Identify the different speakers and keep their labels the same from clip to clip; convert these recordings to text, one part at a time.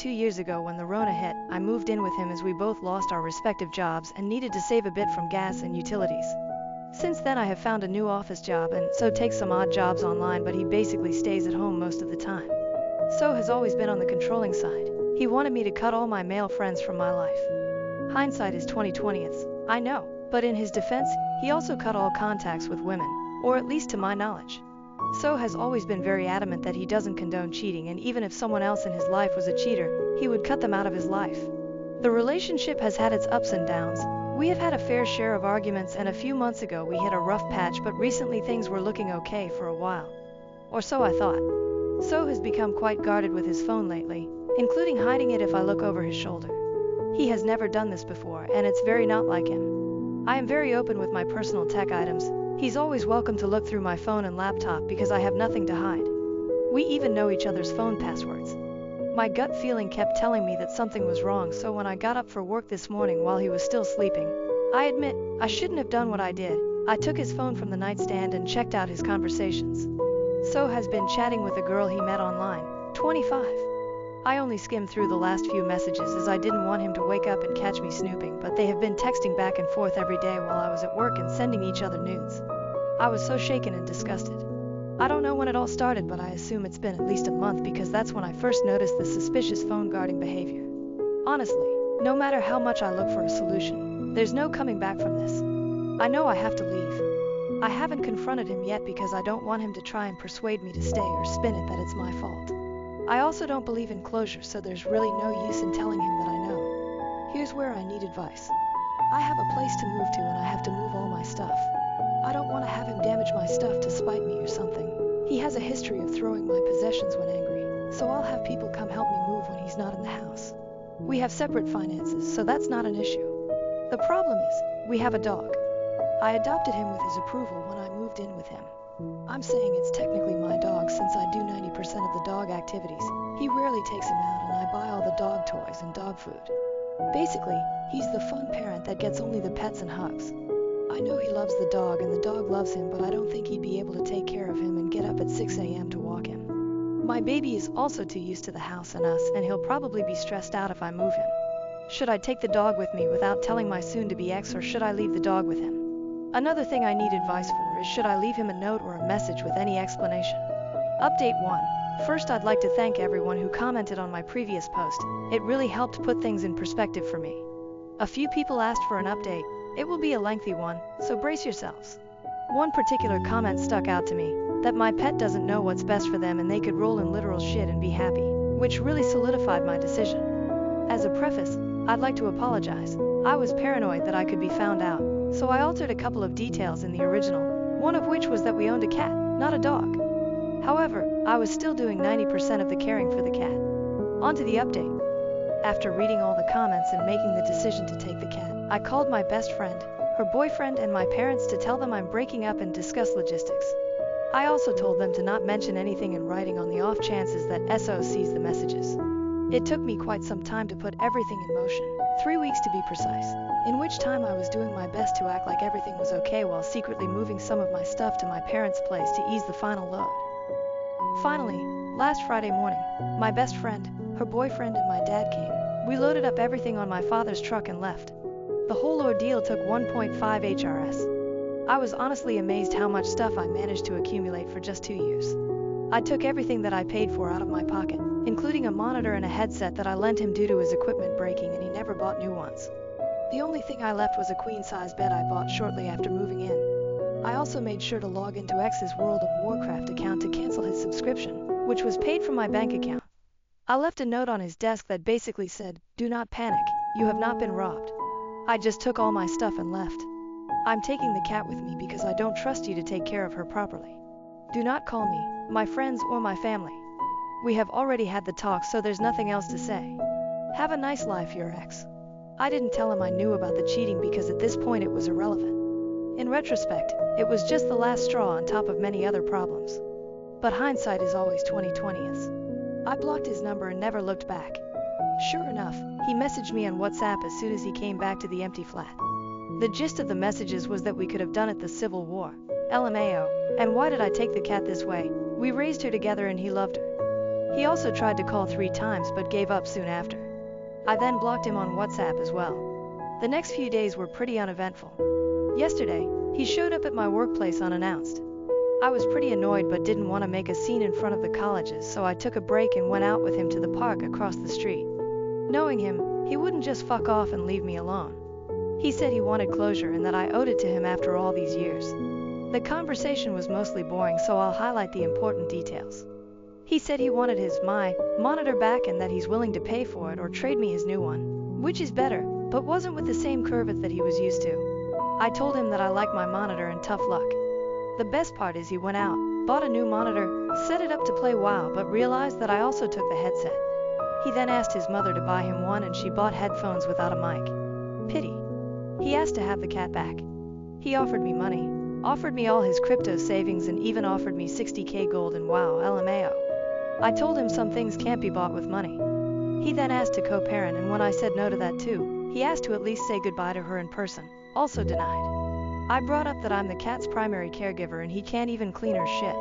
Speaker 1: 2 years ago when the Rona hit, I moved in with him as we both lost our respective jobs and needed to save a bit from gas and utilities. Since then I have found a new office job and so take some odd jobs online, but he basically stays at home most of the time. So has always been on the controlling side. He wanted me to cut all my male friends from my life. Hindsight is 20/20th, I know, but in his defense, he also cut all contacts with women, or at least to my knowledge. So has always been very adamant that he doesn't condone cheating, and even if someone else in his life was a cheater, he would cut them out of his life. The relationship has had its ups and downs. We have had a fair share of arguments, and a few months ago we hit a rough patch, but recently things were looking okay for a while. Or so I thought. So has become quite guarded with his phone lately, including hiding it if I look over his shoulder. He has never done this before, and it's very not like him. I am very open with my personal tech items. He's always welcome to look through my phone and laptop because I have nothing to hide. We even know each other's phone passwords. My gut feeling kept telling me that something was wrong, so when I got up for work this morning while he was still sleeping, I admit, I shouldn't have done what I did. I took his phone from the nightstand and checked out his conversations. So has been chatting with a girl he met online, 25. I only skimmed through the last few messages as I didn't want him to wake up and catch me snooping, but they have been texting back and forth every day while I was at work and sending each other nudes. I was so shaken and disgusted. I don't know when it all started, but I assume it's been at least a month because that's when I first noticed the suspicious phone guarding behavior. Honestly, no matter how much I look for a solution, there's no coming back from this. I know I have to leave. I haven't confronted him yet because I don't want him to try and persuade me to stay or spin it that it's my fault. I also don't believe in closure, so there's really no use in telling him that I know. Here's where I need advice. I have a place to move to and I have to move all my stuff. I don't want to have him damage my stuff to spite me or something. He has a history of throwing my possessions when angry, so I'll have people come help me move when he's not in the house. We have separate finances, so that's not an issue. The problem is, we have a dog. I adopted him with his approval when I moved in with him. I'm saying it's technically my dog since I do 90% of the dog activities. He rarely takes him out and I buy all the dog toys and dog food. Basically, he's the fun parent that gets only the pets and hugs. I know he loves the dog and the dog loves him, but I don't think he'd be able to take care of him and get up at 6 a.m. to walk him. My baby is also too used to the house and us, and he'll probably be stressed out if I move him. Should I take the dog with me without telling my soon-to-be ex, or should I leave the dog with him? Another thing I need advice for is should I leave him a note or a message with any explanation? Update 1. First, I'd like to thank everyone who commented on my previous post. It really helped put things in perspective for me. A few people asked for an update. It will be a lengthy one, so brace yourselves. One particular comment stuck out to me, that my pet doesn't know what's best for them and they could roll in literal shit and be happy, which really solidified my decision. As a preface, I'd like to apologize. I was paranoid that I could be found out, so I altered a couple of details in the original, one of which was that we owned a cat, not a dog. However, I was still doing 90% of the caring for the cat. On to the update. After reading all the comments and making the decision to take the cat, I called my best friend, her boyfriend, and my parents to tell them I'm breaking up and discuss logistics. I also told them to not mention anything in writing on the off chances that SO sees the messages. It took me quite some time to put everything in motion, 3 weeks to be precise, in which time I was doing my best to act like everything was okay while secretly moving some of my stuff to my parents' place to ease the final load. Finally, last Friday morning, my best friend, her boyfriend, and my dad came. We loaded up everything on my father's truck and left. The whole ordeal took 1.5 HRS. I was honestly amazed how much stuff I managed to accumulate for just 2 years. I took everything that I paid for out of my pocket, including a monitor and a headset that I lent him due to his equipment breaking, and he never bought new ones. The only thing I left was a queen-size bed I bought shortly after moving in. I also made sure to log into X's World of Warcraft account to cancel his subscription, which was paid from my bank account. I left a note on his desk that basically said, "Do not panic, you have not been robbed." I just took all my stuff and left. I'm taking the cat with me because I don't trust you to take care of her properly. Do not call me, my friends, or my family. We have already had the talk, so there's nothing else to say. Have a nice life, your ex. I didn't tell him I knew about the cheating because at this point it was irrelevant. In retrospect, it was just the last straw on top of many other problems. But hindsight is always 20/20. I blocked his number and never looked back. Sure enough, he messaged me on WhatsApp as soon as he came back to the empty flat. The gist of the messages was that we could have done it the Civil War. LMAO. And why did I take the cat this way? We raised her together and he loved her. He also tried to call 3 times but gave up soon after. I then blocked him on WhatsApp as well. The next few days were pretty uneventful. Yesterday, he showed up at my workplace unannounced. I was pretty annoyed but didn't want to make a scene in front of the colleges, so I took a break and went out with him to the park across the street. Knowing him, he wouldn't just fuck off and leave me alone. He said he wanted closure and that I owed it to him after all these years. The conversation was mostly boring, so I'll highlight the important details. He said he wanted my monitor back and that he's willing to pay for it or trade me his new one, which is better, but wasn't with the same curve that he was used to. I told him that I like my monitor and tough luck. The best part is he went out, bought a new monitor, set it up to play WoW, but realized that I also took the headset. He then asked his mother to buy him one and she bought headphones without a mic. Pity. He asked to have the cat back. He offered me money, offered me all his crypto savings and even offered me 60k gold in WoW LMAO. I told him some things can't be bought with money. He then asked to co-parent, and when I said no to that too, he asked to at least say goodbye to her in person, also denied. I brought up that I'm the cat's primary caregiver and he can't even clean her shit.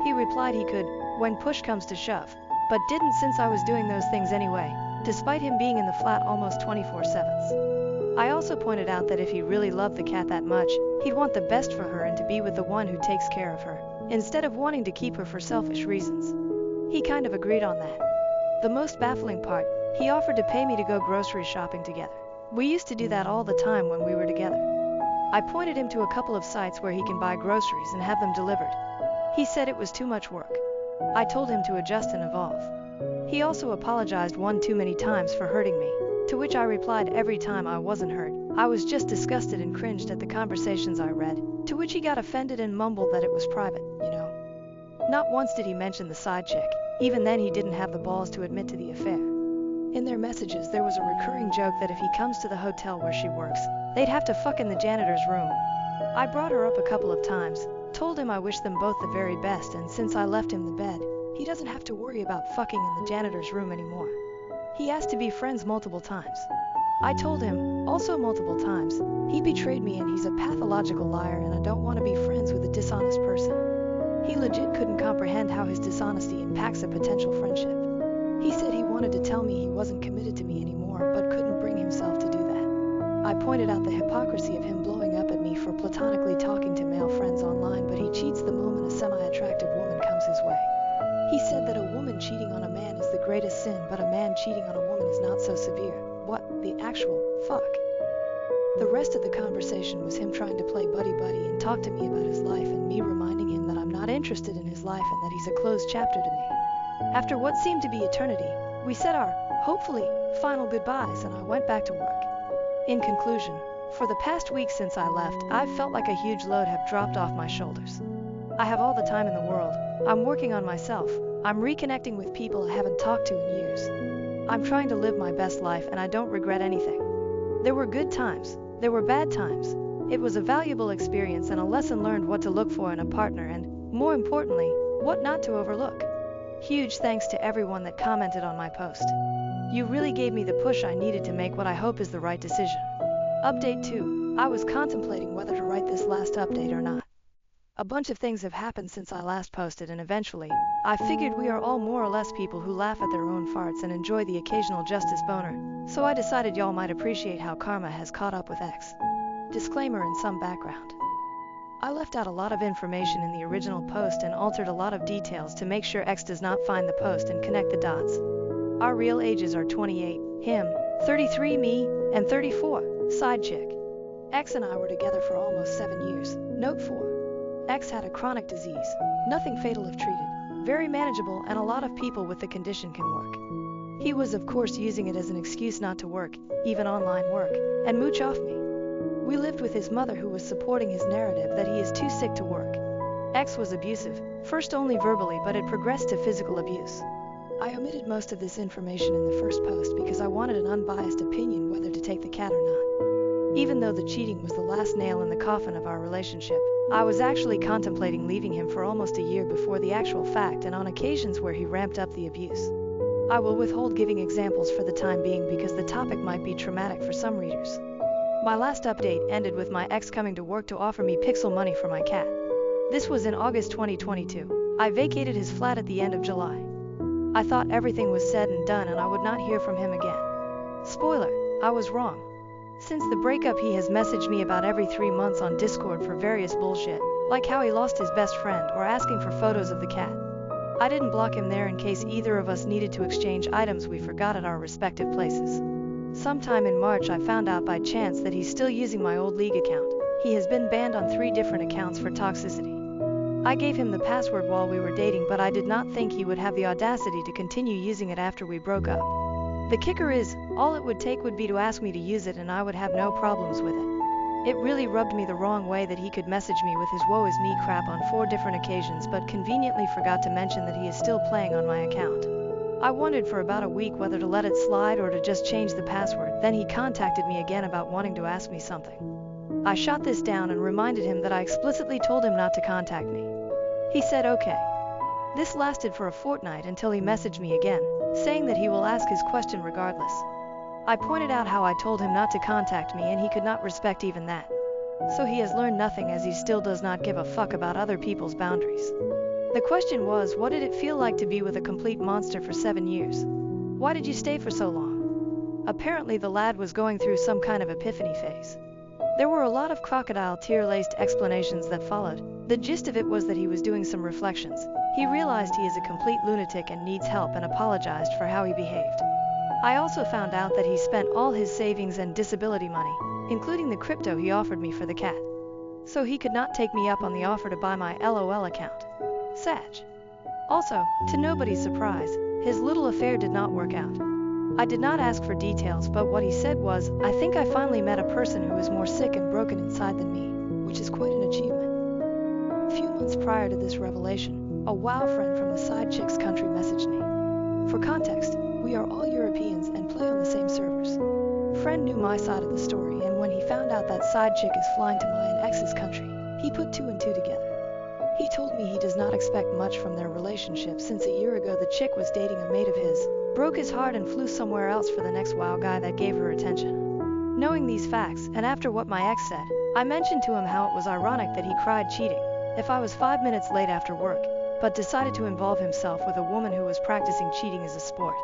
Speaker 1: He replied he could, when push comes to shove, but didn't since I was doing those things anyway, despite him being in the flat almost 24/7. I also pointed out that if he really loved the cat that much, he'd want the best for her and to be with the one who takes care of her, instead of wanting to keep her for selfish reasons. He kind of agreed on that. The most baffling part, he offered to pay me to go grocery shopping together. We used to do that all the time when we were together. I pointed him to a couple of sites where he can buy groceries and have them delivered. He said it was too much work. I told him to adjust and evolve. He also apologized one too many times for hurting me, to which I replied every time I wasn't hurt, I was just disgusted and cringed at the conversations I read, to which he got offended and mumbled that it was private, you know. Not once did he mention the side chick, even then he didn't have the balls to admit to the affair. In their messages there was a recurring joke that if he comes to the hotel where she works, they'd have to fuck in the janitor's room. I brought her up a couple of times, told him I wish them both the very best, and since I left him the bed, he doesn't have to worry about fucking in the janitor's room anymore. He asked to be friends multiple times. I told him, also multiple times, he betrayed me and he's a pathological liar and I don't want to be friends with a dishonest person. He legit couldn't comprehend how his dishonesty impacts a potential friendship. He said he wanted to tell me he wasn't committed to me anymore but couldn't bring himself to do that. I pointed out the hypocrisy of him blowing up at me for platonically talking to male friends online, but he cheats the moment a semi-attractive woman comes his way. He said that a woman cheating on a man is the greatest sin, but a man cheating on a woman is not so severe. What the actual fuck? The rest of the conversation was him trying to play buddy-buddy and talk to me about his life and me reminding him that I'm not interested in his life and that he's a closed chapter to me. After what seemed to be eternity, we said our, hopefully, final goodbyes and I went back to work. In conclusion, for the past week since I left, I've felt like a huge load have dropped off my shoulders. I have all the time in the world, I'm working on myself, I'm reconnecting with people I haven't talked to in years. I'm trying to live my best life and I don't regret anything. There were good times, there were bad times. It was a valuable experience and a lesson learned what to look for in a partner and, more importantly, what not to overlook. Huge thanks to everyone that commented on my post. You really gave me the push I needed to make what I hope is the right decision. Update 2. I was contemplating whether to write this last update or not. A bunch of things have happened since I last posted and eventually, I figured we are all more or less people who laugh at their own farts and enjoy the occasional justice boner, so I decided y'all might appreciate how karma has caught up with X. Disclaimer and some background. I left out a lot of information in the original post and altered a lot of details to make sure X does not find the post and connect the dots. Our real ages are 28, him, 33, me, and 34, side chick. X and I were together for almost 7 years. Note 4. X had a chronic disease, nothing fatal if treated, very manageable, and a lot of people with the condition can work. He was of course using it as an excuse not to work, even online work, and mooch off me. We lived with his mother who was supporting his narrative that he is too sick to work. X was abusive, first only verbally but it progressed to physical abuse. I omitted most of this information in the first post because I wanted an unbiased opinion whether to take the cat or not. Even though the cheating was the last nail in the coffin of our relationship, I was actually contemplating leaving him for almost a year before the actual fact and on occasions where he ramped up the abuse. I will withhold giving examples for the time being because the topic might be traumatic for some readers. My last update ended with my ex coming to work to offer me pixel money for my cat. This was in August 2022. I vacated his flat at the end of July. I thought everything was said and done and I would not hear from him again. Spoiler, I was wrong. Since the breakup he has messaged me about every 3 months on Discord for various bullshit, like how he lost his best friend or asking for photos of the cat. I didn't block him there in case either of us needed to exchange items we forgot at our respective places. Sometime in March I found out by chance that he's still using my old League account. He has been banned on 3 different accounts for toxicity. I gave him the password while we were dating, but I did not think he would have the audacity to continue using it after we broke up. The kicker is, all it would take would be to ask me to use it and I would have no problems with it. It really rubbed me the wrong way that he could message me with his woe is me crap on 4 different occasions but conveniently forgot to mention that he is still playing on my account. I wondered for about a week whether to let it slide or to just change the password. Then he contacted me again about wanting to ask me something. I shot this down and reminded him that I explicitly told him not to contact me. He said okay. This lasted for a fortnight until he messaged me again, saying that he will ask his question regardless. I pointed out how I told him not to contact me and he could not respect even that. So he has learned nothing, as he still does not give a fuck about other people's boundaries. The question was, what did it feel like to be with a complete monster for 7 years? Why did you stay for so long? Apparently the lad was going through some kind of epiphany phase. There were a lot of crocodile tear-laced explanations that followed. The gist of it was that he was doing some reflections. He realized he is a complete lunatic and needs help and apologized for how he behaved. I also found out that he spent all his savings and disability money, including the crypto he offered me for the cat. So he could not take me up on the offer to buy my LOL account. Sag. Also, to nobody's surprise, his little affair did not work out. I did not ask for details, but what he said was, I think I finally met a person who is more sick and broken inside than me, which is quite an achievement. A few months prior to this revelation, a WoW friend from the side chick's country messaged me. For context, we are all Europeans and play on the same servers. Friend knew my side of the story, and when he found out that side chick is flying to my and ex's country, he put 2 and 2 together. He told me he does not expect much from their relationship since a year ago the chick was dating a mate of his, broke his heart and flew somewhere else for the next WoW guy that gave her attention. Knowing these facts, and after what my ex said, I mentioned to him how it was ironic that he cried cheating if I was 5 minutes late after work, but decided to involve himself with a woman who was practicing cheating as a sport.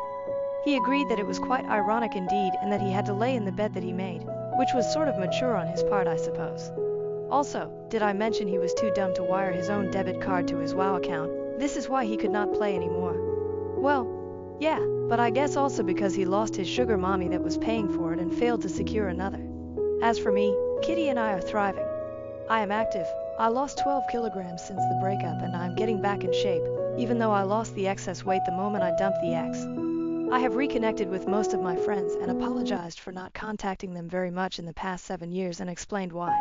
Speaker 1: He agreed that it was quite ironic indeed and that he had to lay in the bed that he made, which was sort of mature on his part, I suppose. Also, did I mention he was too dumb to wire his own debit card to his WoW account? This is why he could not play anymore. Well, yeah, but I guess also because he lost his sugar mommy that was paying for it and failed to secure another. As for me, Kitty and I are thriving. I am active. I lost 12 kilograms since the breakup and I'm getting back in shape, even though I lost the excess weight the moment I dumped the ex. I have reconnected with most of my friends and apologized for not contacting them very much in the past 7 years and explained why.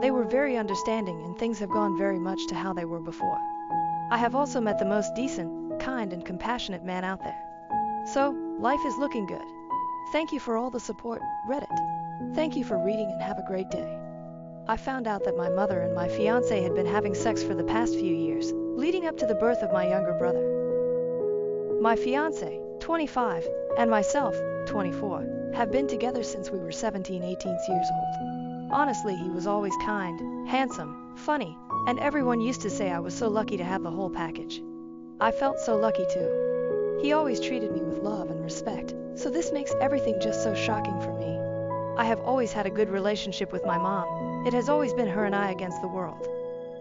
Speaker 1: They were very understanding and things have gone very much to how they were before. I have also met the most decent, kind and compassionate man out there. So, life is looking good. Thank you for all the support, Reddit. Thank you for reading and have a great day. I found out that my mother and my fiancé had been having sex for the past few years, leading up to the birth of my younger brother. My fiancé, 25, and myself, 24, have been together since we were 17-18 years old. Honestly, he was always kind, handsome, funny, and everyone used to say I was so lucky to have the whole package. I felt so lucky too. He always treated me with love and respect, so this makes everything just so shocking for me. I have always had a good relationship with my mom. It has always been her and I against the world.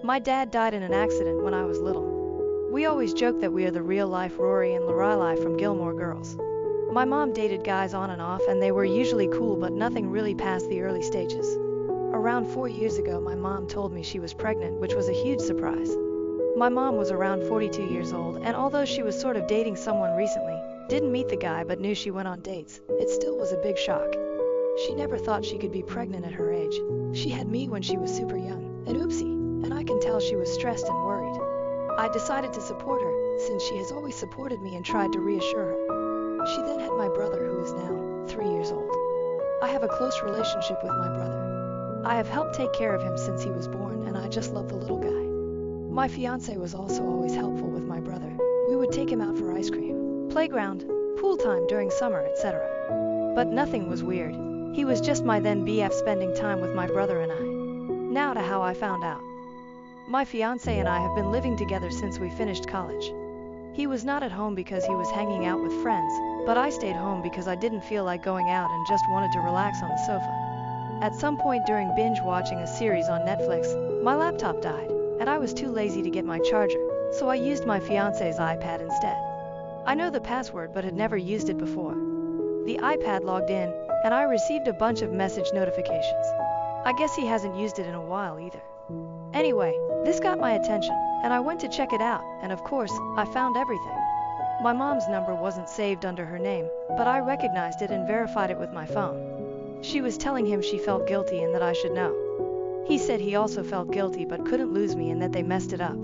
Speaker 1: My dad died in an accident when I was little. We always joke that we are the real-life Rory and Lorelai from Gilmore Girls. My mom dated guys on and off and they were usually cool but nothing really past the early stages. Around 4 years ago my mom told me she was pregnant, which was a huge surprise. My mom was around 42 years old and although she was sort of dating someone recently, didn't meet the guy but knew she went on dates, it still was a big shock. She never thought she could be pregnant at her age. She had me when she was super young, an oopsie, and I can tell she was stressed and worried. I decided to support her, since she has always supported me and tried to reassure her. She then had my brother who is now 3 years old. I have a close relationship with my brother. I have helped take care of him since he was born and I just love the little guy. My fiancé was also always helpful with my brother. We would take him out for ice cream, playground, pool time during summer, etc. But nothing was weird. He was just my then BF spending time with my brother and I. Now to how I found out. My fiancé and I have been living together since we finished college. He was not at home because he was hanging out with friends, but I stayed home because I didn't feel like going out and just wanted to relax on the sofa. At some point during binge watching a series on Netflix, my laptop died, and I was too lazy to get my charger, so I used my fiance's iPad instead. I know the password but had never used it before. The iPad logged in, and I received a bunch of message notifications. I guess he hasn't used it in a while either. Anyway, this got my attention, and I went to check it out, and of course, I found everything. My mom's number wasn't saved under her name, but I recognized it and verified it with my phone. She was telling him she felt guilty and that I should know. He said he also felt guilty but couldn't lose me and that they messed it up.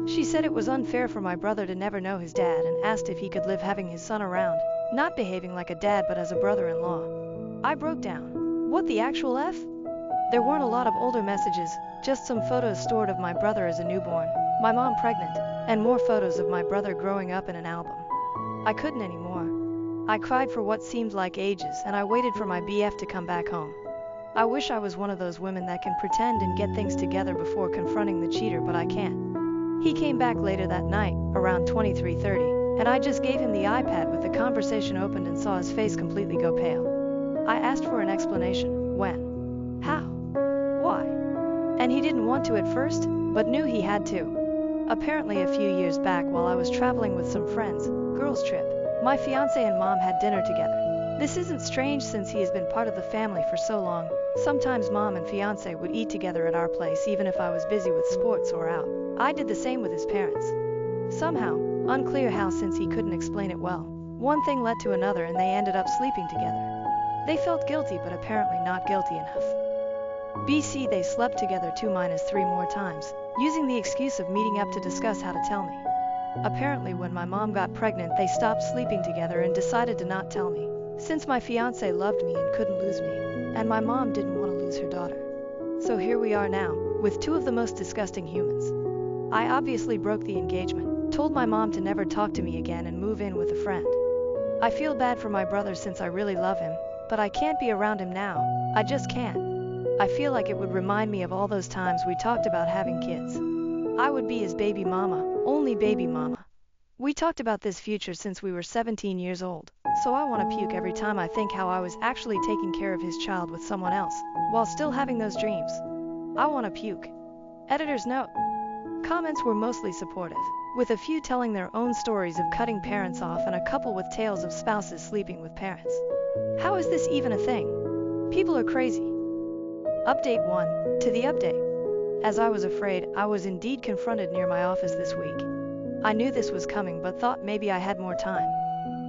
Speaker 1: She said it was unfair for my brother to never know his dad and asked if he could live having his son around, not behaving like a dad but as a brother-in-law. I broke down. What the actual F? There weren't a lot of older messages, just some photos stored of my brother as a newborn, my mom pregnant, and more photos of my brother growing up in an album. I couldn't anymore. I cried for what seemed like ages and I waited for my BF to come back home. I wish I was one of those women that can pretend and get things together before confronting the cheater, but I can't. He came back later that night, around 23:30, and I just gave him the iPad with the conversation opened and saw his face completely go pale. I asked for an explanation. When? How? Why? And he didn't want to at first, but knew he had to. Apparently a few years back while I was traveling with some friends, girls trip, my fiance and mom had dinner together. This isn't strange since he has been part of the family for so long. Sometimes mom and fiance would eat together at our place even if I was busy with sports or out. I did the same with his parents. Somehow, unclear how since he couldn't explain it well, one thing led to another and they ended up sleeping together. They felt guilty but apparently not guilty enough. BC they slept together 2-3 more times, using the excuse of meeting up to discuss how to tell me. Apparently when my mom got pregnant they stopped sleeping together and decided to not tell me, since my fiance loved me and couldn't lose me, and my mom didn't want to lose her daughter. So here we are now, with two of the most disgusting humans. I obviously broke the engagement, told my mom to never talk to me again and move in with a friend. I feel bad for my brother since I really love him, but I can't be around him now. I just can't. I feel like it would remind me of all those times we talked about having kids. I would be his baby mama, only baby mama. We talked about this future since we were 17 years old, so I want to puke every time I think how I was actually taking care of his child with someone else, while still having those dreams. I want to puke. Editor's note. Comments were mostly supportive, with a few telling their own stories of cutting parents off and a couple with tales of spouses sleeping with parents. How is this even a thing? People are crazy. Update 1. To the update. As I was afraid, I was indeed confronted near my office this week. I knew this was coming but thought maybe I had more time.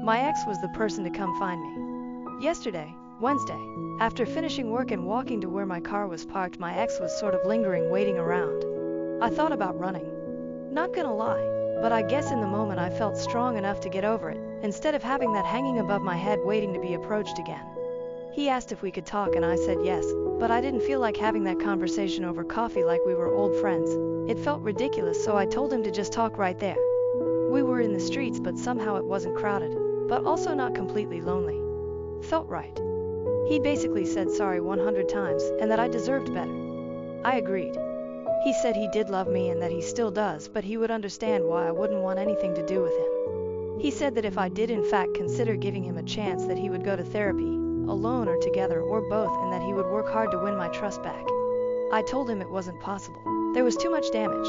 Speaker 1: My ex was the person to come find me. Yesterday, Wednesday, after finishing work and walking to where my car was parked, my ex was sort of lingering, waiting around. I thought about running. Not gonna lie, but I guess in the moment I felt strong enough to get over it, instead of having that hanging above my head waiting to be approached again. He asked if we could talk and I said yes, but I didn't feel like having that conversation over coffee like we were old friends. It felt ridiculous, so I told him to just talk right there. We were in the streets but somehow it wasn't crowded, but also not completely lonely. Felt right. He basically said sorry 100 times and that I deserved better. I agreed. He said he did love me and that he still does, but he would understand why I wouldn't want anything to do with him. He said that if I did in fact consider giving him a chance that he would go to therapy, alone or together or both, and that he would work hard to win my trust back. I told him it wasn't possible. There was too much damage.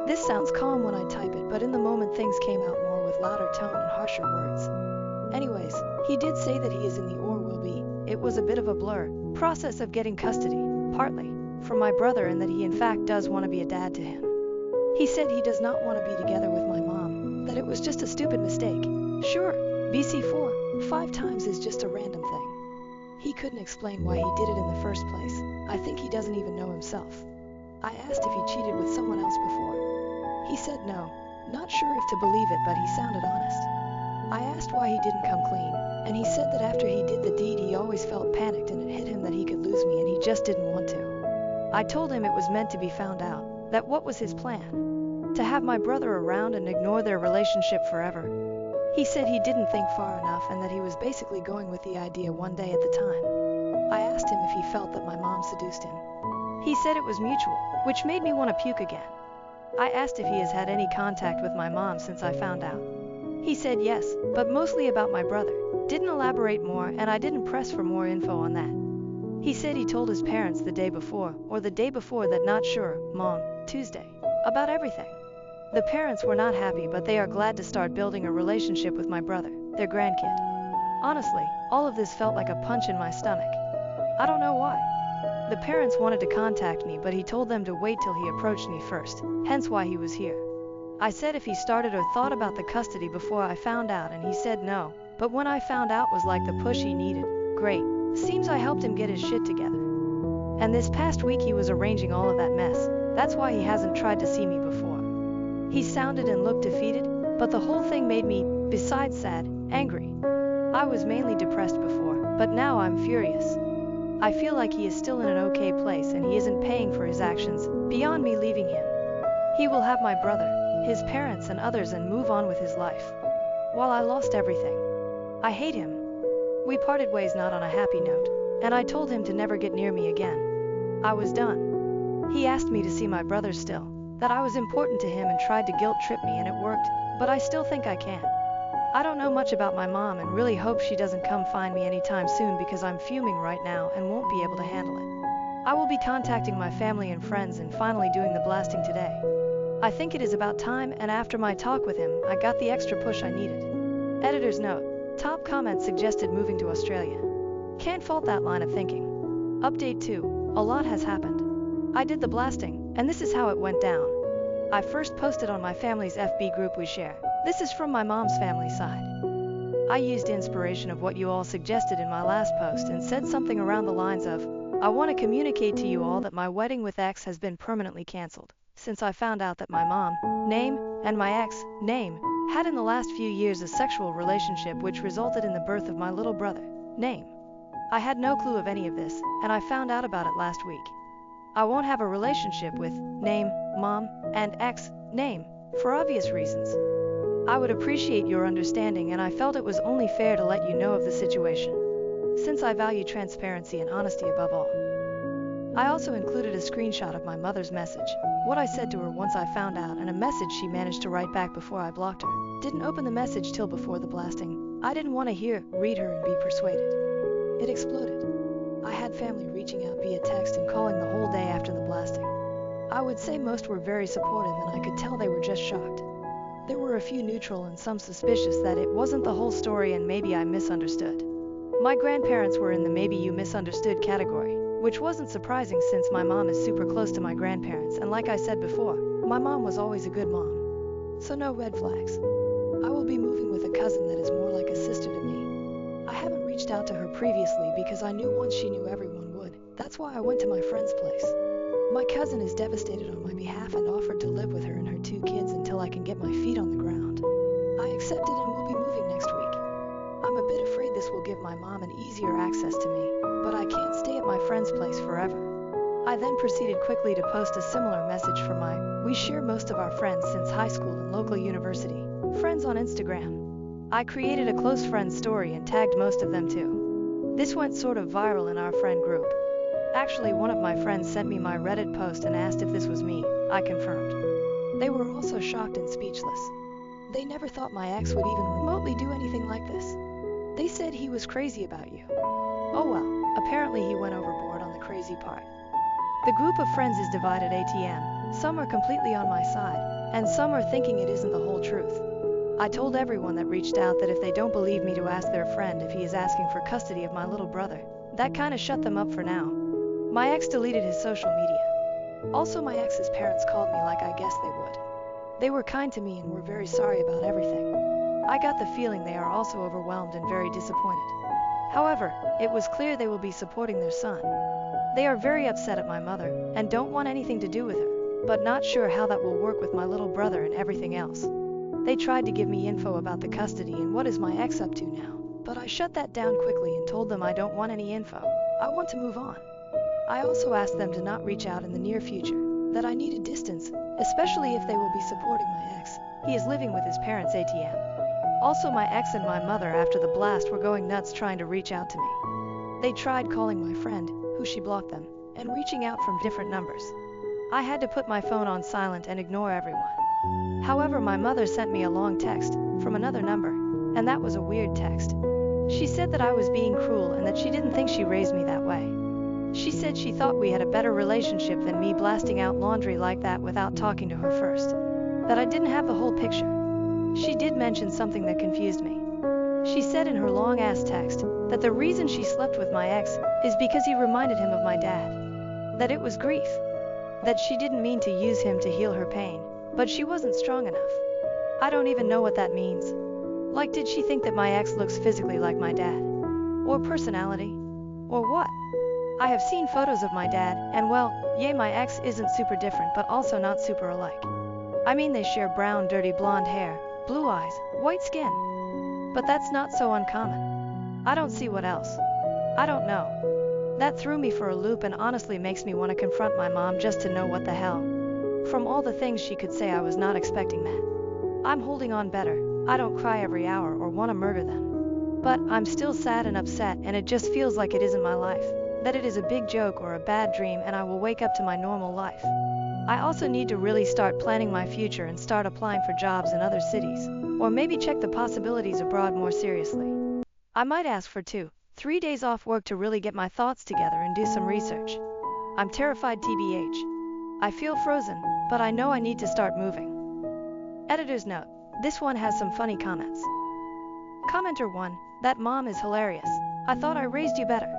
Speaker 1: This sounds calm when I type it, but in the moment things came out more with louder tone and harsher words. Anyways, he did say that he is in the or will be. It was a bit of a blur, process of getting custody, partly, from my brother, and that he in fact does want to be a dad to him. He said he does not want to be together with my mom, that it was just a stupid mistake. Sure, BC 4-5 times is just a random thing. He couldn't explain why he did it in the first place. I think he doesn't even know himself. I asked if he cheated with someone else before. He said no, not sure if to believe it, but he sounded honest. I asked why he didn't come clean, and he said that after he did the deed he always felt panicked and it hit him that he could lose me and he just didn't want to. I told him it was meant to be found out, that what was his plan? To have my brother around and ignore their relationship forever. He said he didn't think far enough and that he was basically going with the idea one day at the time. I asked him if he felt that my mom seduced him. He said it was mutual, which made me want to puke again. I asked if he has had any contact with my mom since I found out. He said yes, but mostly about my brother. Didn't elaborate more, and I didn't press for more info on that. He said he told his parents the day before, or the day before that, not sure, Mom, Tuesday, about everything. The parents were not happy, but they are glad to start building a relationship with my brother, their grandkid. Honestly, all of this felt like a punch in my stomach. I don't know why. The parents wanted to contact me, but he told them to wait till he approached me first, hence why he was here. I said if he started or thought about the custody before I found out, and he said no, but when I found out was like the push he needed. Great. Seems I helped him get his shit together. And this past week he was arranging all of that mess. That's why he hasn't tried to see me before. He sounded and looked defeated, but the whole thing made me, besides sad, angry. I was mainly depressed before, but now I'm furious. I feel like he is still in an okay place and he isn't paying for his actions, beyond me leaving him. He will have my brother, his parents and others, and move on with his life. While I lost everything. I hate him. We parted ways not on a happy note, and I told him to never get near me again. I was done. He asked me to see my brother still, that I was important to him, and tried to guilt trip me, and it worked, but I still think I can. I don't know much about my mom and really hope she doesn't come find me anytime soon, because I'm fuming right now and won't be able to handle it. I will be contacting my family and friends and finally doing the blasting today. I think it is about time, and after my talk with him, I got the extra push I needed. Editor's note. Top comment suggested moving to Australia. Can't fault that line of thinking. Update 2. A lot has happened. I did the blasting, and this is how it went down. I first posted on my family's FB group we share. This is from my mom's family side. I used inspiration of what you all suggested in my last post and said something around the lines of, I want to communicate to you all that my wedding with X has been permanently cancelled, since I found out that my mom, name, and my ex, name, had in the last few years a sexual relationship which resulted in the birth of my little brother, name. I had no clue of any of this, and I found out about it last week. I won't have a relationship with name, mom, and ex, name, for obvious reasons. I would appreciate your understanding, and I felt it was only fair to let you know of the situation, since I value transparency and honesty above all. I also included a screenshot of my mother's message, what I said to her once I found out, and a message she managed to write back before I blocked her. Didn't open the message till before the blasting. I didn't want to read her and be persuaded. It exploded. I had family reaching out via text and calling the whole day after the blasting. I would say most were very supportive, and I could tell they were just shocked. There were a few neutral and some suspicious that it wasn't the whole story and maybe I misunderstood. My grandparents were in the maybe you misunderstood category, which wasn't surprising since my mom is super close to my grandparents, and like I said before, my mom was always a good mom. So no red flags. I will be moving with a cousin that is more like a sister to me. I haven't reached out to her previously because I knew once she knew everyone would. That's why I went to my friend's place. My cousin is devastated on my behalf and offered to live with her and her 2 kids until I can get my feet on the ground. I accepted and will be moving next week. I'm a bit afraid this will give my mom an easier access to me, but I can't stay at my friend's place forever. I then proceeded quickly to post a similar message for my, we share most of our friends since high school and local university, friends on Instagram. I created a close friends story and tagged most of them too. This went sort of viral in our friend group. Actually, one of my friends sent me my Reddit post and asked if this was me. I confirmed. They were also shocked and speechless. They never thought my ex would even remotely do anything like this. They said he was crazy about you. Oh well, apparently he went overboard on the crazy part. The group of friends is divided ATM. Some are completely on my side, and some are thinking it isn't the whole truth. I told everyone that reached out that if they don't believe me to ask their friend if he is asking for custody of my little brother. That kinda shut them up for now. My ex deleted his social media. Also, my ex's parents called me like I guessed they would. They were kind to me and were very sorry about everything. I got the feeling they are also overwhelmed and very disappointed. However, it was clear they will be supporting their son. They are very upset at my mother and don't want anything to do with her, but not sure how that will work with my little brother and everything else. They tried to give me info about the custody and what is my ex up to now, but I shut that down quickly and told them I don't want any info. I want to move on. I also asked them to not reach out in the near future, that I needed distance, especially if they will be supporting my ex. He is living with his parents ATM. Also, my ex and my mother after the blast were going nuts trying to reach out to me. They tried calling my friend, who she blocked them, and reaching out from different numbers. I had to put my phone on silent and ignore everyone. However, my mother sent me a long text from another number, and that was a weird text. She said that I was being cruel and that she didn't think she raised me that way. She said she thought we had a better relationship than me blasting out laundry like that without talking to her first. That I didn't have the whole picture. She did mention something that confused me. She said in her long-ass text that the reason she slept with my ex is because he reminded him of my dad. That it was grief. That she didn't mean to use him to heal her pain, but she wasn't strong enough. I don't even know what that means. Like, did she think that my ex looks physically like my dad? Or personality? Or what? I have seen photos of my dad, and well, yeah, my ex isn't super different but also not super alike. I mean, they share brown, dirty blonde hair, blue eyes, white skin. But that's not so uncommon. I don't see what else. I don't know. That threw me for a loop and honestly makes me want to confront my mom just to know what the hell. From all the things she could say, I was not expecting that. I'm holding on better. I don't cry every hour or want to murder them. But I'm still sad and upset, and it just feels like it isn't my life. That it is a big joke or a bad dream, and I will wake up to my normal life. I also need to really start planning my future and start applying for jobs in other cities, or maybe check the possibilities abroad more seriously. I might ask for 2-3 days off work to really get my thoughts together and do some research. I'm terrified TBH. I feel frozen, but I know I need to start moving. Editor's note: this one has some funny comments. Commenter 1: that mom is hilarious. I thought I raised you better.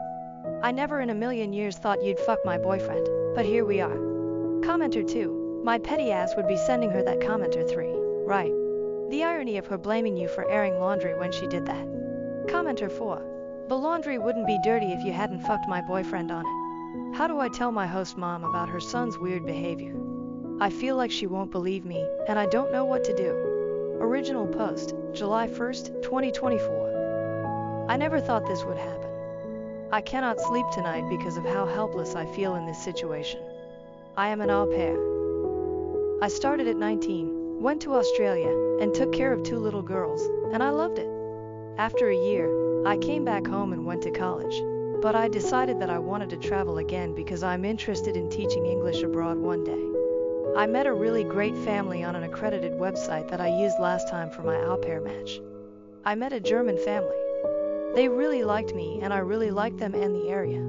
Speaker 1: I never in a million years thought you'd fuck my boyfriend, but here we are. Commenter 2: my petty ass would be sending her that. Commenter 3: right. The irony of her blaming you for airing laundry when she did that. Commenter 4: the laundry wouldn't be dirty if you hadn't fucked my boyfriend on it. How do I tell my host mom about her son's weird behavior? I feel like she won't believe me, and I don't know what to do. Original post, July 1st, 2024. I never thought this would happen. I cannot sleep tonight because of how helpless I feel in this situation. I am an au pair. I started at 19, went to Australia, and took care of 2 little girls, and I loved it. After a year, I came back home and went to college, but I decided that I wanted to travel again because I'm interested in teaching English abroad one day. I met a really great family on an accredited website that I used last time for my au pair match. I met a German family. They really liked me and I really liked them and the area.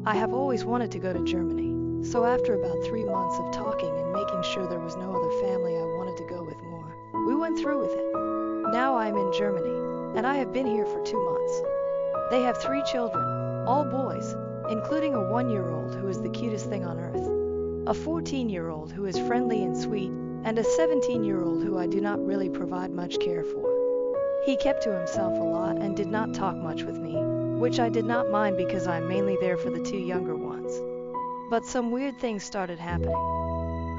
Speaker 1: I have always wanted to go to Germany, so after about 3 months of talking and making sure there was no other family I wanted to go with more, we went through with it. Now I am in Germany, and I have been here for 2 months. They have 3 children, all boys, including a 1-year-old who is the cutest thing on earth, a 14-year-old who is friendly and sweet, and a 17-year-old who I do not really provide much care for. He kept to himself a lot and did not talk much with me, which I did not mind because I'm mainly there for the 2 younger ones. But some weird things started happening.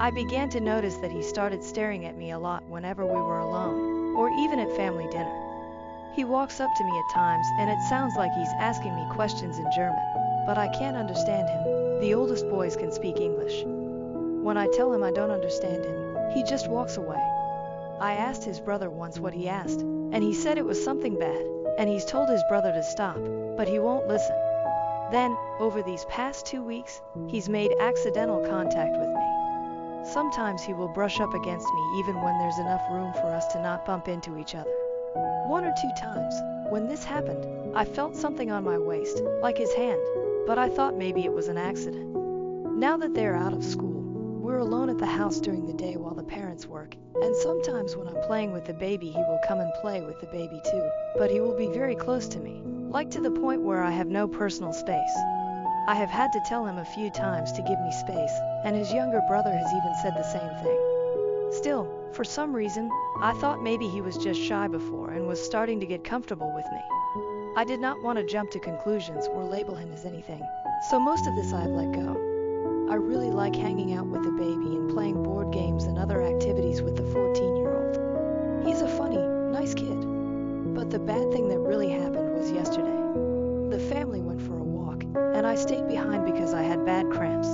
Speaker 1: I began to notice that he started staring at me a lot whenever we were alone, or even at family dinner. He walks up to me at times and it sounds like he's asking me questions in German, but I can't understand him. The oldest boys can speak English. When I tell him I don't understand him, he just walks away. I asked his brother once what he asked, and he said it was something bad, and he's told his brother to stop, but he won't listen. Then, over these past 2 weeks, he's made accidental contact with me. Sometimes he will brush up against me even when there's enough room for us to not bump into each other. 1 or 2 times, when this happened, I felt something on my waist, like his hand, but I thought maybe it was an accident. Now that they're out of school, we're alone at the house during the day while the parents work, and sometimes when I'm playing with the baby he will come and play with the baby too, but he will be very close to me, like to the point where I have no personal space. I have had to tell him a few times to give me space, and his younger brother has even said the same thing. Still, for some reason, I thought maybe he was just shy before and was starting to get comfortable with me. I did not want to jump to conclusions or label him as anything, so most of this I've let go. I really like hanging out with the baby and playing board games and other activities with the 14-year-old. He's a funny, nice kid. But the bad thing that really happened was yesterday. The family went for a walk, and I stayed behind because I had bad cramps.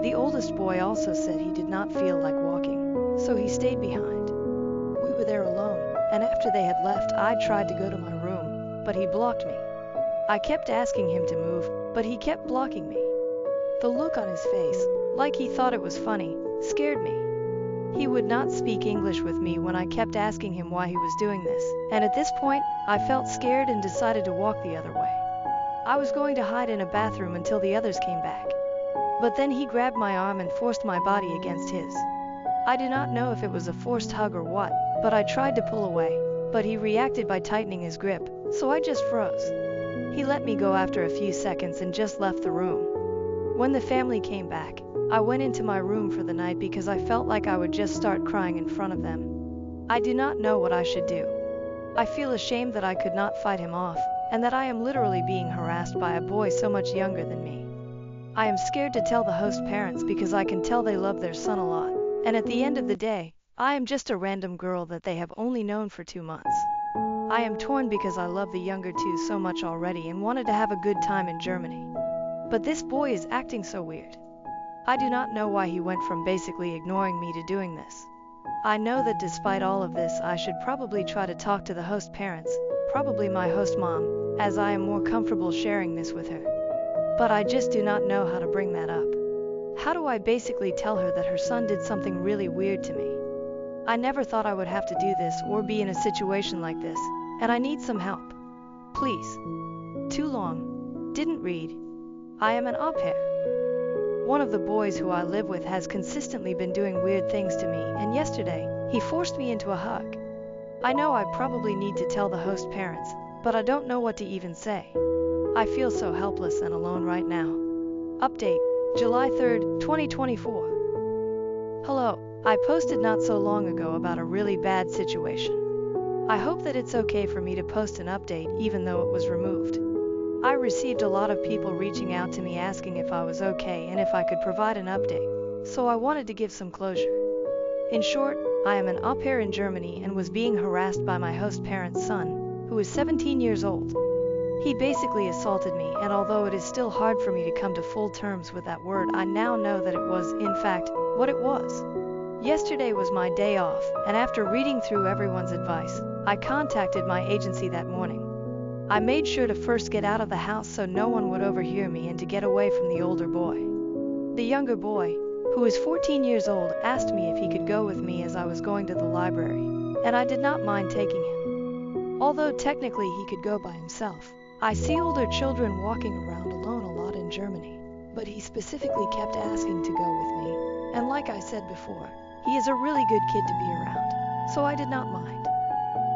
Speaker 1: The oldest boy also said he did not feel like walking, so he stayed behind. We were there alone, and after they had left I tried to go to my room, but he blocked me. I kept asking him to move, but he kept blocking me. The look on his face, like he thought it was funny, scared me. He would not speak English with me when I kept asking him why he was doing this, and at this point, I felt scared and decided to walk the other way. I was going to hide in a bathroom until the others came back. But then he grabbed my arm and forced my body against his. I do not know if it was a forced hug or what, but I tried to pull away, but he reacted by tightening his grip, so I just froze. He let me go after a few seconds and just left the room. When the family came back, I went into my room for the night because I felt like I would just start crying in front of them. I do not know what I should do. I feel ashamed that I could not fight him off, and that I am literally being harassed by a boy so much younger than me. I am scared to tell the host parents because I can tell they love their son a lot, and at the end of the day, I am just a random girl that they have only known for 2 months. I am torn because I love the younger two so much already and wanted to have a good time in Germany. But this boy is acting so weird. I do not know why he went from basically ignoring me to doing this. I know that despite all of this, I should probably try to talk to the host parents, probably my host mom, as I am more comfortable sharing this with her. But I just do not know how to bring that up. How do I basically tell her that her son did something really weird to me? I never thought I would have to do this or be in a situation like this, and I need some help. Please. Too long. Didn't read. I am an au pair. One of the boys who I live with has consistently been doing weird things to me, and yesterday, he forced me into a hug. I know I probably need to tell the host parents, but I don't know what to even say. I feel so helpless and alone right now. Update, July 3rd, 2024. Hello, I posted not so long ago about a really bad situation. I hope that it's okay for me to post an update even though it was removed. I received a lot of people reaching out to me asking if I was okay and if I could provide an update, so I wanted to give some closure. In short, I am an au pair in Germany and was being harassed by my host parent's son, who is 17 years old. He basically assaulted me, and although it is still hard for me to come to full terms with that word, I now know that it was, in fact, what it was. Yesterday was my day off, and after reading through everyone's advice, I contacted my agency that morning. I made sure to first get out of the house so no one would overhear me and to get away from the older boy. The younger boy, who is 14 years old, asked me if he could go with me as I was going to the library, and I did not mind taking him. Although technically he could go by himself, I see older children walking around alone a lot in Germany, but he specifically kept asking to go with me, and like I said before, he is a really good kid to be around, so I did not mind.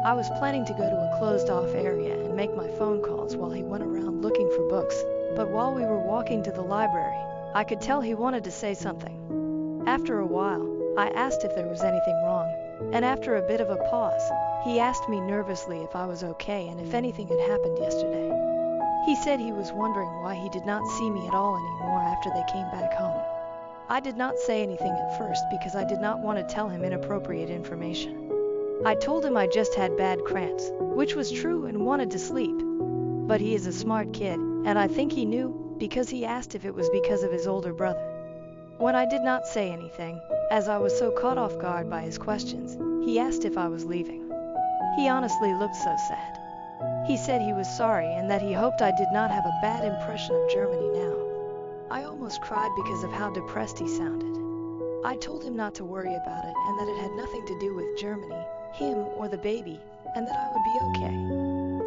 Speaker 1: I was planning to go to a closed-off area and make my phone calls while he went around looking for books, but while we were walking to the library, I could tell he wanted to say something. After a while, I asked if there was anything wrong, and after a bit of a pause, he asked me nervously if I was okay and if anything had happened yesterday. He said he was wondering why he did not see me at all anymore after they came back home. I did not say anything at first because I did not want to tell him inappropriate information. I told him I just had bad cramps, which was true, and wanted to sleep. But he is a smart kid, and I think he knew, because he asked if it was because of his older brother. When I did not say anything, as I was so caught off guard by his questions, he asked if I was leaving. He honestly looked so sad. He said he was sorry and that he hoped I did not have a bad impression of Germany now. I almost cried because of how depressed he sounded. I told him not to worry about it and that it had nothing to do with Germany, him, or the baby, and that I would be okay.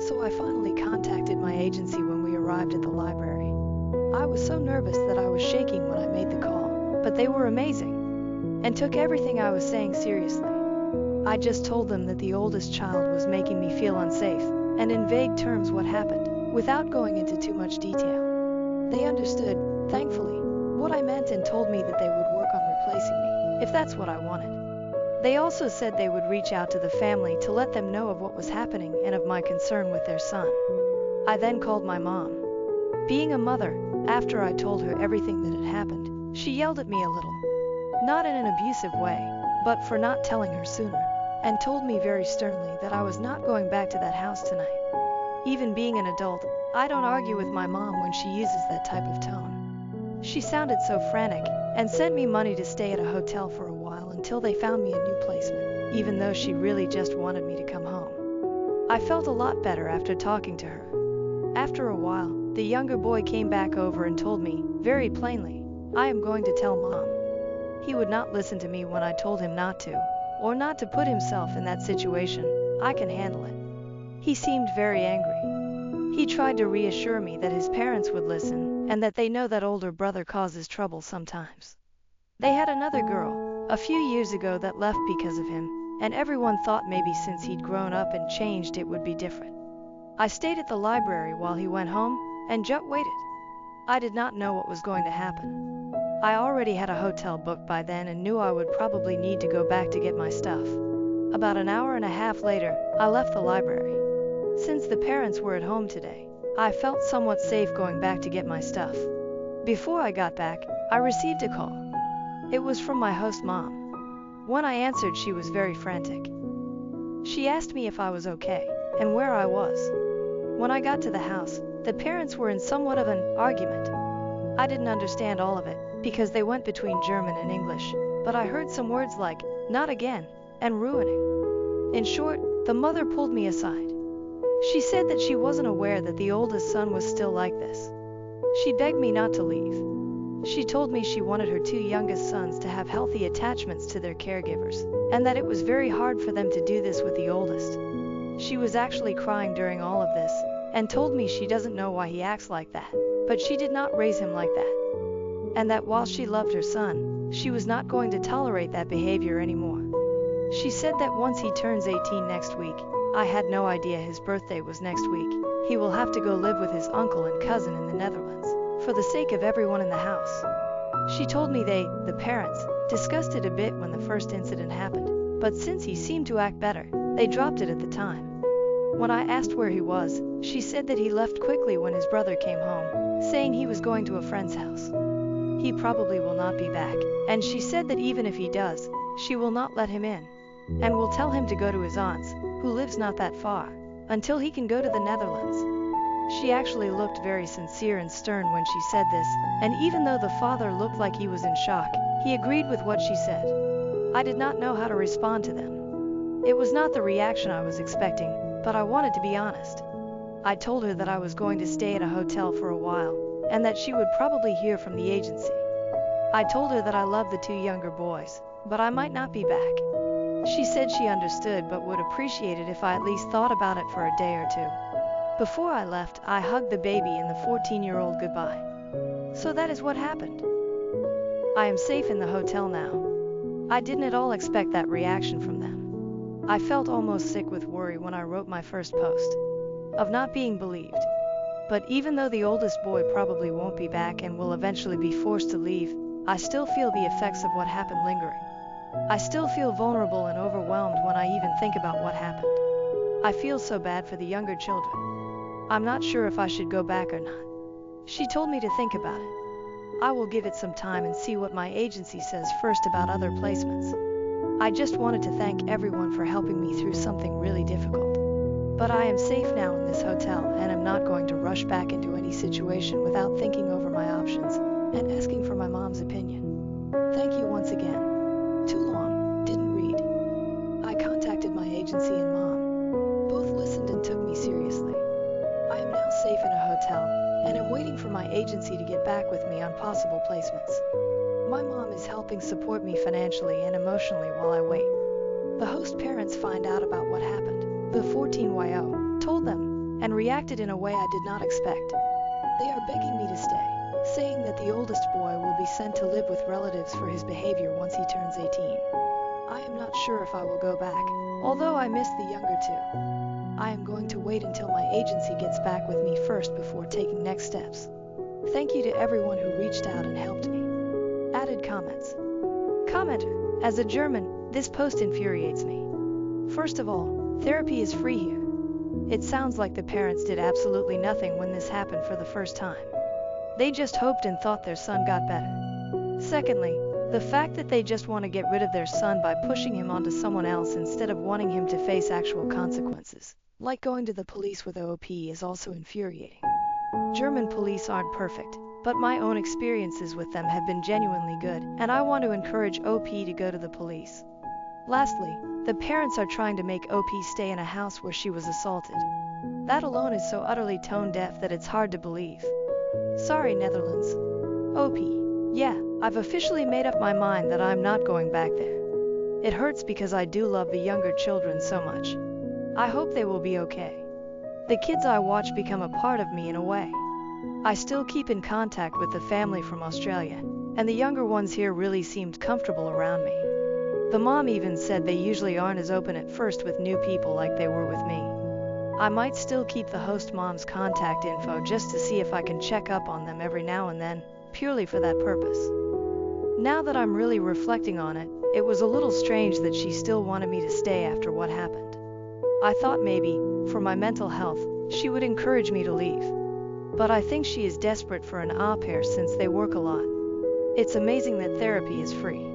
Speaker 1: So I finally contacted my agency when we arrived at the library. I was so nervous that I was shaking when I made the call, but they were amazing and took everything I was saying seriously. I just told them that the oldest child was making me feel unsafe, and in vague terms what happened, without going into too much detail. They understood, thankfully, what I meant and told me that they would work on replacing me, if that's what I wanted. They also said they would reach out to the family to let them know of what was happening and of my concern with their son. I then called my mom. Being a mother, after I told her everything that had happened, she yelled at me a little. Not in an abusive way, but for not telling her sooner, and told me very sternly that I was not going back to that house tonight. Even being an adult, I don't argue with my mom when she uses that type of tone. She sounded so frantic, and sent me money to stay at a hotel for a while until they found me a new placement, even though she really just wanted me to come home. I felt a lot better after talking to her. After a while, the younger boy came back over and told me, very plainly, I am going to tell Mom. He would not listen to me when I told him not to, or not to put himself in that situation. I can handle it. He seemed very angry. He tried to reassure me that his parents would listen, and that they know that older brother causes trouble sometimes. They had another girl, a few years ago, that left because of him, and everyone thought maybe since he'd grown up and changed it would be different. I stayed at the library while he went home, and just waited. I did not know what was going to happen. I already had a hotel booked by then and knew I would probably need to go back to get my stuff. About an hour and a half later, I left the library. Since the parents were at home today, I felt somewhat safe going back to get my stuff. Before I got back, I received a call. It was from my host mom. When I answered, she was very frantic. She asked me if I was okay, and where I was. When I got to the house, the parents were in somewhat of an argument. I didn't understand all of it, because they went between German and English, but I heard some words like, "not again," and "ruining." In short, the mother pulled me aside. She said that she wasn't aware that the oldest son was still like this. She begged me not to leave. She told me she wanted her two youngest sons to have healthy attachments to their caregivers, and that it was very hard for them to do this with the oldest. She was actually crying during all of this, and told me she doesn't know why he acts like that, but she did not raise him like that. And that while she loved her son, she was not going to tolerate that behavior anymore. She said that once he turns 18 next week, I had no idea his birthday was next week, he will have to go live with his uncle and cousin in the Netherlands, for the sake of everyone in the house. She told me they, the parents, discussed it a bit when the first incident happened, but since he seemed to act better, they dropped it at the time. When I asked where he was, she said that he left quickly when his brother came home, saying he was going to a friend's house. He probably will not be back, and she said that even if he does, she will not let him in, and will tell him to go to his aunt's, who lives not that far, until he can go to the Netherlands. She actually looked very sincere and stern when she said this, and even though the father looked like he was in shock, he agreed with what she said. I did not know how to respond to them. It was not the reaction I was expecting, but I wanted to be honest. I told her that I was going to stay at a hotel for a while, and that she would probably hear from the agency. I told her that I loved the two younger boys, but I might not be back. She said she understood but would appreciate it if I at least thought about it for a day or two. Before I left, I hugged the baby and the 14-year-old goodbye. So that is what happened. I am safe in the hotel now. I didn't at all expect that reaction from them. I felt almost sick with worry when I wrote my first post, of not being believed. But even though the oldest boy probably won't be back and will eventually be forced to leave, I still feel the effects of what happened lingering. I still feel vulnerable and overwhelmed when I even think about what happened. I feel so bad for the younger children. I'm not sure if I should go back or not. She told me to think about it. I will give it some time and see what my agency says first about other placements. I just wanted to thank everyone for helping me through something really difficult. But I am safe now in this hotel and am not going to rush back into any situation without thinking over my options and asking for my mom's opinion. Thank you once again. Too long, didn't read. I contacted my agency and mom. Both listened and took me seriously. I am now safe in a hotel and am waiting for my agency to get back with me on possible placements. My mom is helping support me financially and emotionally while I wait. The host parents find out about what happened. The 14-YO told them and reacted in a way I did not expect. They are begging me to stay, saying that the oldest boy will be sent to live with relatives for his behavior once he turns 18. I am not sure if I will go back, although I miss the younger two. I am going to wait until my agency gets back with me first before taking next steps. Thank you to everyone who reached out and helped me. Added comments. Commenter. As a German, this post infuriates me. First of all, therapy is free here. It sounds like the parents did absolutely nothing when this happened for the first time. They just hoped and thought their son got better. Secondly, the fact that they just want to get rid of their son by pushing him onto someone else instead of wanting him to face actual consequences, like going to the police with OP, is also infuriating. German police aren't perfect, but my own experiences with them have been genuinely good, and I want to encourage OP to go to the police. Lastly, the parents are trying to make OP stay in a house where she was assaulted. That alone is so utterly tone deaf that it's hard to believe. Sorry, Netherlands. OP, Yeah, I've officially made up my mind that I'm not going back there. It hurts because I do love the younger children so much. I hope they will be okay. The kids I watch become a part of me in a way. I still keep in contact with the family from Australia, and the younger ones here really seemed comfortable around me. The mom even said they usually aren't as open at first with new people like they were with me. I might still keep the host mom's contact info just to see if I can check up on them every now and then, purely for that purpose. Now that I'm really reflecting on it, it was a little strange that she still wanted me to stay after what happened. I thought maybe, for my mental health, she would encourage me to leave. But I think she is desperate for an au pair since they work a lot. It's amazing that therapy is free.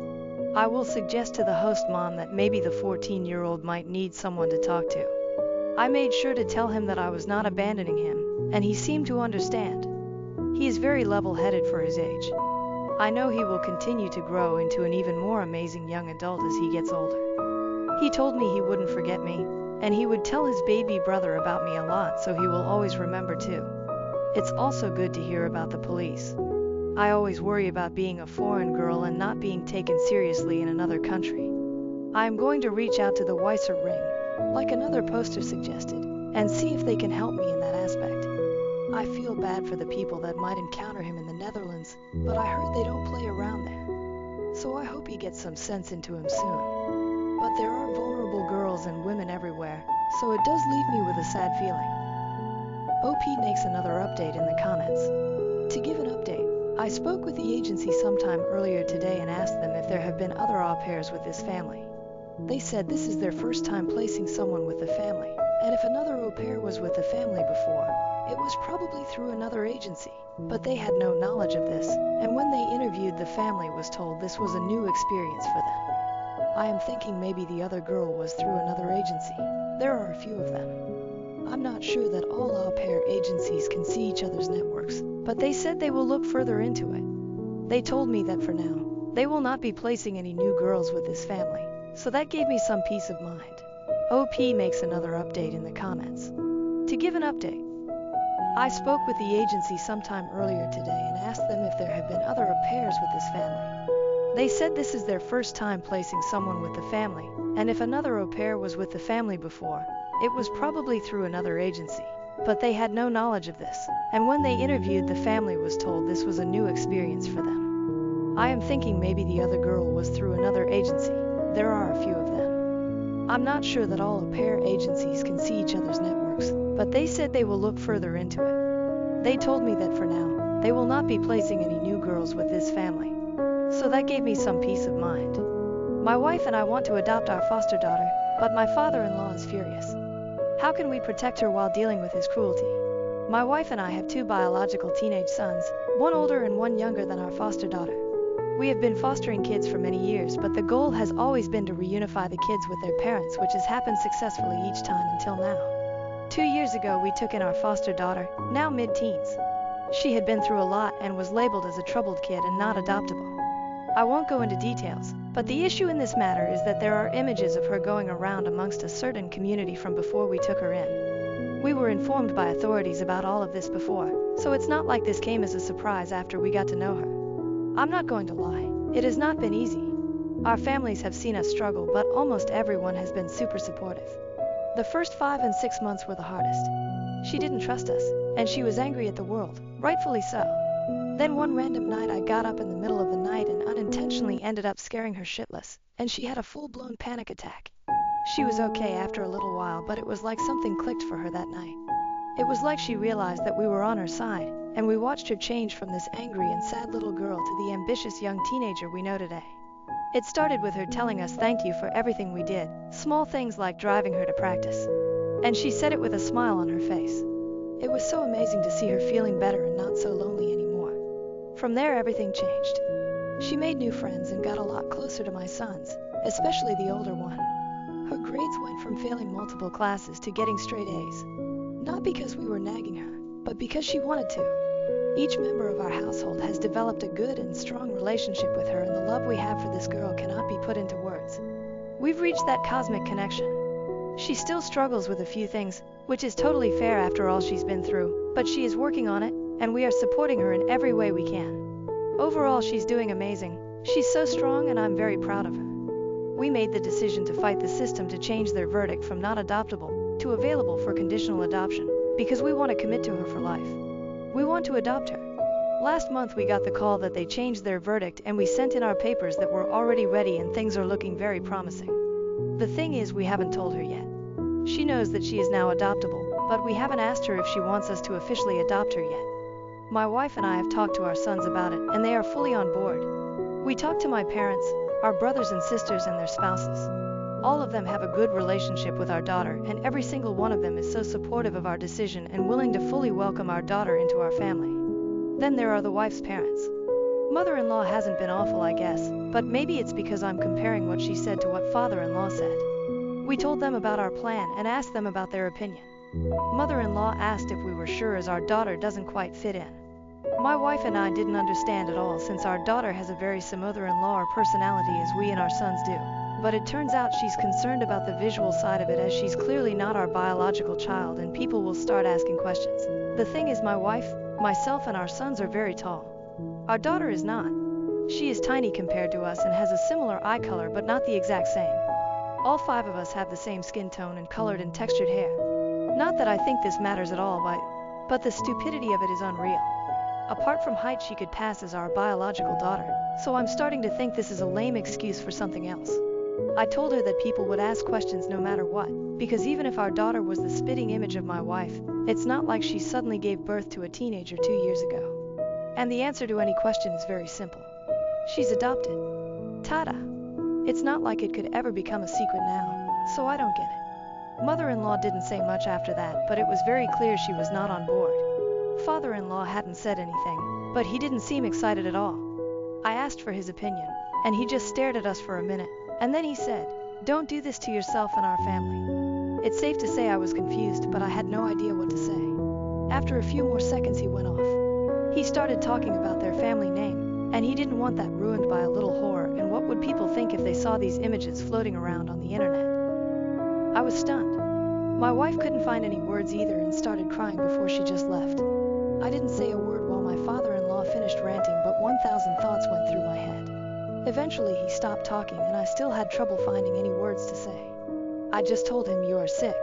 Speaker 1: I will suggest to the host mom that maybe the 14-year-old might need someone to talk to. I made sure to tell him that I was not abandoning him, and he seemed to understand. He is very level-headed for his age. I know he will continue to grow into an even more amazing young adult as he gets older. He told me he wouldn't forget me, and he would tell his baby brother about me a lot, so he will always remember too. It's also good to hear about the police. I always worry about being a foreign girl and not being taken seriously in another country. I am going to reach out to the Weiser Ring, like another poster suggested, and see if they can help me in that aspect. I feel bad for the people that might encounter him in the Netherlands, but I heard they don't play around there. So I hope he gets some sense into him soon. But there are vulnerable girls and women everywhere, so it does leave me with a sad feeling. OP makes another update in the comments. To give an update, I spoke with the agency sometime earlier today and asked them if there have been other au pairs with this family. They said this is their first time placing someone with the family, and if another au pair was with the family before, it was probably through another agency, but they had no knowledge of this, and when they interviewed the family was told this was a new experience for them. I am thinking maybe the other girl was through another agency. There are a few of them. I'm not sure that all au pair agencies can see each other's networks, but they said they will look further into it. They told me that for now, they will not be placing any new girls with this family, so that gave me some peace of mind. OP makes another update in the comments. To give an update, I spoke with the agency sometime earlier today and asked them if there have been other au pairs with this family. They said this is their first time placing someone with the family, and if another au pair was with the family before, it was probably through another agency, but they had no knowledge of this, and when they interviewed the family was told this was a new experience for them. I am thinking maybe the other girl was through another agency. There are a few of them. I'm not sure that all au pair agencies can see each other's networks, but they said they will look further into it. They told me that for now, they will not be placing any new girls with this family. So that gave me some peace of mind. My wife and I want to adopt our foster daughter, but my father-in-law is furious. How can we protect her while dealing with his cruelty? My wife and I have 2 biological teenage sons, one older and one younger than our foster daughter. We have been fostering kids for many years, but the goal has always been to reunify the kids with their parents, which has happened successfully each time until now. 2 years ago we took in our foster daughter, now mid-teens. She had been through a lot and was labeled as a troubled kid and not adoptable. I won't go into details, but the issue in this matter is that there are images of her going around amongst a certain community from before we took her in. We were informed by authorities about all of this before, so it's not like this came as a surprise after we got to know her. I'm not going to lie, it has not been easy. Our families have seen us struggle, but almost everyone has been super supportive. The first 5 and 6 months were the hardest. She didn't trust us, and she was angry at the world, rightfully so. Then one random night I got up in the middle of the night and unintentionally ended up scaring her shitless, and she had a full-blown panic attack. She was okay after a little while, but it was like something clicked for her that night. It was like she realized that we were on her side, and we watched her change from this angry and sad little girl to the ambitious young teenager we know today. It started with her telling us thank you for everything we did, small things like driving her to practice. And she said it with a smile on her face. It was so amazing to see her feeling better and not so lonely anymore. From there everything changed. She made new friends and got a lot closer to my sons, especially the older one. Her grades went from failing multiple classes to getting straight A's. Not because we were nagging her, but because she wanted to. Each member of our household has developed a good and strong relationship with her, and the love we have for this girl cannot be put into words. We've reached that cosmic connection. She still struggles with a few things, which is totally fair after all she's been through, but she is working on it, and we are supporting her in every way we can. Overall, she's doing amazing. She's so strong and I'm very proud of her. We made the decision to fight the system to change their verdict from not adoptable to available for conditional adoption because we want to commit to her for life. We want to adopt her. Last month we got the call that they changed their verdict and we sent in our papers that were already ready and things are looking very promising. The thing is, we haven't told her yet. She knows that she is now adoptable, but we haven't asked her if she wants us to officially adopt her yet. My wife and I have talked to our sons about it and they are fully on board. We talked to my parents, our brothers and sisters and their spouses. All of them have a good relationship with our daughter and every single one of them is so supportive of our decision and willing to fully welcome our daughter into our family. Then there are the wife's parents. Mother-in-law hasn't been awful, I guess, but maybe it's because I'm comparing what she said to what father-in-law said. We told them about our plan and asked them about their opinion. Mother-in-law asked if we were sure as our daughter doesn't quite fit in. My wife and I didn't understand at all since our daughter has a very similar mother-in-law or personality as we and our sons do. But it turns out she's concerned about the visual side of it as she's clearly not our biological child and people will start asking questions. The thing is, my wife, myself and our sons are very tall. Our daughter is not. She is tiny compared to us and has a similar eye color but not the exact same. All 5 of us have the same skin tone and colored and textured hair. Not that I think this matters at all, but the stupidity of it is unreal. Apart from height, she could pass as our biological daughter, so I'm starting to think this is a lame excuse for something else. I told her that people would ask questions no matter what, because even if our daughter was the spitting image of my wife, it's not like she suddenly gave birth to a teenager 2 years ago. And the answer to any question is very simple. She's adopted. Ta-da! It's not like it could ever become a secret now, so I don't get it. Mother-in-law didn't say much after that, but it was very clear she was not on board. Father-in-law hadn't said anything, but he didn't seem excited at all. I asked for his opinion, and he just stared at us for a minute, and then he said, "Don't do this to yourself and our family." It's safe to say I was confused, but I had no idea what to say. After a few more seconds he went off. He started talking about their family name, and he didn't want that ruined by a little whore, and what would people think if they saw these images floating around on the internet. I was stunned. My wife couldn't find any words either and started crying before she just left. I didn't say a word while my father-in-law finished ranting, but 1,000 thoughts went through my head. Eventually he stopped talking and I still had trouble finding any words to say. I just told him, "You are sick."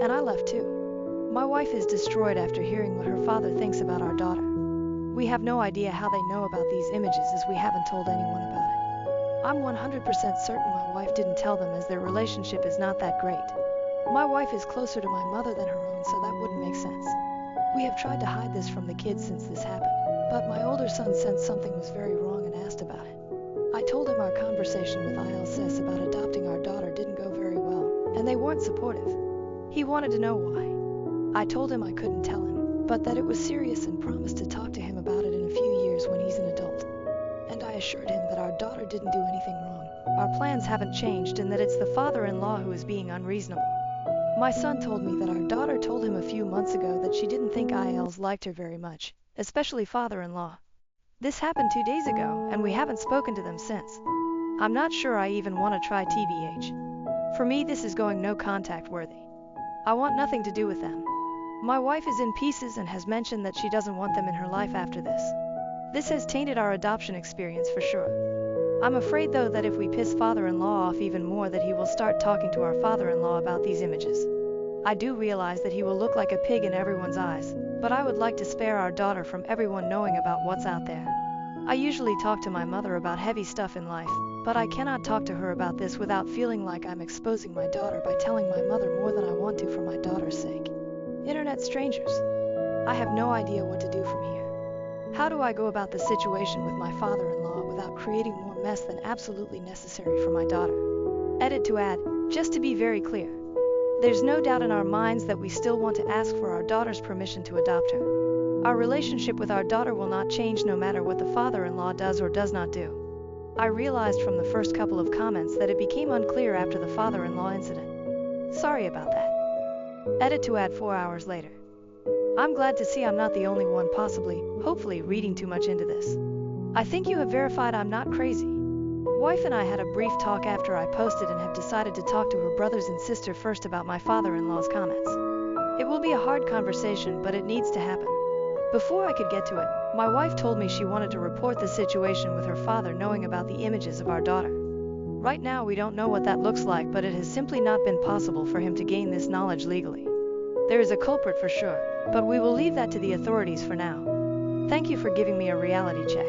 Speaker 1: And I left too. My wife is destroyed after hearing what her father thinks about our daughter. We have no idea how they know about these images as we haven't told anyone about it. I'm 100% certain my wife didn't tell them as their relationship is not that great. My wife is closer to my mother than her own, so that wouldn't make sense. We have tried to hide this from the kids since this happened, but my older son sensed something was very wrong and asked about it. I told him our conversation with ILSS about adopting our daughter didn't go very well, and they weren't supportive. He wanted to know why. I told him I couldn't tell him, but that it was serious and promised to talk to him about it in a few years when he's an adult. And I assured him that our daughter didn't do anything wrong. Our plans haven't changed and that it's the father-in-law who is being unreasonable. My son told me that our daughter told him a few months ago that she didn't think ILs liked her very much, especially father-in-law. This happened 2 days ago, and we haven't spoken to them since. I'm not sure I even want to try TBH. For me, this is going no contact worthy. I want nothing to do with them. My wife is in pieces and has mentioned that she doesn't want them in her life after this. This has tainted our adoption experience for sure. I'm afraid though that if we piss father-in-law off even more that he will start talking to our father-in-law about these images. I do realize that he will look like a pig in everyone's eyes, but I would like to spare our daughter from everyone knowing about what's out there. I usually talk to my mother about heavy stuff in life, but I cannot talk to her about this without feeling like I'm exposing my daughter by telling my mother more than I want to for my daughter's sake. Internet strangers. I have no idea what to do from here. How do I go about the situation with my father-in-law without creating more mess than absolutely necessary for my daughter? Edit to add, just to be very clear. There's no doubt in our minds that we still want to ask for our daughter's permission to adopt her. Our relationship with our daughter will not change no matter what the father-in-law does or does not do. I realized from the first couple of comments that it became unclear after the father-in-law incident. Sorry about that. Edit to add 4 hours later. I'm glad to see I'm not the only one hopefully reading too much into this. I think you have verified I'm not crazy. Wife and I had a brief talk after I posted and have decided to talk to her brothers and sister first about my father-in-law's comments. It will be a hard conversation, but it needs to happen. Before I could get to it, My wife told me she wanted to report the situation with her father knowing about the images of our daughter. Right now we don't know what that looks like, but it has simply not been possible for him to gain this knowledge legally. There is a culprit for sure, but we will leave that to the authorities for now. Thank you for giving me a reality check.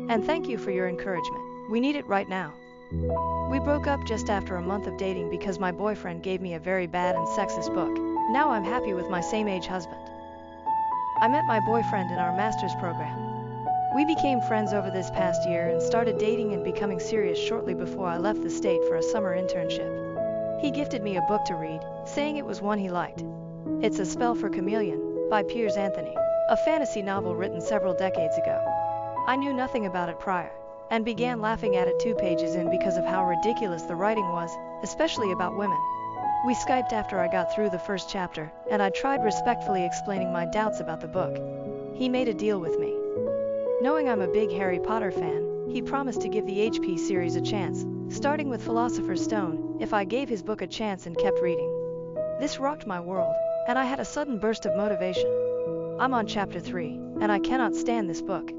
Speaker 1: And thank you for your encouragement. We need it right now. We broke up just after a month of dating because my boyfriend gave me a very bad and sexist book. Now I'm happy with my same-age husband. I met my boyfriend in our master's program. We became friends over this past year and started dating and becoming serious shortly before I left the state for a summer internship. He gifted me a book to read, saying it was one he liked. It's A Spell for Chameleon by Piers Anthony, a fantasy novel written several decades ago. I knew nothing about it prior, and began laughing at it 2 pages in because of how ridiculous the writing was, especially about women. We Skyped after I got through the first chapter, and I tried respectfully explaining my doubts about the book. He made a deal with me. Knowing I'm a big Harry Potter fan, he promised to give the HP series a chance, starting with Philosopher's Stone, if I gave his book a chance and kept reading. This rocked my world, and I had a sudden burst of motivation. I'm on chapter 3, and I cannot stand this book.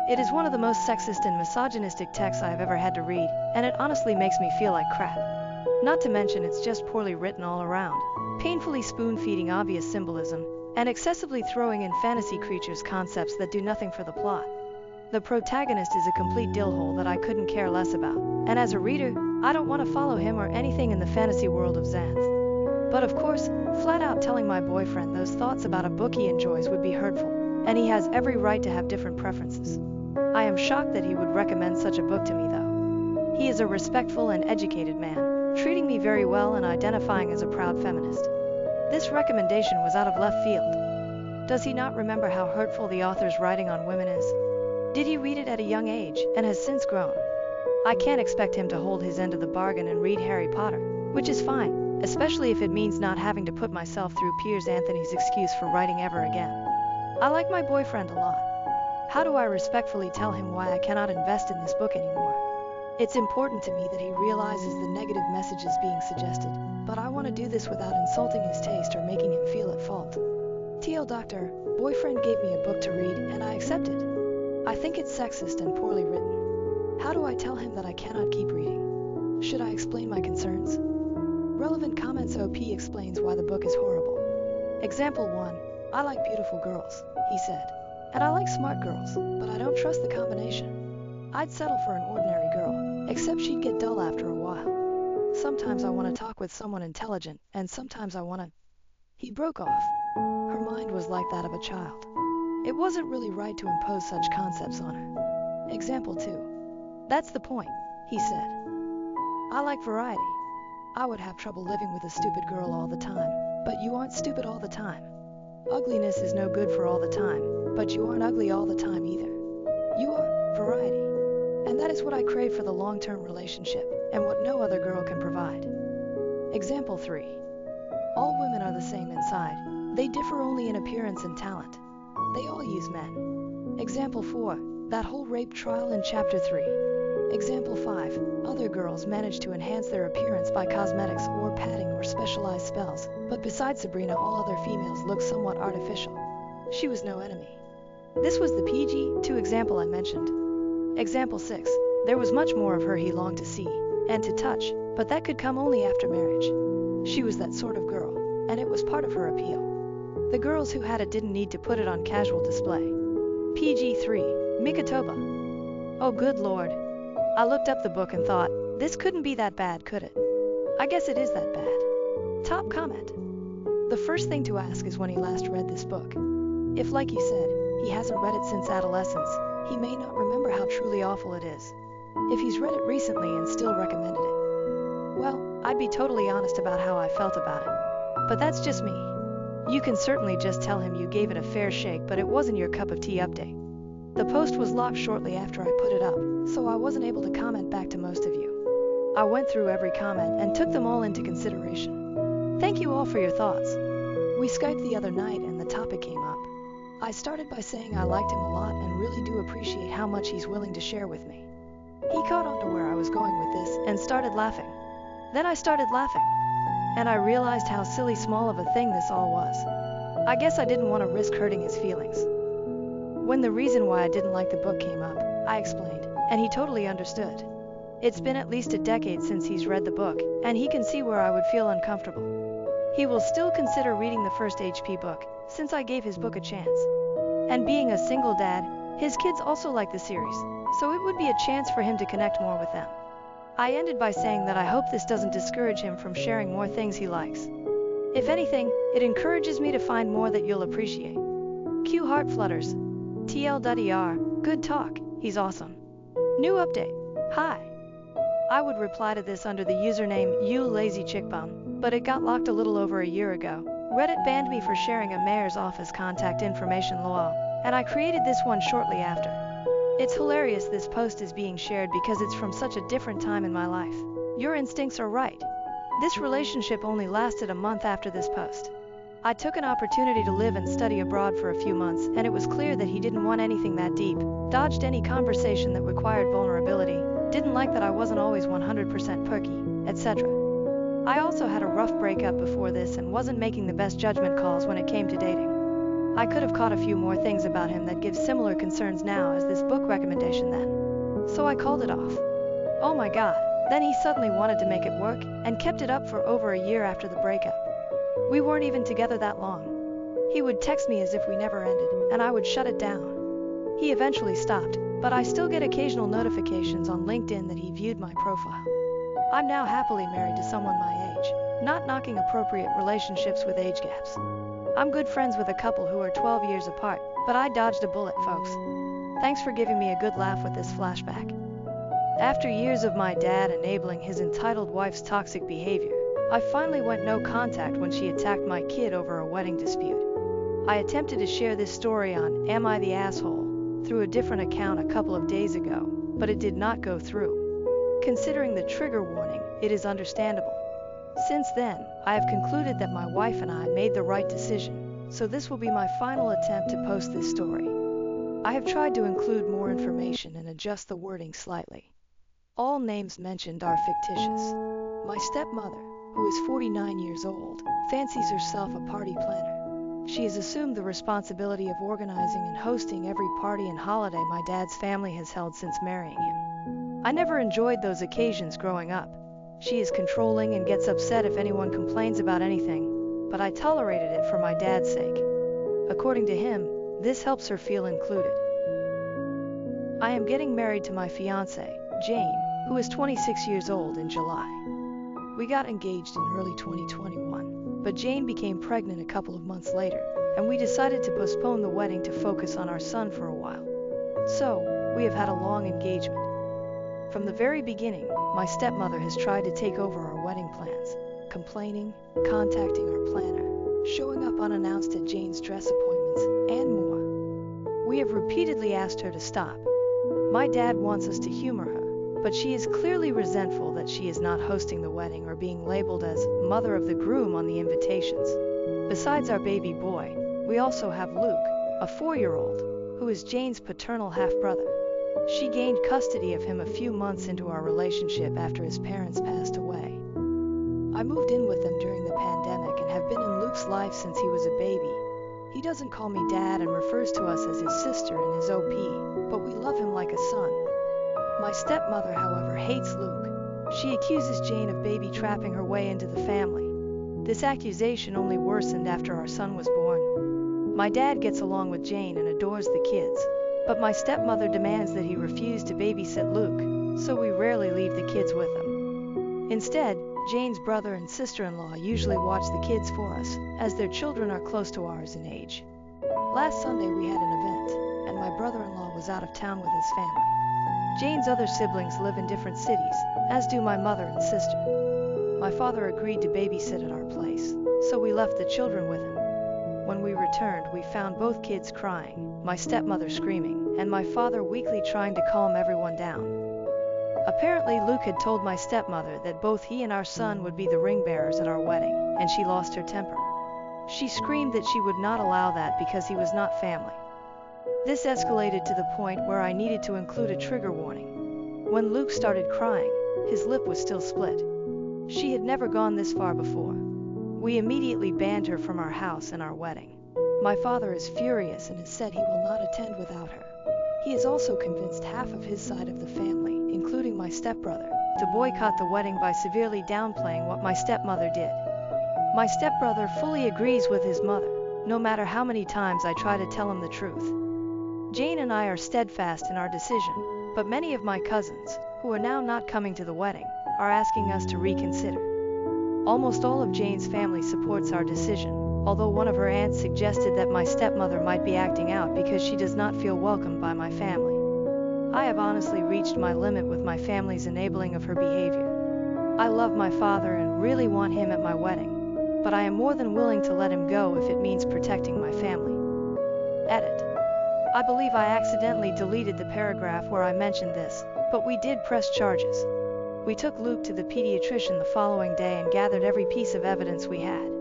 Speaker 1: It is one of the most sexist and misogynistic texts I have ever had to read, and it honestly makes me feel like crap. Not to mention it's just poorly written all around, painfully spoon-feeding obvious symbolism, and excessively throwing in fantasy creatures concepts that do nothing for the plot. The protagonist is a complete dillhole that I couldn't care less about, and as a reader, I don't want to follow him or anything in the fantasy world of Xanth. But of course, flat out telling my boyfriend those thoughts about a book he enjoys would be hurtful, and he has every right to have different preferences. I am shocked that he would recommend such a book to me though. He is a respectful and educated man, treating me very well and identifying as a proud feminist. This recommendation was out of left field. Does he not remember how hurtful the author's writing on women is? Did he read it at a young age and has since grown? I can't expect him to hold his end of the bargain and read Harry Potter, which is fine, especially if it means not having to put myself through Piers Anthony's excuse for writing ever again. I like my boyfriend a lot. How do I respectfully tell him why I cannot invest in this book anymore? It's important to me that he realizes the negative messages being suggested, but I want to do this without insulting his taste or making him feel at fault. TL Doctor, boyfriend gave me a book to read and I accepted. I think it's sexist and poorly written. How do I tell him that I cannot keep reading? Should I explain my concerns? Relevant comments. OP explains why the book is horrible. Example 1. I like beautiful girls, he said. And I like smart girls, but I don't trust the combination. I'd settle for an ordinary girl, except she'd get dull after a while. Sometimes I want to talk with someone intelligent, and sometimes I want to... He broke off. Her mind was like that of a child. It wasn't really right to impose such concepts on her. Example 2. That's the point, he said. I like variety. I would have trouble living with a stupid girl all the time, but you aren't stupid all the time. Ugliness is no good for all the time, but you aren't ugly all the time either. You are variety. And that is what I crave for the long-term relationship, and what no other girl can provide. Example 3. All women are the same inside. They differ only in appearance and talent. They all use men. Example 4. That whole rape trial in chapter 3. Example 5. Other girls manage to enhance their appearance by cosmetics or padding or specialized spells, but besides Sabrina all other females look somewhat artificial. She was no enemy. This was the PG-2 example I mentioned. Example 6. There was much more of her he longed to see and to touch, but that could come only after marriage. She was that sort of girl, and it was part of her appeal. The girls who had it didn't need to put it on casual display. PG-3. Mikatoba. Oh good lord. I looked up the book and thought, this couldn't be that bad, could it? I guess it is that bad. Top comment. The first thing to ask is when he last read this book. If, like you said, he hasn't read it since adolescence, he may not remember how truly awful it is. If he's read it recently and still recommended it, well, I'd be totally honest about how I felt about it. But that's just me. You can certainly just tell him you gave it a fair shake, but it wasn't your cup of tea. Update. The post was locked shortly after I put it up, so I wasn't able to comment back to most of you. I went through every comment and took them all into consideration. Thank you all for your thoughts. We Skyped the other night and the topic came up. I started by saying I liked him a lot and really do appreciate how much he's willing to share with me. He caught on to where I was going with this and started laughing. Then I started laughing. And I realized how silly small of a thing this all was. I guess I didn't want to risk hurting his feelings. When the reason why I didn't like the book came up, I explained, and he totally understood. It's been at least a decade since he's read the book, and he can see where I would feel uncomfortable. He will still consider reading the first HP book, since I gave his book a chance. And being a single dad, his kids also like the series, so it would be a chance for him to connect more with them. I ended by saying that I hope this doesn't discourage him from sharing more things he likes. If anything, it encourages me to find more that you'll appreciate. Q heart flutters. TLDR, good talk, he's awesome. New update. Hi. I would reply to this under the username you lazy chickbum, but it got locked a little over a year ago. Reddit banned me for sharing a mayor's office contact information law, and I created this one shortly after. It's hilarious this post is being shared because it's from such a different time in my life. Your instincts are right. This relationship only lasted a month after this post. I took an opportunity to live and study abroad for a few months, and it was clear that he didn't want anything that deep, dodged any conversation that required vulnerability, didn't like that I wasn't always 100% perky, etc. I also had a rough breakup before this and wasn't making the best judgment calls when it came to dating. I could have caught a few more things about him that give similar concerns now as this book recommendation then. So I called it off. Oh my god, then he suddenly wanted to make it work, and kept it up for over a year after the breakup. We weren't even together that long. He would text me as if we never ended, and I would shut it down. He eventually stopped, but I still get occasional notifications on LinkedIn that he viewed my profile. I'm now happily married to someone my age, not knocking appropriate relationships with age gaps. I'm good friends with a couple who are 12 years apart, but I dodged a bullet, folks. Thanks for giving me a good laugh with this flashback. After years of my dad enabling his entitled wife's toxic behavior, I finally went no contact when she attacked my kid over a wedding dispute. I attempted to share this story on Am I the Asshole through a different account a couple of days ago, but it did not go through. Considering the trigger warning, it is understandable. Since then, I have concluded that my wife and I made the right decision, so this will be my final attempt to post this story. I have tried to include more information and adjust the wording slightly. All names mentioned are fictitious. My stepmother, who is 49 years old, fancies herself a party planner. She has assumed the responsibility of organizing and hosting every party and holiday my dad's family has held since marrying him. I never enjoyed those occasions growing up. She is controlling and gets upset if anyone complains about anything, but I tolerated it for my dad's sake. According to him, this helps her feel included. I am getting married to my fiancée, Jane, who is 26 years old in July. We got engaged in early 2021, but Jane became pregnant a couple of months later, and we decided to postpone the wedding to focus on our son for a while. So, we have had a long engagement. From the very beginning, my stepmother has tried to take over our wedding plans, complaining, contacting our planner, showing up unannounced at Jane's dress appointments, and more. We have repeatedly asked her to stop. My dad wants us to humor her, but she is clearly resentful that she is not hosting the wedding or being labeled as mother of the groom on the invitations. Besides our baby boy, we also have Luke, a 4-year-old, who is Jane's paternal half-brother. She gained custody of him a few months into our relationship after his parents passed away. I moved in with them during the pandemic and have been in Luke's life since he was a baby. He doesn't call me dad and refers to us as his sister and his OP, but we love him like a son. My stepmother, however, hates Luke. She accuses Jane of baby trapping her way into the family. This accusation only worsened after our son was born. My dad gets along with Jane and adores the kids, but my stepmother demands that he refuse to babysit Luke, so we rarely leave the kids with him. Instead, Jane's brother and sister-in-law usually watch the kids for us, as their children are close to ours in age. Last Sunday we had an event, and my brother-in-law was out of town with his family. Jane's other siblings live in different cities, as do my mother and sister. My father agreed to babysit at our place, so we left the children with him. When we returned, we found both kids crying, my stepmother screaming, and my father weakly trying to calm everyone down. Apparently, Luke had told my stepmother that both he and our son would be the ring bearers at our wedding, and she lost her temper. She screamed that she would not allow that because he was not family. This escalated to the point where I needed to include a trigger warning. When Luke started crying, his lip was still split. She had never gone this far before. We immediately banned her from our house and our wedding. My father is furious and has said he will not attend without her. He has also convinced half of his side of the family, including my stepbrother, to boycott the wedding by severely downplaying what my stepmother did. My stepbrother fully agrees with his mother, no matter how many times I try to tell him the truth. Jane and I are steadfast in our decision, but many of my cousins, who are now not coming to the wedding, are asking us to reconsider. Almost all of Jane's family supports our decision, although one of her aunts suggested that my stepmother might be acting out because she does not feel welcomed by my family. I have honestly reached my limit with my family's enabling of her behavior. I love my father and really want him at my wedding, but I am more than willing to let him go if it means protecting my family. Edit. I believe I accidentally deleted the paragraph where I mentioned this, but we did press charges. We took Luke to the pediatrician the following day and gathered every piece of evidence we had.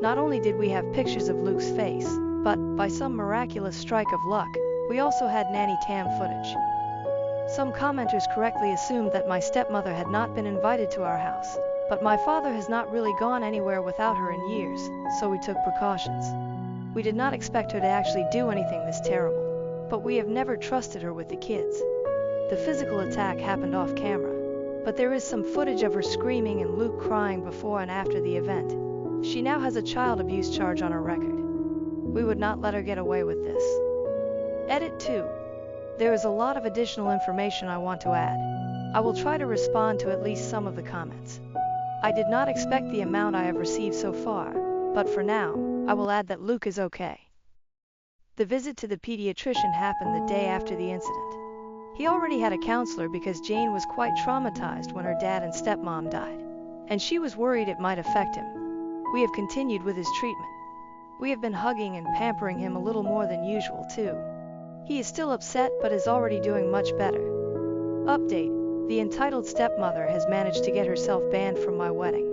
Speaker 1: Not only did we have pictures of Luke's face, but, by some miraculous strike of luck, we also had nanny cam footage. Some commenters correctly assumed that my stepmother had not been invited to our house, but my father has not really gone anywhere without her in years, so we took precautions. We did not expect her to actually do anything this terrible, but we have never trusted her with the kids. The physical attack happened off camera, but there is some footage of her screaming and Luke crying before and after the event. She now has a child abuse charge on her record. We would not let her get away with this. Edit 2. There is a lot of additional information I want to add. I will try to respond to at least some of the comments. I did not expect the amount I have received so far, but for now, I will add that Luke is okay. The visit to the pediatrician happened the day after the incident. He already had a counselor because Jane was quite traumatized when her dad and stepmom died, and she was worried it might affect him. We have continued with his treatment. We have been hugging and pampering him a little more than usual too. He is still upset but is already doing much better. Update: the entitled stepmother has managed to get herself banned from my wedding.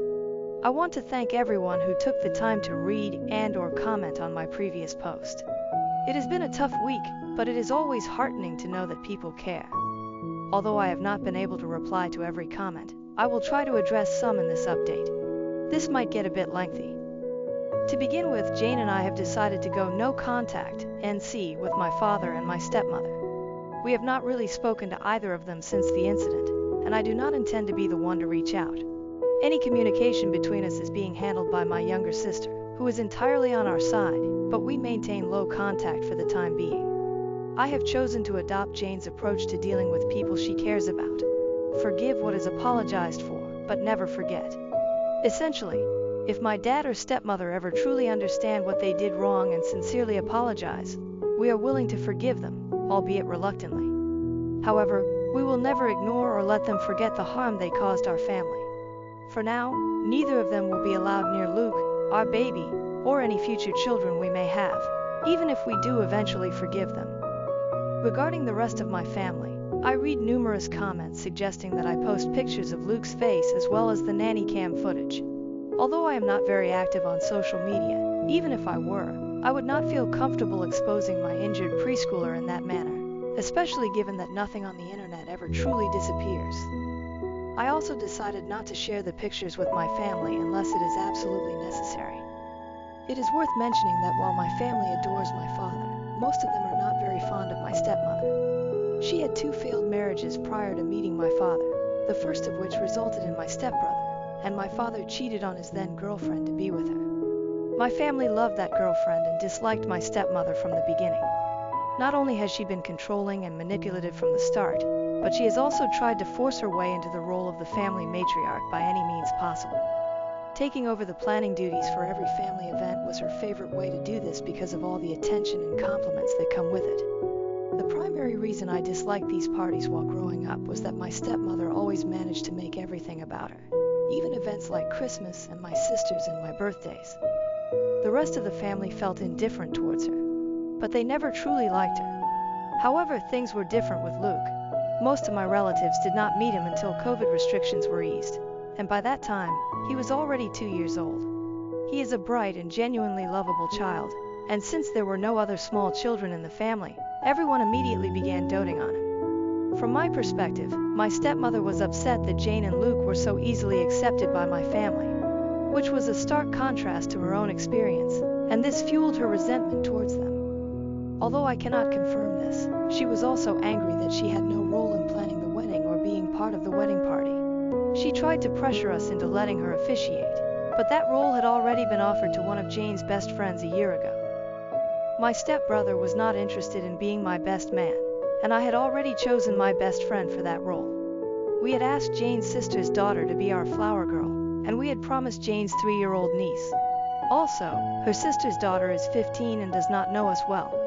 Speaker 1: I want to thank everyone who took the time to read and/or comment on my previous post. It has been a tough week, but it is always heartening to know that people care. Although I have not been able to reply to every comment, I will try to address some in this update. This might get a bit lengthy. To begin with, Jane and I have decided to go no contact (NC) with my father and my stepmother. We have not really spoken to either of them since the incident, and I do not intend to be the one to reach out. Any communication between us is being handled by my younger sister, who is entirely on our side, but we maintain low contact for the time being. I have chosen to adopt Jane's approach to dealing with people she cares about. Forgive what is apologized for, but never forget. Essentially, if my dad or stepmother ever truly understand what they did wrong and sincerely apologize, we are willing to forgive them, albeit reluctantly. However, we will never ignore or let them forget the harm they caused our family. For now, neither of them will be allowed near Luke, our baby, or any future children we may have, even if we do eventually forgive them. Regarding the rest of my family, I read numerous comments suggesting that I post pictures of Luke's face as well as the nanny cam footage. Although I am not very active on social media, even if I were, I would not feel comfortable exposing my injured preschooler in that manner, especially given that nothing on the internet ever truly disappears. I also decided not to share the pictures with my family unless it is absolutely necessary. It is worth mentioning that while my family adores my father, most of them are not very fond of my stepmother. She had 2 failed marriages prior to meeting my father, the first of which resulted in my stepbrother, and my father cheated on his then-girlfriend to be with her. My family loved that girlfriend and disliked my stepmother from the beginning. Not only has she been controlling and manipulative from the start, but she has also tried to force her way into the role of the family matriarch by any means possible. Taking over the planning duties for every family event was her favorite way to do this because of all the attention and compliments that come with it. The primary reason I disliked these parties while growing up was that my stepmother always managed to make everything about her, even events like Christmas and my sisters and my birthdays. The rest of the family felt indifferent towards her, but they never truly liked her. However, things were different with Luke. Most of my relatives did not meet him until COVID restrictions were eased, and by that time, he was already 2 years old. He is a bright and genuinely lovable child, and since there were no other small children in the family, everyone immediately began doting on him. From my perspective, my stepmother was upset that Jane and Luke were so easily accepted by my family, which was a stark contrast to her own experience, and this fueled her resentment towards them. Although I cannot confirm this, she was also angry that she had no role in planning the wedding or being part of the wedding party. She tried to pressure us into letting her officiate, but that role had already been offered to one of Jane's best friends a year ago. My stepbrother was not interested in being my best man, and I had already chosen my best friend for that role. We had asked Jane's sister's daughter to be our flower girl, and we had promised Jane's 3-year-old niece. Also, her sister's daughter is 15 and does not know us well.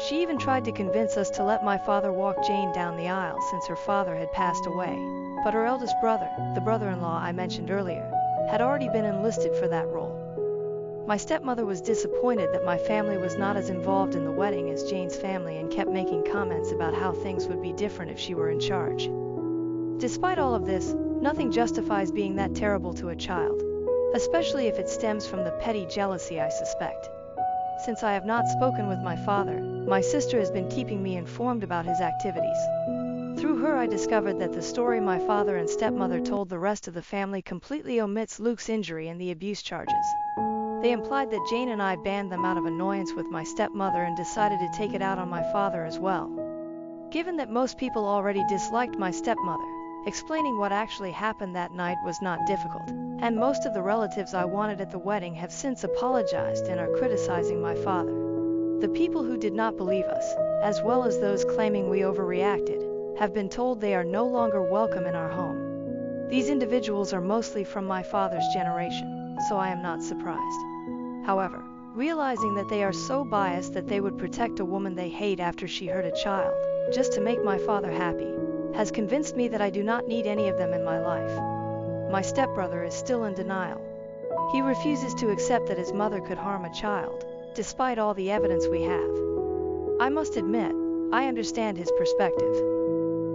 Speaker 1: She even tried to convince us to let my father walk Jane down the aisle since her father had passed away, but her eldest brother, the brother-in-law I mentioned earlier, had already been enlisted for that role. My stepmother was disappointed that my family was not as involved in the wedding as Jane's family and kept making comments about how things would be different if she were in charge. Despite all of this, nothing justifies being that terrible to a child, especially if it stems from the petty jealousy I suspect. Since I have not spoken with my father, my sister has been keeping me informed about his activities. Through her I discovered that the story my father and stepmother told the rest of the family completely omits Luke's injury and the abuse charges. They implied that Jane and I banned them out of annoyance with my stepmother and decided to take it out on my father as well. Given that most people already disliked my stepmother, explaining what actually happened that night was not difficult, and most of the relatives I wanted at the wedding have since apologized and are criticizing my father. The people who did not believe us, as well as those claiming we overreacted, have been told they are no longer welcome in our home. These individuals are mostly from my father's generation, so I am not surprised. However, realizing that they are so biased that they would protect a woman they hate after she hurt a child, just to make my father happy, has convinced me that I do not need any of them in my life. My stepbrother is still in denial. He refuses to accept that his mother could harm a child, despite all the evidence we have. I must admit, I understand his perspective.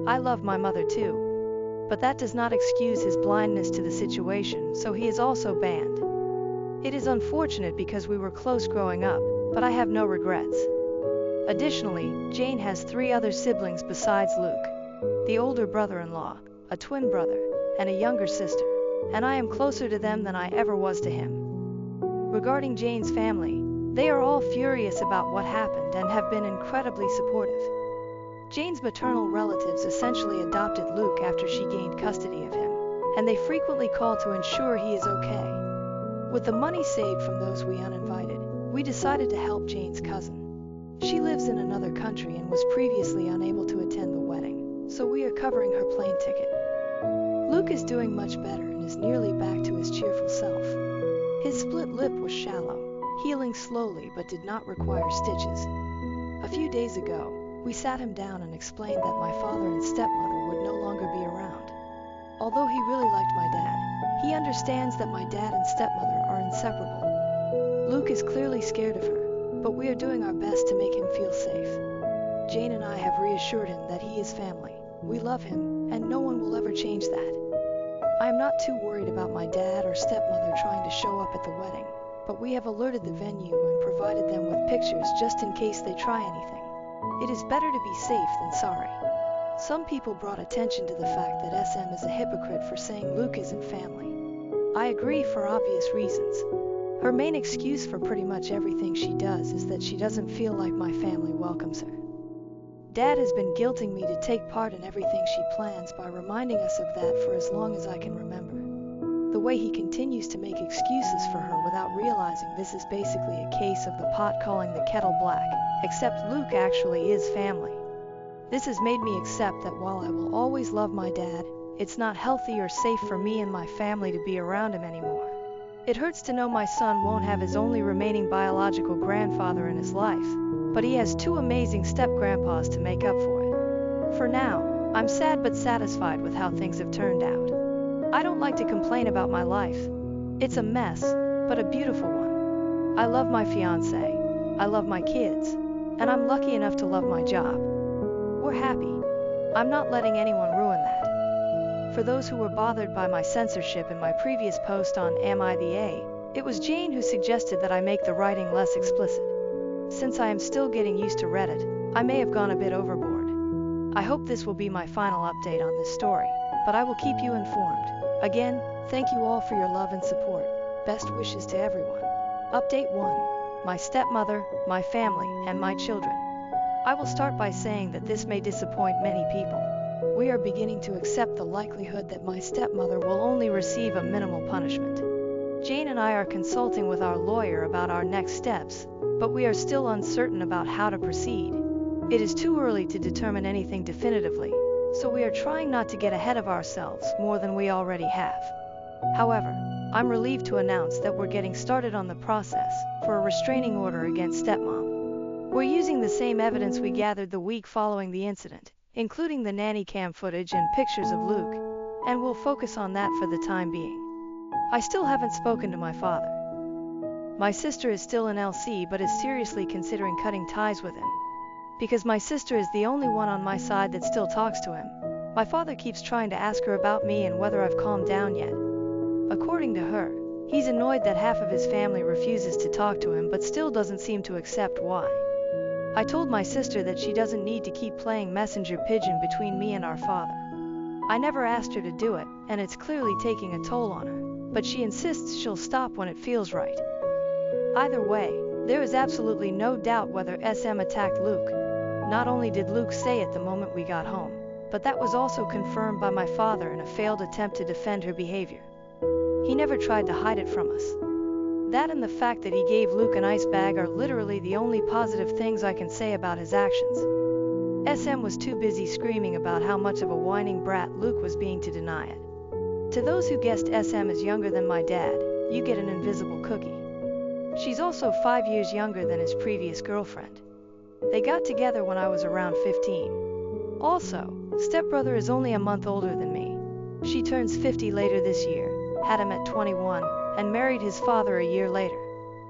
Speaker 1: I love my mother too. But that does not excuse his blindness to the situation, so he is also banned. It is unfortunate because we were close growing up, but I have no regrets. Additionally, Jane has 3 other siblings besides Luke: the older brother-in-law, a twin brother, and a younger sister, and I am closer to them than I ever was to him. Regarding Jane's family, they are all furious about what happened and have been incredibly supportive. Jane's maternal relatives essentially adopted Luke after she gained custody of him, and they frequently call to ensure he is okay. With the money saved from those we uninvited, we decided to help Jane's cousin. She lives in another country and was previously unable to attend the wedding, so we are covering her plane ticket. Luke is doing much better and is nearly back to his cheerful self. His split lip was shallow, healing slowly but did not require stitches. A few days ago, we sat him down and explained that my father and stepmother would no longer be around. Although he really liked my dad, he understands that my dad and stepmother are inseparable. Luke is clearly scared of her, but we are doing our best to make him feel safe. Jane and I have reassured him that he is family. We love him, and no one will ever change that. I am not too worried about my dad or stepmother trying to show up at the wedding, but we have alerted the venue and provided them with pictures just in case they try anything. It is better to be safe than sorry. Some people brought attention to the fact that SM is a hypocrite for saying Luke isn't family. I agree for obvious reasons. Her main excuse for pretty much everything she does is that she doesn't feel like my family welcomes her. Dad has been guilting me to take part in everything she plans by reminding us of that for as long as I can remember. The way he continues to make excuses for her without realizing this is basically a case of the pot calling the kettle black, except Luke actually is family. This has made me accept that while I will always love my dad, it's not healthy or safe for me and my family to be around him anymore. It hurts to know my son won't have his only remaining biological grandfather in his life, but he has 2 amazing step-grandpas to make up for it. For now, I'm sad but satisfied with how things have turned out. I don't like to complain about my life. It's a mess, but a beautiful one. I love my fiance, I love my kids, and I'm lucky enough to love my job. We're happy. I'm not letting anyone ruin that. For those who were bothered by my censorship in my previous post on Am I the A, it was Jane who suggested that I make the writing less explicit. Since I am still getting used to Reddit, I may have gone a bit overboard. I hope this will be my final update on this story, but I will keep you informed. Again, thank you all for your love and support. Best wishes to everyone. Update 1. my stepmother, my family, and my children. I will start by saying that this may disappoint many people. We are beginning to accept the likelihood that my stepmother will only receive a minimal punishment. Jane and I are consulting with our lawyer about our next steps, but we are still uncertain about how to proceed. It is too early to determine anything definitively, so we are trying not to get ahead of ourselves more than we already have. However, I'm relieved to announce that we're getting started on the process for a restraining order against stepmom. We're using the same evidence we gathered the week following the incident, including the nanny cam footage and pictures of Luke, and we'll focus on that for the time being. I still haven't spoken to my father. My sister is still in LC but is seriously considering cutting ties with him. Because my sister is the only one on my side that still talks to him, my father keeps trying to ask her about me and whether I've calmed down yet. According to her, he's annoyed that half of his family refuses to talk to him but still doesn't seem to accept why. I told my sister that she doesn't need to keep playing messenger pigeon between me and our father. I never asked her to do it, and it's clearly taking a toll on her, but she insists she'll stop when it feels right. Either way, there is absolutely no doubt whether SM attacked Luke. Not only did Luke say it the moment we got home, but that was also confirmed by my father in a failed attempt to defend her behavior. He never tried to hide it from us. That and the fact that he gave Luke an ice bag are literally the only positive things I can say about his actions. SM was too busy screaming about how much of a whining brat Luke was being to deny it. To those who guessed SM is younger than my dad, you get an invisible cookie. She's also 5 years younger than his previous girlfriend. They got together when I was around 15. Also, stepbrother is only a month older than me. She turns 50 later this year, had him at 21, and married his father a year later.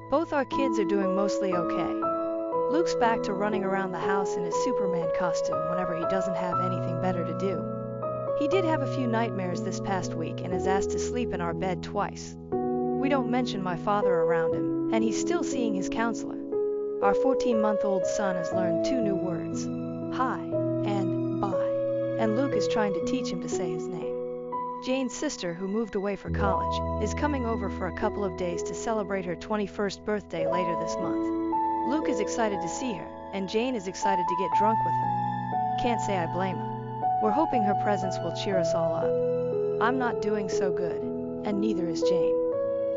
Speaker 1: Both our kids are doing mostly okay. Luke's back to running around the house in his Superman costume whenever he doesn't have anything better to do. He did have a few nightmares this past week and is asked to sleep in our bed twice. We don't mention my father around him, and he's still seeing his counselor. Our 14-month-old son has learned 2 new words, hi and bye, and Luke is trying to teach him to say his name. Jane's sister, who moved away for college, is coming over for a couple of days to celebrate her 21st birthday later this month. Luke is excited to see her, and Jane is excited to get drunk with her. Can't say I blame her. We're hoping her presence will cheer us all up. I'm not doing so good, and neither is Jane.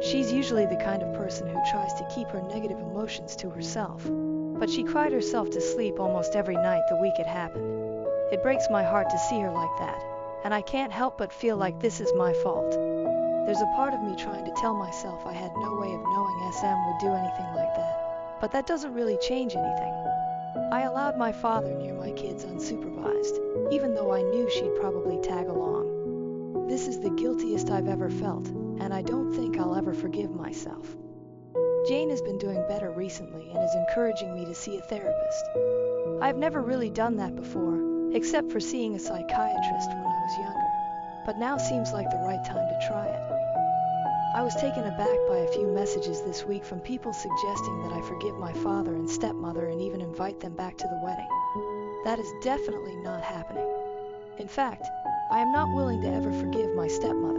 Speaker 1: She's usually the kind of person who tries to keep her negative emotions to herself, but she cried herself to sleep almost every night the week it happened. It breaks my heart to see her like that, and I can't help but feel like this is my fault. There's a part of me trying to tell myself I had no way of knowing SM would do anything like that, but that doesn't really change anything. I allowed my father near my kids unsupervised, even though I knew she'd probably tag along. This is the guiltiest I've ever felt, and I don't think I'll ever forgive myself. Jane has been doing better recently and is encouraging me to see a therapist. I've never really done that before, except for seeing a psychiatrist when I was younger, but now seems like the right time to try it. I was taken aback by a few messages this week from people suggesting that I forgive my father and stepmother and even invite them back to the wedding. That is definitely not happening. In fact, I am not willing to ever forgive my stepmother.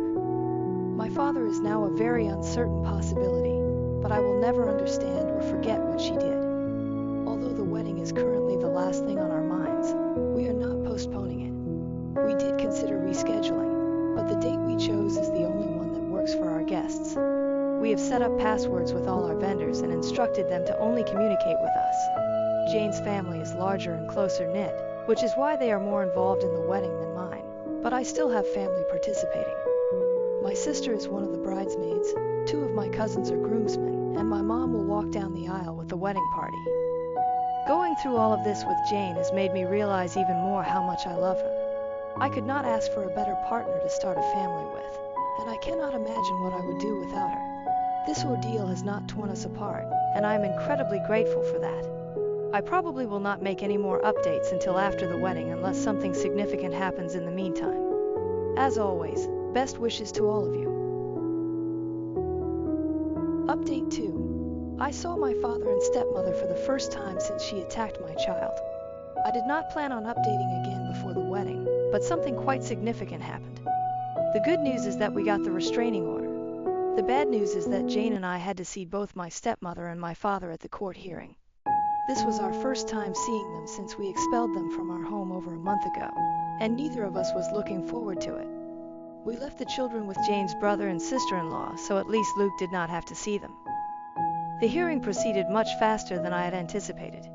Speaker 1: My father is now a very uncertain possibility, but I will never understand or forget what she did. Although the wedding is currently the last thing on our minds, we are not postponing it. We did consider rescheduling, but the date we chose is the only one that works for our guests. We have set up passwords with all our vendors and instructed them to only communicate with us. Jane's family is larger and closer knit, which is why they are more involved in the wedding than mine, but I still have family participating. My sister is one of the bridesmaids, 2 of my cousins are groomsmen, and my mom will walk down the aisle with the wedding party. Going through all of this with Jane has made me realize even more how much I love her. I could not ask for a better partner to start a family with, and I cannot imagine what I would do without her. This ordeal has not torn us apart, and I am incredibly grateful for that. I probably will not make any more updates until after the wedding unless something significant happens in the meantime. As always, best wishes to all of you. Update 2. I saw my father and stepmother for the first time since she attacked my child. I did not plan on updating again before the wedding, but something quite significant happened. The good news is that we got the restraining order. The bad news is that Jane and I had to see both my stepmother and my father at the court hearing. This was our first time seeing them since we expelled them from our home over a month ago, and neither of us was looking forward to it. We left the children with Jane's brother and sister-in-law, so at least Luke did not have to see them. The hearing proceeded much faster than I had anticipated.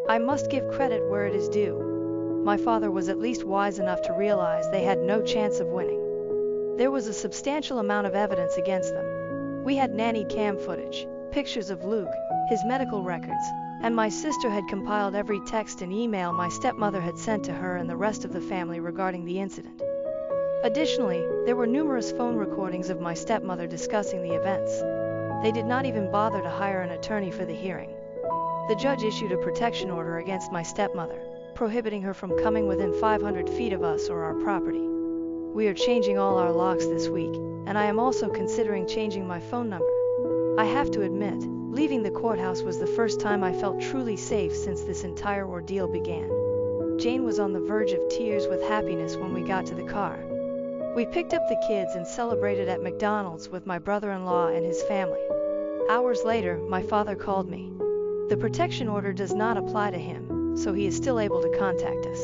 Speaker 1: I must give credit where it is due. My father was at least wise enough to realize they had no chance of winning. There was a substantial amount of evidence against them. We had nanny cam footage, pictures of Luke, his medical records, and my sister had compiled every text and email my stepmother had sent to her and the rest of the family regarding the incident. Additionally, there were numerous phone recordings of my stepmother discussing the events. They did not even bother to hire an attorney for the hearing. The judge issued a protection order against my stepmother, prohibiting her from coming within 500 feet of us or our property. We are changing all our locks this week, and I am also considering changing my phone number. I have to admit, leaving the courthouse was the first time I felt truly safe since this entire ordeal began. Jane was on the verge of tears with happiness when we got to the car. We picked up the kids and celebrated at McDonald's with my brother-in-law and his family. Hours later, my father called me. The protection order does not apply to him, so he is still able to contact us.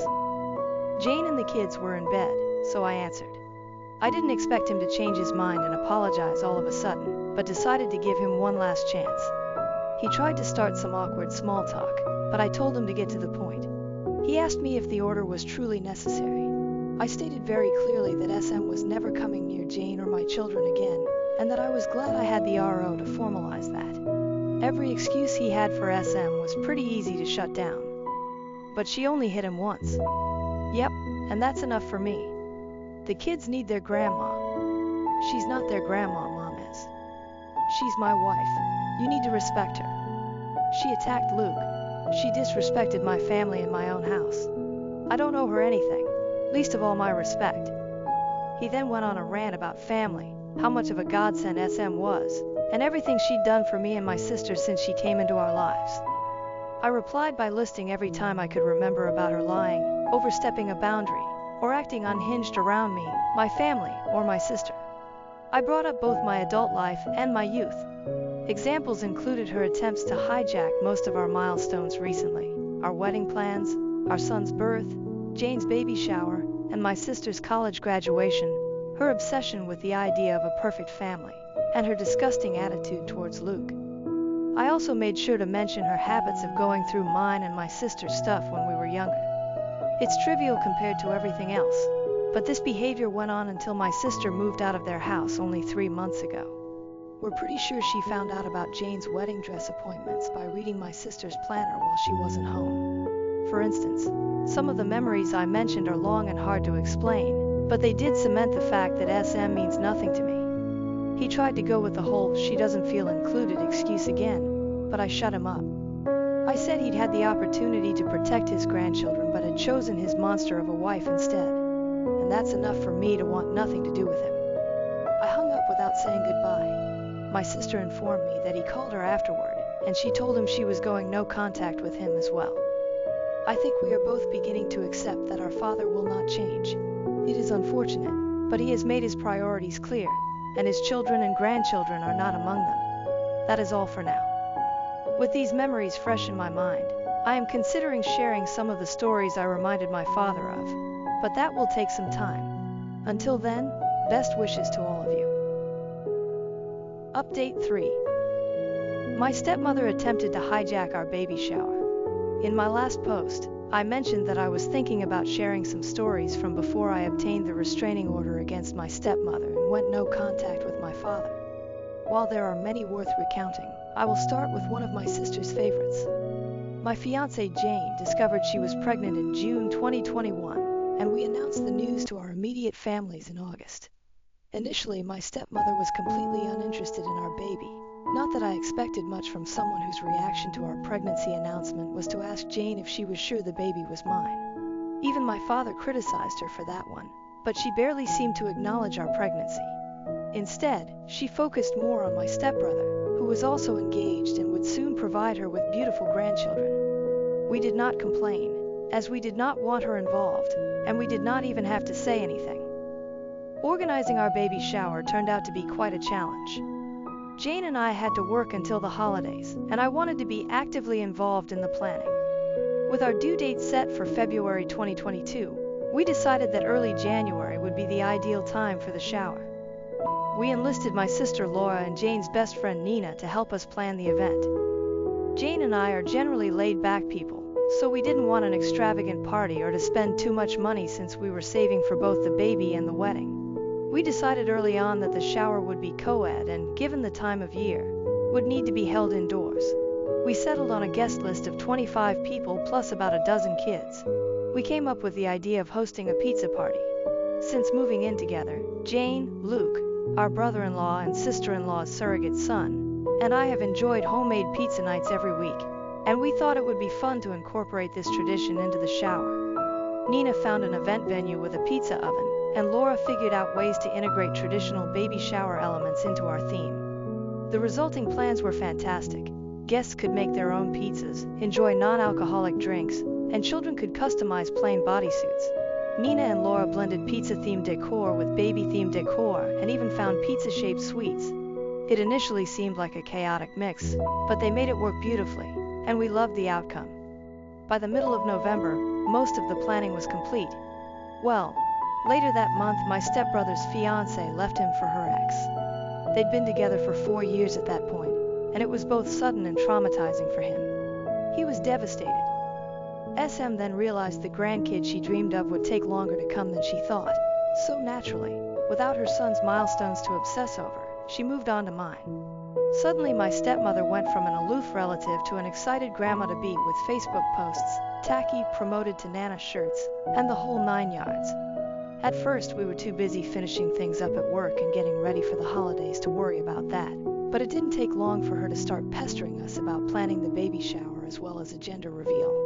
Speaker 1: Jane and the kids were in bed, so I answered. I didn't expect him to change his mind and apologize all of a sudden, but decided to give him one last chance. He tried to start some awkward small talk, but I told him to get to the point. He asked me if the order was truly necessary. I stated very clearly that SM was never coming near Jane or my children again, and that I was glad I had the RO to formalize that. Every excuse he had for SM was pretty easy to shut down. But she only hit him once. Yep, and that's enough for me. The kids need their grandma. She's not their grandma, Mom is. She's my wife. You need to respect her. She attacked Luke. She disrespected my family in my own house. I don't owe her anything, least of all my respect. He then went on a rant about family, how much of a godsend SM was, and everything she'd done for me and my sister since she came into our lives. I replied by listing every time I could remember about her lying, overstepping a boundary, or acting unhinged around me, my family, or my sister. I brought up both my adult life and my youth. Examples included her attempts to hijack most of our milestones recently, our wedding plans, our son's birth, Jane's baby shower, and my sister's college graduation, her obsession with the idea of a perfect family, and her disgusting attitude towards Luke. I also made sure to mention her habits of going through mine and my sister's stuff when we were younger. It's trivial compared to everything else, but this behavior went on until my sister moved out of their house only 3 months ago. We're pretty sure she found out about Jane's wedding dress appointments by reading my sister's planner while she wasn't home. For instance, some of the memories I mentioned are long and hard to explain, but they did cement the fact that SM means nothing to me. He tried to go with the whole "she doesn't feel included" excuse again, but I shut him up. I said he'd had the opportunity to protect his grandchildren but had chosen his monster of a wife instead, and that's enough for me to want nothing to do with him. I hung up without saying goodbye. My sister informed me that he called her afterward, and she told him she was going no contact with him as well. I think we are both beginning to accept that our father will not change. It is unfortunate, but he has made his priorities clear, and his children and grandchildren are not among them. That is all for now. With these memories fresh in my mind, I am considering sharing some of the stories I reminded my father of, but that will take some time. Until then, best wishes to all of you. Update 3. My stepmother attempted to hijack our baby shower. In my last post, I mentioned that I was thinking about sharing some stories from before I obtained the restraining order against my stepmother and went no contact with my father. While there are many worth recounting, I will start with one of my sister's favorites. My fiancée Jane discovered she was pregnant in June 2021, and we announced the news to our immediate families in August. Initially, my stepmother was completely uninterested in our baby. Not that I expected much from someone whose reaction to our pregnancy announcement was to ask Jane if she was sure the baby was mine. Even my father criticized her for that one, but she barely seemed to acknowledge our pregnancy. Instead, she focused more on my stepbrother, who was also engaged and would soon provide her with beautiful grandchildren. We did not complain, as we did not want her involved, and we did not even have to say anything. Organizing our baby shower turned out to be quite a challenge. Jane and I had to work until the holidays, and I wanted to be actively involved in the planning. With our due date set for February 2022, we decided that early January would be the ideal time for the shower. We enlisted my sister Laura and Jane's best friend Nina to help us plan the event. Jane and I are generally laid-back people, so we didn't want an extravagant party or to spend too much money since we were saving for both the baby and the wedding. We decided early on that the shower would be co-ed and, given the time of year, would need to be held indoors. We settled on a guest list of 25 people plus about a dozen kids. We came up with the idea of hosting a pizza party. Since moving in together, Jane, Luke, our brother-in-law and sister-in-law's surrogate son, and I have enjoyed homemade pizza nights every week, and we thought it would be fun to incorporate this tradition into the shower. Nina found an event venue with a pizza oven, and Laura figured out ways to integrate traditional baby shower elements into our theme. The resulting plans were fantastic. Guests could make their own pizzas, enjoy non-alcoholic drinks, and children could customize plain bodysuits. Nina and Laura blended pizza-themed decor with baby-themed decor and even found pizza-shaped sweets. It initially seemed like a chaotic mix, but they made it work beautifully, and we loved the outcome. By the middle of November, most of the planning was complete. Well, later that month, my stepbrother's fiancée left him for her ex. They'd been together for 4 years at that point, and it was both sudden and traumatizing for him. He was devastated. SM then realized the grandkid she dreamed of would take longer to come than she thought. So naturally, without her son's milestones to obsess over, she moved on to mine. Suddenly my stepmother went from an aloof relative to an excited grandma to be, with Facebook posts, tacky, promoted to Nana shirts, and the whole 9 yards. At first we were too busy finishing things up at work and getting ready for the holidays to worry about that, but it didn't take long for her to start pestering us about planning the baby shower as well as a gender reveal.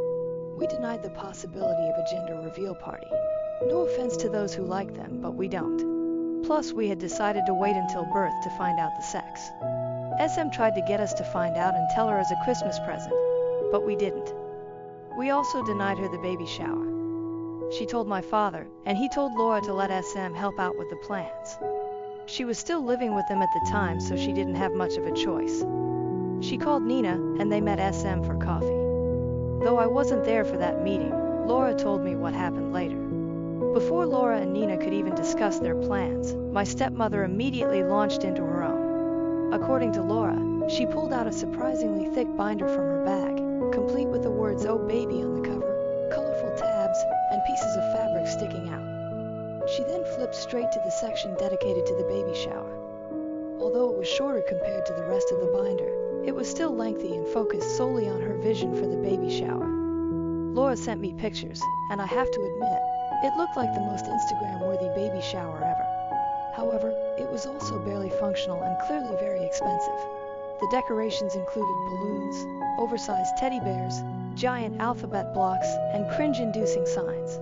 Speaker 1: We denied the possibility of a gender reveal party. No offense to those who like them, but we don't. Plus, we had decided to wait until birth to find out the sex. SM tried to get us to find out and tell her as a Christmas present, but we didn't. We also denied her the baby shower. She told my father, and he told Laura to let SM help out with the plans. She was still living with them at the time, so she didn't have much of a choice. She called Nina, and they met SM for coffee. Though I wasn't there for that meeting, Laura told me what happened later. Before Laura and Nina could even discuss their plans, my stepmother immediately launched into her own. According to Laura, she pulled out a surprisingly thick binder from her bag, complete with the words "Oh Baby" on the cover, colorful tabs, and pieces of fabric sticking out. She then flipped straight to the section dedicated to the baby shower. Although it was shorter compared to the rest of the binder, it was still lengthy and focused solely on her vision for the baby shower. Laura sent me pictures, and I have to admit, it looked like the most Instagram-worthy baby shower ever. However, it was also barely functional and clearly very expensive. The decorations included balloons, oversized teddy bears, giant alphabet blocks, and cringe-inducing signs.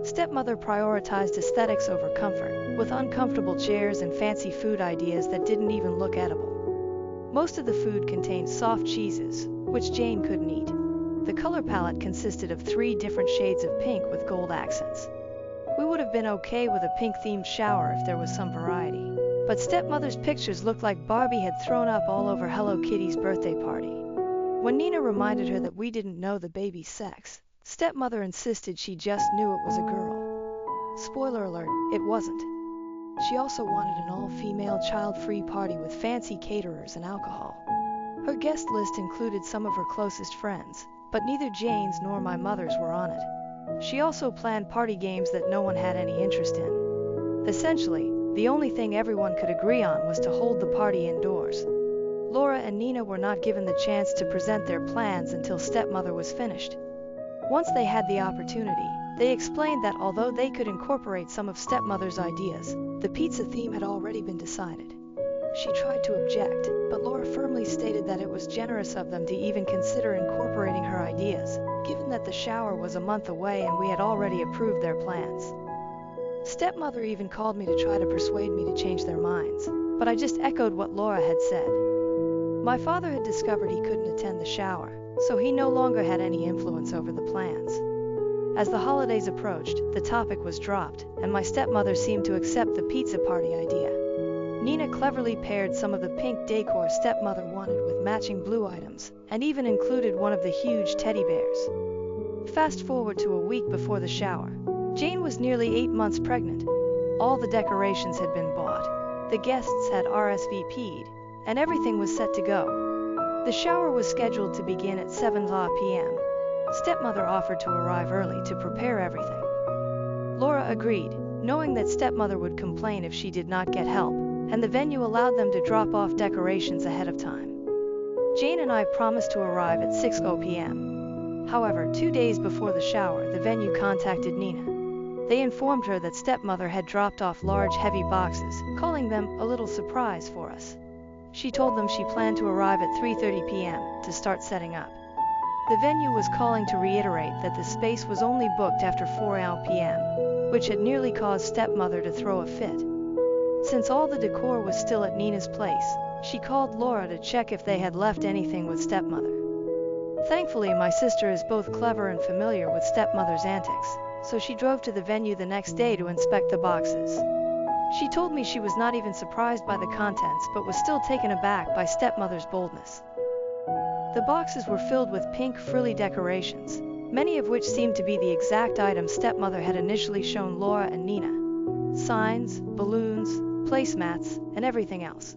Speaker 1: Stepmother prioritized aesthetics over comfort, with uncomfortable chairs and fancy food ideas that didn't even look edible. Most of the food contained soft cheeses, which Jane couldn't eat. The color palette consisted of 3 different shades of pink with gold accents. We would have been okay with a pink-themed shower if there was some variety, but stepmother's pictures looked like Barbie had thrown up all over Hello Kitty's birthday party. When Nina reminded her that we didn't know the baby's sex, stepmother insisted she just knew it was a girl. Spoiler alert, it wasn't. She also wanted an all-female child-free party with fancy caterers and alcohol. Her guest list included some of her closest friends, but neither Jane's nor my mother's were on it. She also planned party games that no one had any interest in. Essentially, the only thing everyone could agree on was to hold the party indoors. Laura and Nina were not given the chance to present their plans until stepmother was finished. Once they had the opportunity, they explained that although they could incorporate some of stepmother's ideas, the pizza theme had already been decided. She tried to object, but Laura firmly stated that it was generous of them to even consider incorporating her ideas, given that the shower was a month away and we had already approved their plans. Stepmother even called me to try to persuade me to change their minds, but I just echoed what Laura had said. My father had discovered he couldn't attend the shower, so he no longer had any influence over the plans. As the holidays approached, the topic was dropped, and my stepmother seemed to accept the pizza party idea. Nina cleverly paired some of the pink decor stepmother wanted with matching blue items, and even included one of the huge teddy bears. Fast forward to a week before the shower. Jane was nearly 8 months pregnant. All the decorations had been bought, the guests had RSVP'd, and everything was set to go. The shower was scheduled to begin at 7 p.m. Stepmother offered to arrive early to prepare everything. Laura agreed, knowing that stepmother would complain if she did not get help, and the venue allowed them to drop off decorations ahead of time. Jane and I promised to arrive at 6 p.m. However, 2 days before the shower, the venue contacted Nina. They informed her that stepmother had dropped off large heavy boxes, calling them a little surprise for us. She told them she planned to arrive at 3:30 p.m. to start setting up. The venue was calling to reiterate that the space was only booked after 4 p.m., which had nearly caused stepmother to throw a fit. Since all the decor was still at Nina's place, she called Laura to check if they had left anything with stepmother. Thankfully, my sister is both clever and familiar with stepmother's antics, so she drove to the venue the next day to inspect the boxes. She told me she was not even surprised by the contents but was still taken aback by stepmother's boldness. The boxes were filled with pink frilly decorations, many of which seemed to be the exact items stepmother had initially shown Laura and Nina. Signs, balloons, placemats, and everything else.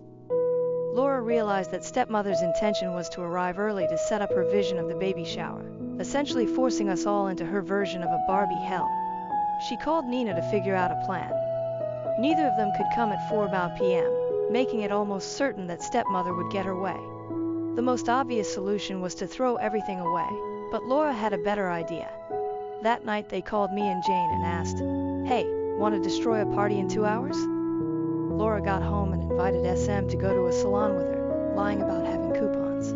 Speaker 1: Laura realized that stepmother's intention was to arrive early to set up her vision of the baby shower, essentially forcing us all into her version of a Barbie hell. She called Nina to figure out a plan. Neither of them could come at 4 p.m., making it almost certain that stepmother would get her way. The most obvious solution was to throw everything away, but Laura had a better idea. That night they called me and Jane and asked, "Hey, want to destroy a party in 2 hours?" Laura got home and invited SM to go to a salon with her, lying about having coupons.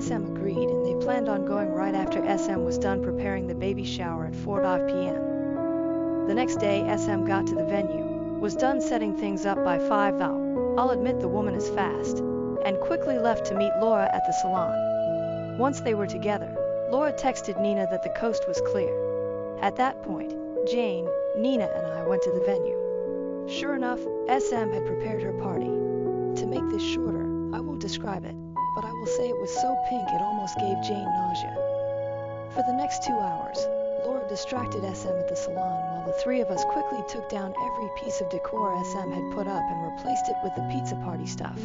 Speaker 1: SM agreed, and they planned on going right after SM was done preparing the baby shower at 4 p.m. The next day SM got to the venue, was done setting things up by 5. I'll admit the woman is fast, and quickly left to meet Laura at the salon. Once they were together, Laura texted Nina that the coast was clear. At that point, Jane, Nina, and I went to the venue. Sure enough, SM had prepared her party. To make this shorter, I won't describe it, but I will say it was so pink it almost gave Jane nausea. For the next 2 hours, Laura distracted SM at the salon while the three of us quickly took down every piece of decor SM had put up and replaced it with the pizza party stuff.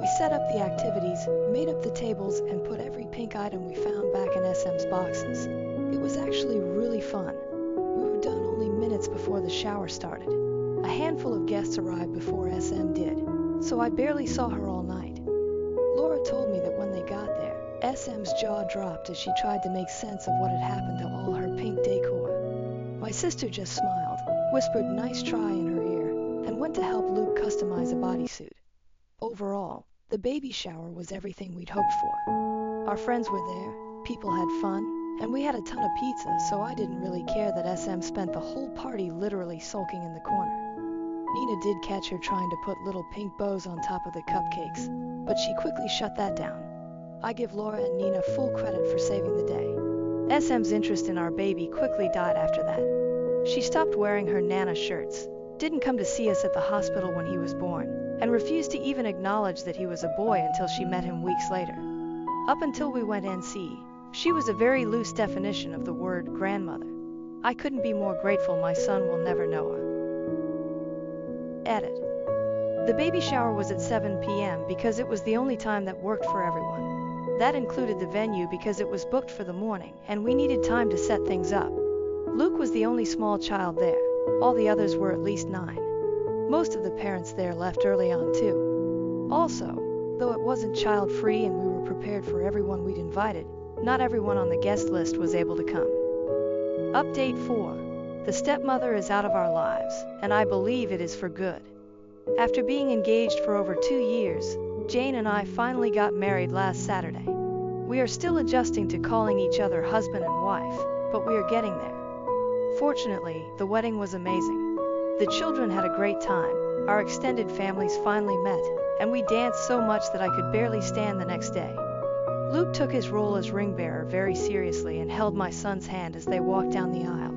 Speaker 1: We set up the activities, made up the tables, and put every pink item we found back in SM's boxes. It was actually really fun. We were done only minutes before the shower started. A handful of guests arrived before SM did, so I barely saw her all night. Laura told me that when they got there, SM's jaw dropped as she tried to make sense of what had happened to all her pink decor. My sister just smiled, whispered "nice try" in her ear, and went to help Luke customize a bodysuit. Overall, the baby shower was everything we'd hoped for. Our friends were there, people had fun, and we had a ton of pizza, so I didn't really care that SM spent the whole party literally sulking in the corner. Nina did catch her trying to put little pink bows on top of the cupcakes, but she quickly shut that down. I give Laura and Nina full credit for saving the day. SM's interest in our baby quickly died after that. She stopped wearing her Nana shirts, didn't come to see us at the hospital when he was born, and refused to even acknowledge that he was a boy until she met him weeks later. Up until we went NC, she was a very loose definition of the word grandmother. I couldn't be more grateful my son will never know her. Edit. The baby shower was at 7 p.m. because it was the only time that worked for everyone. That included the venue because it was booked for the morning and we needed time to set things up. Luke was the only small child there. All the others were at least 9. Most of the parents there left early on too. Also, though it wasn't child-free and we were prepared for everyone we'd invited, not everyone on the guest list was able to come. Update 4. The stepmother is out of our lives, and I believe it is for good. After being engaged for over 2 years, Jane and I finally got married last Saturday. We are still adjusting to calling each other husband and wife, but we are getting there. Fortunately, the wedding was amazing. The children had a great time, our extended families finally met, and we danced so much that I could barely stand the next day. Luke took his role as ring bearer very seriously and held my son's hand as they walked down the aisle.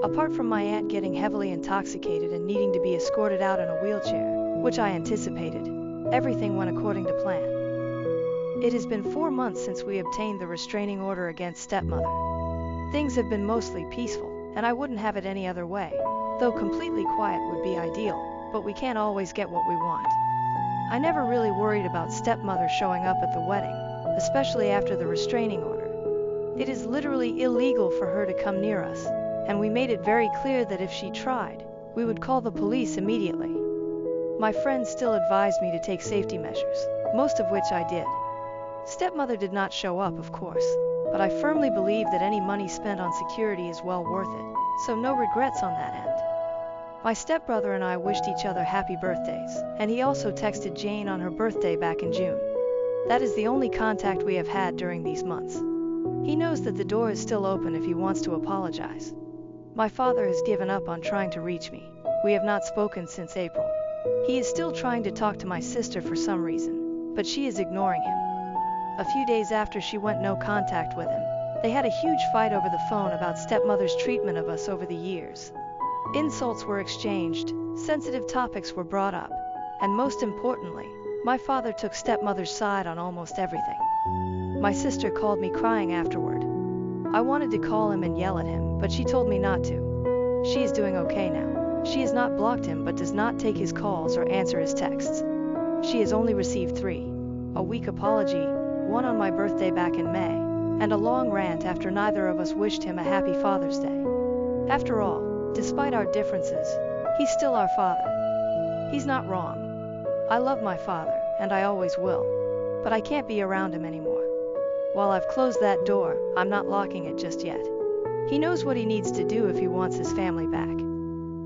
Speaker 1: Apart from my aunt getting heavily intoxicated and needing to be escorted out in a wheelchair, which I anticipated. Everything went according to plan. It has been 4 months since we obtained the restraining order against stepmother. Things have been mostly peaceful, and I wouldn't have it any other way, though completely quiet would be ideal, but we can't always get what we want. I never really worried about stepmother showing up at the wedding, especially after the restraining order. It is literally illegal for her to come near us, and we made it very clear that if she tried, we would call the police immediately. My friends still advised me to take safety measures, most of which I did. Stepmother did not show up, of course, but I firmly believe that any money spent on security is well worth it, so no regrets on that end. My stepbrother and I wished each other happy birthdays, and he also texted Jane on her birthday back in June. That is the only contact we have had during these months. He knows that the door is still open if he wants to apologize. My father has given up on trying to reach me. We have not spoken since April. He is still trying to talk to my sister for some reason, but she is ignoring him. A few days after she went no contact with him, they had a huge fight over the phone about stepmother's treatment of us over the years. Insults were exchanged, sensitive topics were brought up, and most importantly, my father took stepmother's side on almost everything. My sister called me crying afterward. I wanted to call him and yell at him, but she told me not to. She is doing okay now. She has not blocked him but does not take his calls or answer his texts. She has only received 3: a weak apology, one on my birthday back in May, and a long rant after neither of us wished him a happy Father's Day. After all, despite our differences, he's still our father. He's not wrong. I love my father, and I always will, but I can't be around him anymore. While I've closed that door, I'm not locking it just yet. He knows what he needs to do if he wants his family back.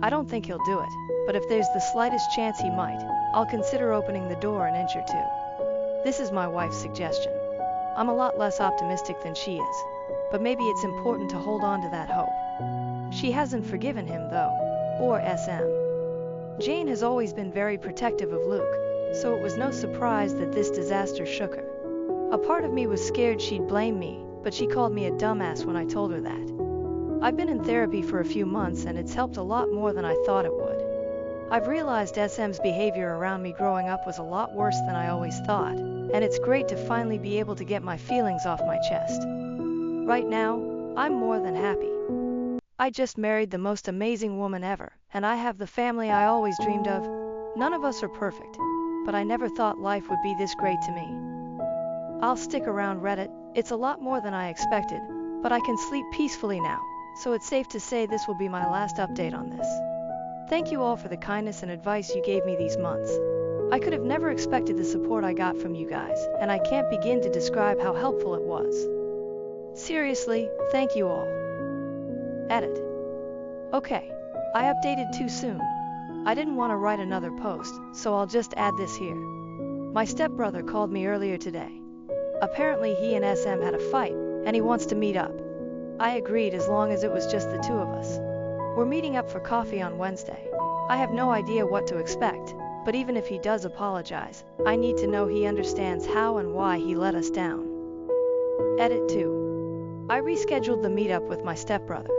Speaker 1: I don't think he'll do it, but if there's the slightest chance he might, I'll consider opening the door an inch or two. This is my wife's suggestion. I'm a lot less optimistic than she is, but maybe it's important to hold on to that hope. She hasn't forgiven him though, or SM. Jane has always been very protective of Luke, so it was no surprise that this disaster shook her. A part of me was scared she'd blame me, but she called me a dumbass when I told her that. I've been in therapy for a few months and it's helped a lot more than I thought it would. I've realized SM's behavior around me growing up was a lot worse than I always thought, and it's great to finally be able to get my feelings off my chest. Right now, I'm more than happy. I just married the most amazing woman ever, and I have the family I always dreamed of. None of us are perfect, but I never thought life would be this great to me. I'll stick around Reddit. It's a lot more than I expected, but I can sleep peacefully now, so it's safe to say this will be my last update on this. Thank you all for the kindness and advice you gave me these months. I could have never expected the support I got from you guys, and I can't begin to describe how helpful it was. Seriously, thank you all. Edit. Okay, I updated too soon. I didn't want to write another post, so I'll just add this here. My stepbrother called me earlier today. Apparently he and SM had a fight, and he wants to meet up. I agreed as long as it was just the two of us. We're meeting up for coffee on Wednesday. I have no idea what to expect, but even if he does apologize, I need to know he understands how and why he let us down. Edit 2. I rescheduled the meetup with my stepbrother.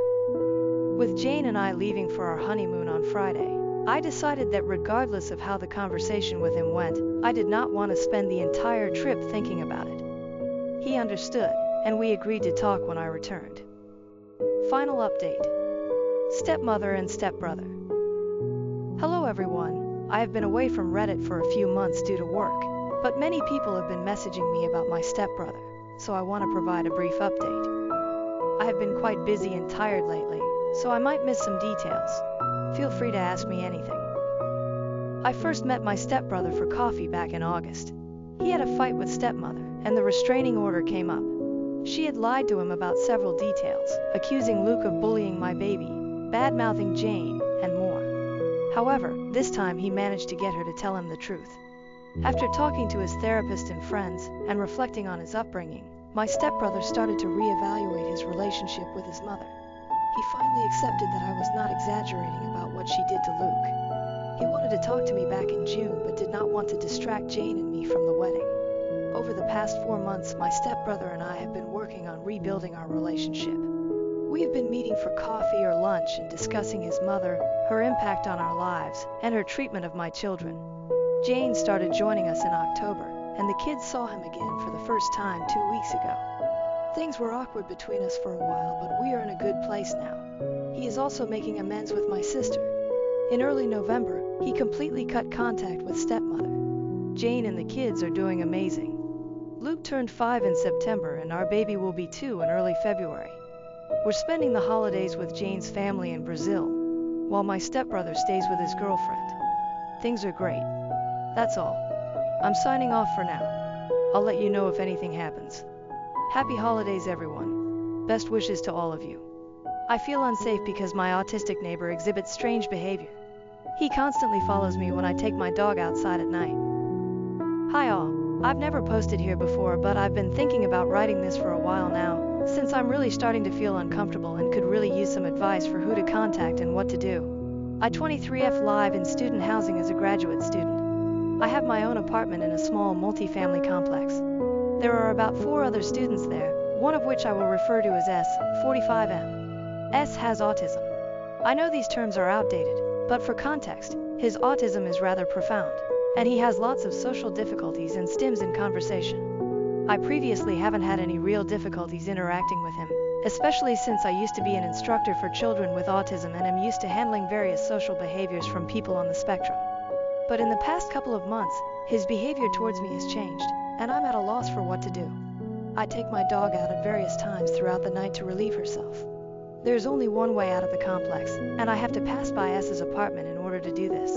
Speaker 1: With Jane and I leaving for our honeymoon on Friday, I decided that regardless of how the conversation with him went, I did not want to spend the entire trip thinking about it. He understood, and we agreed to talk when I returned. Final update. Stepmother and stepbrother. Hello everyone. I have been away from Reddit for a few months due to work, but many people have been messaging me about my stepbrother, so I want to provide a brief update. I have been quite busy and tired lately, so I might miss some details. Feel free to ask me anything. I first met my stepbrother for coffee back in August. He had a fight with stepmother, and the restraining order came up. She had lied to him about several details, accusing Luke of bullying my baby, bad-mouthing Jane, and more. However, this time he managed to get her to tell him the truth. After talking to his therapist and friends, and reflecting on his upbringing, my stepbrother started to reevaluate his relationship with his mother. He finally accepted that I was not exaggerating about what she did to Luke. He wanted to talk to me back in June but did not want to distract Jane and me from the wedding. Over the past 4 months, my stepbrother and I have been working on rebuilding our relationship. We have been meeting for coffee or lunch and discussing his mother, her impact on our lives, and her treatment of my children. Jane started joining us in October, and the kids saw him again for the first time 2 weeks ago. Things were awkward between us for a while, but we are in a good place now. He is also making amends with my sister. In early November, he completely cut contact with stepmother. Jane and the kids are doing amazing. Luke turned 5 in September and our baby will be 2 in early February. We're spending the holidays with Jane's family in Brazil, while my stepbrother stays with his girlfriend. Things are great. That's all. I'm signing off for now. I'll let you know if anything happens. Happy holidays, everyone. Best wishes to all of you. I feel unsafe because my autistic neighbor exhibits strange behavior. He constantly follows me when I take my dog outside at night. Hi all. I've never posted here before, but I've been thinking about writing this for a while now, since I'm really starting to feel uncomfortable and could really use some advice for who to contact and what to do. I 23F live in student housing as a graduate student. I have my own apartment in a small multi-family complex. There are about 4 other students there, one of which I will refer to as S, 45M. S has autism. I know these terms are outdated, but for context, his autism is rather profound, and he has lots of social difficulties and stims in conversation. I previously haven't had any real difficulties interacting with him, especially since I used to be an instructor for children with autism and am used to handling various social behaviors from people on the spectrum. But in the past couple of months, his behavior towards me has changed, and I'm at a loss for what to do. I take my dog out at various times throughout the night to relieve herself. There's only one way out of the complex, and I have to pass by S's apartment in order to do this.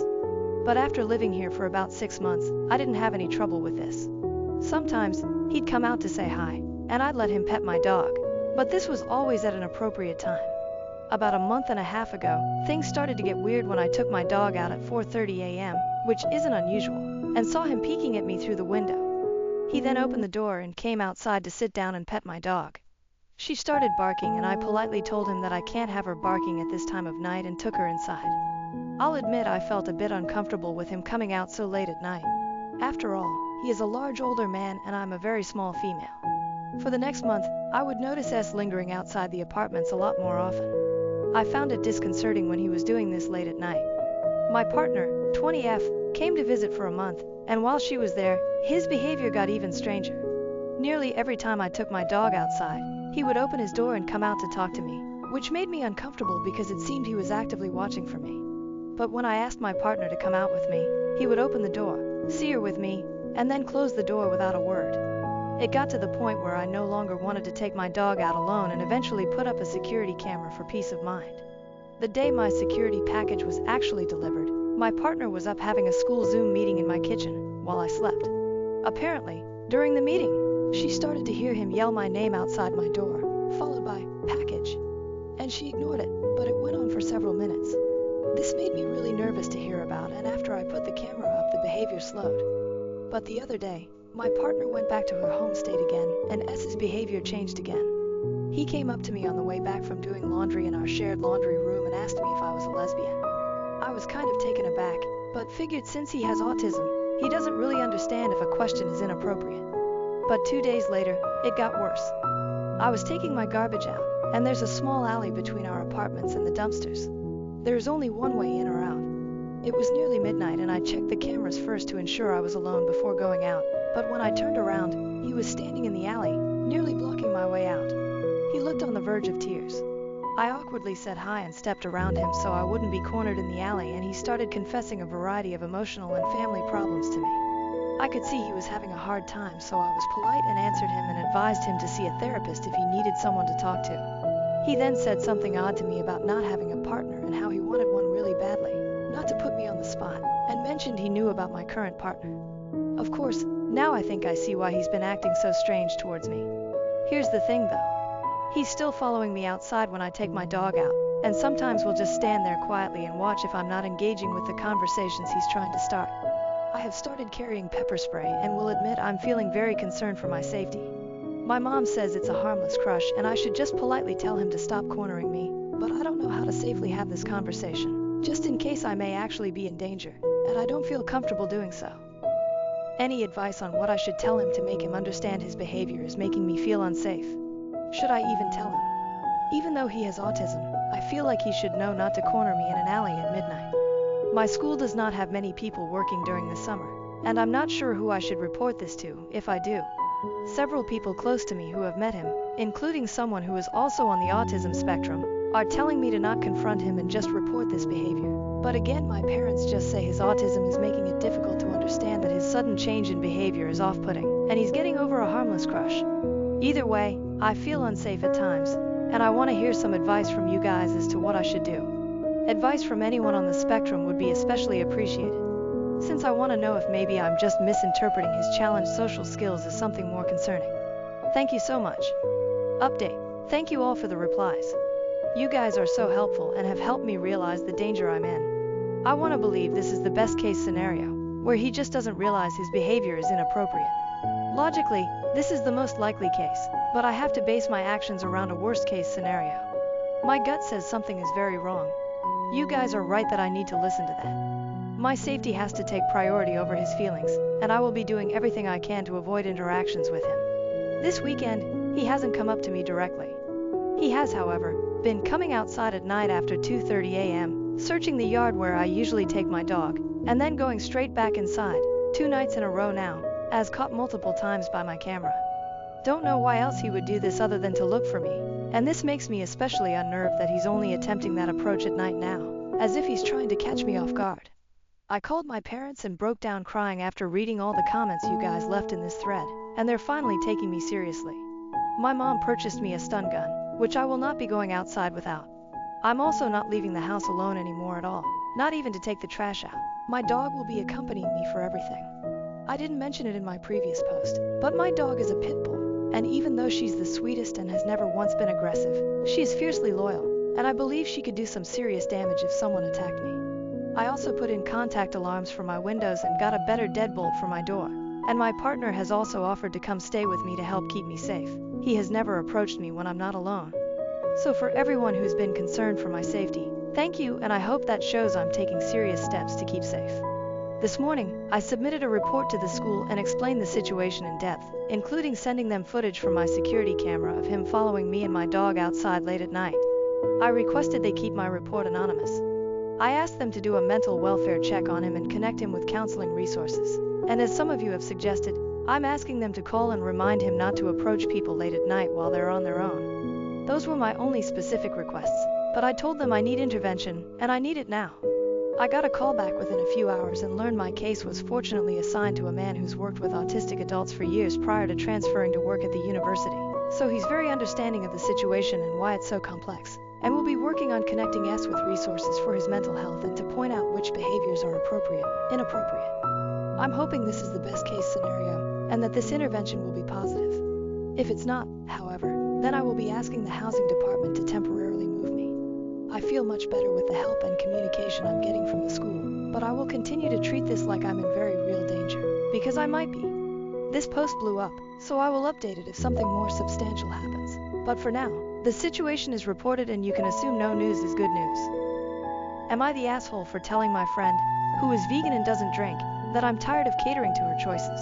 Speaker 1: But after living here for about 6 months, I didn't have any trouble with this. Sometimes, he'd come out to say hi, and I'd let him pet my dog, but this was always at an appropriate time. About a month and a half ago, things started to get weird when I took my dog out at 4:30 a.m., which isn't unusual, and saw him peeking at me through the window. He then opened the door and came outside to sit down and pet my dog. She started barking and I politely told him that I can't have her barking at this time of night and took her inside. I'll admit I felt a bit uncomfortable with him coming out so late at night. After all, he is a large older man and I'm a very small female. For the next month, I would notice S lingering outside the apartments a lot more often. I found it disconcerting when he was doing this late at night. My partner, 20F, came to visit for a month, and while she was there, his behavior got even stranger. Nearly every time I took my dog outside, he would open his door and come out to talk to me, which made me uncomfortable because it seemed he was actively watching for me. But when I asked my partner to come out with me, he would open the door, see her with me, and then close the door without a word. It got to the point where I no longer wanted to take my dog out alone and eventually put up a security camera for peace of mind. The day my security package was actually delivered, my partner was up having a school Zoom meeting in my kitchen while I slept. Apparently, during the meeting, she started to hear him yell my name outside my door, followed by "package," and she ignored it, but it went on for several minutes. This made me really nervous to hear about, and after I put the camera up, the behavior slowed. But the other day, my partner went back to her home state again, and S's behavior changed again. He came up to me on the way back from doing laundry in our shared laundry room and asked me if I was a lesbian. I was kind of taken aback, but figured since he has autism, he doesn't really understand if a question is inappropriate. But 2 days later, it got worse. I was taking my garbage out, and there's a small alley between our apartments and the dumpsters. There is only one way in or out. It was nearly midnight and I checked the cameras first to ensure I was alone before going out, but when I turned around, he was standing in the alley, nearly blocking my way out. He looked on the verge of tears. I awkwardly said hi and stepped around him so I wouldn't be cornered in the alley, and he started confessing a variety of emotional and family problems to me. I could see he was having a hard time, so I was polite and answered him and advised him to see a therapist if he needed someone to talk to. He then said something odd to me about not having a partner and how he wanted one really badly, not to put me on the spot, and mentioned he knew about my current partner. Of course, now I think I see why he's been acting so strange towards me. Here's the thing though. He's still following me outside when I take my dog out, and sometimes will just stand there quietly and watch if I'm not engaging with the conversations he's trying to start. I have started carrying pepper spray and will admit I'm feeling very concerned for my safety. My mom says it's a harmless crush and I should just politely tell him to stop cornering me, but I don't know how to safely have this conversation, just in case I may actually be in danger, and I don't feel comfortable doing so. Any advice on what I should tell him to make him understand his behavior is making me feel unsafe? Should I even tell him? Even though he has autism, I feel like he should know not to corner me in an alley at midnight. My school does not have many people working during the summer, and I'm not sure who I should report this to, if I do. Several people close to me who have met him, including someone who is also on the autism spectrum, are telling me to not confront him and just report this behavior. But again, my parents just say his autism is making it difficult to understand that his sudden change in behavior is off-putting, and he's getting over a harmless crush. Either way, I feel unsafe at times, and I want to hear some advice from you guys as to what I should do. Advice from anyone on the spectrum would be especially appreciated, since I want to know if maybe I'm just misinterpreting his challenged social skills as something more concerning. Thank you so much. Update. Thank you all for the replies. You guys are so helpful and have helped me realize the danger I'm in. I want to believe this is the best case scenario, where he just doesn't realize his behavior is inappropriate. Logically, this is the most likely case, but I have to base my actions around a worst case scenario. My gut says something is very wrong. You guys are right that I need to listen to that. My safety has to take priority over his feelings, and I will be doing everything I can to avoid interactions with him. This weekend, he hasn't come up to me directly. He has, however, been coming outside at night after 2:30 a.m., searching the yard where I usually take my dog, and then going straight back inside, 2 nights in a row now, as caught multiple times by my camera. Don't know why else he would do this other than to look for me, and this makes me especially unnerved that he's only attempting that approach at night now, as if he's trying to catch me off guard. I called my parents and broke down crying after reading all the comments you guys left in this thread, and they're finally taking me seriously. My mom purchased me a stun gun, which I will not be going outside without. I'm also not leaving the house alone anymore at all, not even to take the trash out. My dog will be accompanying me for everything. I didn't mention it in my previous post, but my dog is a pit bull, and even though she's the sweetest and has never once been aggressive, she is fiercely loyal, and I believe she could do some serious damage if someone attacked me. I also put in contact alarms for my windows and got a better deadbolt for my door, and my partner has also offered to come stay with me to help keep me safe. He has never approached me when I'm not alone. So for everyone who's been concerned for my safety, thank you, and I hope that shows I'm taking serious steps to keep safe. This morning, I submitted a report to the school and explained the situation in depth, including sending them footage from my security camera of him following me and my dog outside late at night. I requested they keep my report anonymous. I asked them to do a mental welfare check on him and connect him with counseling resources. And as some of you have suggested, I'm asking them to call and remind him not to approach people late at night while they're on their own. Those were my only specific requests, but I told them I need intervention, and I need it now. I got a call back within a few hours and learned my case was fortunately assigned to a man who's worked with autistic adults for years prior to transferring to work at the university. So he's very understanding of the situation and why it's so complex, and will be working on connecting us with resources for his mental health and to point out which behaviors are appropriate, inappropriate. I'm hoping this is the best case scenario, and that this intervention will be positive. If it's not, however, then I will be asking the housing department to temporarily move me. I feel much better with the help and communication I'm getting from the school, but I will continue to treat this like I'm in very real danger, because I might be. This post blew up, so I will update it if something more substantial happens. But for now, the situation is reported and you can assume no news is good news. Am I the asshole for telling my friend, who is vegan and doesn't drink, that I'm tired of catering to her choices?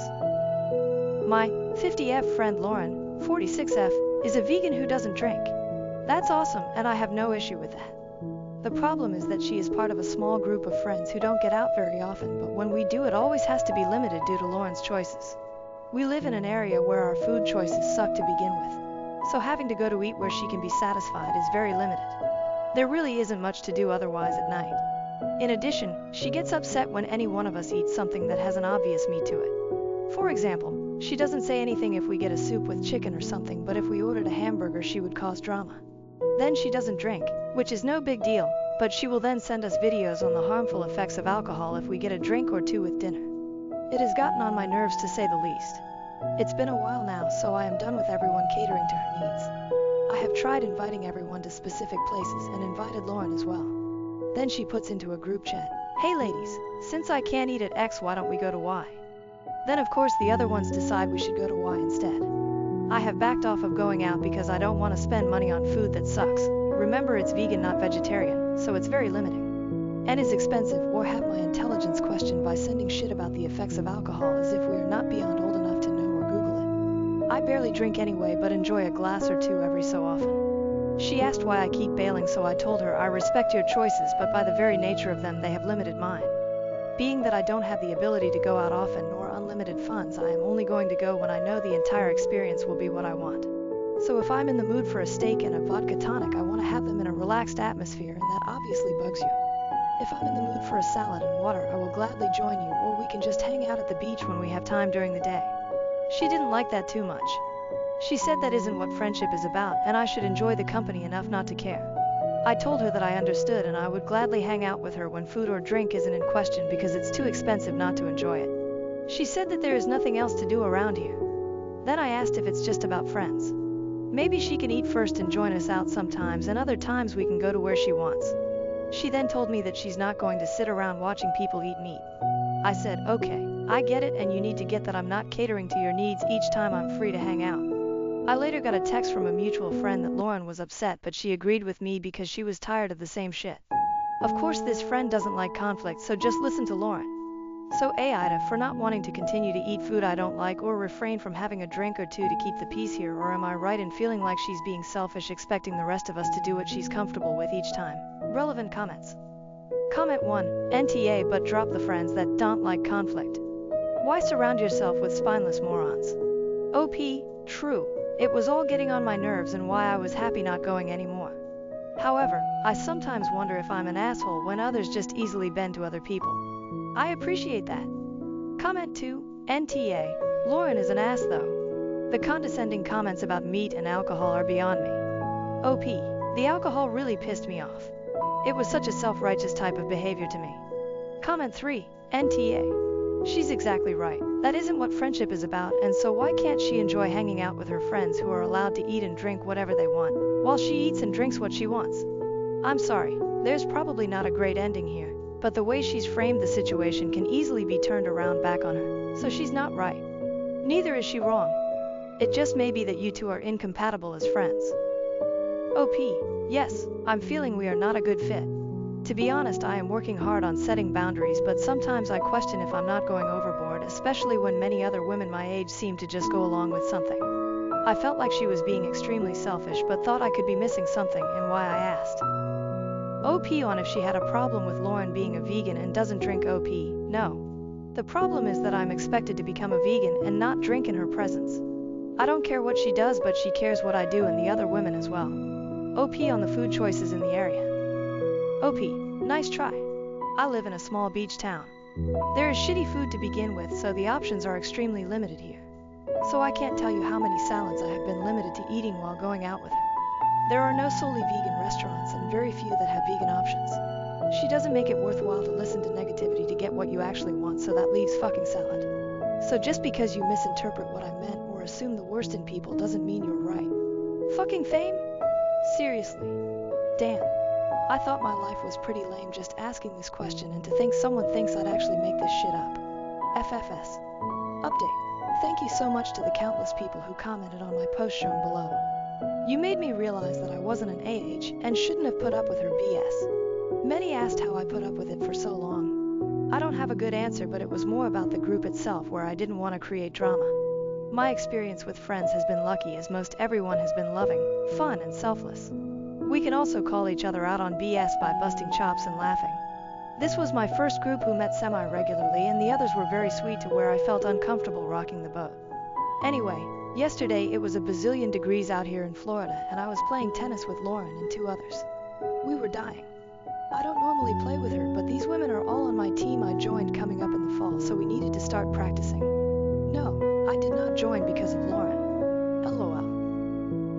Speaker 1: My 50F friend Lauren, 46F, is a vegan who doesn't drink. That's awesome, and I have no issue with that. The problem is that she is part of a small group of friends who don't get out very often, but when we do, it always has to be limited due to Lauren's choices. We live in an area where our food choices suck to begin with, so having to go to eat where she can be satisfied is very limited. There really isn't much to do otherwise at night. In addition, she gets upset when any one of us eats something that has an obvious meat to it. For example, she doesn't say anything if we get a soup with chicken or something, but if we ordered a hamburger she would cause drama. Then she doesn't drink, which is no big deal, but she will then send us videos on the harmful effects of alcohol if we get a drink or two with dinner. It has gotten on my nerves to say the least. It's been a while now, so I am done with everyone catering to her needs. I have tried inviting everyone to specific places and invited Lauren as well. Then she puts into a group chat, "Hey ladies, since I can't eat at X, why don't we go to Y?" Then of course the other ones decide we should go to Y instead. I have backed off of going out because I don't want to spend money on food that sucks. Remember, it's vegan, not vegetarian, so it's very limiting. And is expensive, or have my intelligence questioned by sending shit about the effects of alcohol as if we are not beyond old enough to know or Google it. I barely drink anyway, but enjoy a glass or two every so often. She asked why I keep bailing, so I told her I respect your choices, but by the very nature of them they have limited mine. Being that I don't have the ability to go out often nor unlimited funds, I am only going to go when I know the entire experience will be what I want. So if I'm in the mood for a steak and a vodka tonic, I want to have them in a relaxed atmosphere, and that obviously bugs you. If I'm in the mood for a salad and water, I will gladly join you, or we can just hang out at the beach when we have time during the day. She didn't like that too much. She said that isn't what friendship is about, and I should enjoy the company enough not to care. I told her that I understood and I would gladly hang out with her when food or drink isn't in question because it's too expensive not to enjoy it. She said that there is nothing else to do around here. Then I asked if it's just about friends. Maybe she can eat first and join us out sometimes, and other times we can go to where she wants. She then told me that she's not going to sit around watching people eat meat. I said, okay, I get it, and you need to get that I'm not catering to your needs each time I'm free to hang out. I later got a text from a mutual friend that Lauren was upset, but she agreed with me because she was tired of the same shit. Of course this friend doesn't like conflict, so just listen to Lauren. So AITA, for not wanting to continue to eat food I don't like or refrain from having a drink or two to keep the peace here, or am I right in feeling like she's being selfish, expecting the rest of us to do what she's comfortable with each time? Relevant comments. Comment 1. NTA, but drop the friends that don't like conflict. Why surround yourself with spineless morons? OP. True. It was all getting on my nerves and why I was happy not going anymore. However, I sometimes wonder if I'm an asshole when others just easily bend to other people. I appreciate that. Comment 2. NTA. Lauren is an ass though. The condescending comments about meat and alcohol are beyond me. OP. The alcohol really pissed me off. It was such a self-righteous type of behavior to me. Comment 3. NTA. She's exactly right. That isn't what friendship is about, and so why can't she enjoy hanging out with her friends who are allowed to eat and drink whatever they want, while she eats and drinks what she wants? I'm sorry, there's probably not a great ending here, but the way she's framed the situation can easily be turned around back on her, so she's not right. Neither is she wrong. It just may be that you two are incompatible as friends. OP. Yes, I'm feeling we are not a good fit. To be honest, I am working hard on setting boundaries, but sometimes I question if I'm not going overboard, especially when many other women my age seem to just go along with something. I felt like she was being extremely selfish, but thought I could be missing something, and why I asked. OP on if she had a problem with Lauren being a vegan and doesn't drink. OP. No. The problem is that I'm expected to become a vegan and not drink in her presence. I don't care what she does, but she cares what I do and the other women as well. OP on the food choices in the area. OP, nice try. I live in a small beach town. There is shitty food to begin with, so the options are extremely limited here. So I can't tell you how many salads I have been limited to eating while going out with her. There are no solely vegan restaurants and very few that have vegan options. She doesn't make it worthwhile to listen to negativity to get what you actually want, so that leaves fucking salad. So just because you misinterpret what I meant or assume the worst in people doesn't mean you're right. Fucking fame? Seriously. Damn. I thought my life was pretty lame just asking this question, and to think someone thinks I'd actually make this shit up. FFS. Update. Thank you so much to the countless people who commented on my post shown below. You made me realize that I wasn't an AH and shouldn't have put up with her BS. Many asked how I put up with it for so long. I don't have a good answer, but it was more about the group itself, where I didn't want to create drama. My experience with friends has been lucky, as most everyone has been loving, fun, and selfless. We can also call each other out on BS by busting chops and laughing. This was my first group who met semi-regularly, and the others were very sweet to where I felt uncomfortable rocking the boat. Anyway, yesterday it was a bazillion degrees out here in Florida, and I was playing tennis with Lauren and 2 others. We were dying. I don't normally play with her, but these women are all on my team I joined coming up in the fall, so we needed to start practicing. No, I did not join because of Lauren. LOL.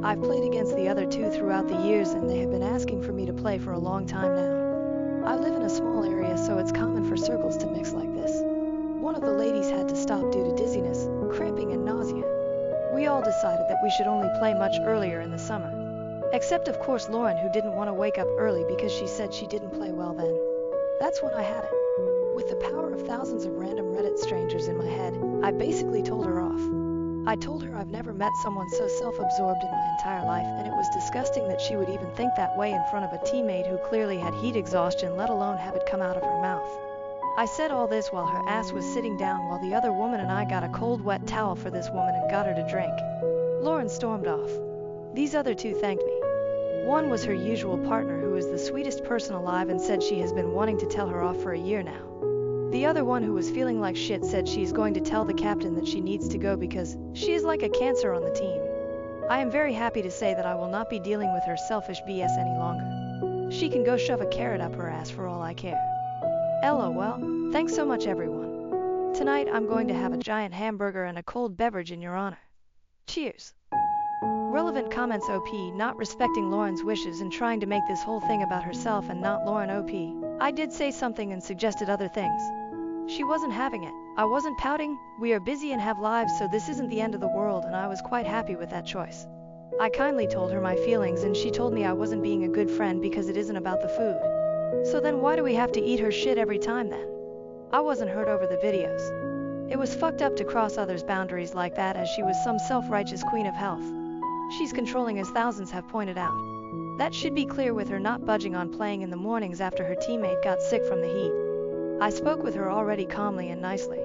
Speaker 1: I've played against the other 2 throughout the years, and they have been asking for me to play for a long time now. I live in a small area, so it's common for circles to mix like this. One of the ladies had to stop due to dizziness, cramping, and nausea. We all decided that we should only play much earlier in the summer. Except of course Lauren, who didn't want to wake up early because she said she didn't play well then. That's when I had it. With the power of thousands of random Reddit strangers in my head, I basically told her off. I told her I've never met someone so self-absorbed in my entire life, and it was disgusting that she would even think that way in front of a teammate who clearly had heat exhaustion, let alone have it come out of her mouth. I said all this while her ass was sitting down, while the other woman and I got a cold wet towel for this woman and got her to drink. Lauren stormed off. These other 2 thanked me. One was her usual partner, who is the sweetest person alive and said she has been wanting to tell her off for a year now. The other one, who was feeling like shit, said she's going to tell the captain that she needs to go because she is like a cancer on the team. I am very happy to say that I will not be dealing with her selfish BS any longer. She can go shove a carrot up her ass for all I care. LOL. Thanks so much, everyone. Tonight I'm going to have a giant hamburger and a cold beverage in your honor. Cheers. Relevant comments. OP not respecting Lauren's wishes and trying to make this whole thing about herself and not Lauren. OP, I did say something and suggested other things. She wasn't having it. I wasn't pouting. We are busy and have lives, so this isn't the end of the world, and I was quite happy with that choice. I kindly told her my feelings and she told me I wasn't being a good friend because it isn't about the food. So then why do we have to eat her shit every time then? I wasn't hurt over the videos. It was fucked up to cross others' boundaries like that, as she was some self-righteous queen of health. She's controlling, as thousands have pointed out. That should be clear, with her not budging on playing in the mornings after her teammate got sick from the heat. I spoke with her already calmly and nicely.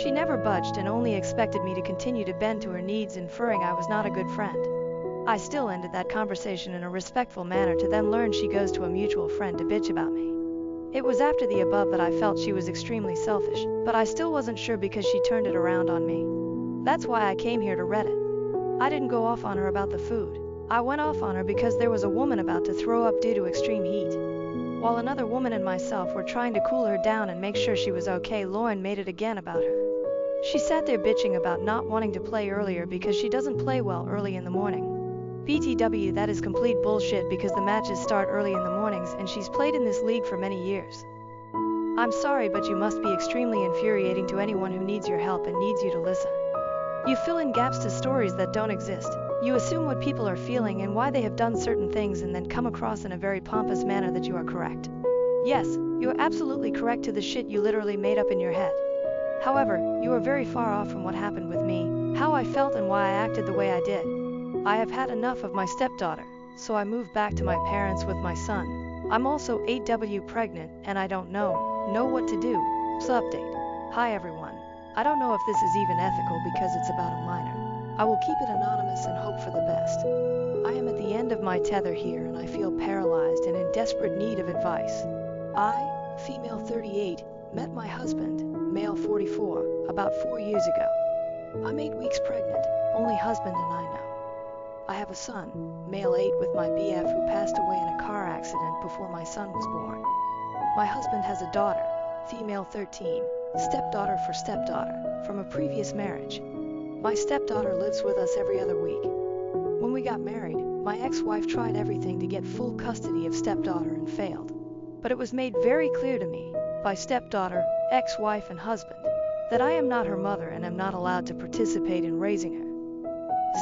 Speaker 1: She never budged and only expected me to continue to bend to her needs, inferring I was not a good friend. I still ended that conversation in a respectful manner to then learn she goes to a mutual friend to bitch about me. It was after the above that I felt she was extremely selfish, but I still wasn't sure because she turned it around on me. That's why I came here to Reddit. I didn't go off on her about the food. I went off on her because there was a woman about to throw up due to extreme heat. While another woman and myself were trying to cool her down and make sure she was okay, Lauren made it again about her. She sat there bitching about not wanting to play earlier because she doesn't play well early in the morning. BTW, that is complete bullshit because the matches start early in the mornings and she's played in this league for many years. I'm sorry, but you must be extremely infuriating to anyone who needs your help and needs you to listen. You fill in gaps to stories that don't exist. You assume what people are feeling and why they have done certain things and then come across in a very pompous manner that you are correct. Yes, you are absolutely correct to the shit you literally made up in your head. However, you are very far off from what happened with me, how I felt and why I acted the way I did. I have had enough of my stepdaughter, so I moved back to my parents with my son. I'm also 8W pregnant and I don't know what to do. So update. Hi everyone. I don't know if this is even ethical because it's about a minor. I will keep it anonymous and hope for the best. I am at the end of my tether here and I feel paralyzed and in desperate need of advice. I, female 38, met my husband, male 44, about 4 years ago. I'm 8 weeks pregnant, only husband and I know. I have a son, male 8, with my BF who passed away in a car accident before my son was born. My husband has a daughter, female 13, stepdaughter for stepdaughter, from a previous marriage. My stepdaughter lives with us every other week. When we got married, my ex-wife tried everything to get full custody of stepdaughter and failed. But it was made very clear to me, by stepdaughter, ex-wife and husband, that I am not her mother and am not allowed to participate in raising her.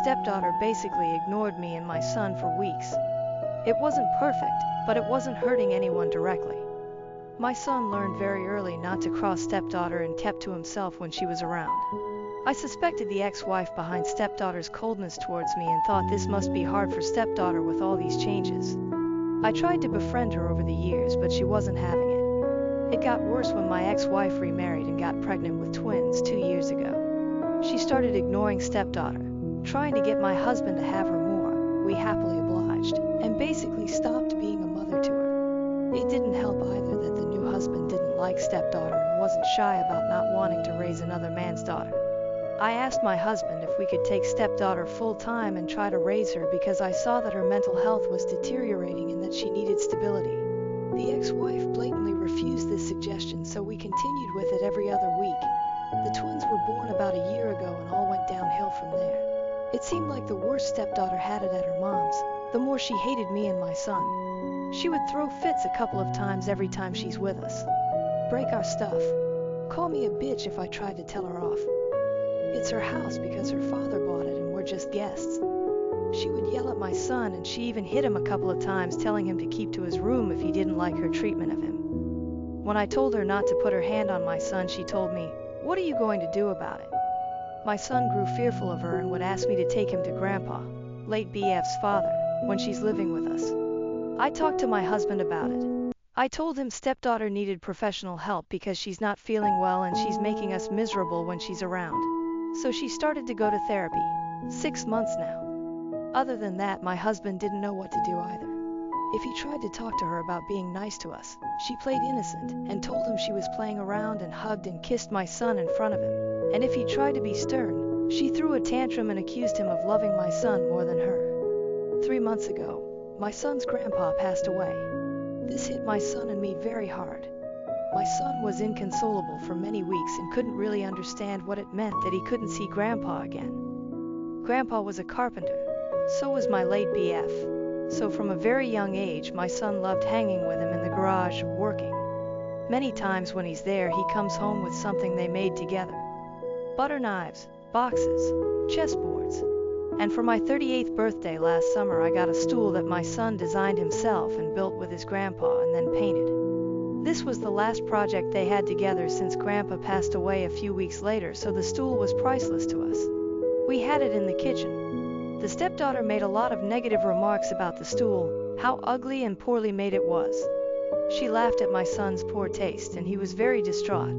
Speaker 1: Stepdaughter basically ignored me and my son for weeks. It wasn't perfect, but it wasn't hurting anyone directly. My son learned very early not to cross stepdaughter and kept to himself when she was around. I suspected the ex-wife behind stepdaughter's coldness towards me and thought this must be hard for stepdaughter with all these changes. I tried to befriend her over the years, but she wasn't having it. It got worse when my ex-wife remarried and got pregnant with twins 2 years ago. She started ignoring stepdaughter, trying to get my husband to have her more. We happily obliged, and basically stopped being a mother to her. It didn't help either that the new husband didn't like stepdaughter and wasn't shy about not wanting to raise another man's daughter. I asked my husband if we could take stepdaughter full-time and try to raise her because I saw that her mental health was deteriorating and that she needed stability. The ex-wife blatantly refused this suggestion, so we continued with it every other week. The twins were born about a year ago and all went downhill from there. It seemed like the worse stepdaughter had it at her mom's, the more she hated me and my son. She would throw fits a couple of times every time she's with us. Break our stuff. Call me a bitch if I tried to tell her off. It's her house because her father bought it and we're just guests. She would yell at my son and she even hit him a couple of times, telling him to keep to his room if he didn't like her treatment of him. When I told her not to put her hand on my son, she told me, "What are you going to do about it?" My son grew fearful of her and would ask me to take him to Grandpa, late BF's father, when she's living with us. I talked to my husband about it. I told him stepdaughter needed professional help because she's not feeling well and she's making us miserable when she's around. So she started to go to therapy. 6 months now. Other than that, my husband didn't know what to do either. If he tried to talk to her about being nice to us, she played innocent and told him she was playing around and hugged and kissed my son in front of him. And if he tried to be stern, she threw a tantrum and accused him of loving my son more than her. 3 months ago, my son's grandpa passed away. This hit my son and me very hard. My son was inconsolable for many weeks and couldn't really understand what it meant that he couldn't see Grandpa again. Grandpa was a carpenter, so was my late BF. So from a very young age, my son loved hanging with him in the garage, working. Many times when he's there, he comes home with something they made together. Butter knives, boxes, chessboards. And for my 38th birthday last summer, I got a stool that my son designed himself and built with his grandpa and then painted. This was the last project they had together since Grandpa passed away a few weeks later, so the stool was priceless to us. We had it in the kitchen. The stepdaughter made a lot of negative remarks about the stool, how ugly and poorly made it was. She laughed at my son's poor taste, and he was very distraught.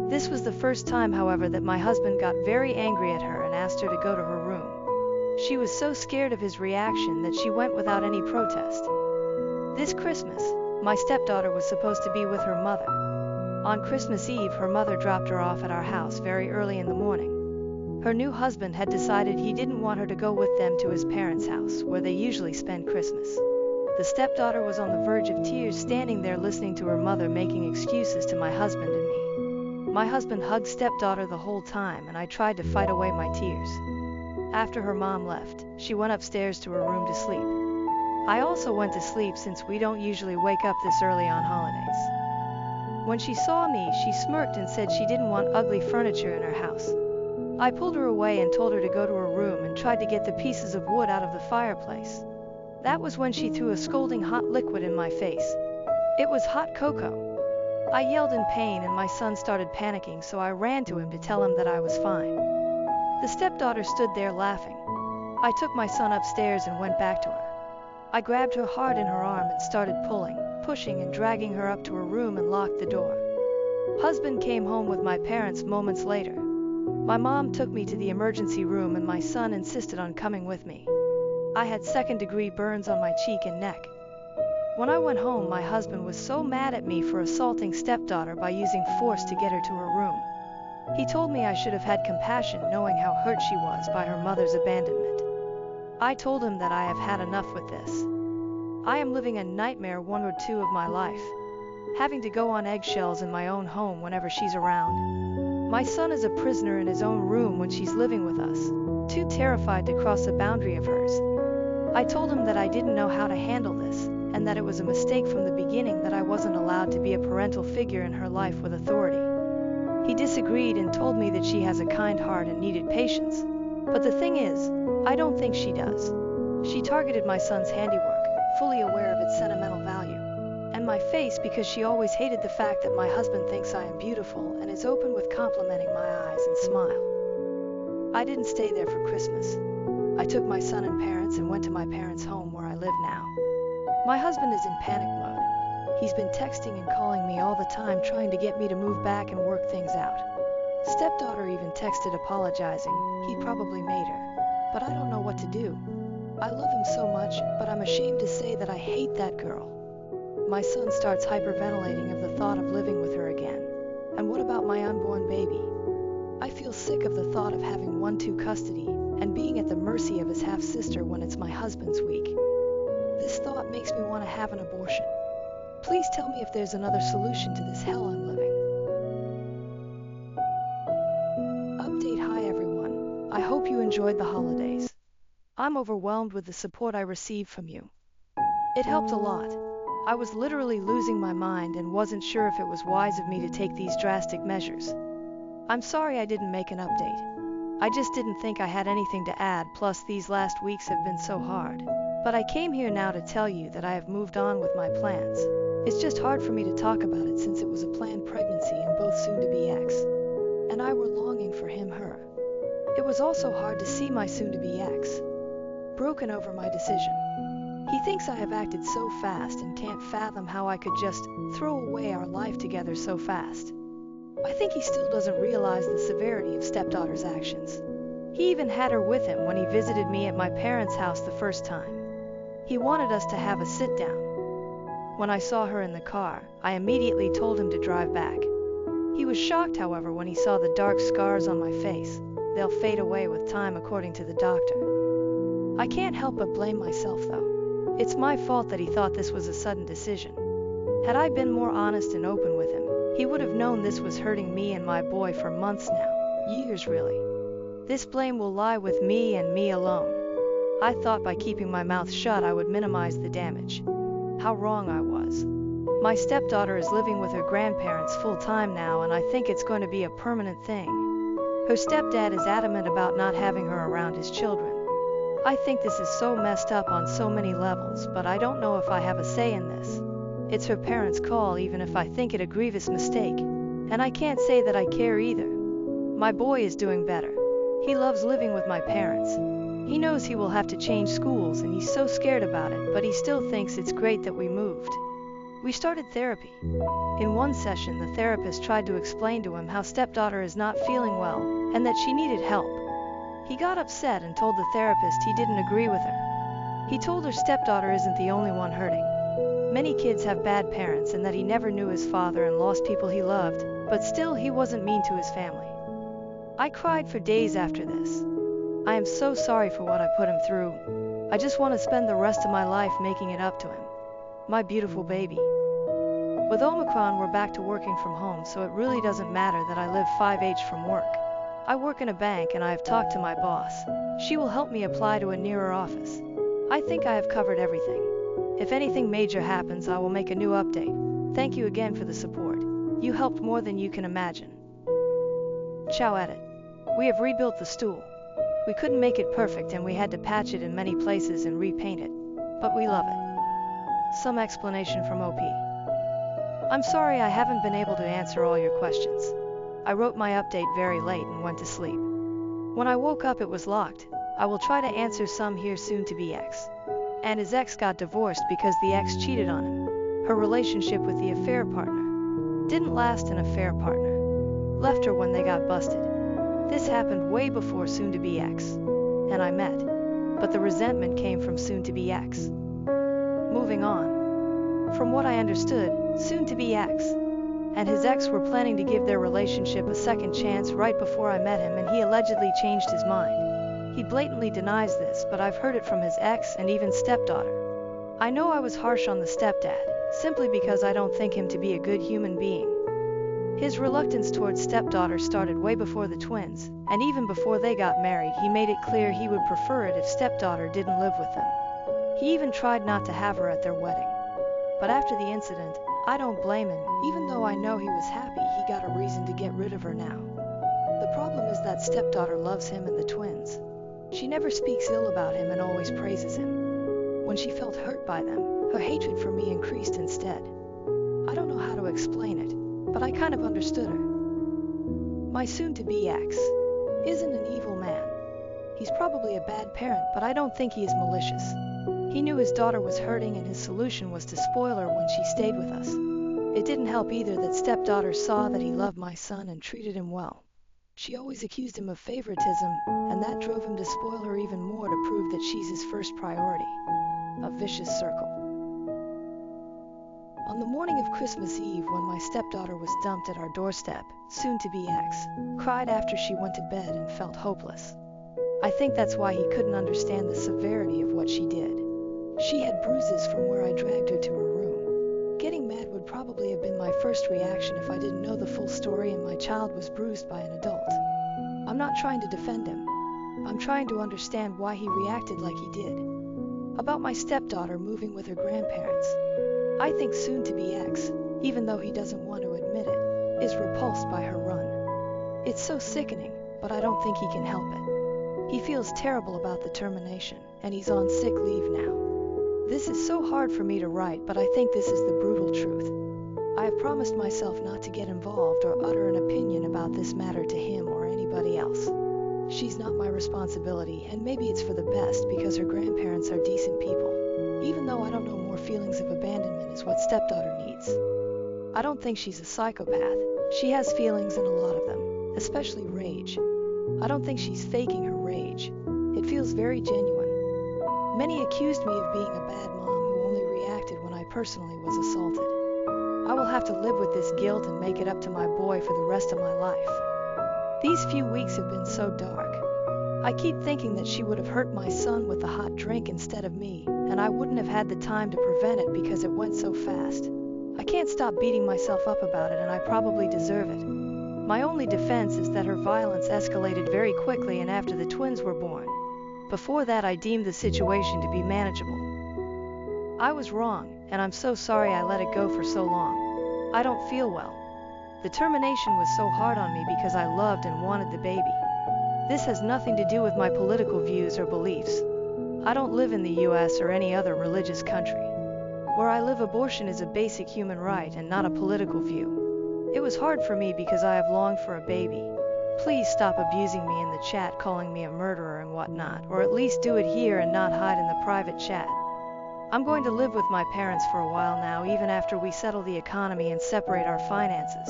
Speaker 1: This was the first time, however, that my husband got very angry at her and asked her to go to her room. She was so scared of his reaction that she went without any protest. This Christmas, my stepdaughter was supposed to be with her mother. On Christmas Eve, her mother dropped her off at our house very early in the morning. Her new husband had decided he didn't want her to go with them to his parents' house, where they usually spend Christmas. The stepdaughter was on the verge of tears, standing there listening to her mother making excuses to my husband and me. My husband hugged stepdaughter the whole time, and I tried to fight away my tears. After her mom left, she went upstairs to her room to sleep. I also went to sleep since we don't usually wake up this early on holidays. When she saw me, she smirked and said she didn't want ugly furniture in her house. I pulled her away and told her to go to her room and tried to get the pieces of wood out of the fireplace. That was when she threw a scalding hot liquid in my face. It was hot cocoa. I yelled in pain and my son started panicking, so I ran to him to tell him that I was fine. The stepdaughter stood there laughing. I took my son upstairs and went back to her. I grabbed her hard in her arm and started pulling, pushing and dragging her up to her room and locked the door. Husband came home with my parents moments later. My mom took me to the emergency room and my son insisted on coming with me. I had second-degree burns on my cheek and neck. When I went home, my husband was so mad at me for assaulting stepdaughter by using force to get her to her room. He told me I should have had compassion, knowing how hurt she was by her mother's abandonment. I told him that I have had enough with this. I am living a nightmare 1 or 2 of my life, having to go on eggshells in my own home whenever she's around. My son is a prisoner in his own room when she's living with us, too terrified to cross a boundary of hers. I told him that I didn't know how to handle this, and that it was a mistake from the beginning that I wasn't allowed to be a parental figure in her life with authority. He disagreed and told me that she has a kind heart and needed patience. But the thing is, I don't think she does. She targeted my son's handiwork, fully aware of its sentimental value, and my face because she always hated the fact that my husband thinks I am beautiful and is open with complimenting my eyes and smile. I didn't stay there for Christmas. I took my son and parents and went to my parents' home where I live now. My husband is in panic mode. He's been texting and calling me all the time trying to get me to move back and work things out. Stepdaughter even texted apologizing. He probably made her. But I don't know what to do. I love him so much, but I'm ashamed to say that I hate that girl. My son starts hyperventilating of the thought of living with her again. And what about my unborn baby? I feel sick of the thought of having 1-2 custody and being at the mercy of his half-sister when it's my husband's week. This thought makes me want to have an abortion. Please tell me if there's another solution to this hell I'm living. Update. Hi everyone. I hope you enjoyed the holidays. I'm overwhelmed with the support I received from you. It helped a lot. I was literally losing my mind and wasn't sure if it was wise of me to take these drastic measures. I'm sorry I didn't make an update. I just didn't think I had anything to add, plus these last weeks have been so hard. But I came here now to tell you that I have moved on with my plans. It's just hard for me to talk about it since it was a planned pregnancy and both soon-to-be ex and I were longing for him, her. It was also hard to see my soon-to-be ex broken over my decision. He thinks I have acted so fast and can't fathom how I could just throw away our life together so fast. I think he still doesn't realize the severity of stepdaughter's actions. He even had her with him when he visited me at my parents' house the first time. He wanted us to have a sit-down. When I saw her in the car, I immediately told him to drive back. He was shocked, however, when he saw the dark scars on my face. They'll fade away with time, according to the doctor. I can't help but blame myself, though. It's my fault that he thought this was a sudden decision. Had I been more honest and open with him, he would have known this was hurting me and my boy for months now. Years, really. This blame will lie with me and me alone. I thought by keeping my mouth shut I would minimize the damage. How wrong I was. My stepdaughter is living with her grandparents full-time now, and I think it's going to be a permanent thing. Her stepdad is adamant about not having her around his children. I think this is so messed up on so many levels, but I don't know if I have a say in this. It's her parents' call, even if I think it a grievous mistake. And I can't say that I care either. My boy is doing better. He loves living with my parents. He knows he will have to change schools and he's so scared about it, but he still thinks it's great that we moved. We started therapy. In one session, the therapist tried to explain to him how stepdaughter is not feeling well and that she needed help. He got upset and told the therapist he didn't agree with her. He told her stepdaughter isn't the only one hurting. Many kids have bad parents and that he never knew his father and lost people he loved, but still he wasn't mean to his family. I cried for days after this. I am so sorry for what I put him through. I just want to spend the rest of my life making it up to him. My beautiful baby. With Omicron, we're back to working from home, so it really doesn't matter that I live 5H from work. I work in a bank and I have talked to my boss. She will help me apply to a nearer office. I think I have covered everything. If anything major happens, I will make a new update. Thank you again for the support. You helped more than you can imagine. Ciao, edit. We have rebuilt the stool. We couldn't make it perfect and we had to patch it in many places and repaint it. But we love it. Some explanation from OP. I'm sorry I haven't been able to answer all your questions. I wrote my update very late and went to sleep. When I woke up it was locked. I will try to answer some here soon. To be ex. And his ex got divorced because the ex cheated on him. Her relationship with the affair partner didn't last. An affair partner left her when they got busted. This happened way before soon-to-be ex and I met, but the resentment came from soon-to-be ex. Moving on. From what I understood, soon-to-be ex and his ex were planning to give their relationship a second chance right before I met him, and he allegedly changed his mind. He blatantly denies this, but I've heard it from his ex and even stepdaughter. I know I was harsh on the stepdad, simply because I don't think him to be a good human being. His reluctance towards stepdaughter started way before the twins, and even before they got married he made it clear he would prefer it if stepdaughter didn't live with them. He even tried not to have her at their wedding. But after the incident, I don't blame him. Even though I know he was happy, he got a reason to get rid of her now. The problem is that stepdaughter loves him and the twins. She never speaks ill about him and always praises him. When she felt hurt by them, her hatred for me increased instead. I don't know how to explain it, but I kind of understood her. My soon-to-be ex isn't an evil man. He's probably a bad parent, but I don't think he is malicious. He knew his daughter was hurting and his solution was to spoil her when she stayed with us. It didn't help either that stepdaughter saw that he loved my son and treated him well. She always accused him of favoritism, and that drove him to spoil her even more to prove that she's his first priority. A vicious circle. On the morning of Christmas Eve, when my stepdaughter was dumped at our doorstep, soon-to-be ex cried after she went to bed and felt hopeless. I think that's why he couldn't understand the severity of what she did. She had bruises from where I dragged her to her room. Getting mad would probably have been my first reaction if I didn't know the full story and my child was bruised by an adult. I'm not trying to defend him. I'm trying to understand why he reacted like he did. About my stepdaughter moving with her grandparents. I think soon-to-be ex, even though he doesn't want to admit it, is repulsed by her run. It's so sickening, but I don't think he can help it. He feels terrible about the termination, and he's on sick leave now. This is so hard for me to write, but I think this is the brutal truth. I have promised myself not to get involved or utter an opinion about this matter to him or anybody else. She's not my responsibility, and maybe it's for the best because her grandparents are decent people. Even though I don't know, more feelings of abandonment is what stepdaughter needs. I don't think she's a psychopath. She has feelings, and a lot of them, especially rage. I don't think she's faking her rage. It feels very genuine. Many accused me of being a bad mom who only reacted when I personally was assaulted. I will have to live with this guilt and make it up to my boy for the rest of my life. These few weeks have been so dark. I keep thinking that she would have hurt my son with the hot drink instead of me, and I wouldn't have had the time to prevent it because it went so fast. I can't stop beating myself up about it, and I probably deserve it. My only defense is that her violence escalated very quickly and after the twins were born. Before that, I deemed the situation to be manageable. I was wrong, and I'm so sorry I let it go for so long. I don't feel well. The termination was so hard on me because I loved and wanted the baby. This has nothing to do with my political views or beliefs. I don't live in the US or any other religious country. Where I live, abortion is a basic human right and not a political view. It was hard for me because I have longed for a baby. Please stop abusing me in the chat, calling me a murderer and whatnot, or at least do it here and not hide in the private chat. I'm going to live with my parents for a while now, even after we settle the economy and separate our finances.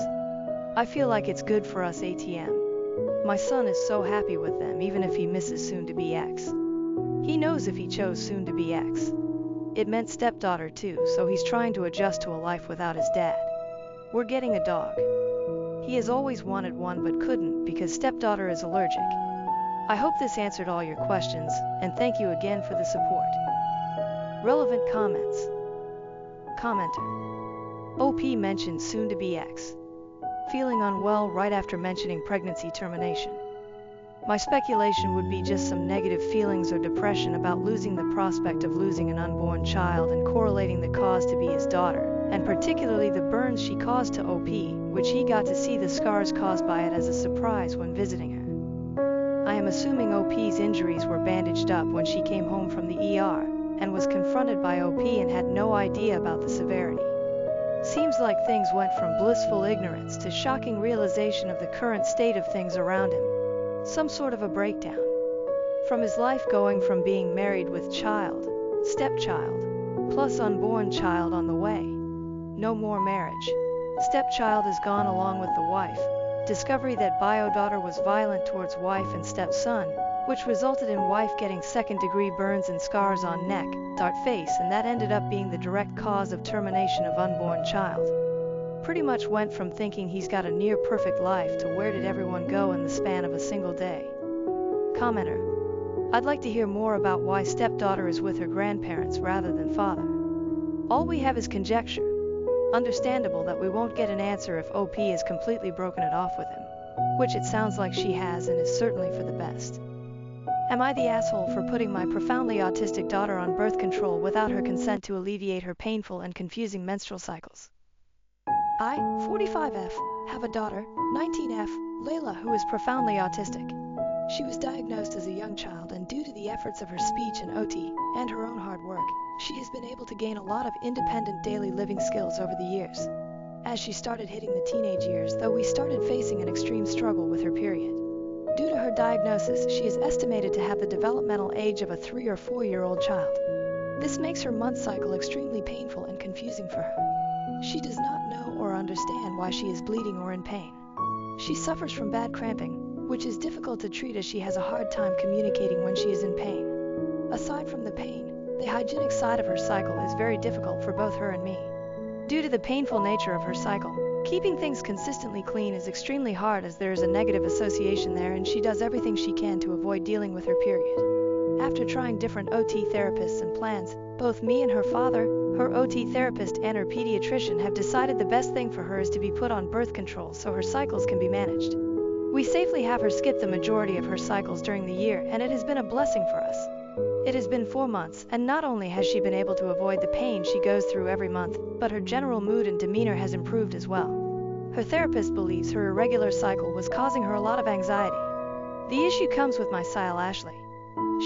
Speaker 1: I feel like it's good for us ATM. My son is so happy with them, even if he misses soon-to-be ex. He knows if he chose soon-to-be ex, it meant stepdaughter too, so he's trying to adjust to a life without his dad. We're getting a dog. He has always wanted one but couldn't because stepdaughter is allergic. I hope this answered all your questions, and thank you again for the support. Relevant comments. Commenter. OP mentioned soon-to-be ex. Feeling unwell right after mentioning pregnancy termination. My speculation would be just some negative feelings or depression about losing the prospect of losing an unborn child and correlating the cause to be his daughter, and particularly the burns she caused to OP, which he got to see the scars caused by it as a surprise when visiting her. I am assuming OP's injuries were bandaged up when she came home from the ER, and was confronted by OP and had no idea about the severity. Seems like things went from blissful ignorance to shocking realization of the current state of things around him. Some sort of a breakdown. From his life going from being married with child, stepchild, plus unborn child on the way. No more marriage. Stepchild is gone along with the wife. Discovery that bio-daughter was violent towards wife and stepson, which resulted in wife getting second-degree burns and scars on neck, face, and that ended up being the direct cause of termination of unborn child. Pretty much went from thinking he's got a near-perfect life to where did everyone go in the span of a single day. Commenter. I'd like to hear more about why stepdaughter is with her grandparents rather than father. All we have is conjecture. Understandable that we won't get an answer if OP has completely broken it off with him, which it sounds like she has and is certainly for the best. Am I the asshole for putting my profoundly autistic daughter on birth control without her consent to alleviate her painful and confusing menstrual cycles? I, 45F, have a daughter, 19F, Layla, who is profoundly autistic. She was diagnosed as a young child, and due to the efforts of her speech and OT, and her own hard work, she has been able to gain a lot of independent daily living skills over the years. As she started hitting the teenage years, though, we started facing an extreme struggle with her period. Due to her diagnosis, she is estimated to have the developmental age of a 3 or 4-year-old child. This makes her month cycle extremely painful and confusing for her. She does not know or understand why she is bleeding or in pain. She suffers from bad cramping, which is difficult to treat as she has a hard time communicating when she is in pain. Aside from the pain, the hygienic side of her cycle is very difficult for both her and me. Due to the painful nature of her cycle, keeping things consistently clean is extremely hard as there is a negative association there, and she does everything she can to avoid dealing with her period. After trying different OT therapists and plans, both me and her father, her OT therapist and her pediatrician have decided the best thing for her is to be put on birth control so her cycles can be managed. We safely have her skip the majority of her cycles during the year, and it has been a blessing for us. It has been 4 months, and not only has she been able to avoid the pain she goes through every month, but her general mood and demeanor has improved as well. Her therapist believes her irregular cycle was causing her a lot of anxiety. The issue comes with my Sile Ashley.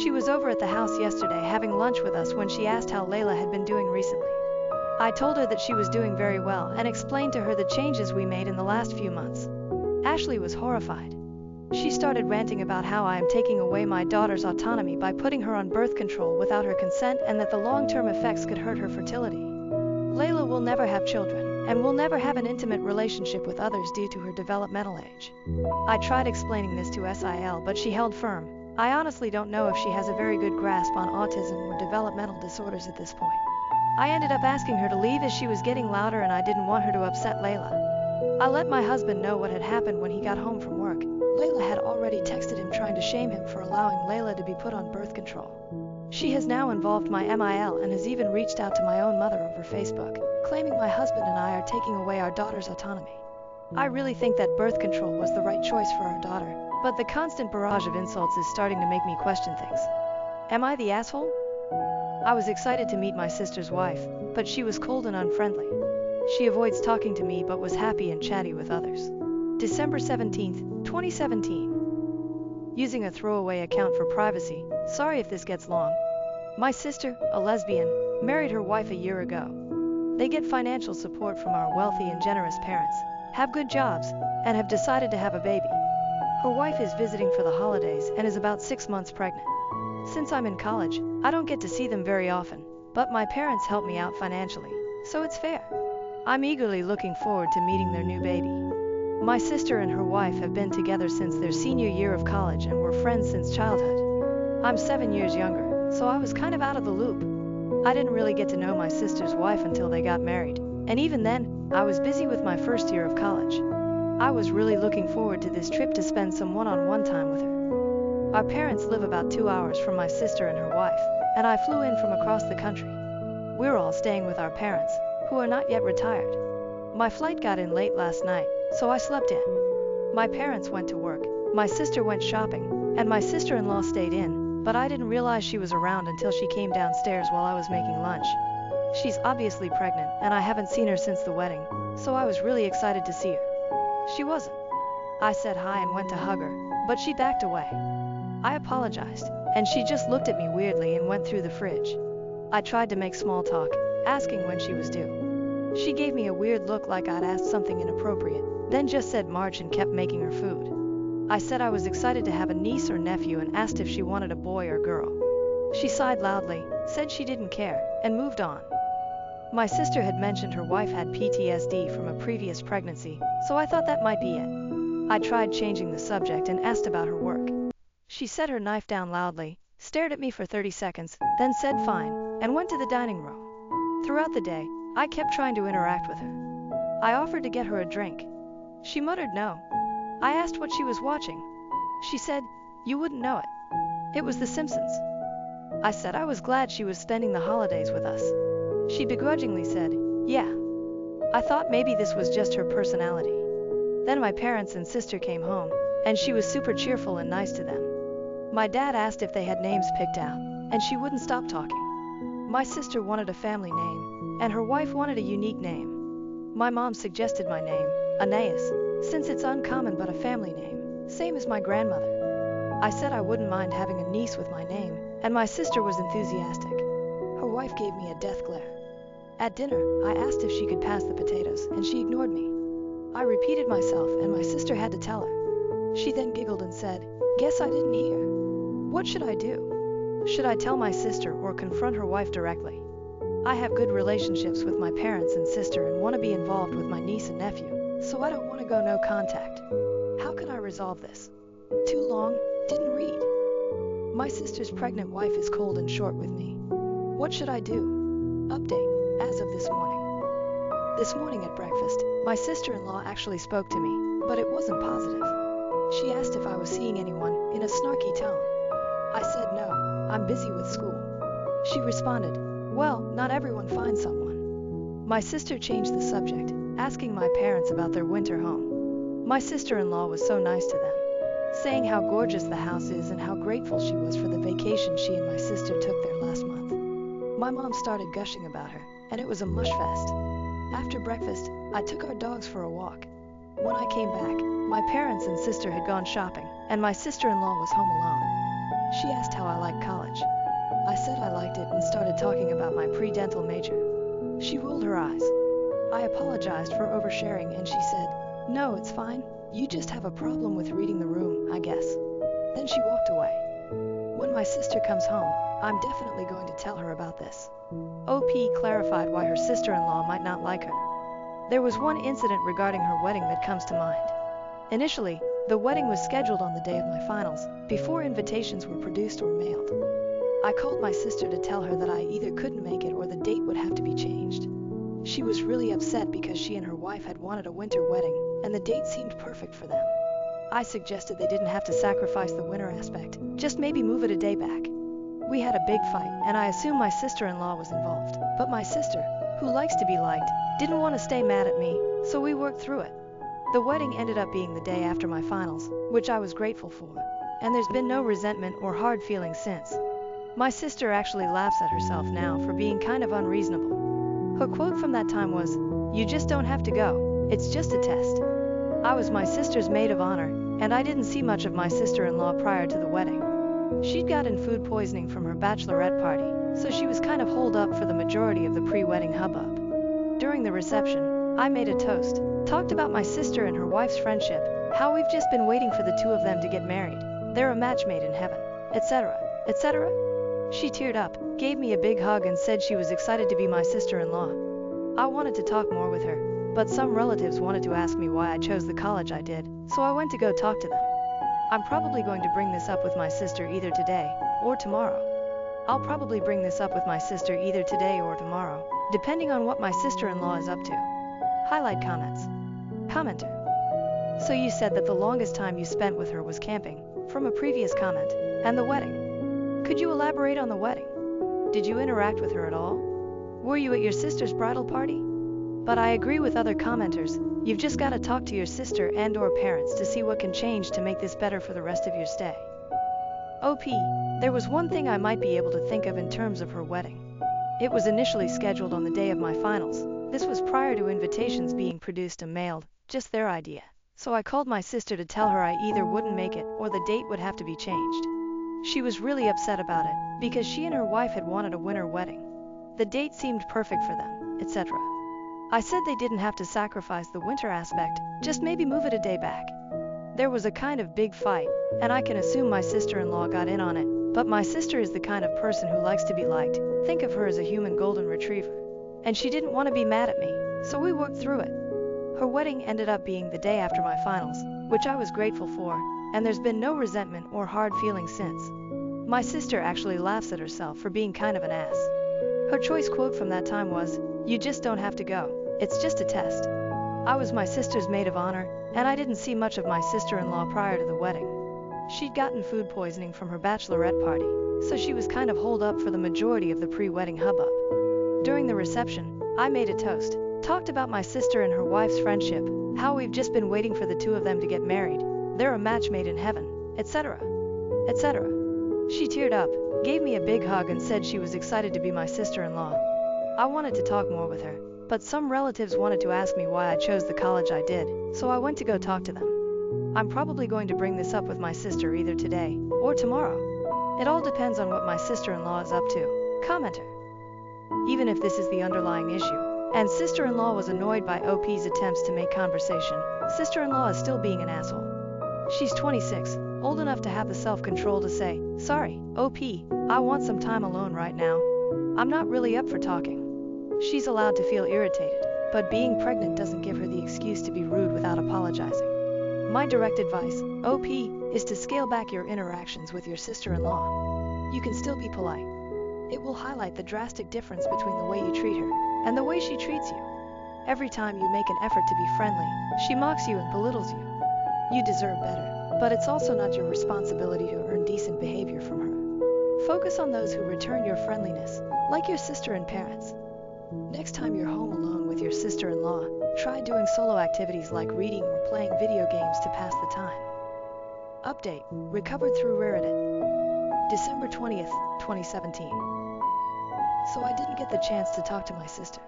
Speaker 1: She was over at the house yesterday having lunch with us when she asked how Layla had been doing recently. I told her that she was doing very well and explained to her the changes we made in the last few months. Ashley was horrified. She started ranting about how I am taking away my daughter's autonomy by putting her on birth control without her consent, and that the long-term effects could hurt her fertility. Layla will never have children, and will never have an intimate relationship with others due to her developmental age. I tried explaining this to Sil, but she held firm. I honestly don't know if she has a very good grasp on autism or developmental disorders at this point. I ended up asking her to leave as she was getting louder and I didn't want her to upset Layla. I let my husband know what had happened when he got home from work. Layla had already texted him trying to shame him for allowing Layla to be put on birth control. She has now involved my MIL and has even reached out to my own mother over Facebook, claiming my husband and I are taking away our daughter's autonomy. I really think that birth control was the right choice for our daughter, but the constant barrage of insults is starting to make me question things. Am I the asshole? I was excited to meet my sister's wife, but she was cold and unfriendly. She avoids talking to me but was happy and chatty with others. December 17, 2017. Using a throwaway account for privacy, sorry if this gets long. My sister, a lesbian, married her wife a year ago. They get financial support from our wealthy and generous parents, have good jobs, and have decided to have a baby. Her wife is visiting for the holidays and is about 6 months pregnant. Since I'm in college, I don't get to see them very often, but my parents help me out financially, so it's fair. I'm eagerly looking forward to meeting their new baby. My sister and her wife have been together since their senior year of college and were friends since childhood. I'm 7 years younger, so I was kind of out of the loop. I didn't really get to know my sister's wife until they got married, and even then, I was busy with my first year of college. I was really looking forward to this trip to spend some one-on-one time with her. Our parents live about 2 hours from my sister and her wife, and I flew in from across the country. We're all staying with our parents, who are not yet retired. My flight got in late last night, so I slept in. My parents went to work, my sister went shopping, and my sister-in-law stayed in, but I didn't realize she was around until she came downstairs while I was making lunch. She's obviously pregnant, and I haven't seen her since the wedding, so I was really excited to see her. She wasn't. I said hi and went to hug her, but she backed away. I apologized, and she just looked at me weirdly and went through the fridge. I tried to make small talk, asking when she was due. She gave me a weird look like I'd asked something inappropriate, then just said March and kept making her food. I said I was excited to have a niece or nephew and asked if she wanted a boy or girl. She sighed loudly, said she didn't care, and moved on. My sister had mentioned her wife had PTSD from a previous pregnancy, so I thought that might be it. I tried changing the subject and asked about her work. She set her knife down loudly, stared at me for 30 seconds, then said fine, and went to the dining room. Throughout the day, I kept trying to interact with her. I offered to get her a drink. She muttered no. I asked what she was watching. She said, "You wouldn't know it. It was The Simpsons." I said I was glad she was spending the holidays with us. She begrudgingly said, "Yeah." I thought maybe this was just her personality. Then my parents and sister came home, and she was super cheerful and nice to them. My dad asked if they had names picked out, and she wouldn't stop talking. My sister wanted a family name, and her wife wanted a unique name. My mom suggested my name, Aeneas, since it's uncommon but a family name, same as my grandmother. I said I wouldn't mind having a niece with my name, and my sister was enthusiastic. Her wife gave me a death glare. At dinner, I asked if she could pass the potatoes, and she ignored me. I repeated myself, and my sister had to tell her. She then giggled and said, "Guess I didn't hear." What should I do? Should I tell my sister or confront her wife directly? I have good relationships with my parents and sister and want to be involved with my niece and nephew, so I don't want to go no contact. How can I resolve this? Too long, didn't read. My sister's pregnant wife is cold and short with me. What should I do? Update, as of this morning. This morning at breakfast, my sister-in-law actually spoke to me, but it wasn't positive. She asked if I was seeing anyone, in a snarky tone. I said no, I'm busy with school. She responded, "Well, not everyone finds someone." My sister changed the subject, asking my parents about their winter home. My sister-in-law was so nice to them, saying how gorgeous the house is and how grateful she was for the vacation she and my sister took there last month. My mom started gushing about her, and it was a mush fest. After breakfast, I took our dogs for a walk. When I came back, my parents and sister had gone shopping, and my sister-in-law was home alone. She asked how I liked college. I said I liked it and started talking about my pre-dental major. She rolled her eyes. I apologized for oversharing and she said, "No, it's fine. You just have a problem with reading the room, I guess." Then she walked away. When my sister comes home, I'm definitely going to tell her about this. OP clarified why her sister-in-law might not like her. There was one incident regarding her wedding that comes to mind. Initially, the wedding was scheduled on the day of my finals, before invitations were produced or mailed. I called my sister to tell her that I either couldn't make it or the date would have to be changed. She was really upset because she and her wife had wanted a winter wedding, and the date seemed perfect for them. I suggested they didn't have to sacrifice the winter aspect, just maybe move it a day back. We had a big fight, and I assume my sister-in-law was involved. But my sister, who likes to be liked, didn't want to stay mad at me, so we worked through it. The wedding ended up being the day after my finals, which I was grateful for, and there's been no resentment or hard feelings since. My sister actually laughs at herself now for being kind of unreasonable. Her quote from that time was, "You just don't have to go, it's just a test." I was my sister's maid of honor, and I didn't see much of my sister-in-law prior to the wedding. She'd gotten food poisoning from her bachelorette party, so she was kind of holed up for the majority of the pre-wedding hubbub. During the reception, I made a toast, talked about my sister and her wife's friendship, how we've just been waiting for the two of them to get married, they're a match made in heaven, etc., etc. She teared up, gave me a big hug and said she was excited to be my sister-in-law. I wanted to talk more with her, but some relatives wanted to ask me why I chose the college I did, so I went to go talk to them. I'm probably going to bring this up with my sister either today or tomorrow. I'll probably bring this up with my sister either today or tomorrow, depending on what my sister-in-law is up to. Highlight comments. Commenter. So you said that the longest time you spent with her was camping, from a previous comment, and the wedding. Could you elaborate on the wedding? Did you interact with her at all? Were you at your sister's bridal party? But I agree with other commenters, you've just got to talk to your sister and/or parents to see what can change to make this better for the rest of your stay. OP, there was one thing I might be able to think of in terms of her wedding. It was initially scheduled on the day of my finals. This was prior to invitations being produced and mailed, just their idea. So I called my sister to tell her I either wouldn't make it or the date would have to be changed. She was really upset about it, because she and her wife had wanted a winter wedding. The date seemed perfect for them, etc. I said they didn't have to sacrifice the winter aspect, just maybe move it a day back. There was a kind of big fight, and I can assume my sister-in-law got in on it, but my sister is the kind of person who likes to be liked, think of her as a human golden retriever. And she didn't want to be mad at me, so we worked through it. Her wedding ended up being the day after my finals, which I was grateful for, and there's been no resentment or hard feelings since. My sister actually laughs at herself for being kind of an ass. Her choice quote from that time was, "You just don't have to go. It's just a test." I was my sister's maid of honor, and I didn't see much of my sister-in-law prior to the wedding. She'd gotten food poisoning from her bachelorette party, so she was kind of holed up for the majority of the pre-wedding hubbub. During the reception, I made a toast, talked about my sister and her wife's friendship, how we've just been waiting for the two of them to get married, they're a match made in heaven, etc., etc. She teared up, gave me a big hug and said she was excited to be my sister-in-law. I wanted to talk more with her, but some relatives wanted to ask me why I chose the college I did, so I went to go talk to them. I'm probably going to bring this up with my sister either today or tomorrow. It all depends on what my sister-in-law is up to. Commenter. Even if this is the underlying issue, and sister-in-law was annoyed by OP's attempts to make conversation, sister-in-law is still being an asshole. She's 26, old enough to have the self-control to say, "Sorry, OP, I want some time alone right now. I'm not really up for talking." She's allowed to feel irritated, but being pregnant doesn't give her the excuse to be rude without apologizing. My direct advice, OP, is to scale back your interactions with your sister-in-law. You can still be polite. It will highlight the drastic difference between the way you treat her and the way she treats you. Every time you make an effort to be friendly, she mocks you and belittles you. You deserve better, but it's also not your responsibility to earn decent behavior from her. Focus on those who return your friendliness, like your sister and parents. Next time you're home alone with your sister-in-law, try doing solo activities like reading or playing video games to pass the time. Update, recovered through Reddit. December 20th, 2017. So I didn't get the chance to talk to my sister.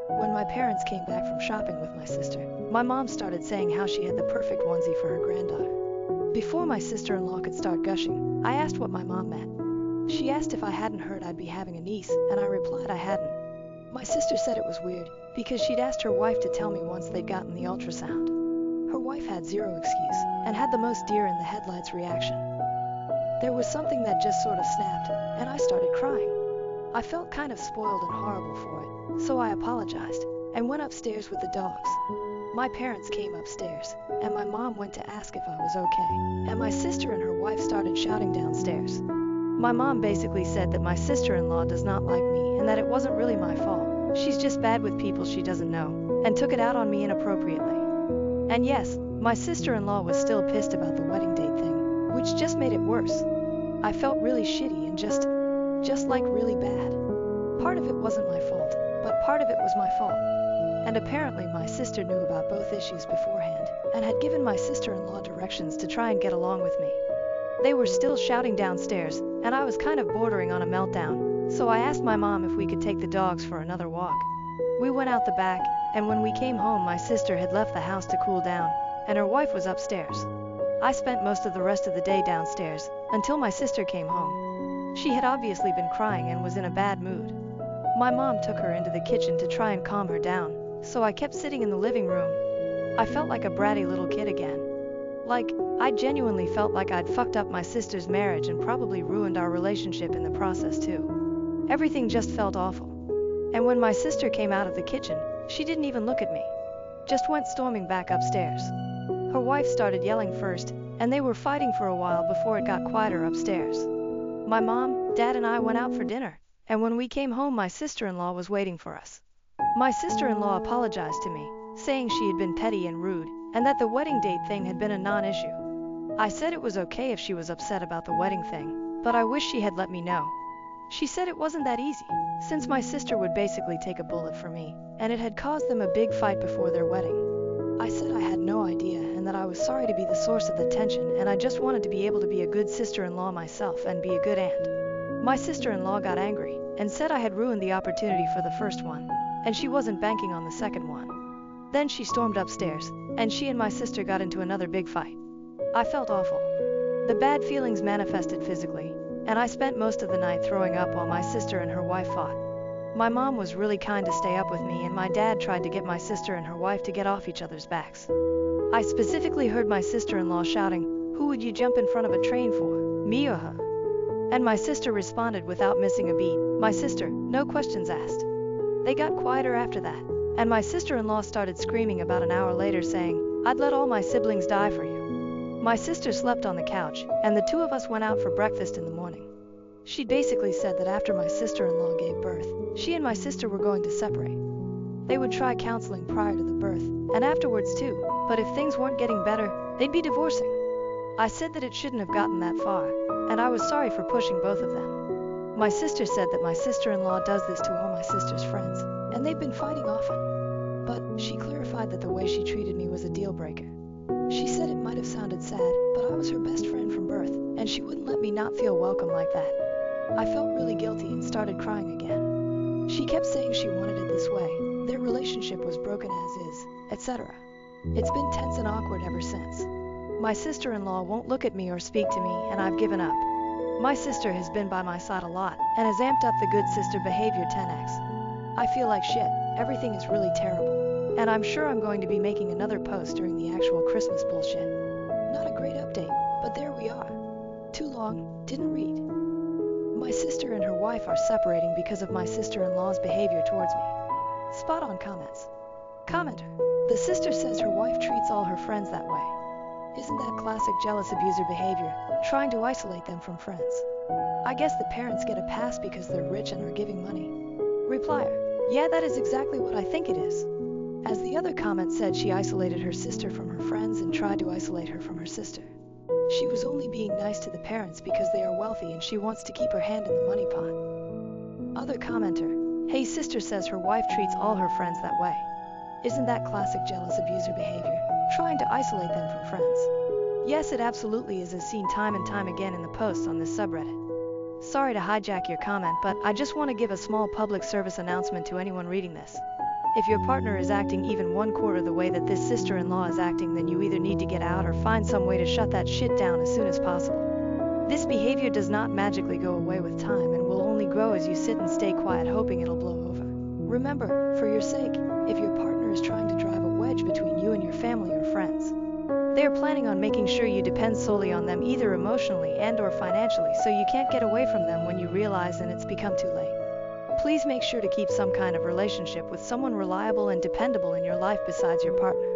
Speaker 1: When my parents came back from shopping with my sister, my mom started saying how she had the perfect onesie for her granddaughter. Before my sister-in-law could start gushing, I asked what my mom meant. She asked if I hadn't heard I'd be having a niece, and I replied I hadn't. My sister said it was weird, because she'd asked her wife to tell me once they'd gotten the ultrasound. Her wife had zero excuse, and had the most deer-in-the-headlights reaction. There was something that just sort of snapped, and I started crying. I felt kind of spoiled and horrible for it, so I apologized, and went upstairs with the dogs. My parents came upstairs, and my mom went to ask if I was okay, and my sister and her wife started shouting downstairs. My mom basically said that my sister-in-law does not like me and that it wasn't really my fault. She's just bad with people she doesn't know, and took it out on me inappropriately. And yes, my sister-in-law was still pissed about the wedding date thing, which just made it worse. I felt really shitty and just like really bad. Part of it wasn't my fault, but part of it was my fault. And apparently my sister knew about both issues beforehand, and had given my sister-in-law directions to try and get along with me. They were still shouting downstairs, and I was kind of bordering on a meltdown, so I asked my mom if we could take the dogs for another walk. We went out the back, and when we came home my sister had left the house to cool down, and her wife was upstairs. I spent most of the rest of the day downstairs, until my sister came home. She had obviously been crying and was in a bad mood. My mom took her into the kitchen to try and calm her down, so I kept sitting in the living room. I felt like a bratty little kid again. Like, I genuinely felt like I'd fucked up my sister's marriage and probably ruined our relationship in the process too. Everything just felt awful. And when my sister came out of the kitchen, she didn't even look at me. Just went storming back upstairs. Her wife started yelling first, and they were fighting for a while before it got quieter upstairs. My mom, dad and I went out for dinner, and when we came home my sister-in-law was waiting for us. My sister-in-law apologized to me, saying she had been petty and rude, and that the wedding date thing had been a non-issue. I said it was okay if she was upset about the wedding thing, but I wish she had let me know. She said it wasn't that easy, since my sister would basically take a bullet for me, and it had caused them a big fight before their wedding. I said I had no idea and that I was sorry to be the source of the tension, and I just wanted to be able to be a good sister-in-law myself and be a good aunt. My sister-in-law got angry and said I had ruined the opportunity for the first one, and she wasn't banking on the second one. Then she stormed upstairs, and she and my sister got into another big fight. I felt awful. The bad feelings manifested physically, and I spent most of the night throwing up while my sister and her wife fought. My mom was really kind to stay up with me, and my dad tried to get my sister and her wife to get off each other's backs. I specifically heard my sister-in-law shouting, "Who would you jump in front of a train for, me or her?" And my sister responded without missing a beat, "My sister, no questions asked." They got quieter after that, and my sister-in-law started screaming about an hour later saying, "I'd let all my siblings die for you." My sister slept on the couch, and the two of us went out for breakfast in the morning. She basically said that after my sister-in-law gave birth, she and my sister were going to separate. They would try counseling prior to the birth, and afterwards too, but if things weren't getting better, they'd be divorcing. I said that it shouldn't have gotten that far, and I was sorry for pushing both of them. My sister said that my sister-in-law does this to all my sister's friends, and they've been fighting often. But she clarified that the way she treated me was a deal breaker. She said it might have sounded sad, but I was her best friend from birth, and she wouldn't let me not feel welcome like that. I felt really guilty and started crying again. She kept saying she wanted it this way, their relationship was broken as is, etc. It's been tense and awkward ever since. My sister-in-law won't look at me or speak to me, and I've given up. My sister has been by my side a lot, and has amped up the good sister behavior 10x. I feel like shit, everything is really terrible, and I'm sure I'm going to be making another post during the actual Christmas bullshit. Not a great update, but there we are. Too long, didn't read. My sister and her wife are separating because of my sister-in-law's behavior towards me. Spot on comments. Commenter. The sister says her wife treats all her friends that way. Isn't that classic jealous abuser behavior, trying to isolate them from friends? I guess the parents get a pass because they're rich and are giving money. Replier. Yeah, that is exactly what I think it is. As the other comment said, she isolated her sister from her friends and tried to isolate her from her sister. She was only being nice to the parents because they are wealthy and she wants to keep her hand in the money pot. Other commenter. Hey, sister says her wife treats all her friends that way. Isn't that classic jealous abuser behavior, trying to isolate them from friends? Yes, it absolutely is, as seen time and time again in the posts on this subreddit. Sorry to hijack your comment, but I just want to give a small public service announcement to anyone reading this. If your partner is acting even 1/4 the way that this sister-in-law is acting, then you either need to get out or find some way to shut that shit down as soon as possible. This behavior does not magically go away with time and will only grow as you sit and stay quiet hoping it'll blow over. Remember, for your sake, if your partner is trying to drive a wedge between you and your family or friends, they are planning on making sure you depend solely on them either emotionally and/or financially, so you can't get away from them when you realize and it's become too late. Please make sure to keep some kind of relationship with someone reliable and dependable in your life besides your partner.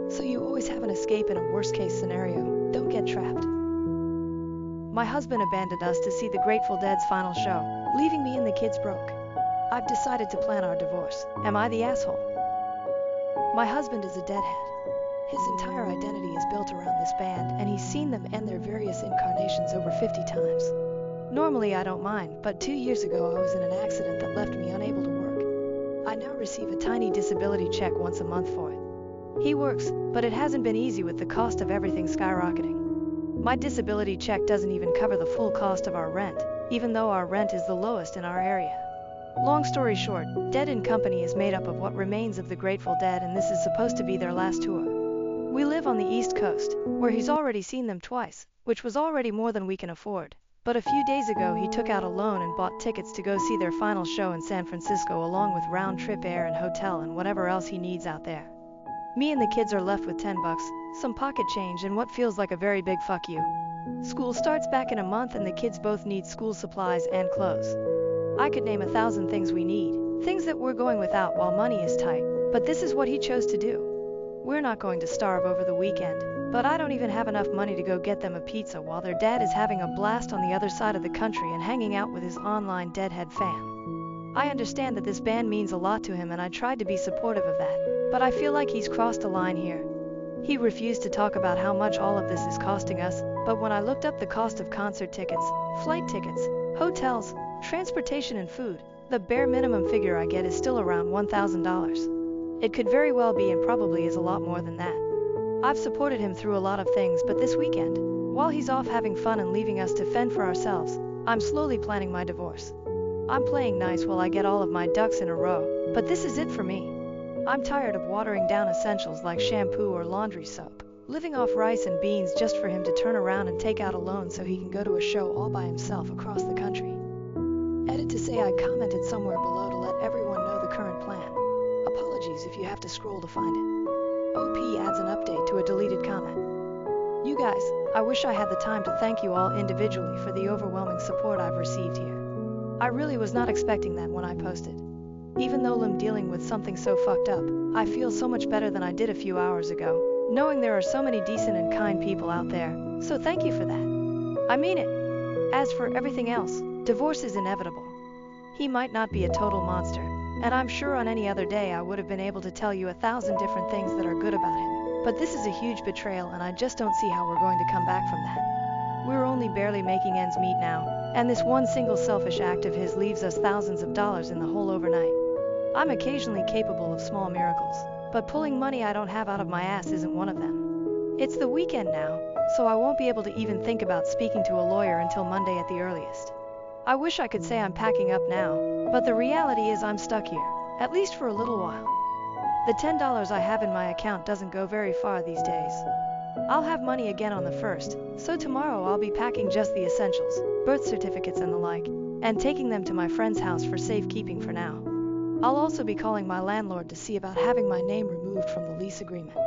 Speaker 1: So you always have an escape in a worst-case scenario. Don't get trapped. My husband abandoned us to see the Grateful Dead's final show, leaving me and the kids broke. I've decided to plan our divorce. Am I the asshole? My husband is a deadhead. His entire identity is built around this band, and he's seen them and their various incarnations over 50 times. Normally I don't mind, but 2 years ago I was in an accident that left me unable to work. I now receive a tiny disability check once a month for it. He works, but it hasn't been easy with the cost of everything skyrocketing. My disability check doesn't even cover the full cost of our rent, even though our rent is the lowest in our area. Long story short, Dead & Company is made up of what remains of the Grateful Dead, and this is supposed to be their last tour. We live on the East Coast, where he's already seen them twice, which was already more than we can afford. But a few days ago he took out a loan and bought tickets to go see their final show in San Francisco, along with round-trip air and hotel and whatever else he needs out there. Me and the kids are left with $10, some pocket change, and what feels like a very big fuck you. School starts back in a month and the kids both need school supplies and clothes. I could name 1,000 things we need, things that we're going without while money is tight, but this is what he chose to do. We're not going to starve over the weekend, but I don't even have enough money to go get them a pizza while their dad is having a blast on the other side of the country and hanging out with his online Deadhead fam. I understand that this band means a lot to him, and I tried to be supportive of that, but I feel like he's crossed a line here. He refused to talk about how much all of this is costing us, but when I looked up the cost of concert tickets, flight tickets, hotels, transportation and food, the bare minimum figure I get is still around $1,000. It could very well be, and probably is, a lot more than that. I've supported him through a lot of things, but this weekend, while he's off having fun and leaving us to fend for ourselves, I'm slowly planning my divorce. I'm playing nice while I get all of my ducks in a row, but this is it for me. I'm tired of watering down essentials like shampoo or laundry soap, living off rice and beans just for him to turn around and take out a loan so he can go to a show all by himself across the country. Edit to say I commented somewhere below to let everyone know the current plan. Apologies if you have to scroll to find it. OP adds an update to a deleted comment. You guys, I wish I had the time to thank you all individually for the overwhelming support I've received here. I really was not expecting that when I posted. Even though I'm dealing with something so fucked up, I feel so much better than I did a few hours ago, knowing there are so many decent and kind people out there, so thank you for that. I mean it. As for everything else, divorce is inevitable. He might not be a total monster, and I'm sure on any other day I would have been able to tell you 1,000 different things that are good about him, but this is a huge betrayal, and I just don't see how we're going to come back from that. We're only barely making ends meet now, and this one single selfish act of his leaves us thousands of dollars in the hole overnight. I'm occasionally capable of small miracles, but pulling money I don't have out of my ass isn't one of them. It's the weekend now, so I won't be able to even think about speaking to a lawyer until Monday at the earliest. I wish I could say I'm packing up now, but the reality is I'm stuck here, at least for a little while. The $10 I have in my account doesn't go very far these days. I'll have money again on the 1st, so tomorrow I'll be packing just the essentials, birth certificates and the like, and taking them to my friend's house for safekeeping for now. I'll also be calling my landlord to see about having my name removed from the lease agreement.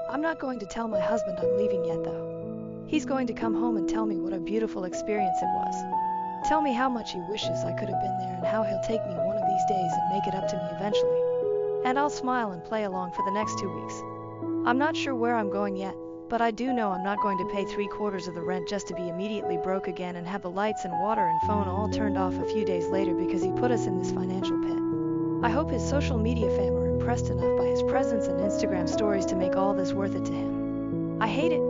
Speaker 1: I'm not going to tell my husband I'm leaving yet though. He's going to come home and tell me what a beautiful experience it was. Tell me how much he wishes I could have been there and how he'll take me one of these days and make it up to me eventually. And I'll smile and play along for the next 2 weeks. I'm not sure where I'm going yet, but I do know I'm not going to pay 3/4 of the rent just to be immediately broke again and have the lights and water and phone all turned off a few days later because he put us in this financial pit. I hope his social media fam are impressed enough by his presence and Instagram stories to make all this worth it to him. I hate it.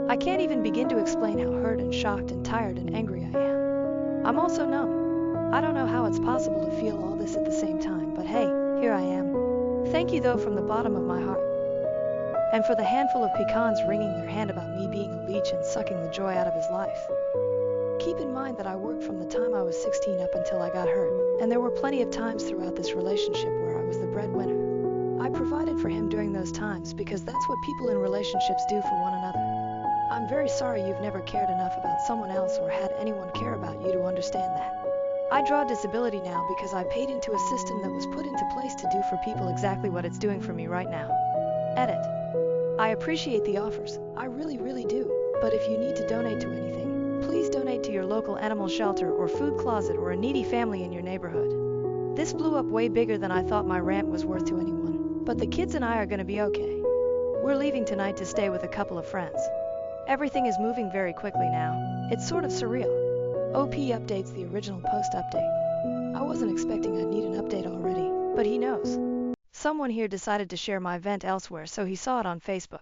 Speaker 1: I can't even begin to explain how hurt and shocked and tired and angry I am. I'm also numb. I don't know how it's possible to feel all this at the same time, but hey, here I am. Thank you though from the bottom of my heart. And for the handful of pecans wringing their hand about me being a leech and sucking the joy out of his life. Keep in mind that I worked from the time I was 16 up until I got hurt, and there were plenty of times throughout this relationship where I was the breadwinner. I provided for him during those times because that's what people in relationships do for one another. I'm very sorry you've never cared enough about someone else or had anyone care about you to understand that. I draw disability now because I paid into a system that was put into place to do for people exactly what it's doing for me right now. Edit. I appreciate the offers, I really, really do, but if you need to donate to anything, please donate to your local animal shelter or food closet or a needy family in your neighborhood. This blew up way bigger than I thought my rant was worth to anyone, but the kids and I are gonna be okay. We're leaving tonight to stay with a couple of friends. Everything is moving very quickly now. It's sort of surreal. OP updates the original post update. I wasn't expecting I'd need an update already, but he knows. Someone here decided to share my vent elsewhere, so he saw it on Facebook.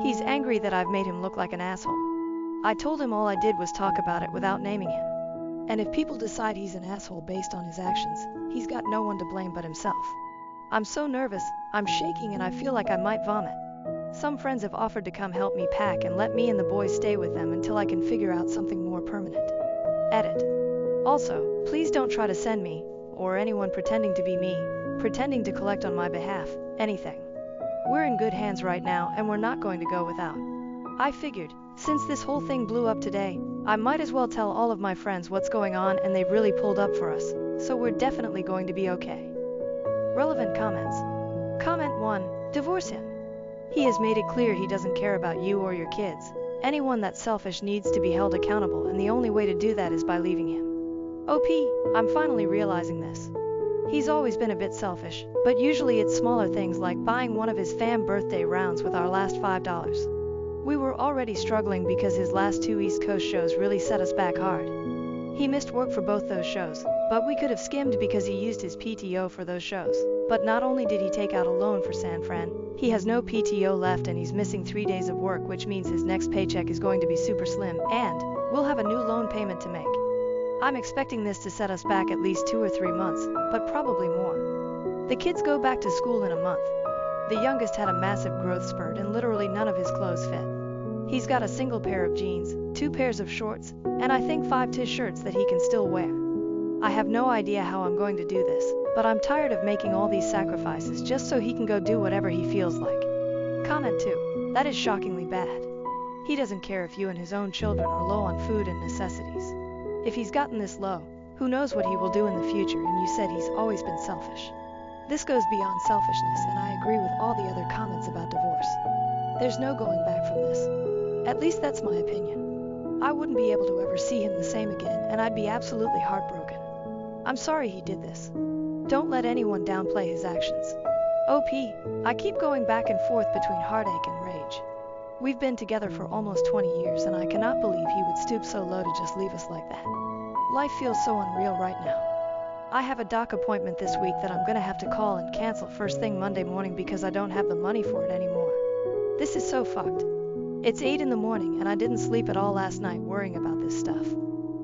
Speaker 1: He's angry that I've made him look like an asshole. I told him all I did was talk about it without naming him. And if people decide he's an asshole based on his actions, he's got no one to blame but himself. I'm so nervous, I'm shaking, and I feel like I might vomit. Some friends have offered to come help me pack and let me and the boys stay with them until I can figure out something more permanent. Edit. Also, please don't try to send me, or anyone pretending to be me, pretending to collect on my behalf, anything. We're in good hands right now, and we're not going to go without. I figured, since this whole thing blew up today, I might as well tell all of my friends what's going on, and they've really pulled up for us, so we're definitely going to be okay. Relevant comments. Comment 1. Divorce him. He has made it clear he doesn't care about you or your kids. Anyone that's selfish needs to be held accountable, and the only way to do that is by leaving him. OP, I'm finally realizing this. He's always been a bit selfish, but usually it's smaller things like buying one of his fam birthday rounds with our last $5. We were already struggling because his last 2 East Coast shows really set us back hard. He missed work for both those shows, but we could have skimmed because he used his PTO for those shows. But not only did he take out a loan for San Fran, he has no PTO left and he's missing 3 days of work, which means his next paycheck is going to be super slim, and we'll have a new loan payment to make. I'm expecting this to set us back at least 2 or 3 months, but probably more. The kids go back to school in a month. The youngest had a massive growth spurt and literally none of his clothes fit. He's got a single pair of jeans, 2 pairs of shorts, and I think 5 t-shirts that he can still wear. I have no idea how I'm going to do this, but I'm tired of making all these sacrifices just so he can go do whatever he feels like. Comment 2. That is shockingly bad. He doesn't care if you and his own children are low on food and necessities. If he's gotten this low, who knows what he will do in the future, and you said he's always been selfish. This goes beyond selfishness, and I agree with all the other comments about divorce. There's no going back from this. At least that's my opinion. I wouldn't be able to ever see him the same again, and I'd be absolutely heartbroken. I'm sorry he did this. Don't let anyone downplay his actions. OP, I keep going back and forth between heartache and rage. We've been together for almost 20 years, and I cannot believe he would stoop so low to just leave us like that. Life feels so unreal right now. I have a doc appointment this week that I'm gonna have to call and cancel first thing Monday morning because I don't have the money for it anymore. This is so fucked. It's 8 in the morning and I didn't sleep at all last night worrying about this stuff.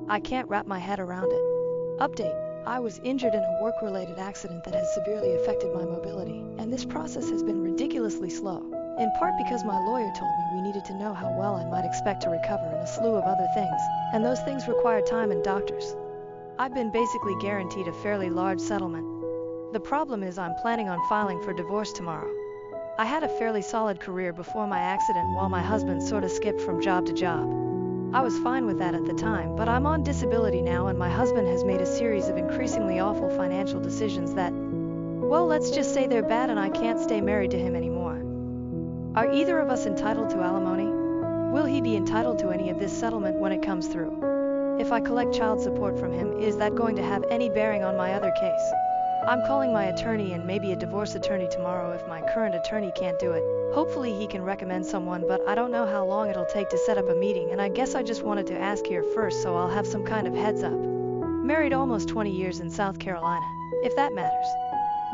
Speaker 1: I can't wrap my head around it. Update. I was injured in a work-related accident that has severely affected my mobility, and this process has been ridiculously slow, in part because my lawyer told me we needed to know how well I might expect to recover and a slew of other things, and those things require time and doctors. I've been basically guaranteed a fairly large settlement. The problem is I'm planning on filing for divorce tomorrow. I had a fairly solid career before my accident while my husband sort of skipped from job to job. I was fine with that at the time, but I'm on disability now and my husband has made a series of increasingly awful financial decisions that, well, let's just say they're bad and I can't stay married to him anymore. Are either of us entitled to alimony? Will he be entitled to any of this settlement when it comes through? If I collect child support from him, is that going to have any bearing on my other case? I'm calling my attorney and maybe a divorce attorney tomorrow if my current attorney can't do it. Hopefully he can recommend someone, but I don't know how long it'll take to set up a meeting, and I guess I just wanted to ask here first so I'll have some kind of heads up. Married almost 20 years in South Carolina, if that matters.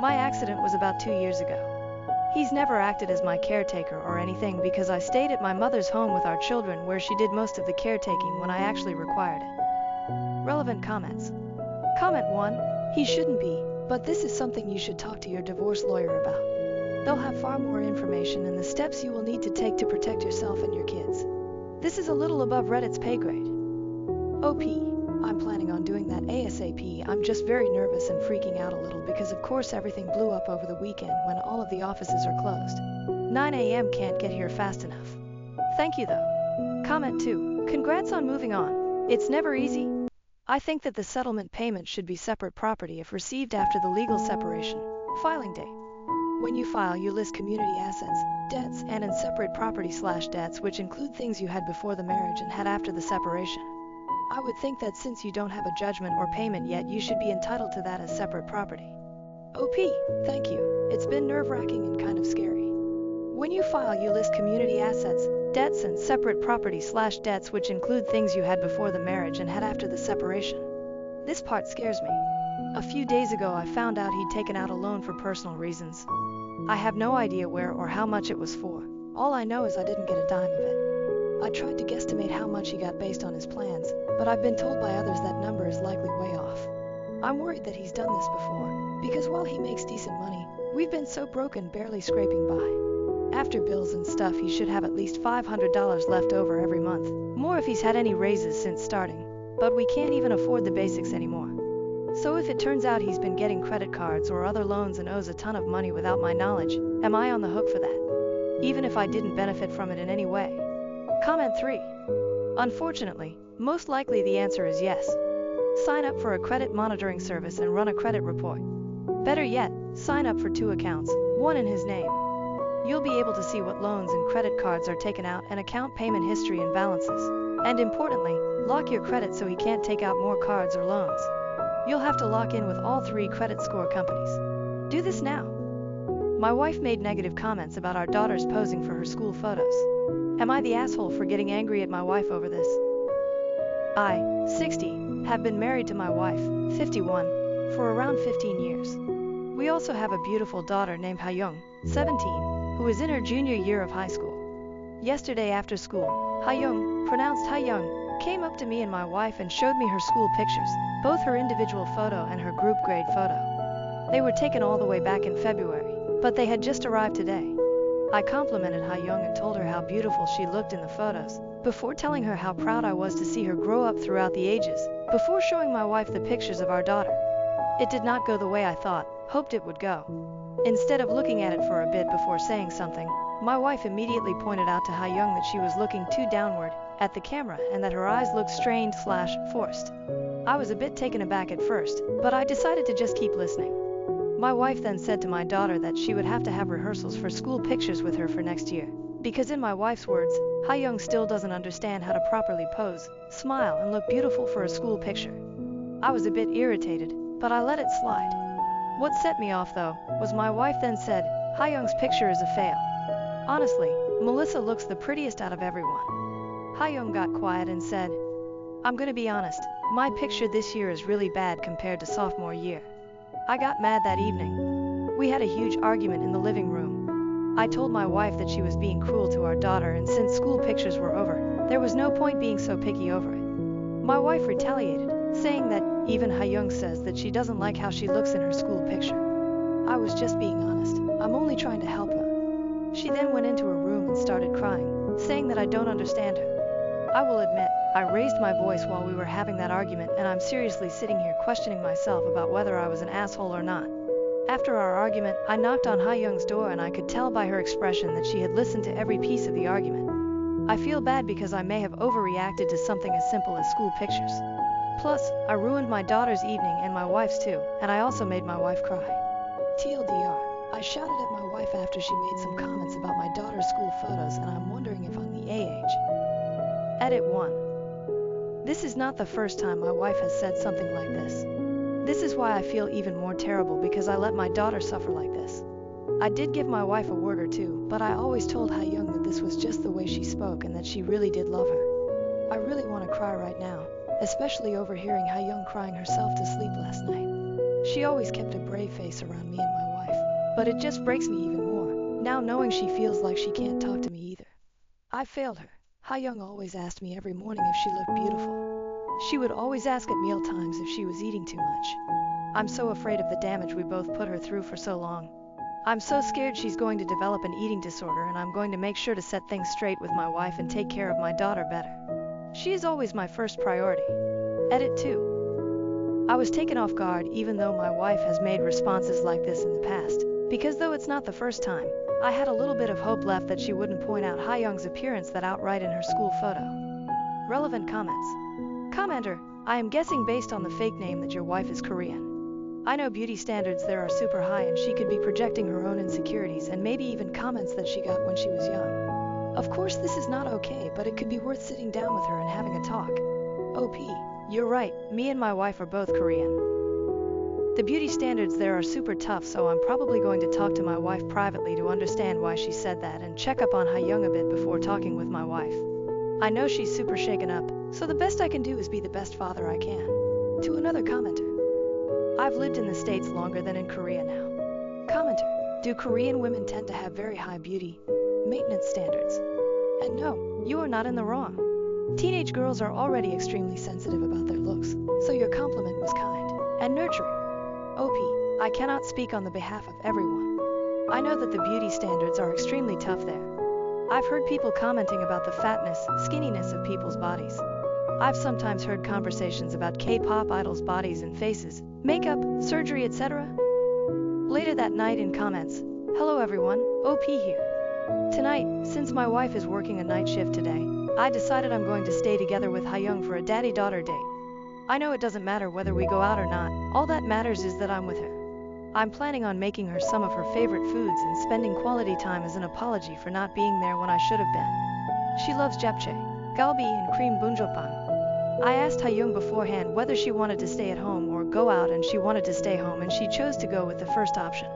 Speaker 1: My accident was about 2 years ago. He's never acted as my caretaker or anything because I stayed at my mother's home with our children where she did most of the caretaking when I actually required it. Relevant comments. Comment 1. He shouldn't be, but this is something you should talk to your divorce lawyer about. They'll have far more information and the steps you will need to take to protect yourself and your kids. This is a little above Reddit's pay grade. OP, I'm planning on doing that ASAP. I'm just very nervous and freaking out a little because of course everything blew up over the weekend when all of the offices are closed. 9 a.m. can't get here fast enough. Thank you though. Comment 2. Congrats on moving on. It's never easy. I think that the settlement payment should be separate property if received after the legal separation. Filing date. When you file, you list community assets, debts, and in separate property/debts, which include things you had before the marriage and had after the separation. I would think that since you don't have a judgment or payment yet, you should be entitled to that as separate property. OP, thank you. It's been nerve-wracking and kind of scary. When you file, you list community assets, debts, and separate property/debts, which include things you had before the marriage and had after the separation. This part scares me. A few days ago, I found out he'd taken out a loan for personal reasons. I have no idea where or how much it was for. All I know is I didn't get a dime of it. I tried to guesstimate how much he got based on his plans, but I've been told by others that number is likely way off. I'm worried that he's done this before, because while he makes decent money, we've been so broken barely scraping by. After bills and stuff, he should have at least $500 left over every month, more if he's had any raises since starting, but we can't even afford the basics anymore. So if it turns out he's been getting credit cards or other loans and owes a ton of money without my knowledge, am I on the hook for that? Even if I didn't benefit from it in any way? Comment 3. Unfortunately, most likely the answer is yes. Sign up for a credit monitoring service and run a credit report. Better yet, sign up for 2 accounts, one in his name. You'll be able to see what loans and credit cards are taken out and account payment history and balances. And importantly, lock your credit so he can't take out more cards or loans. You'll have to lock in with all 3 credit score companies. Do this now. My wife made negative comments about our daughters posing for her school photos. Am I the asshole for getting angry at my wife over this? I, 60, have been married to my wife, 51, for around 15 years. We also have a beautiful daughter named Hayoung, 17, who is in her junior year of high school. Yesterday after school, Hayoung, pronounced Hayoung, came up to me and my wife and showed me her school pictures, both her individual photo and her group grade photo. They were taken all the way back in February, but they had just arrived today. I complimented Hayoung and told her how beautiful she looked in the photos, before telling her how proud I was to see her grow up throughout the ages, before showing my wife the pictures of our daughter. It did not go the way I hoped it would go. Instead of looking at it for a bit before saying something, my wife immediately pointed out to Hayoung that she was looking too downward at the camera and that her eyes looked strained/forced. I was a bit taken aback at first, but I decided to just keep listening. My wife then said to my daughter that she would have to have rehearsals for school pictures with her for next year, because in my wife's words, Hayoung still doesn't understand how to properly pose, smile, and look beautiful for a school picture. I was a bit irritated, but I let it slide. What set me off though, was my wife then said, Hayoung's picture is a fail. Honestly, Melissa looks the prettiest out of everyone. Hayoung got quiet and said, I'm gonna be honest, my picture this year is really bad compared to sophomore year. I got mad that evening. We had a huge argument in the living room. I told my wife that she was being cruel to our daughter, and since school pictures were over, there was no point being so picky over it. My wife retaliated, saying that even Hayoung says that she doesn't like how she looks in her school picture. I was just being honest. I'm only trying to help her. She then went into her room and started crying, saying that I don't understand her. I will admit, I raised my voice while we were having that argument, and I'm seriously sitting here questioning myself about whether I was an asshole or not. After our argument, I knocked on Hayoung's door and I could tell by her expression that she had listened to every piece of the argument. I feel bad because I may have overreacted to something as simple as school pictures. Plus, I ruined my daughter's evening and my wife's too, and I also made my wife cry. TLDR, I shouted at my wife after she made some comments about my daughter's school photos, and I'm wondering if I'm the age. Edit 1. This is not the first time my wife has said something like this. This is why I feel even more terrible, because I let my daughter suffer like this. I did give my wife a word or two, but I always told Hayoung that this was just the way she spoke and that she really did love her. I really want to cry right now, especially overhearing Hayoung crying herself to sleep last night. She always kept a brave face around me and my wife, but it just breaks me even more, now knowing she feels like she can't talk to me either. I failed her. Hayoung always asked me every morning if she looked beautiful. She would always ask at meal times if she was eating too much. I'm so afraid of the damage we both put her through for so long. I'm so scared she's going to develop an eating disorder, and I'm going to make sure to set things straight with my wife and take care of my daughter better. She is always my first priority. Edit 2. I was taken off guard even though my wife has made responses like this in the past, because though it's not the first time, I had a little bit of hope left that she wouldn't point out Hayoung's appearance that outright in her school photo. Relevant comments. Commenter, I am guessing based on the fake name that your wife is Korean. I know beauty standards there are super high, and she could be projecting her own insecurities and maybe even comments that she got when she was young. Of course this is not okay, but it could be worth sitting down with her and having a talk. OP, you're right, me and my wife are both Korean. The beauty standards there are super tough, so I'm probably going to talk to my wife privately to understand why she said that and check up on Hayoung a bit before talking with my wife. I know she's super shaken up, so the best I can do is be the best father I can. To another commenter. I've lived in the States longer than in Korea now. Commenter. Do Korean women tend to have very high beauty maintenance standards? And no, you are not in the wrong. Teenage girls are already extremely sensitive about their looks, so your compliment was kind and nurturing. OP, I cannot speak on the behalf of everyone. I know that the beauty standards are extremely tough there. I've heard people commenting about the fatness, skinniness of people's bodies. I've sometimes heard conversations about K-pop idols' bodies and faces, makeup, surgery, etc. Later that night in comments, hello everyone, OP here. Tonight, since my wife is working a night shift today, I decided I'm going to stay together with Hayoung for a daddy-daughter date. I know it doesn't matter whether we go out or not, all that matters is that I'm with her. I'm planning on making her some of her favorite foods and spending quality time as an apology for not being there when I should have been. She loves japchae, galbi and cream bunjopang. I asked Hayoung beforehand whether she wanted to stay at home or go out, and she wanted to stay home and she chose to go with the first option.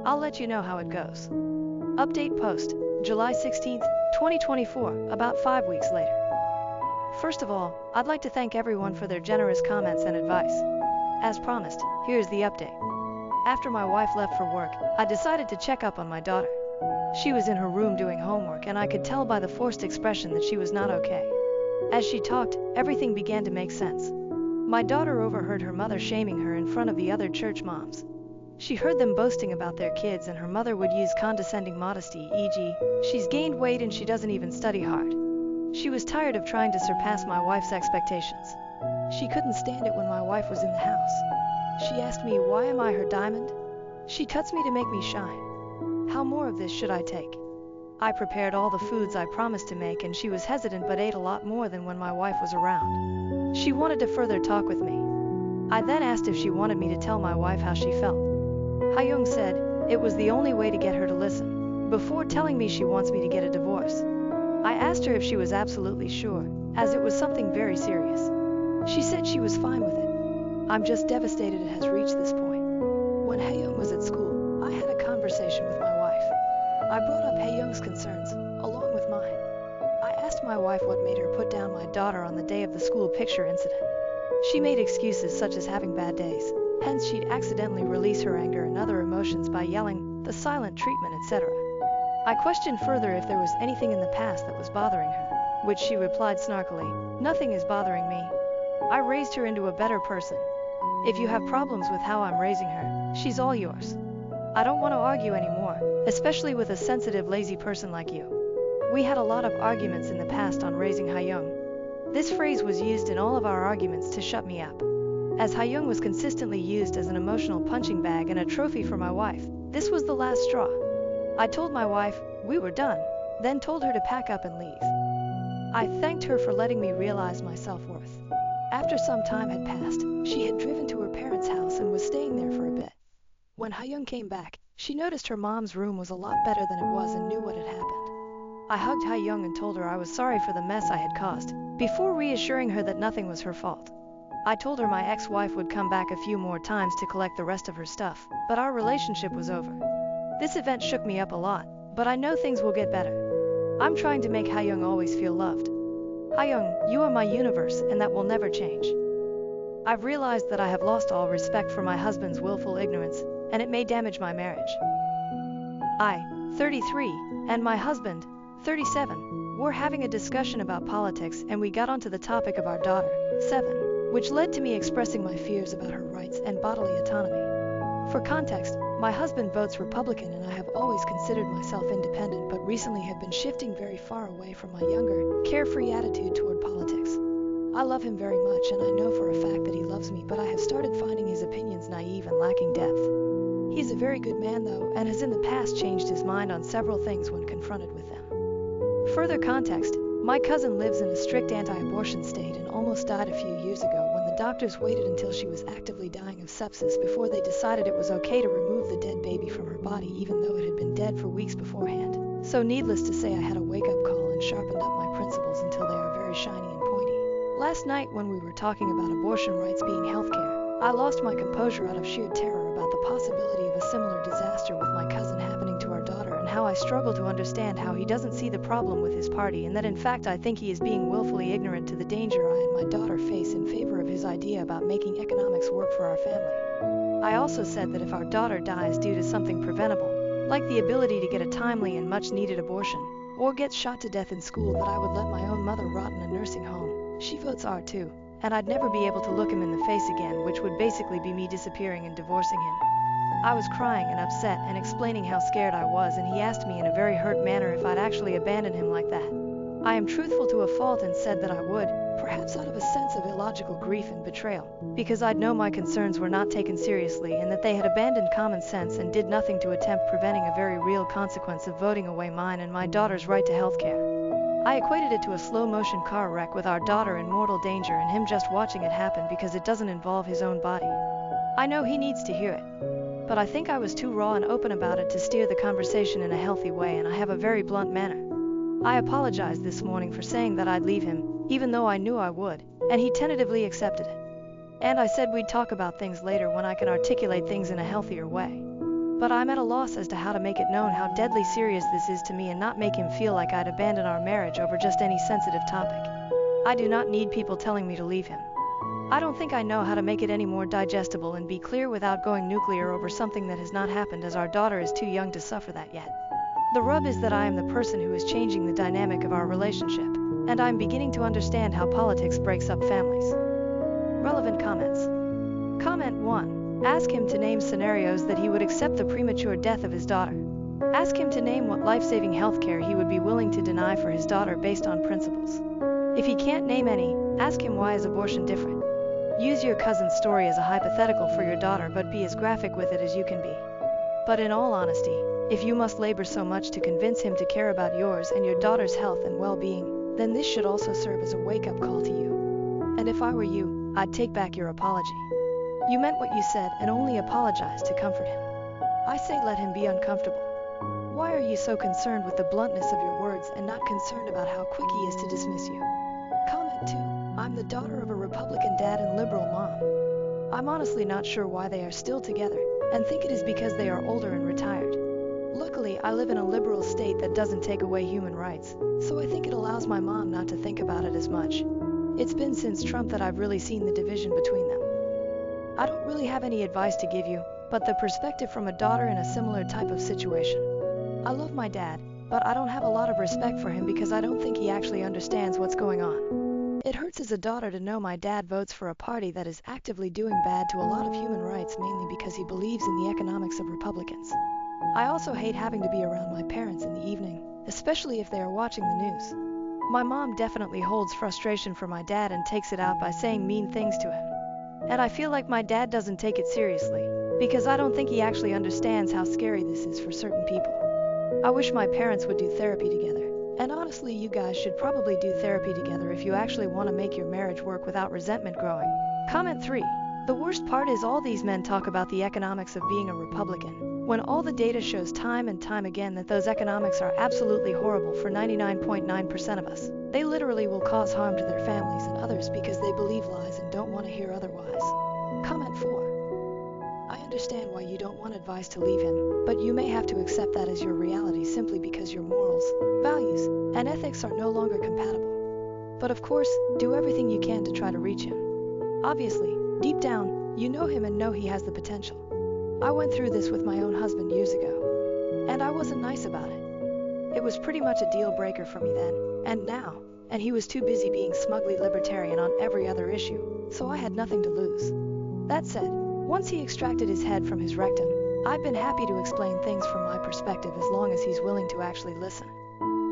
Speaker 1: I'll let you know how it goes. Update post, July 16, 2024, about 5 weeks later. First of all, I'd like to thank everyone for their generous comments and advice. As promised, here's the update. After my wife left for work, I decided to check up on my daughter. She was in her room doing homework, and I could tell by the forced expression that she was not okay. As she talked, everything began to make sense. My daughter overheard her mother shaming her in front of the other church moms. She heard them boasting about their kids, and her mother would use condescending modesty, e.g., she's gained weight and she doesn't even study hard. She was tired of trying to surpass my wife's expectations. She couldn't stand it when my wife was in the house. She asked me, why am I her diamond? She cuts me to make me shine. How more of this should I take? I prepared all the foods I promised to make, and she was hesitant but ate a lot more than when my wife was around. She wanted to further talk with me. I then asked if she wanted me to tell my wife how she felt. Hayoung said it was the only way to get her to listen, before telling me she wants me to get a divorce. I asked her if she was absolutely sure, as it was something very serious. She said she was fine with it. I'm just devastated it has reached this point. When Hayoung was at school, I had a conversation with my wife. I brought up Hayoung's concerns, along with mine. I asked my wife what made her put down my daughter on the day of the school picture incident. She made excuses such as having bad days, hence she'd accidentally release her anger and other emotions by yelling, the silent treatment, etc. I questioned further if there was anything in the past that was bothering her, which she replied snarkily, nothing is bothering me. I raised her into a better person. If you have problems with how I'm raising her, she's all yours. I don't want to argue anymore, especially with a sensitive, lazy person like you. We had a lot of arguments in the past on raising Hayoung. This phrase was used in all of our arguments to shut me up. As Hayoung was consistently used as an emotional punching bag and a trophy for my wife, this was the last straw. I told my wife we were done, then told her to pack up and leave. I thanked her for letting me realize my self-worth. After some time had passed, she had driven to her parents' house and was staying there for a bit. When Hayoung came back, she noticed her mom's room was a lot better than it was and knew what had happened. I hugged Hayoung and told her I was sorry for the mess I had caused, before reassuring her that nothing was her fault. I told her my ex-wife would come back a few more times to collect the rest of her stuff, but our relationship was over. This event shook me up a lot, but I know things will get better. I'm trying to make Hayoung always feel loved. Hayoung, you are my universe, and that will never change. I've realized that I have lost all respect for my husband's willful ignorance, and it may damage my marriage. I, 33, and my husband, 37, were having a discussion about politics, and we got onto the topic of our daughter, 7, which led to me expressing my fears about her rights and bodily autonomy. For context, my husband votes Republican, and I have always considered myself independent, but recently have been shifting very far away from my younger, carefree attitude toward politics. I love him very much, and I know for a fact that he loves me, but I have started finding his opinions naive and lacking depth. He is a very good man though, and has in the past changed his mind on several things when confronted with them. Further context, my cousin lives in a strict anti-abortion state and almost died a few years ago when the doctors waited until she was actively dying of sepsis before they decided it was okay to remove the dead baby from her body, even though it had been dead for weeks beforehand. So needless to say, I had a wake-up call and sharpened up my principles until they are very shiny and pointy. Last night when we were talking about abortion rights being healthcare, I lost my composure out of sheer terror about the possibility of a similar disaster with my cousin happening to our daughter, and how I struggle to understand how he doesn't see the problem with his party, and that in fact I think he is being willfully ignorant to the danger I and my daughter face in favor of his idea about making economics work for our family. I also said that if our daughter dies due to something preventable, like the ability to get a timely and much-needed abortion, or gets shot to death in school, that I would let my own mother rot in a nursing home. She votes R2, and I'd never be able to look him in the face again, which would basically be me disappearing and divorcing him. I was crying and upset and explaining how scared I was, and he asked me in a very hurt manner if I'd actually abandon him like that. I am truthful to a fault and said that I would, perhaps out of a sense of illogical grief and betrayal, because I'd know my concerns were not taken seriously and that they had abandoned common sense and did nothing to attempt preventing a very real consequence of voting away mine and my daughter's right to health care. I equated it to a slow-motion car wreck with our daughter in mortal danger and him just watching it happen because it doesn't involve his own body. I know he needs to hear it, but I think I was too raw and open about it to steer the conversation in a healthy way, and I have a very blunt manner. I apologized this morning for saying that I'd leave him, even though I knew I would, and he tentatively accepted it. And I said we'd talk about things later when I can articulate things in a healthier way. But I'm at a loss as to how to make it known how deadly serious this is to me and not make him feel like I'd abandon our marriage over just any sensitive topic. I do not need people telling me to leave him. I don't think I know how to make it any more digestible and be clear without going nuclear over something that has not happened, as our daughter is too young to suffer that yet. The rub is that I am the person who is changing the dynamic of our relationship, and I'm beginning to understand how politics breaks up families. Relevant comments. Comment 1. Ask him to name scenarios that he would accept the premature death of his daughter. Ask him to name what life-saving healthcare he would be willing to deny for his daughter based on principles. If he can't name any, ask him why is abortion different. Use your cousin's story as a hypothetical for your daughter, but be as graphic with it as you can be. But in all honesty, if you must labor so much to convince him to care about yours and your daughter's health and well-being, then this should also serve as a wake-up call to you. And if I were you, I'd take back your apology. You meant what you said and only apologized to comfort him. I say let him be uncomfortable. Why are you so concerned with the bluntness of your words and not concerned about how quick he is to dismiss you? Comment 2. I'm the daughter of a Republican dad and liberal mom. I'm honestly not sure why they are still together, and think it is because they are older and retired. Luckily, I live in a liberal state that doesn't take away human rights, so I think it allows my mom not to think about it as much. It's been since Trump that I've really seen the division between them. I don't really have any advice to give you, but the perspective from a daughter in a similar type of situation. I love my dad, but I don't have a lot of respect for him because I don't think he actually understands what's going on. It hurts as a daughter to know my dad votes for a party that is actively doing bad to a lot of human rights, mainly because he believes in the economics of Republicans. I also hate having to be around my parents in the evening, especially if they are watching the news. My mom definitely holds frustration for my dad and takes it out by saying mean things to him. And I feel like my dad doesn't take it seriously, because I don't think he actually understands how scary this is for certain people. I wish my parents would do therapy together, and honestly you guys should probably do therapy together if you actually want to make your marriage work without resentment growing. Comment 3. The worst part is all these men talk about the economics of being a Republican, when all the data shows time and time again that those economics are absolutely horrible for 99.9% of us. They literally will cause harm to their families and others because they believe lies and don't want to hear otherwise. Comment 4. I understand why you don't want advice to leave him, but you may have to accept that as your reality simply because your morals, values, and ethics are no longer compatible. But of course, do everything you can to try to reach him. Obviously, deep down, you know him and know he has the potential. I went through this with my own husband years ago, and I wasn't nice about it. It was pretty much a deal breaker for me then, and now, and he was too busy being smugly libertarian on every other issue, so I had nothing to lose. That said, once he extracted his head from his rectum, I've been happy to explain things from my perspective as long as he's willing to actually listen.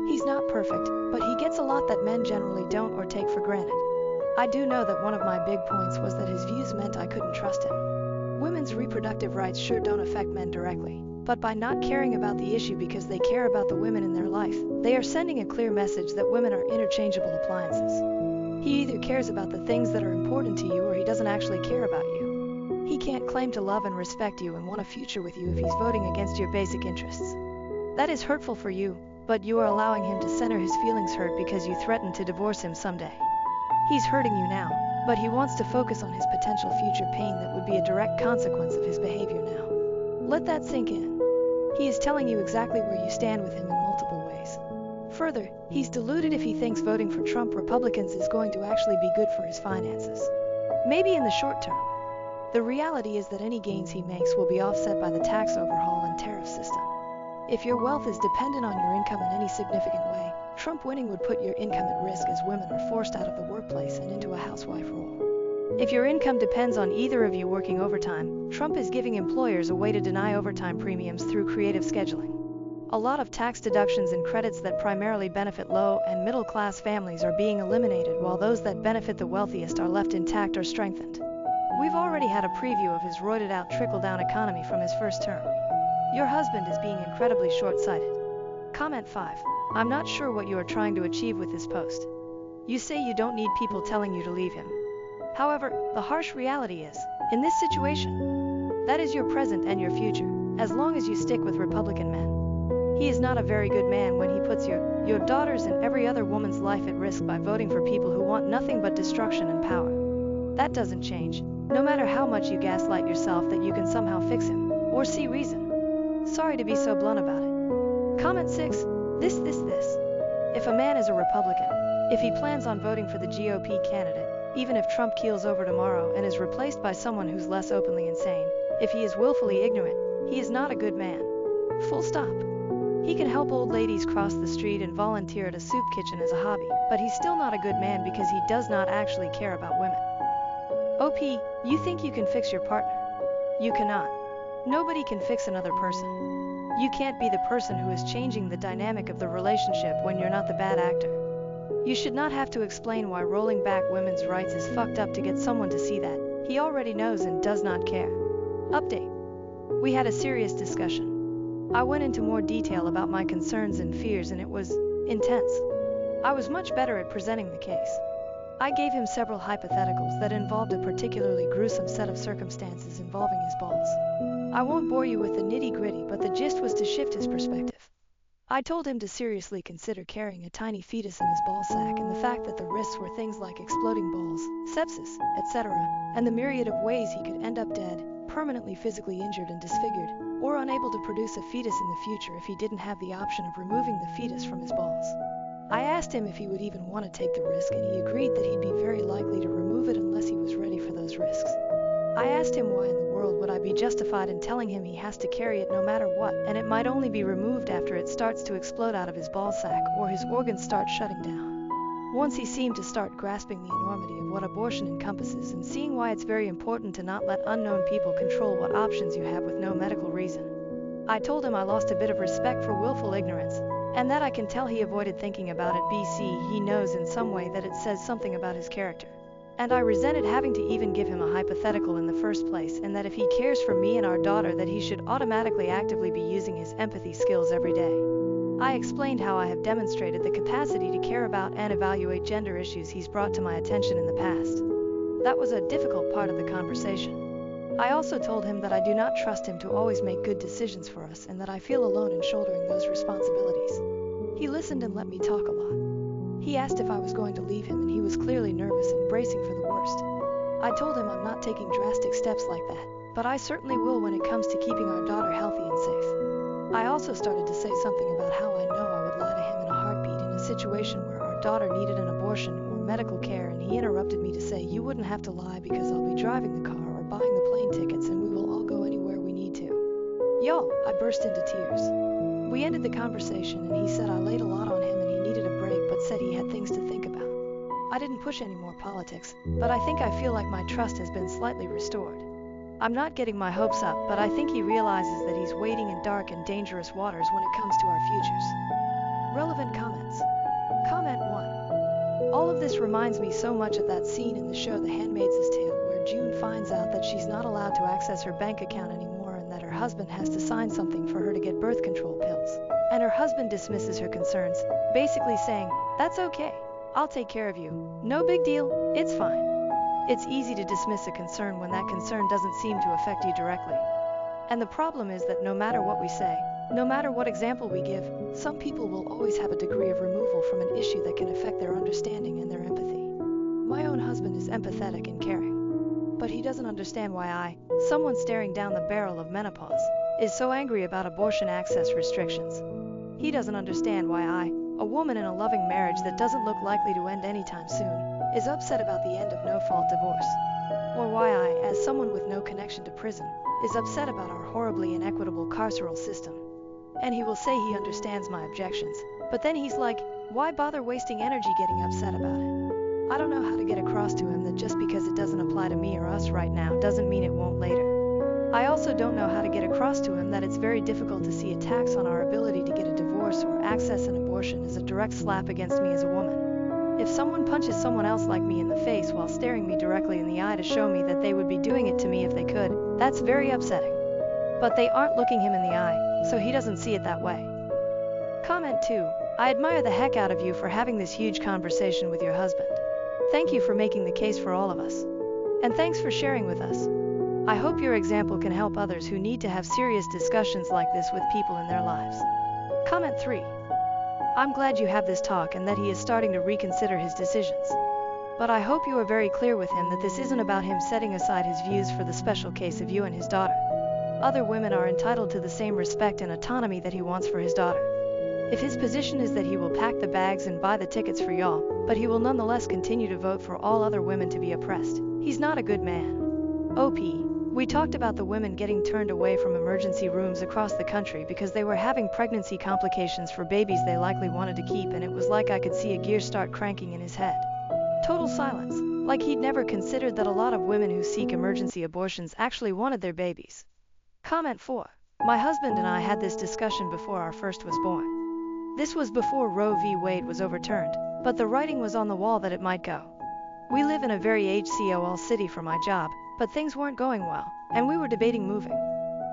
Speaker 1: He's not perfect, but he gets a lot that men generally don't or take for granted. I do know that one of my big points was that his views meant I couldn't trust him. Women's reproductive rights sure don't affect men directly, but by not caring about the issue because they care about the women in their life, they are sending a clear message that women are interchangeable appliances. He either cares about the things that are important to you or he doesn't actually care about you. He can't claim to love and respect you and want a future with you if he's voting against your basic interests. That is hurtful for you, but you are allowing him to center his feelings hurt because you threatened to divorce him someday. He's hurting you now, But he wants to focus on his potential future pain that would be a direct consequence of his behavior now. Let that sink in. He is telling you exactly where you stand with him in multiple ways. Further, he's deluded if he thinks voting for Trump Republicans is going to actually be good for his finances. Maybe in the short term. The reality is that any gains he makes will be offset by the tax overhaul and tariff system. If your wealth is dependent on your income in any significant way, Trump winning would put your income at risk as women are forced out of the workplace and into a housewife role. If your income depends on either of you working overtime, Trump is giving employers a way to deny overtime premiums through creative scheduling. A lot of tax deductions and credits that primarily benefit low and middle class families are being eliminated, while those that benefit the wealthiest are left intact or strengthened. We've already had a preview of his roided out trickle-down economy from his first term. Your husband is being incredibly short-sighted. Comment 5. I'm not sure what you are trying to achieve with this post. You say you don't need people telling you to leave him. However, the harsh reality is, in this situation, that is your present and your future, as long as you stick with Republican men. He is not a very good man when he puts your daughters and every other woman's life at risk by voting for people who want nothing but destruction and power. That doesn't change, no matter how much you gaslight yourself that you can somehow fix him, or see reason. Sorry to be so blunt about it. Comment 6. This. If a man is a Republican, if he plans on voting for the GOP candidate, even if Trump keels over tomorrow and is replaced by someone who's less openly insane, if he is willfully ignorant, he is not a good man. Full stop. He can help old ladies cross the street and volunteer at a soup kitchen as a hobby, but he's still not a good man because he does not actually care about women. OP, you think you can fix your partner? You cannot. Nobody can fix another person. You can't be the person who is changing the dynamic of the relationship when you're not the bad actor. You should not have to explain why rolling back women's rights is fucked up to get someone to see that. He already knows and does not care. Update. We had a serious discussion. I went into more detail about my concerns and fears, and it was intense. I was much better at presenting the case. I gave him several hypotheticals that involved a particularly gruesome set of circumstances involving his balls. I won't bore you with the nitty-gritty, but the gist was to shift his perspective. I told him to seriously consider carrying a tiny fetus in his ballsack, and the fact that the risks were things like exploding balls, sepsis, etc., and the myriad of ways he could end up dead, permanently physically injured and disfigured, or unable to produce a fetus in the future if he didn't have the option of removing the fetus from his balls. I asked him if he would even want to take the risk, and he agreed that he'd be very likely to remove it unless he was ready for those risks. I asked him why in the world would I be justified in telling him he has to carry it no matter what, and it might only be removed after it starts to explode out of his ballsack or his organs start shutting down. Once he seemed to start grasping the enormity of what abortion encompasses and seeing why it's very important to not let unknown people control what options you have with no medical reason. I told him I lost a bit of respect for willful ignorance, and that I can tell he avoided thinking about it. He knows in some way that it says something about his character. And I resented having to even give him a hypothetical in the first place, and that if he cares for me and our daughter that he should automatically actively be using his empathy skills every day. I explained how I have demonstrated the capacity to care about and evaluate gender issues he's brought to my attention in the past. That was a difficult part of the conversation. I also told him that I do not trust him to always make good decisions for us, and that I feel alone in shouldering those responsibilities. He listened and let me talk a lot. He asked if I was going to leave him, and he was clearly nervous and bracing for the worst. I told him I'm not taking drastic steps like that, but I certainly will when it comes to keeping our daughter healthy and safe. I also started to say something about how I know I would lie to him in a heartbeat in a situation where our daughter needed an abortion or medical care, and he interrupted me to say, "You wouldn't have to lie because I'll be driving the car or buying the plane tickets, and we will all go anywhere we need to." Y'all, I burst into tears. We ended the conversation, and he said I laid a lot on him and he needed a break, but said he had things to think about. I didn't push any more politics, but I think I feel like my trust has been slightly restored. I'm not getting my hopes up, but I think he realizes that he's wading in dark and dangerous waters when it comes to our futures. Relevant comments. Comment 1. All of this reminds me so much of that scene in the show The Handmaid's Tale where June finds out that she's not allowed to access her bank account anymore and that her husband has to sign something for her to get birth control pills. And her husband dismisses her concerns, basically saying, "That's okay. I'll take care of you. No big deal. It's fine." It's easy to dismiss a concern when that concern doesn't seem to affect you directly. And the problem is that no matter what we say, no matter what example we give, some people will always have a degree of removal from an issue that can affect their understanding and their empathy. My own husband is empathetic and caring. But he doesn't understand why someone staring down the barrel of menopause, is so angry about abortion access restrictions. He doesn't understand why a woman in a loving marriage that doesn't look likely to end anytime soon, is upset about the end of no-fault divorce. Or why I, as someone with no connection to prison, is upset about our horribly inequitable carceral system. And he will say he understands my objections, but then he's like, why bother wasting energy getting upset about it? I don't know how to get across to him that just because it doesn't apply to me or us right now doesn't mean it won't later. I also don't know how to get across to him that it's very difficult to see attacks on our ability to get a divorce or access an abortion as a direct slap against me as a woman. If someone punches someone else like me in the face while staring me directly in the eye to show me that they would be doing it to me if they could, that's very upsetting. But they aren't looking him in the eye, so he doesn't see it that way. Comment 2. I admire the heck out of you for having this huge conversation with your husband. Thank you for making the case for all of us. And thanks for sharing with us. I hope your example can help others who need to have serious discussions like this with people in their lives. Comment 3. I'm glad you have this talk and that he is starting to reconsider his decisions. But I hope you are very clear with him that this isn't about him setting aside his views for the special case of you and his daughter. Other women are entitled to the same respect and autonomy that he wants for his daughter. If his position is that he will pack the bags and buy the tickets for y'all, but he will nonetheless continue to vote for all other women to be oppressed, he's not a good man. OP. We talked about the women getting turned away from emergency rooms across the country because they were having pregnancy complications for babies they likely wanted to keep, and it was like I could see a gear start cranking in his head. Total silence, like he'd never considered that a lot of women who seek emergency abortions actually wanted their babies. Comment 4. My husband and I had this discussion before our first was born. This was before Roe v. Wade was overturned, but the writing was on the wall that it might go. We live in a very HCOL city for my job, but things weren't going well, and we were debating moving.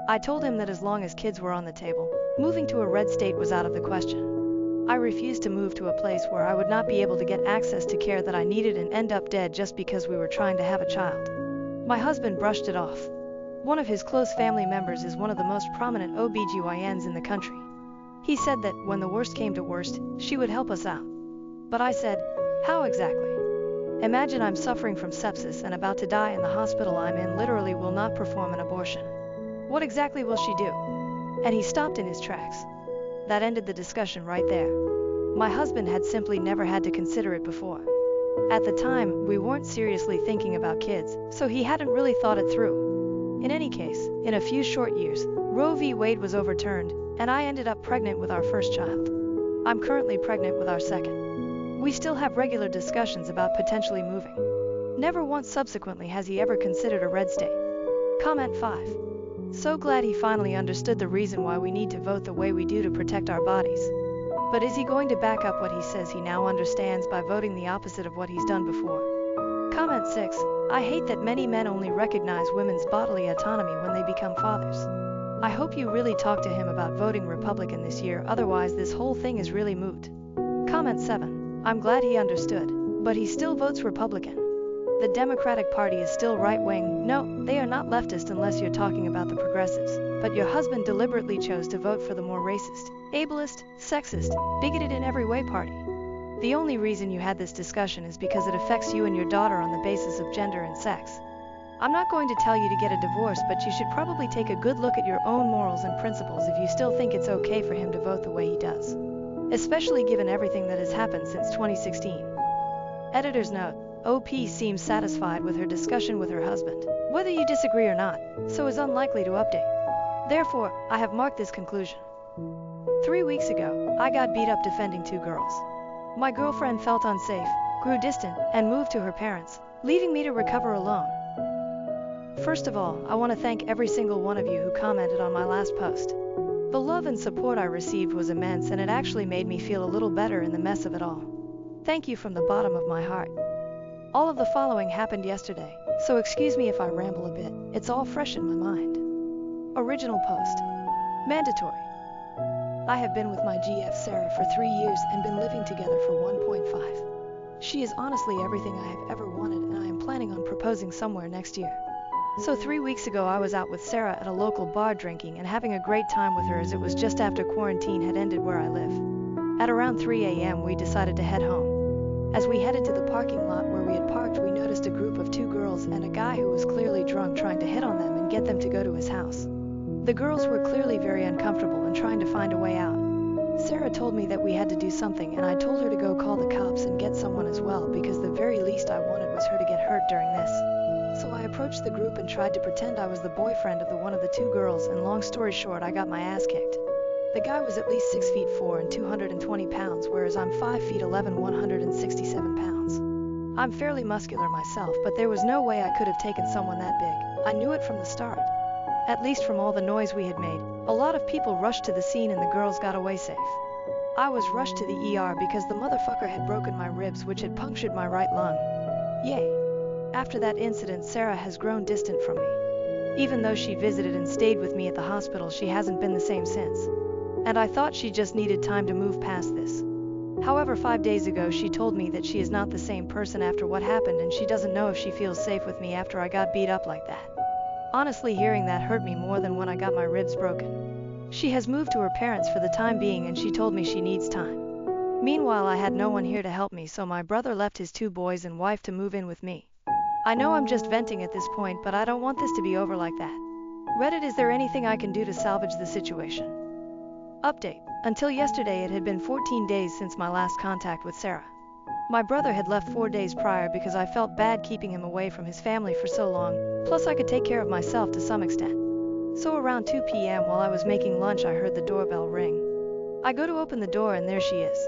Speaker 1: I told him that as long as kids were on the table, moving to a red state was out of the question. I refused to move to a place where I would not be able to get access to care that I needed and end up dead just because we were trying to have a child. My husband brushed it off. One of his close family members is one of the most prominent OBGYNs in the country. He said that, when the worst came to worst, she would help us out. But I said, how exactly? Imagine I'm suffering from sepsis and about to die, and the hospital I'm in literally will not perform an abortion. What exactly will she do? And he stopped in his tracks. That ended the discussion right there. My husband had simply never had to consider it before. At the time, we weren't seriously thinking about kids, so he hadn't really thought it through. In any case, in a few short years, Roe v. Wade was overturned, and I ended up pregnant with our first child. I'm currently pregnant with our second. We still have regular discussions about potentially moving. Never once subsequently has he ever considered a red state. Comment 5. So glad he finally understood the reason why we need to vote the way we do to protect our bodies. But is he going to back up what he says he now understands by voting the opposite of what he's done before? Comment 6. I hate that many men only recognize women's bodily autonomy when they become fathers. I hope you really talk to him about voting Republican this year, otherwise this whole thing is really moot. Comment 7. I'm glad he understood, but he still votes Republican. The Democratic Party is still right-wing. No, they are not leftist unless you're talking about the progressives, but your husband deliberately chose to vote for the more racist, ableist, sexist, bigoted in every way party. The only reason you had this discussion is because it affects you and your daughter on the basis of gender and sex. I'm not going to tell you to get a divorce, but you should probably take a good look at your own morals and principles if you still think it's okay for him to vote the way he does. Especially given everything that has happened since 2016. Editor's note: OP seems satisfied with her discussion with her husband, whether you disagree or not, so is unlikely to update. Therefore, I have marked this conclusion. 3 weeks ago, I got beat up defending 2 girls. My girlfriend felt unsafe, grew distant, and moved to her parents, leaving me to recover alone. First of all, I want to thank every single one of you who commented on my last post. The love and support I received was immense, and it actually made me feel a little better in the mess of it all. Thank you from the bottom of my heart. All of the following happened yesterday, so excuse me if I ramble a bit, it's all fresh in my mind. Original post. Mandatory. I have been with my GF Sarah for 3 years and been living together for 1.5. She is honestly everything I have ever wanted, and I am planning on proposing somewhere next year. So 3 weeks ago I was out with Sarah at a local bar drinking and having a great time with her, as it was just after quarantine had ended where I live. At around 3 a.m. we decided to head home. As we headed to the parking lot where we had parked, we noticed a group them to go to his house. The girls were clearly very uncomfortable and trying to find a way out. Sarah told me that we had to do something, and I told her to go call the cops and get someone as well, because the very least I wanted was her to get hurt during this. So I approached the group and tried to pretend I was the boyfriend of one of the two girls, and long story short, I got my ass kicked. The guy was at least 6 feet 4 and 220 pounds, whereas I'm 5 feet 11, 167 pounds. I'm fairly muscular myself, but there was no way I could have taken someone that big. I knew it from the start. At least from all the noise we had made. A lot of people rushed to the scene and the girls got away safe. I was rushed to the ER because the motherfucker had broken my ribs, which had punctured my right lung. Yay. After that incident, Sarah has grown distant from me. Even though she visited and stayed with me at the hospital, she hasn't been the same since. And I thought she just needed time to move past this. However, 5 days ago she told me that she is not the same person after what happened, and she doesn't know if she feels safe with me after I got beat up like that. Honestly, hearing that hurt me more than when I got my ribs broken. She has moved to her parents for the time being, and she told me she needs time. Meanwhile, I had no one here to help me, so my brother left his 2 boys and wife to move in with me. I know I'm just venting at this point, but I don't want this to be over like that. Reddit, is there anything I can do to salvage the situation? Update. Until yesterday, it had been 14 days since my last contact with Sarah. My brother had left 4 days prior because I felt bad keeping him away from his family for so long, plus I could take care of myself to some extent. So around 2 p.m. while I was making lunch, I heard the doorbell ring. I go to open the door and there she is.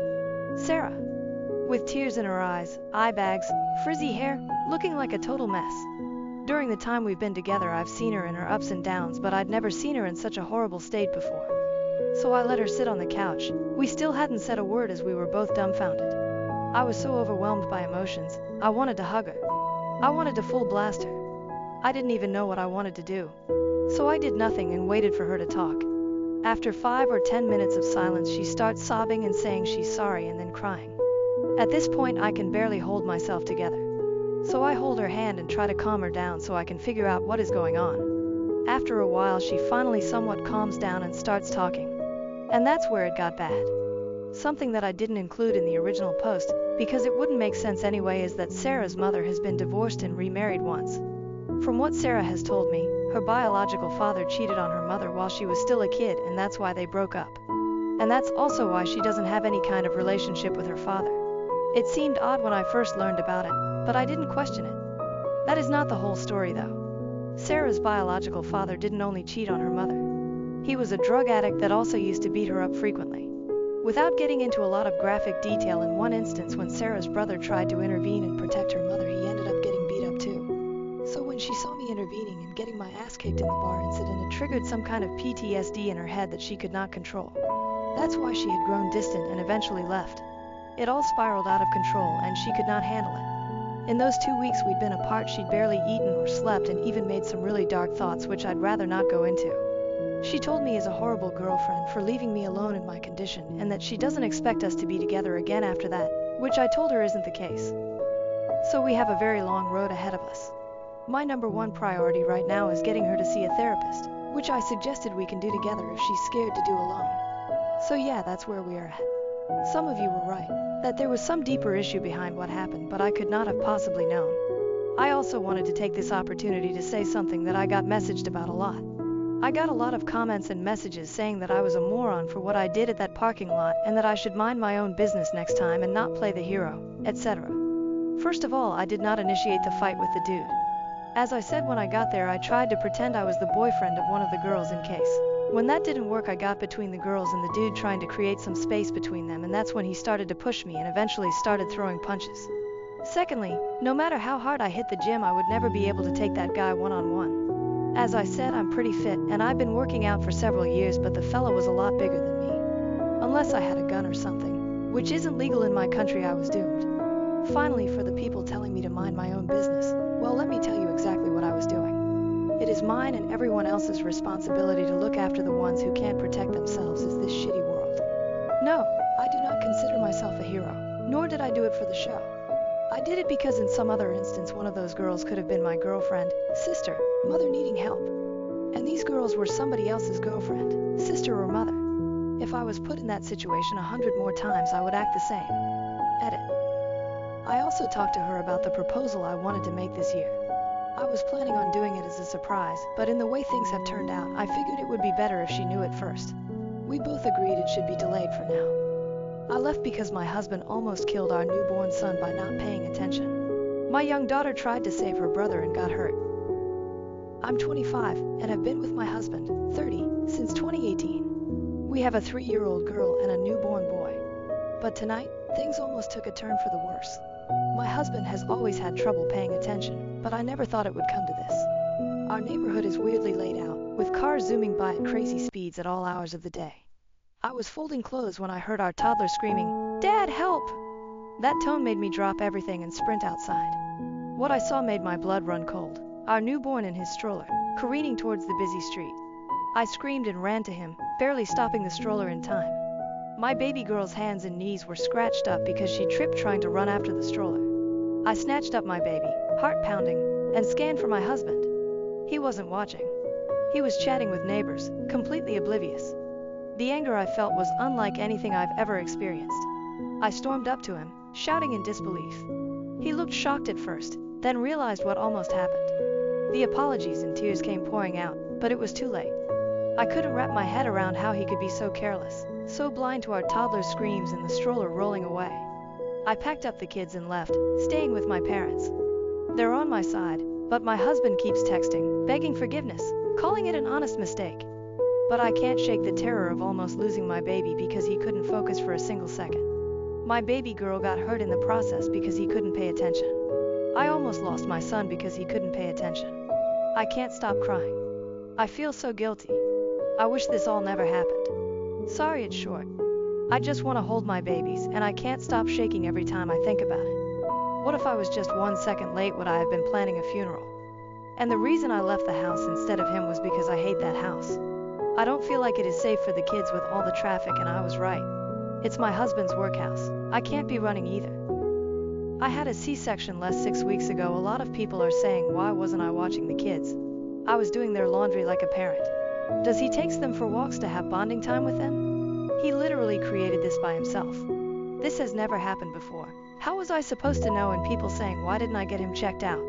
Speaker 1: Sarah. With tears in her eyes, eye bags, frizzy hair, looking like a total mess. During the time we've been together, I've seen her in her ups and downs, but I'd never seen her in such a horrible state before. So I let her sit on the couch. We still hadn't said a word as we were both dumbfounded. I was so overwhelmed by emotions, I wanted to hug her. I wanted to full blast her. I didn't even know what I wanted to do. So I did nothing and waited for her to talk. After 5 or 10 minutes of silence, she starts sobbing and saying she's sorry and then crying. At this point, I can barely hold myself together. So I hold her hand and try to calm her down so I can figure out what is going on. After a while, she finally somewhat calms down and starts talking. And that's where it got bad. Something that I didn't include in the original post, because it wouldn't make sense anyway, is that Sarah's mother has been divorced and remarried once. From what Sarah has told me, her biological father cheated on her mother while she was still a kid, and that's why they broke up. And that's also why she doesn't have any kind of relationship with her father. It seemed odd when I first learned about it, but I didn't question it. That is not the whole story though. Sarah's biological father didn't only cheat on her mother. He was a drug addict that also used to beat her up frequently. Without getting into a lot of graphic detail, in one instance when Sarah's brother tried to intervene and protect her mother, he ended up getting beat up too. So when she saw me intervening and getting my ass kicked in the bar incident, it triggered some kind of PTSD in her head that she could not control. That's why she had grown distant and eventually left. It all spiraled out of control and she could not handle it. In those 2 weeks we'd been apart, she'd barely eaten or slept and even made some really dark thoughts which I'd rather not go into. She told me as a horrible girlfriend for leaving me alone in my condition, and that she doesn't expect us to be together again after that, which I told her isn't the case. So we have a very long road ahead of us. My number 1 priority right now is getting her to see a therapist, which I suggested we can do together if she's scared to do alone. So yeah, that's where we are at. Some of you were right, that there was some deeper issue behind what happened, but I could not have possibly known. I also wanted to take this opportunity to say something that I got messaged about a lot. I got a lot of comments and messages saying that I was a moron for what I did at that parking lot and that I should mind my own business next time and not play the hero, etc. First of all, I did not initiate the fight with the dude. As I said when I got there, I tried to pretend I was the boyfriend of one of the girls in case. When that didn't work, I got between the girls and the dude, trying to create some space between them, and that's when he started to push me and eventually started throwing punches. Secondly, no matter how hard I hit the gym, I would never be able to take that guy one-on-one. As I said, I'm pretty fit, and I've been working out for several years, but the fella was a lot bigger than me. Unless I had a gun or something, which isn't legal in my country, I was doomed. Finally, for the people telling me to mind my own business, well, let me tell you exactly what I was doing. It is mine and everyone else's responsibility to look after the ones who can't protect themselves in this shitty world. No, I do not consider myself a hero, nor did I do it for the show. I did it because in some other instance one of those girls could have been my girlfriend, sister, mother needing help. And these girls were somebody else's girlfriend, sister or mother. If I was put in that situation 100 more times, I would act the same. Edit. I also talked to her about the proposal I wanted to make this year. I was planning on doing it as a surprise, but in the way things have turned out, I figured it would be better if she knew it first. We both agreed it should be delayed for now. I left because my husband almost killed our newborn son by not paying attention. My young daughter tried to save her brother and got hurt. I'm 25 and have been with my husband, 30, since 2018. We have a 3-year-old girl and a newborn boy. But tonight, things almost took a turn for the worse. My husband has always had trouble paying attention, but I never thought it would come to this. Our neighborhood is weirdly laid out, with cars zooming by at crazy speeds at all hours of the day. I was folding clothes when I heard our toddler screaming, "Dad, help!" That tone made me drop everything and sprint outside. What I saw made my blood run cold. Our newborn in his stroller, careening towards the busy street. I screamed and ran to him, barely stopping the stroller in time. My baby girl's hands and knees were scratched up because she tripped trying to run after the stroller. I snatched up my baby, heart pounding, and scanned for my husband. He wasn't watching. He was chatting with neighbors, completely oblivious. The anger I felt was unlike anything I've ever experienced. I stormed up to him, shouting in disbelief. He looked shocked at first, then realized what almost happened. The apologies and tears came pouring out, but it was too late. I couldn't wrap my head around how he could be so careless, so blind to our toddler's screams and the stroller rolling away. I packed up the kids and left, staying with my parents. They're on my side, but my husband keeps texting, begging forgiveness, calling it an honest mistake. But I can't shake the terror of almost losing my baby because he couldn't focus for a single second. My baby girl got hurt in the process because he couldn't pay attention. I almost lost my son because he couldn't pay attention. I can't stop crying. I feel so guilty. I wish this all never happened. Sorry it's short. I just want to hold my babies, and I can't stop shaking every time I think about it. What if I was just 1 second late? Would I have been planning a funeral? And the reason I left the house instead of him was because I hate that house. I don't feel like it is safe for the kids with all the traffic, and I was right. It's my husband's workhouse. I can't be running either. I had a C-section less 6 weeks ago. A lot of people are saying, why wasn't I watching the kids? I was doing their laundry like a parent. Does he takes them for walks to have bonding time with them? He literally created this by himself. This has never happened before. How was I supposed to know? And people saying, why didn't I get him checked out?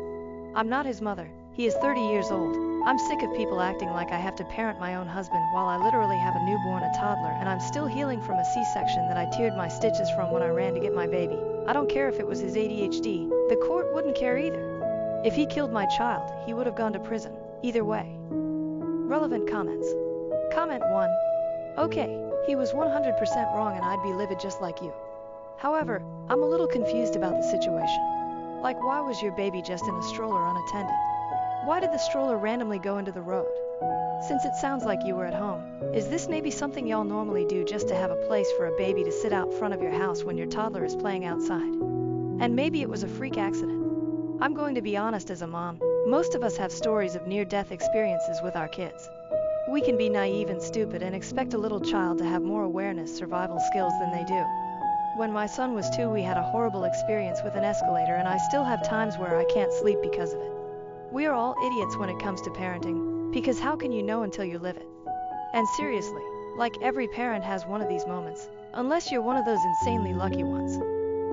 Speaker 1: I'm not his mother. He is 30 years old. I'm sick of people acting like I have to parent my own husband while I literally have a newborn, a toddler, and I'm still healing from a C-section that I teared my stitches from when I ran to get my baby. I don't care if it was his ADHD. The court wouldn't care either. If he killed my child, he would have gone to prison. Either way. Relevant comments. Comment 1. Okay, he was 100% wrong and I'd be livid just like you. However, I'm a little confused about the situation. Like, why was your baby just in a stroller unattended? Why did the stroller randomly go into the road? Since it sounds like you were at home, is this maybe something y'all normally do just to have a place for a baby to sit out front of your house when your toddler is playing outside? And maybe it was a freak accident. I'm going to be honest, as a mom, most of us have stories of near-death experiences with our kids. We can be naive and stupid and expect a little child to have more awareness, survival skills than they do. When my son was 2, we had a horrible experience with an escalator, and I still have times where I can't sleep because of it. We are all idiots when it comes to parenting, because how can you know until you live it? And seriously, like, every parent has one of these moments, unless you're one of those insanely lucky ones.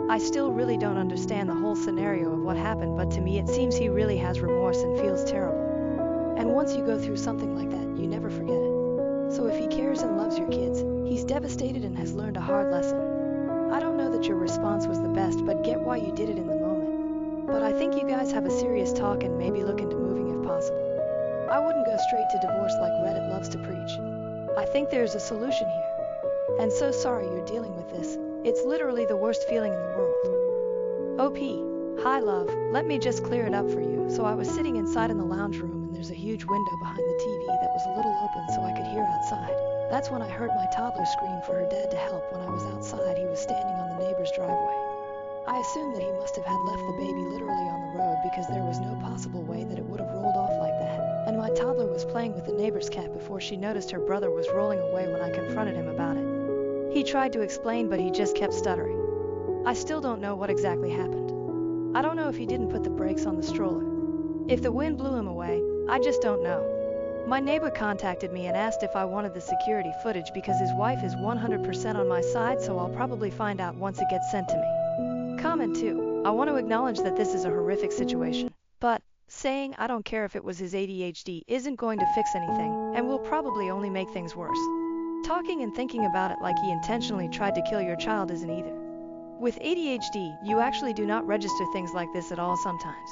Speaker 1: I still really don't understand the whole scenario of what happened, but to me it seems he really has remorse and feels terrible. And once you go through something like that, you never forget it. So if he cares and loves your kids, he's devastated and has learned a hard lesson. I don't know that your response was the best, but get why you did it in the moment. But I think you guys have a serious talk and maybe look into moving if possible. I wouldn't go straight to divorce like Reddit loves to preach. I think there's a solution here. And so sorry you're dealing with this. It's literally the worst feeling in the world. OP, hi love, let me just clear it up for you. So I was sitting inside in the lounge room, and there's a huge window behind the TV that was a little open so I could hear outside. That's when I heard my toddler scream for her dad to help. When I was outside, he was standing on the neighbor's driveway. I assumed that he must have had left the baby literally on the road, because there was no possible way that it would have rolled off like that. And my toddler was playing with the neighbor's cat before she noticed her brother was rolling away when I confronted him about it. He tried to explain, but he just kept stuttering. I still don't know what exactly happened. I don't know if he didn't put the brakes on the stroller. If the wind blew him away, I just don't know. My neighbor contacted me and asked if I wanted the security footage because his wife is 100% on my side, so I'll probably find out once it gets sent to me. Comment 2. I want to acknowledge that this is a horrific situation, but Saying I don't care if it was his ADHD isn't going to fix anything and will probably only make things worse. Talking and thinking about it like he intentionally tried to kill your child isn't either. With ADHD, you actually do not register things like this at all sometimes.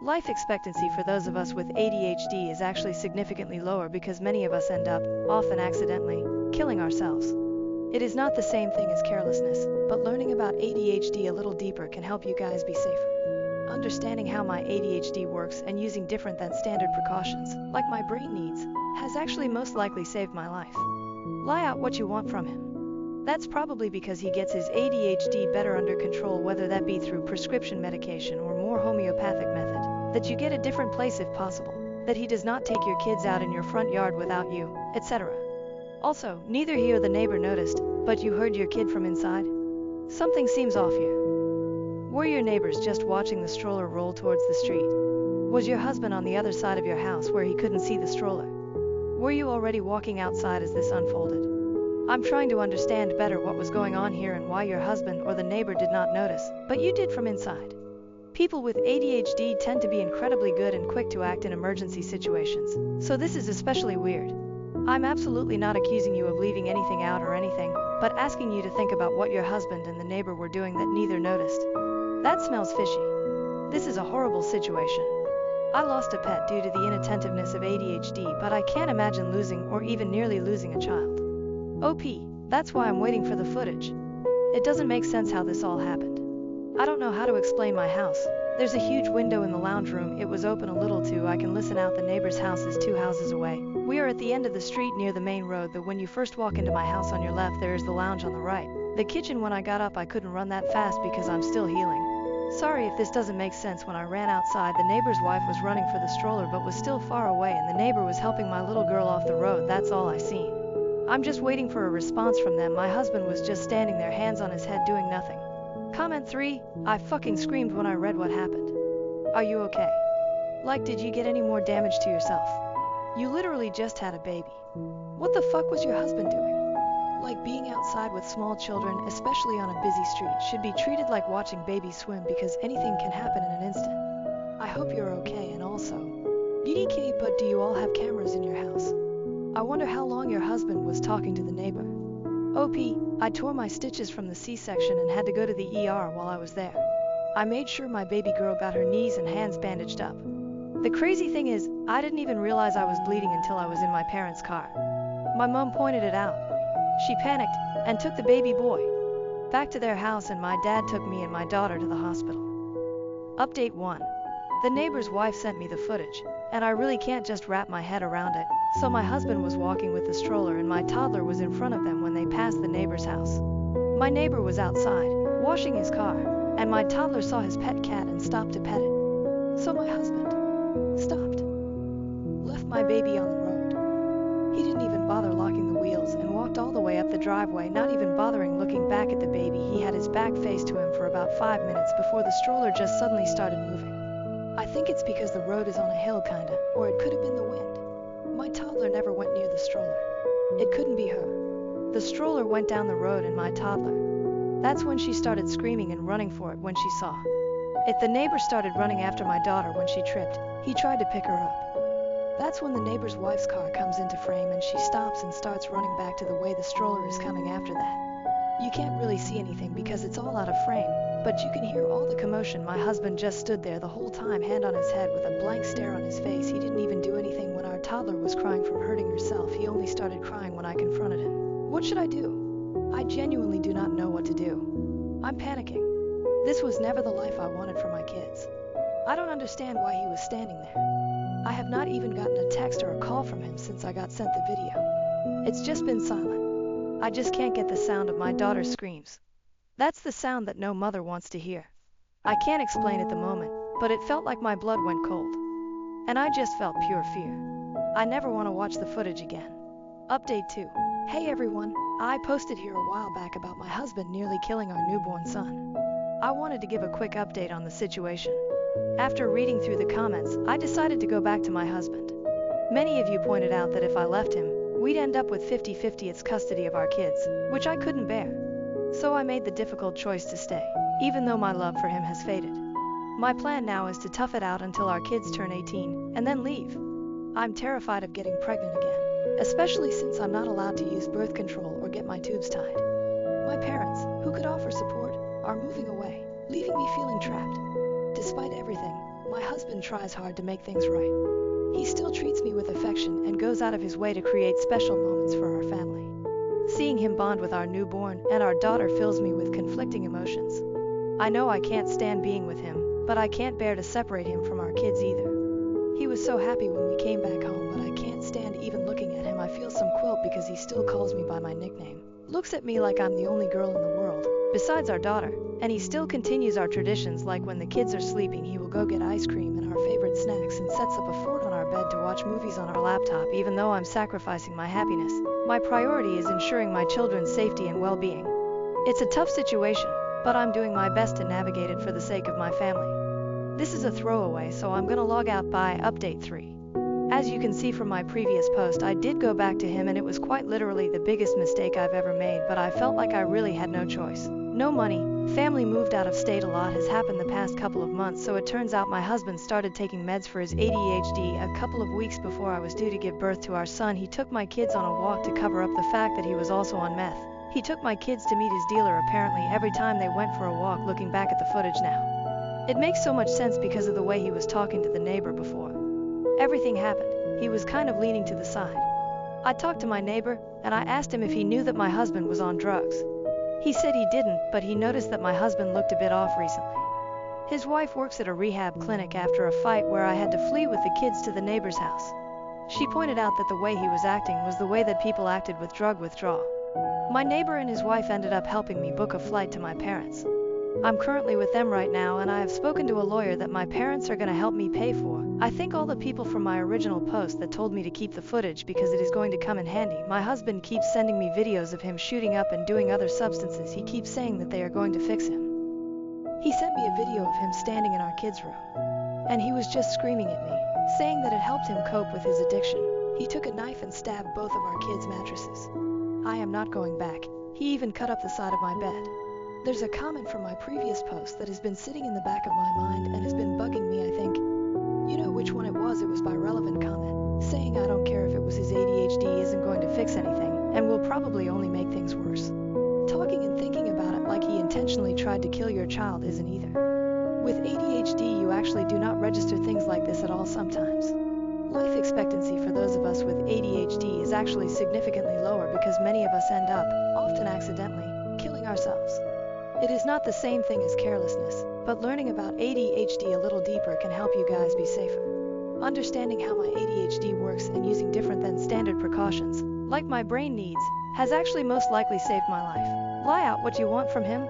Speaker 1: Life expectancy for those of us with ADHD is actually significantly lower because many of us end up, often accidentally, killing ourselves. It is not the same thing as carelessness, but learning about ADHD a little deeper can help you guys be safer. Understanding how my ADHD works and using different than standard precautions, like my brain needs, has actually most likely saved my life. Lie out what you want from him. That's probably because he gets his ADHD better under control, whether that be through prescription medication or more homeopathic method, that you get a different place if possible, that he does not take your kids out in your front yard without you, etc. Also, neither he or the neighbor noticed, but you heard your kid from inside? Something seems off here. Were your neighbors just watching the stroller roll towards the street? Was your husband on the other side of your house where he couldn't see the stroller? Were you already walking outside as this unfolded? I'm trying to understand better what was going on here and why your husband or the neighbor did not notice, but you did from inside. People with ADHD tend to be incredibly good and quick to act in emergency situations, so this is especially weird. I'm absolutely not accusing you of leaving anything out or anything, but asking you to think about what your husband and the neighbor were doing that neither noticed. That smells fishy. This is a horrible situation. I lost a pet due to the inattentiveness of ADHD, but I can't imagine losing or even nearly losing a child. OP, that's why I'm waiting for the footage. It doesn't make sense how this all happened. I don't know how to explain my house. There's a huge window in the lounge room. It was open a little too. I can listen out. The neighbor's house is 2 houses away. We are at the end of the street near the main road. That when you first walk into my house on your left, there is the lounge on the right. The kitchen. When I got up, I couldn't run that fast because I'm still healing. Sorry if this doesn't make sense. When I ran outside, the neighbor's wife was running for the stroller but was still far away, and the neighbor was helping my little girl off the road. That's all I seen. I'm just waiting for a response from them. My husband was just standing there, hands on his head, doing nothing. Comment 3, I fucking screamed when I read what happened. Are you okay? Like, did you get any more damage to yourself? You literally just had a baby. What the fuck was your husband doing? Like, being outside with small children, especially on a busy street, should be treated like watching babies swim because anything can happen in an instant. I hope you're okay, and also, BDK, but do you all have cameras in your house? I wonder how long your husband was talking to the neighbor. OP, I tore my stitches from the C-section and had to go to the ER while I was there. I made sure my baby girl got her knees and hands bandaged up. The crazy thing is, I didn't even realize I was bleeding until I was in my parents' car. My mom pointed it out. She panicked and took the baby boy back to their house, and my dad took me and my daughter to the hospital. Update 1. The neighbor's wife sent me the footage, and I really can't just wrap my head around it. So my husband was walking with the stroller and my toddler was in front of them when they passed the neighbor's house. My neighbor was outside, washing his car, and my toddler saw his pet cat and stopped to pet it. So my husband stopped, left my baby on the road. He didn't even bother locking the wheels and walked all the way up the driveway, not even bothering looking back at the baby. He had his back faced to him for about 5 minutes before the stroller just suddenly started moving. I think it's because the road is on a hill kinda, or it could have been the wind. My toddler never went near the stroller. It couldn't be her. The stroller went down the road and my toddler. That's when she started screaming and running for it when she saw it. The neighbor started running after my daughter when she tripped. He tried to pick her up. That's when the neighbor's wife's car comes into frame and she stops and starts running back to the way the stroller is coming after that. You can't really see anything because it's all out of frame, but you can hear all the commotion. My husband just stood there the whole time, hand on his head with a blank stare on his face. He didn't even do anything when our toddler was crying from hurting herself. He only started crying when I confronted him. What should I do? I genuinely do not know what to do. I'm panicking. This was never the life I wanted for my kids. I don't understand why he was standing there. I have not even gotten a text or a call from him since I got sent the video. It's just been silent. I just can't get the sound of my daughter's screams. That's the sound that no mother wants to hear. I can't explain at the moment, but it felt like my blood went cold. And I just felt pure fear. I never want to watch the footage again. Update 2. Hey everyone, I posted here a while back about my husband nearly killing our newborn son. I wanted to give a quick update on the situation. After reading through the comments, I decided to go back to my husband. Many of you pointed out that if I left him, we'd end up with 50-50 its custody of our kids, which I couldn't bear. So I made the difficult choice to stay, even though my love for him has faded. My plan now is to tough it out until our kids turn 18, and then leave. I'm terrified of getting pregnant again, especially since I'm not allowed to use birth control or get my tubes tied. My parents, who could offer support, are moving away, leaving me feeling trapped. Despite everything, my husband tries hard to make things right. He still treats me with affection and goes out of his way to create special moments for our family. Seeing him bond with our newborn and our daughter fills me with conflicting emotions. I know I can't stand being with him, but I can't bear to separate him from our kids either. He was so happy when we came back home, but I can't stand even looking at him. I feel some guilt because he still calls me by my nickname, looks at me like I'm the only girl in the world, besides our daughter, and he still continues our traditions, like when the kids are sleeping he will go get ice cream and our favorite snacks and sets up a fort on our bed to watch movies on our laptop. Even though I'm sacrificing my happiness, my priority is ensuring my children's safety and well-being. It's a tough situation, but I'm doing my best to navigate it for the sake of my family. This is a throwaway, so I'm gonna log out by update 3. As you can see from my previous post, I did go back to him and it was quite literally the biggest mistake I've ever made, but I felt like I really had no choice. No money, family moved out of state, a lot has happened the past couple of months, so it turns out my husband started taking meds for his ADHD a couple of weeks before I was due to give birth to our son. He took my kids on a walk to cover up the fact that he was also on meth. He took my kids to meet his dealer apparently every time they went for a walk. Looking back at the footage now, it makes so much sense because of the way he was talking to the neighbor before everything happened. He was kind of leaning to the side. I talked to my neighbor, and I asked him if he knew that my husband was on drugs. He said he didn't, but he noticed that my husband looked a bit off recently. His wife works at a rehab clinic after a fight where I had to flee with the kids to the neighbor's house. She pointed out that the way he was acting was the way that people acted with drug withdrawal. My neighbor and his wife ended up helping me book a flight to my parents. I'm currently with them right now, and I have spoken to a lawyer that my parents are going to help me pay for. I thank all the people from my original post that told me to keep the footage because it is going to come in handy. My husband keeps sending me videos of him shooting up and doing other substances. He keeps saying that they are going to fix him. He sent me a video of him standing in our kids' room, and he was just screaming at me, saying that it helped him cope with his addiction. He took a knife and stabbed both of our kids' mattresses. I am not going back. He even cut up the side of my bed. There's a comment from my previous post that has been sitting in the back of my mind and has been bugging me. I think you know which one it was. It was by Relevant Comment, saying I don't care if it was his ADHD isn't going to fix anything and will probably only make things worse. Talking and thinking about it like he intentionally tried to kill your child isn't either. With ADHD you actually do not register things like this at all sometimes. Life expectancy for those of us with ADHD is actually significantly lower because many of us end up, often accidentally, killing ourselves. It is not the same thing as carelessness, but learning about ADHD a little deeper can help you guys be safer. Understanding how my ADHD works and using different than standard precautions, like my brain needs, has actually most likely saved my life. Lie out what you want from him?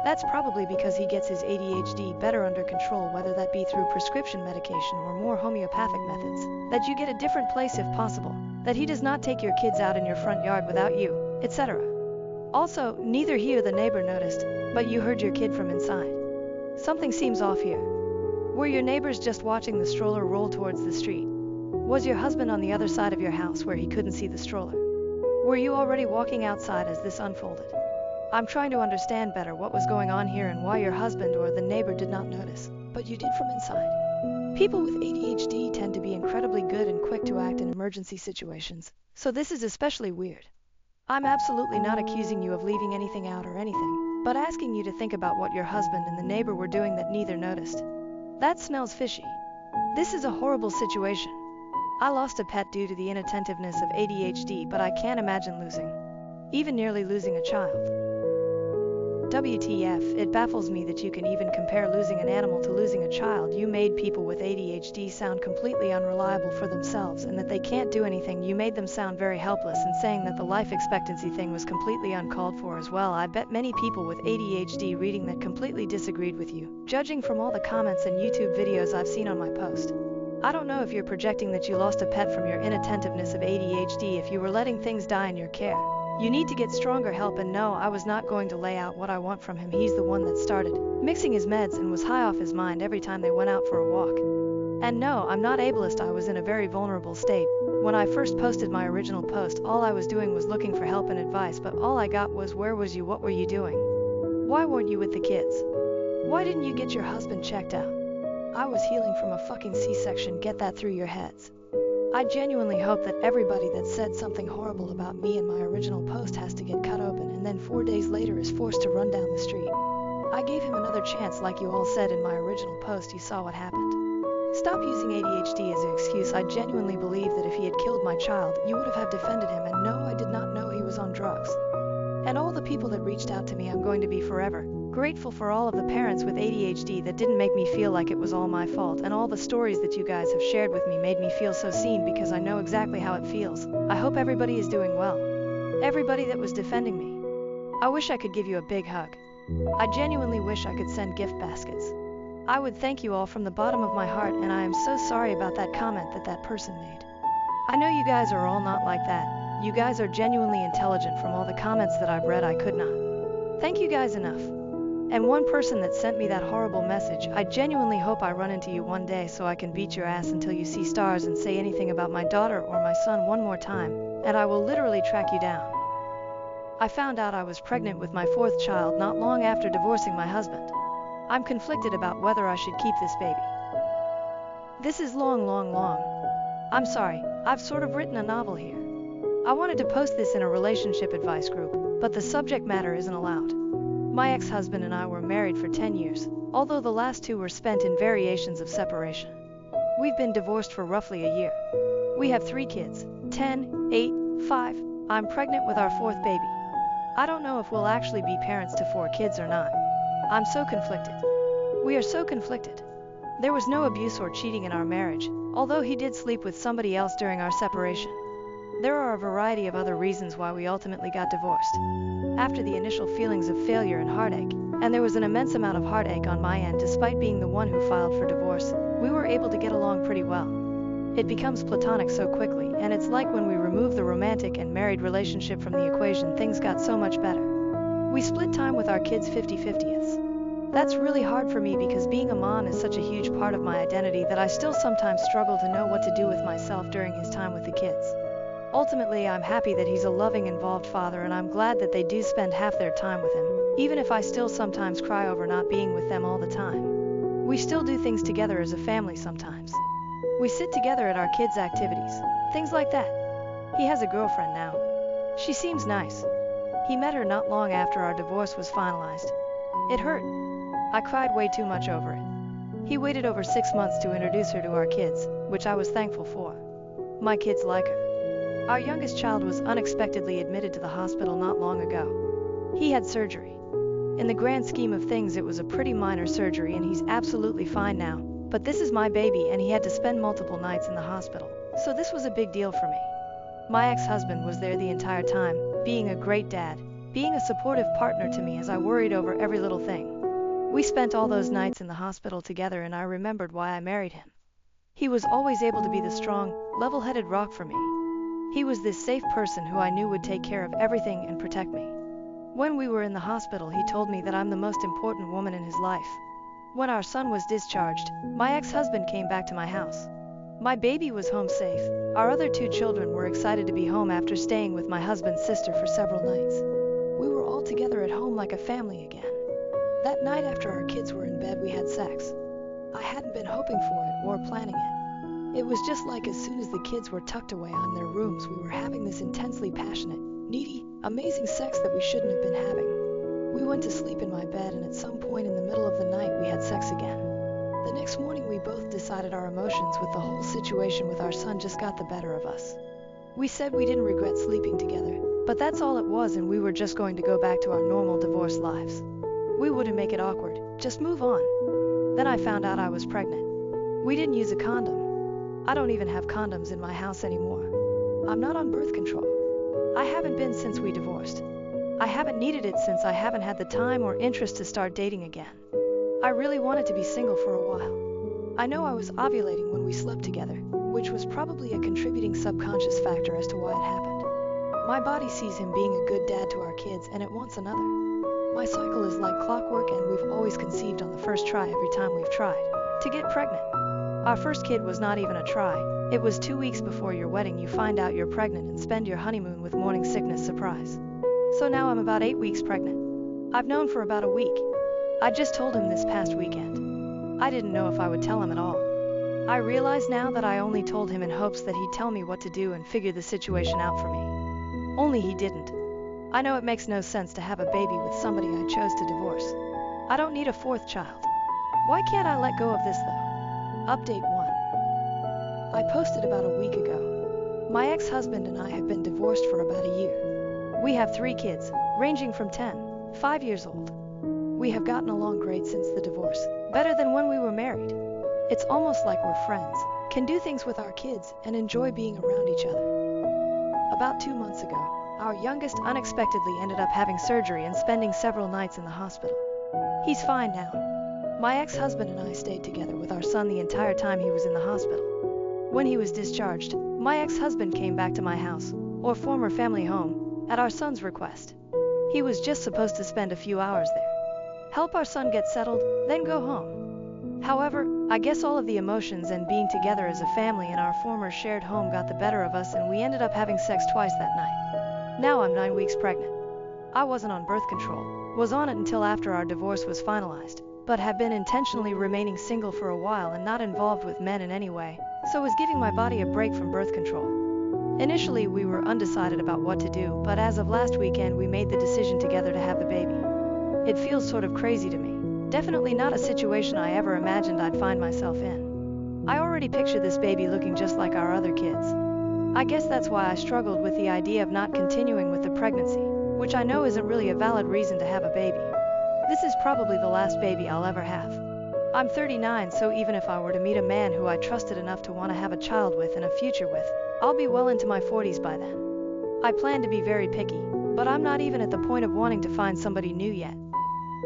Speaker 1: That's probably because he gets his ADHD better under control, whether that be through prescription medication or more homeopathic methods, that you get a different place if possible, that he does not take your kids out in your front yard without you, etc. Also, neither he or the neighbor noticed, but you heard your kid from inside. Something seems off here. Were your neighbors just watching the stroller roll towards the street? Was your husband on the other side of your house where he couldn't see the stroller? Were you already walking outside as this unfolded? I'm trying to understand better what was going on here and why your husband or the neighbor did not notice, but you did from inside. People with ADHD tend to be incredibly good and quick to act in emergency situations, so this is especially weird. I'm absolutely not accusing you of leaving anything out or anything, but asking you to think about what your husband and the neighbor were doing that neither noticed. That smells fishy. This is a horrible situation. I lost a pet due to the inattentiveness of ADHD, but I can't imagine even nearly losing a child. WTF, it baffles me that you can even compare losing an animal to losing a child. You made people with ADHD sound completely unreliable for themselves and that they can't do anything. You made them sound very helpless and saying that the life expectancy thing was completely uncalled for as well. I bet many people with ADHD reading that completely disagreed with you, judging from all the comments and YouTube videos I've seen on my post. I don't know if you're projecting that you lost a pet from your inattentiveness of ADHD if you were letting things die in your care. You need to get stronger help, and no, I was not going to lay out what I want from him. He's the one that started mixing his meds and was high off his mind every time they went out for a walk. And no, I'm not ableist. I was in a very vulnerable state. When I first posted my original post, all I was doing was looking for help and advice, but all I got was, where was you? What were you doing? Why weren't you with the kids? Why didn't you get your husband checked out? I was healing from a fucking C-section, get that through your heads. I genuinely hope that everybody that said something horrible about me in my original post has to get cut open and then 4 days later is forced to run down the street. I gave him another chance like you all said in my original post. You saw what happened. Stop using ADHD as an excuse. I genuinely believe that if he had killed my child, you would have defended him, and no, I did not know he was on drugs. And all the people that reached out to me, I'm going to be forever grateful for all of the parents with ADHD that didn't make me feel like it was all my fault, and all the stories that you guys have shared with me made me feel so seen because I know exactly how it feels. I hope everybody is doing well. Everybody that was defending me. I wish I could give you a big hug. I genuinely wish I could send gift baskets. I would thank you all from the bottom of my heart, and I am so sorry about that comment that person made. I know you guys are all not like that. You guys are genuinely intelligent. From all the comments that I've read, I could not thank you guys enough. And one person that sent me that horrible message, I genuinely hope I run into you one day so I can beat your ass until you see stars and say anything about my daughter or my son one more time, and I will literally track you down. I found out I was pregnant with my 4th child not long after divorcing my husband. I'm conflicted about whether I should keep this baby. This is long. I'm sorry, I've sort of written a novel here. I wanted to post this in a relationship advice group, but the subject matter isn't allowed. My ex-husband and I were married for 10 years, although the last 2 were spent in variations of separation. We've been divorced for roughly a year. We have 3 kids, 10, 8, 5. I'm pregnant with our 4th baby. I don't know if we'll actually be parents to 4 kids or not. I'm so conflicted. We are so conflicted. There was no abuse or cheating in our marriage, although he did sleep with somebody else during our separation. There are a variety of other reasons why we ultimately got divorced. After the initial feelings of failure and heartache, and there was an immense amount of heartache on my end despite being the one who filed for divorce, we were able to get along pretty well. It becomes platonic so quickly, and it's like when we remove the romantic and married relationship from the equation, things got so much better. We split time with our kids 50-50. That's really hard for me because being a mom is such a huge part of my identity that I still sometimes struggle to know what to do with myself during his time with the kids. Ultimately, I'm happy that he's a loving, involved father, and I'm glad that they do spend half their time with him, even if I still sometimes cry over not being with them all the time. We still do things together as a family sometimes. We sit together at our kids' activities, things like that. He has a girlfriend now. She seems nice. He met her not long after our divorce was finalized. It hurt. I cried way too much over it. He waited over 6 months to introduce her to our kids, which I was thankful for. My kids like her. Our youngest child was unexpectedly admitted to the hospital not long ago. He had surgery. In the grand scheme of things, it was a pretty minor surgery and he's absolutely fine now, but this is my baby and he had to spend multiple nights in the hospital, so this was a big deal for me. My ex-husband was there the entire time, being a great dad, being a supportive partner to me as I worried over every little thing. We spent all those nights in the hospital together and I remembered why I married him. He was always able to be the strong, level-headed rock for me. He was this safe person who I knew would take care of everything and protect me. When we were in the hospital, he told me that I'm the most important woman in his life. When our son was discharged, my ex-husband came back to my house. My baby was home safe. Our other 2 children were excited to be home after staying with my husband's sister for several nights. We were all together at home like a family again. That night after our kids were in bed, we had sex. I hadn't been hoping for it or planning it. It was just like as soon as the kids were tucked away in their rooms, we were having this intensely passionate, needy, amazing sex that we shouldn't have been having. We went to sleep in my bed, and at some point in the middle of the night we had sex again. The next morning we both decided our emotions with the whole situation with our son just got the better of us. We said we didn't regret sleeping together, but that's all it was, and we were just going to go back to our normal divorce lives. We wouldn't make it awkward, just move on. Then I found out I was pregnant. We didn't use a condom. I don't even have condoms in my house anymore. I'm not on birth control. I haven't been since we divorced. I haven't needed it since I haven't had the time or interest to start dating again. I really wanted to be single for a while. I know I was ovulating when we slept together, which was probably a contributing subconscious factor as to why it happened. My body sees him being a good dad to our kids and it wants another. My cycle is like clockwork, and we've always conceived on the first try every time we've tried to get pregnant. Our first kid was not even a try. It was 2 weeks before your wedding you find out you're pregnant and spend your honeymoon with morning sickness surprise. So now I'm about 8 weeks pregnant. I've known for about a week. I just told him this past weekend. I didn't know if I would tell him at all. I realize now that I only told him in hopes that he'd tell me what to do and figure the situation out for me. Only he didn't. I know it makes no sense to have a baby with somebody I chose to divorce. I don't need a fourth child. Why can't I let go of this though? Update 1. I posted about a week ago. My ex-husband and I have been divorced for about a year. We have 3 kids, ranging from 5 years old. We have gotten along great since the divorce, better than when we were married. It's almost like we're friends, can do things with our kids, and enjoy being around each other. About 2 months ago, our youngest unexpectedly ended up having surgery and spending several nights in the hospital. He's fine now. My ex-husband and I stayed together with our son the entire time he was in the hospital. When he was discharged, my ex-husband came back to my house, or former family home, at our son's request. He was just supposed to spend a few hours there, help our son get settled, then go home. However, I guess all of the emotions and being together as a family in our former shared home got the better of us, and we ended up having sex twice that night. Now I'm 9 weeks pregnant. I wasn't on birth control, was on it until after our divorce was finalized, but have been intentionally remaining single for a while and not involved with men in any way, so was giving my body a break from birth control. Initially, we were undecided about what to do, but as of last weekend we made the decision together to have the baby. It feels sort of crazy to me. Definitely not a situation I ever imagined I'd find myself in. I already picture this baby looking just like our other kids. I guess that's why I struggled with the idea of not continuing with the pregnancy, which I know isn't really a valid reason to have a baby. This is probably the last baby I'll ever have. I'm 39, so even if I were to meet a man who I trusted enough to want to have a child with and a future with, I'll be well into my 40s by then. I plan to be very picky, but I'm not even at the point of wanting to find somebody new yet.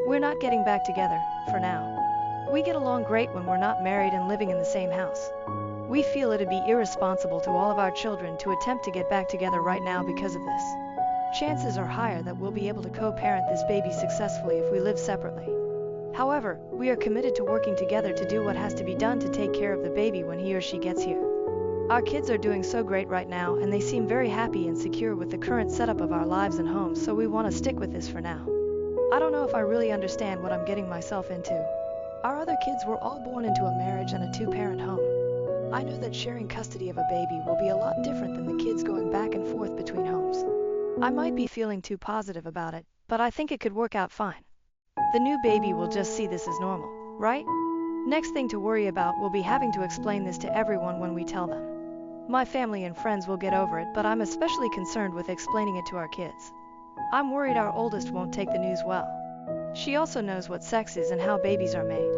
Speaker 1: We're not getting back together, for now. We get along great when we're not married and living in the same house. We feel it'd be irresponsible to all of our children to attempt to get back together right now because of this. Chances are higher that we'll be able to co-parent this baby successfully if we live separately. However, we are committed to working together to do what has to be done to take care of the baby when he or she gets here. Our kids are doing so great right now, and they seem very happy and secure with the current setup of our lives and homes, so we want to stick with this for now. I don't know if I really understand what I'm getting myself into. Our other kids were all born into a marriage and a 2-parent home. I know that sharing custody of a baby will be a lot different than the kids going back and forth between homes. I might be feeling too positive about it, but I think it could work out fine. The new baby will just see this as normal, right? Next thing to worry about will be having to explain this to everyone when we tell them. My family and friends will get over it, but I'm especially concerned with explaining it to our kids. I'm worried our oldest won't take the news well. She also knows what sex is and how babies are made.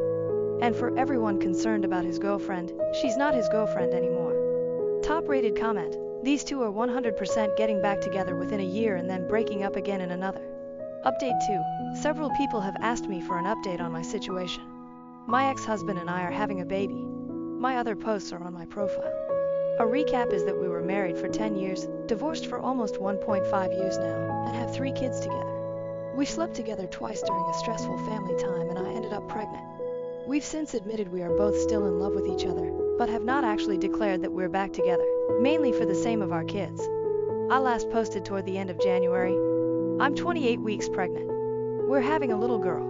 Speaker 1: And for everyone concerned about his girlfriend, she's not his girlfriend anymore. Top-rated comment. These two are 100% getting back together within a year and then breaking up again in another. Update 2. Several people have asked me for an update on my situation. My ex-husband and I are having a baby. My other posts are on my profile. A recap is that we were married for 10 years, divorced for almost 1.5 years now, and have 3 kids together. We slept together twice during a stressful family time, and I ended up pregnant. We've since admitted we are both still in love with each other, but have not actually declared that we're back together, mainly for the same of our kids. I last posted toward the end of January. I'm 28 weeks pregnant. We're having a little girl.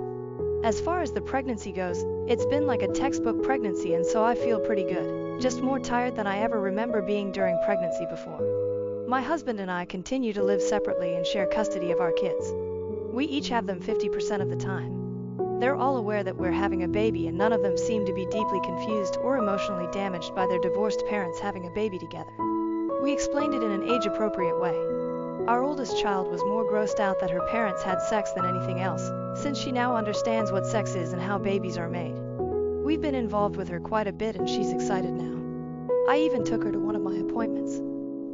Speaker 1: As far as the pregnancy goes, it's been like a textbook pregnancy, and so I feel pretty good, just more tired than I ever remember being during pregnancy before. My husband and I continue to live separately and share custody of our kids. We each have them 50% of the time. They're all aware that we're having a baby, and none of them seem to be deeply confused or emotionally damaged by their divorced parents having a baby together. We explained it in an age-appropriate way. Our oldest child was more grossed out that her parents had sex than anything else, since she now understands what sex is and how babies are made. We've been involved with her quite a bit, and she's excited now. I even took her to one of my appointments.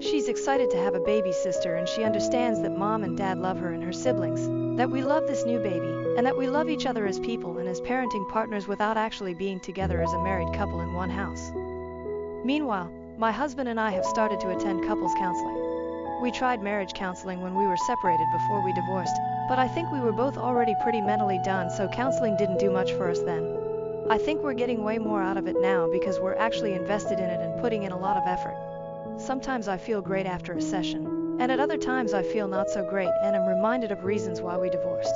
Speaker 1: She's excited to have a baby sister, and she understands that mom and dad love her and her siblings, that we love this new baby, and that we love each other as people and as parenting partners without actually being together as a married couple in one house. Meanwhile, my husband and I have started to attend couples counseling. We tried marriage counseling when we were separated before we divorced, but I think we were both already pretty mentally done, so counseling didn't do much for us then. I think we're getting way more out of it now because we're actually invested in it and putting in a lot of effort. Sometimes I feel great after a session, and at other times I feel not so great and am reminded of reasons why we divorced.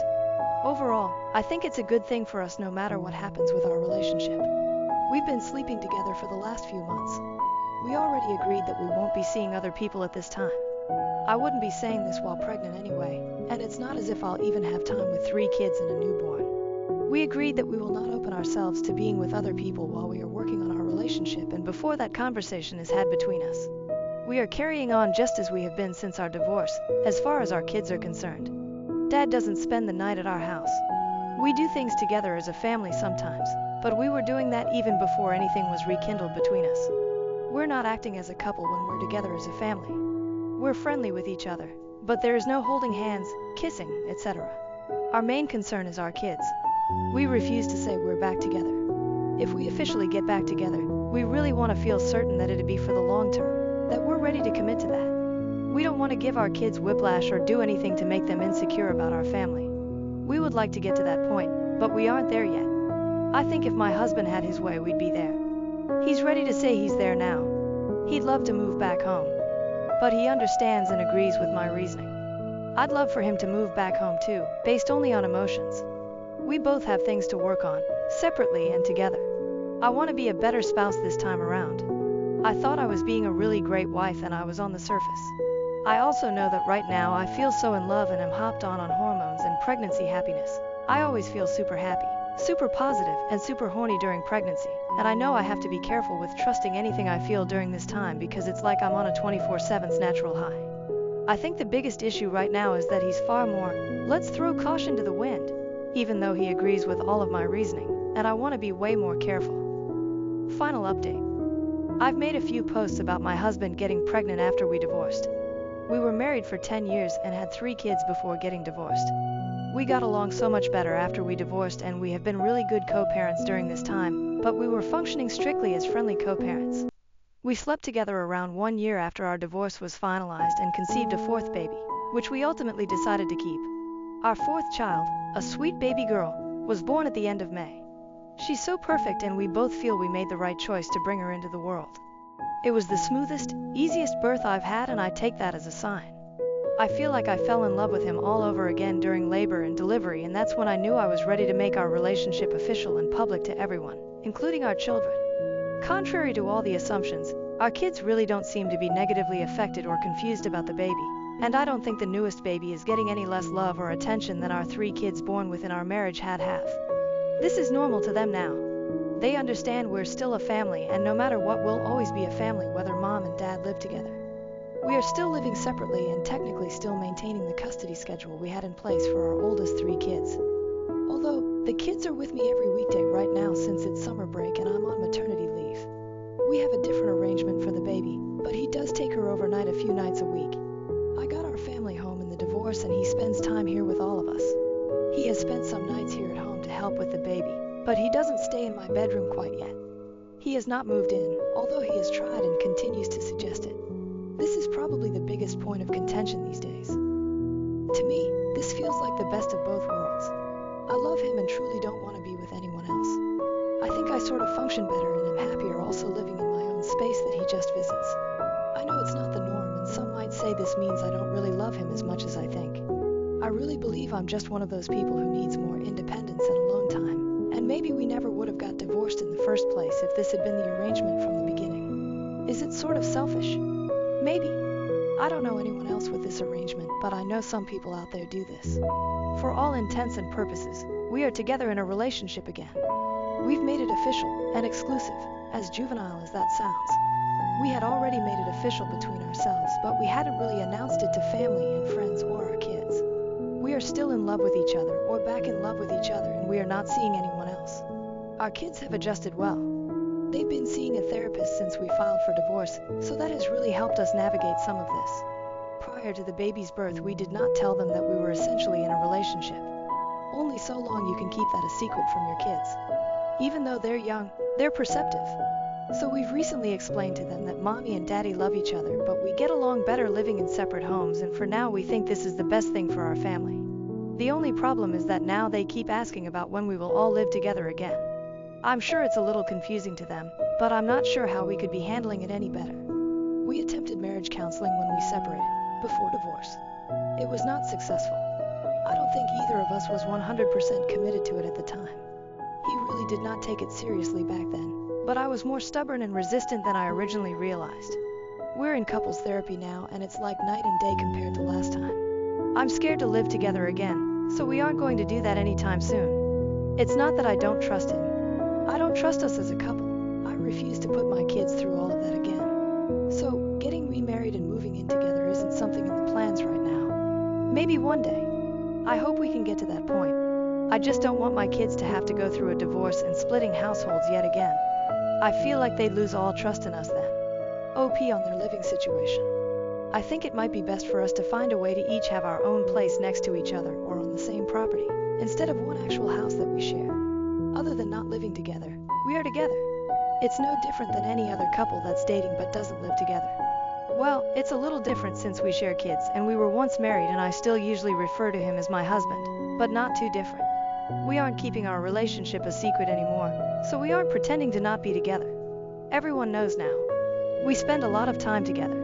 Speaker 1: Overall, I think it's a good thing for us no matter what happens with our relationship. We've been sleeping together for the last few months. We already agreed that we won't be seeing other people at this time. I wouldn't be saying this while pregnant anyway, and it's not as if I'll even have time with 3 kids and a newborn. We agreed that we will not open ourselves to being with other people while we are working on our relationship and before that conversation is had between us. We are carrying on just as we have been since our divorce, as far as our kids are concerned. Dad doesn't spend the night at our house. We do things together as a family sometimes, but we were doing that even before anything was rekindled between us. We're not acting as a couple when we're together as a family. We're friendly with each other, but there is no holding hands, kissing, etc. Our main concern is our kids. We refuse to say we're back together. If we officially get back together, we really want to feel certain that it'd be for the long term, that we're ready to commit to that. We don't want to give our kids whiplash or do anything to make them insecure about our family. We would like to get to that point, but we aren't there yet. I think if my husband had his way, we'd be there. He's ready to say he's there now. He'd love to move back home. But he understands and agrees with my reasoning. I'd love for him to move back home too, based only on emotions. We both have things to work on, separately and together. I want to be a better spouse this time around. I thought I was being a really great wife and I was on the surface. I also know that right now I feel so in love and am hopped on hormones and pregnancy happiness. I always feel super happy, super positive, and super horny during pregnancy, and I know I have to be careful with trusting anything I feel during this time because it's like I'm on a 24/7's natural high. I think the biggest issue right now is that he's far more, let's throw caution to the wind, even though he agrees with all of my reasoning, and I want to be way more careful. Final update. I've made a few posts about my husband getting pregnant after we divorced. We were married for 10 years and had 3 kids before getting divorced. We got along so much better after we divorced and we have been really good co-parents during this time, but we were functioning strictly as friendly co-parents. We slept together around 1 year after our divorce was finalized and conceived a 4th baby, which we ultimately decided to keep. Our 4th child, a sweet baby girl, was born at the end of May. She's so perfect and we both feel we made the right choice to bring her into the world. It was the smoothest, easiest birth I've had and I take that as a sign. I feel like I fell in love with him all over again during labor and delivery, and that's when I knew I was ready to make our relationship official and public to everyone, including our children. Contrary to all the assumptions, our kids really don't seem to be negatively affected or confused about the baby, and I don't think the newest baby is getting any less love or attention than our 3 kids born within our marriage had have. This is normal to them now. They understand we're still a family, and no matter what, we'll always be a family whether mom and dad live together. We are still living separately and technically still maintaining the custody schedule we had in place for our oldest 3 kids. Although, the kids are with me every weekday right now since it's summer break and I'm on maternity leave. We have a different arrangement for the baby, but he does take her overnight a few nights a week. I got our family home in the divorce and he spends time here with all of us. He has spent some nights here at home to help with the baby, but he doesn't stay in my bedroom quite yet. He has not moved in, although he has tried and continues to suggest it. This is probably the biggest point of contention these days. To me, this feels like the best of both worlds. I love him and truly don't want to be with anyone else. I think I sort of function better and am happier also living in my own space that he just visits. I know it's not the norm and some might say this means I don't really love him as much as I think. I really believe I'm just one of those people who needs more independence and alone time, and maybe we never would have got divorced in the first place if this had been the arrangement from the beginning. Is it sort of selfish? Maybe. I don't know anyone else with this arrangement, but I know some people out there do this. For all intents and purposes, we are together in a relationship again. We've made it official and exclusive, as juvenile as that sounds. We had already made it official between ourselves, but we hadn't really announced it to family and friends or our kids. We are still in love with each other, or back in love with each other, and we are not seeing anyone else. Our kids have adjusted well. They've been seeing a therapist since we filed for divorce, so that has really helped us navigate some of this. Prior to the baby's birth, we did not tell them that we were essentially in a relationship. Only so long you can keep that a secret from your kids. Even though they're young, they're perceptive. So we've recently explained to them that mommy and daddy love each other, but we get along better living in separate homes, and for now we think this is the best thing for our family. The only problem is that now they keep asking about when we will all live together again. I'm sure it's a little confusing to them, but I'm not sure how we could be handling it any better. We attempted marriage counseling when we separated, before divorce. It was not successful. I don't think either of us was 100% committed to it at the time. He really did not take it seriously back then, but I was more stubborn and resistant than I originally realized. We're in couples therapy now, and it's like night and day compared to last time. I'm scared to live together again, so we aren't going to do that anytime soon. It's not that I don't trust him. I don't trust us as a couple. I refuse to put my kids through all of that again. So, getting remarried and moving in together isn't something in the plans right now. Maybe one day. I hope we can get to that point. I just don't want my kids to have to go through a divorce and splitting households yet again. I feel like they'd lose all trust in us then. OP on their living situation. I think it might be best for us to find a way to each have our own place next to each other or on the same property, instead of one actual house that we share. Other than not living together, we are together. It's no different than any other couple that's dating but doesn't live together. Well, it's a little different since we share kids and we were once married, and I still usually refer to him as my husband, but not too different. We aren't keeping our relationship a secret anymore, so we aren't pretending to not be together. Everyone knows now. We spend a lot of time together.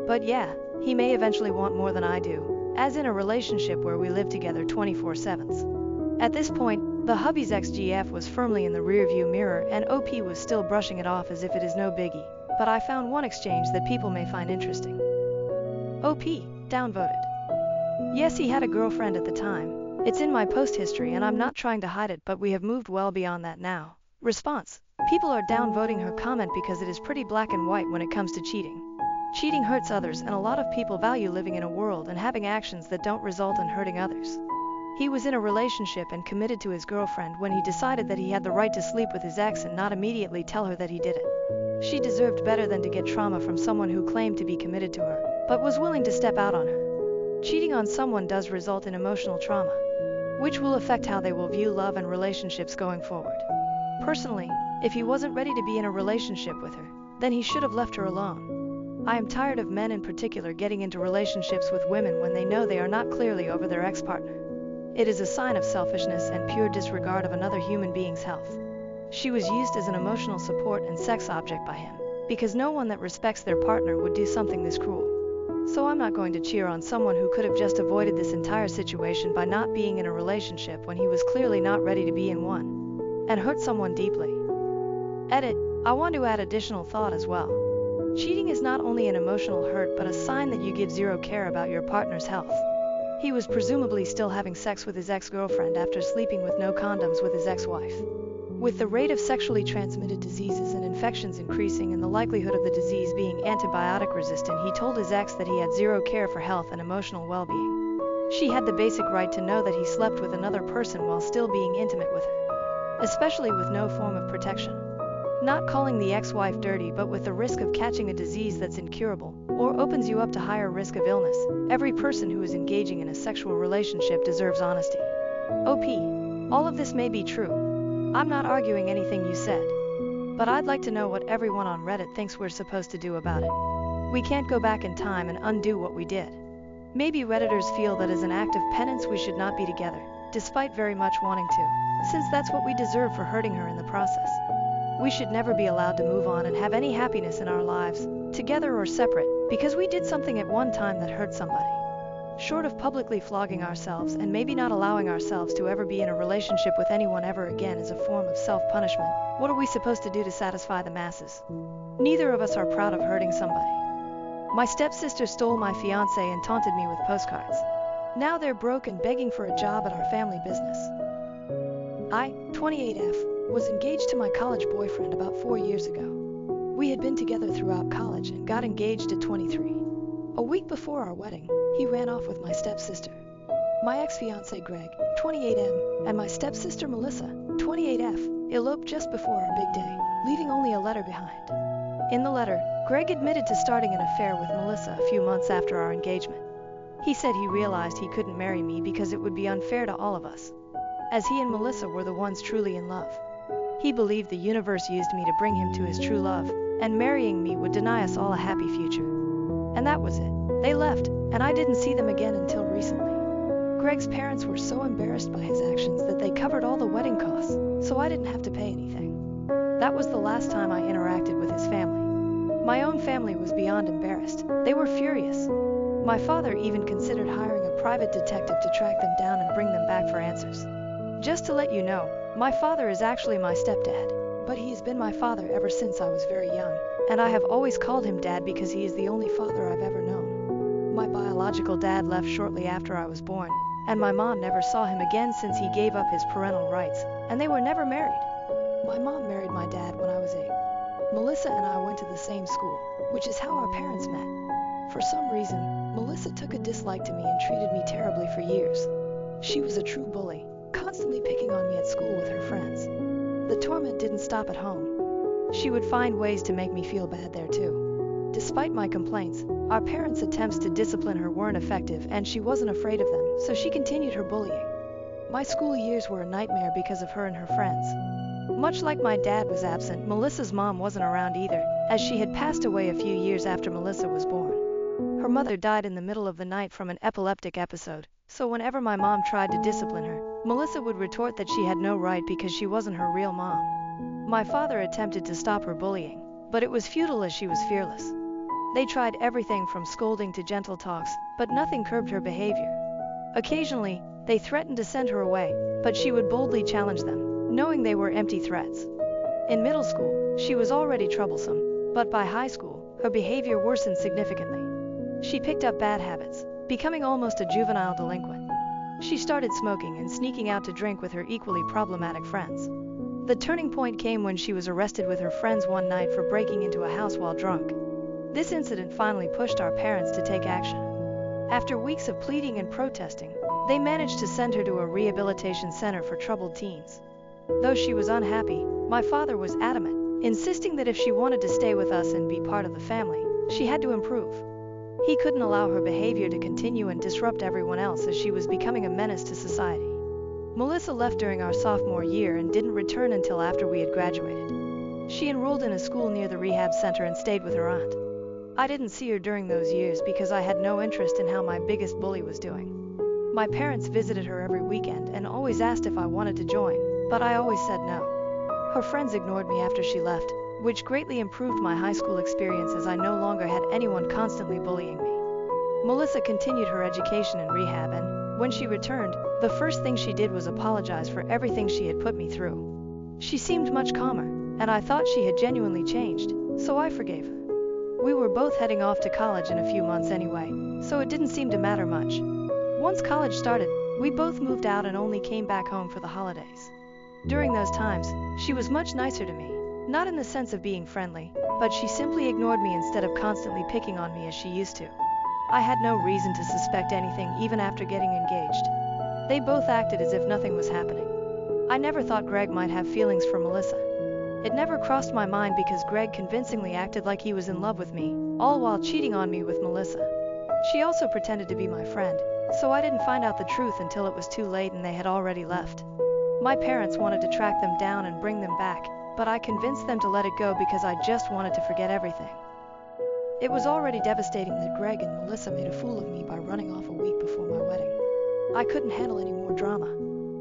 Speaker 1: But yeah, he may eventually want more than I do, as in a relationship where we live together 24/7. At this point, the hubby's ex-GF was firmly in the rearview mirror and OP was still brushing it off as if it is no biggie. But I found one exchange that people may find interesting. OP, downvoted. Yes, he had a girlfriend at the time. It's in my post history and I'm not trying to hide it, but we have moved well beyond that now. Response. People are downvoting her comment because it is pretty black and white when it comes to cheating. Cheating hurts others, and a lot of people value living in a world and having actions that don't result in hurting others. He was in a relationship and committed to his girlfriend when he decided that he had the right to sleep with his ex and not immediately tell her that he did it. She deserved better than to get trauma from someone who claimed to be committed to her, but was willing to step out on her. Cheating on someone does result in emotional trauma, which will affect how they will view love and relationships going forward. Personally, if he wasn't ready to be in a relationship with her, then he should have left her alone. I am tired of men in particular getting into relationships with women when they know they are not clearly over their ex-partner. It is a sign of selfishness and pure disregard of another human being's health. She was used as an emotional support and sex object by him, because no one that respects their partner would do something this cruel. So I'm not going to cheer on someone who could have just avoided this entire situation by not being in a relationship when he was clearly not ready to be in one, and hurt someone deeply. Edit. I want to add additional thought as well. Cheating is not only an emotional hurt but a sign that you give zero care about your partner's health. He was presumably still having sex with his ex-girlfriend after sleeping with no condoms with his ex-wife. With the rate of sexually transmitted diseases and infections increasing and the likelihood of the disease being antibiotic resistant, he told his ex that he had zero care for health and emotional well-being. She had the basic right to know that he slept with another person while still being intimate with her, especially with no form of protection. Not calling the ex-wife dirty, but with the risk of catching a disease that's incurable, or opens you up to higher risk of illness. Every person who is engaging in a sexual relationship deserves honesty. OP. All of this may be true. I'm not arguing anything you said. But I'd like to know what everyone on Reddit thinks we're supposed to do about it. We can't go back in time and undo what we did. Maybe Redditors feel that as an act of penance we should not be together, despite very much wanting to, since that's what we deserve for hurting her in the process. We should never be allowed to move on and have any happiness in our lives, together or separate, because we did something at one time that hurt somebody. Short of publicly flogging ourselves and maybe not allowing ourselves to ever be in a relationship with anyone ever again as a form of self-punishment, what are we supposed to do to satisfy the masses? Neither of us are proud of hurting somebody. My stepsister stole my fiance and taunted me with postcards. Now they're broke and begging for a job at our family business. I, 28F, was engaged to my college boyfriend about 4 years ago. We had been together throughout college and got engaged at 23. A week before our wedding, he ran off with my stepsister. My ex-fiancé Greg, 28M, and my stepsister Melissa, 28F, eloped just before our big day, leaving only a letter behind. In the letter, Greg admitted to starting an affair with Melissa a few months after our engagement. He said he realized he couldn't marry me because it would be unfair to all of us, as he and Melissa were the ones truly in love. He believed the universe used me to bring him to his true love, and marrying me would deny us all a happy future. And that was it. They left, and I didn't see them again until recently. Greg's parents were so embarrassed by his actions that they covered all the wedding costs, so I didn't have to pay anything. That was the last time I interacted with his family. My own family was beyond embarrassed. They were furious. My father even considered hiring a private detective to track them down and bring them back for answers. Just to let you know, my father is actually my stepdad, but he has been my father ever since I was very young, and I have always called him Dad because he is the only father I've ever known. My biological dad left shortly after I was born, and my mom never saw him again since he gave up his parental rights, and they were never married. My mom married my dad when I was 8. Melissa and I went to the same school, which is how our parents met. For some reason, Melissa took a dislike to me and treated me terribly for years. She was a true bully, constantly picking on me at school with her friends. The torment didn't stop at home. She would find ways to make me feel bad there too. Despite my complaints, our parents' attempts to discipline her weren't effective and she wasn't afraid of them, so she continued her bullying. My school years were a nightmare because of her and her friends. Much like my dad was absent, Melissa's mom wasn't around either, as she had passed away a few years after Melissa was born. Her mother died in the middle of the night from an epileptic episode, so whenever my mom tried to discipline her, Melissa would retort that she had no right because she wasn't her real mom. My father attempted to stop her bullying, but it was futile as she was fearless. They tried everything from scolding to gentle talks, but nothing curbed her behavior. Occasionally, they threatened to send her away, but she would boldly challenge them, knowing they were empty threats. In middle school, she was already troublesome, but by high school, her behavior worsened significantly. She picked up bad habits, becoming almost a juvenile delinquent. She started smoking and sneaking out to drink with her equally problematic friends. The turning point came when she was arrested with her friends one night for breaking into a house while drunk. This incident finally pushed our parents to take action. After weeks of pleading and protesting, they managed to send her to a rehabilitation center for troubled teens. Though she was unhappy, my father was adamant, insisting that if she wanted to stay with us and be part of the family, she had to improve. He couldn't allow her behavior to continue and disrupt everyone else as she was becoming a menace to society. Melissa left during our sophomore year and didn't return until after we had graduated. She enrolled in a school near the rehab center and stayed with her aunt. I didn't see her during those years because I had no interest in how my biggest bully was doing. My parents visited her every weekend and always asked if I wanted to join, but I always said no. Her friends ignored me after she left, which greatly improved my high school experience as I no longer had anyone constantly bullying me. Melissa continued her education in rehab and, when she returned, the first thing she did was apologize for everything she had put me through. She seemed much calmer, and I thought she had genuinely changed, so I forgave her. We were both heading off to college in a few months anyway, so it didn't seem to matter much. Once college started, we both moved out and only came back home for the holidays. During those times, she was much nicer to me, not in the sense of being friendly, but she simply ignored me instead of constantly picking on me as she used to. I had no reason to suspect anything even after getting engaged. They both acted as if nothing was happening. I never thought Greg might have feelings for Melissa. It never crossed my mind because Greg convincingly acted like he was in love with me, all while cheating on me with Melissa. She also pretended to be my friend, so I didn't find out the truth until it was too late and they had already left. My parents wanted to track them down and bring them back, but I convinced them to let it go because I just wanted to forget everything. It was already devastating that Greg and Melissa made a fool of me by running off a week before my wedding. I couldn't handle any more drama.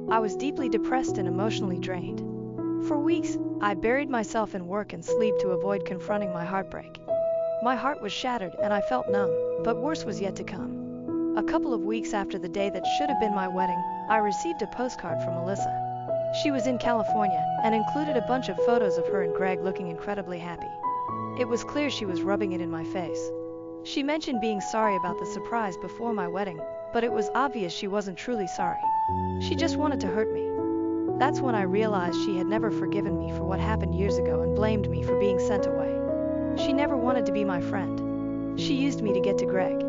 Speaker 1: I was deeply depressed and emotionally drained. For weeks, I buried myself in work and sleep to avoid confronting my heartbreak. My heart was shattered and I felt numb, but worse was yet to come. A couple of weeks after the day that should have been my wedding, I received a postcard from Melissa. She was in California and included a bunch of photos of her and Greg looking incredibly happy. It was clear she was rubbing it in my face. She mentioned being sorry about the surprise before my wedding, but it was obvious she wasn't truly sorry. She just wanted to hurt me. That's when I realized she had never forgiven me for what happened years ago and blamed me for being sent away. She never wanted to be my friend. She used me to get to Greg.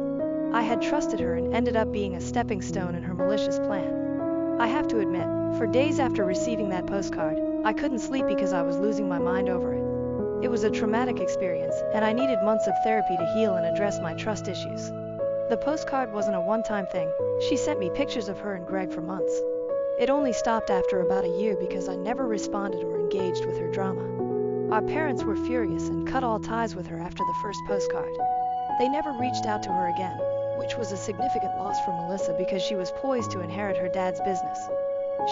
Speaker 1: I had trusted her and ended up being a stepping stone in her malicious plan. I have to admit, for days after receiving that postcard, I couldn't sleep because I was losing my mind over it. It was a traumatic experience, and I needed months of therapy to heal and address my trust issues. The postcard wasn't a one-time thing. She sent me pictures of her and Greg for months. It only stopped after about a year because I never responded or engaged with her drama. Our parents were furious and cut all ties with her after the first postcard. They never reached out to her again, which was a significant loss for Melissa because she was poised to inherit her dad's business.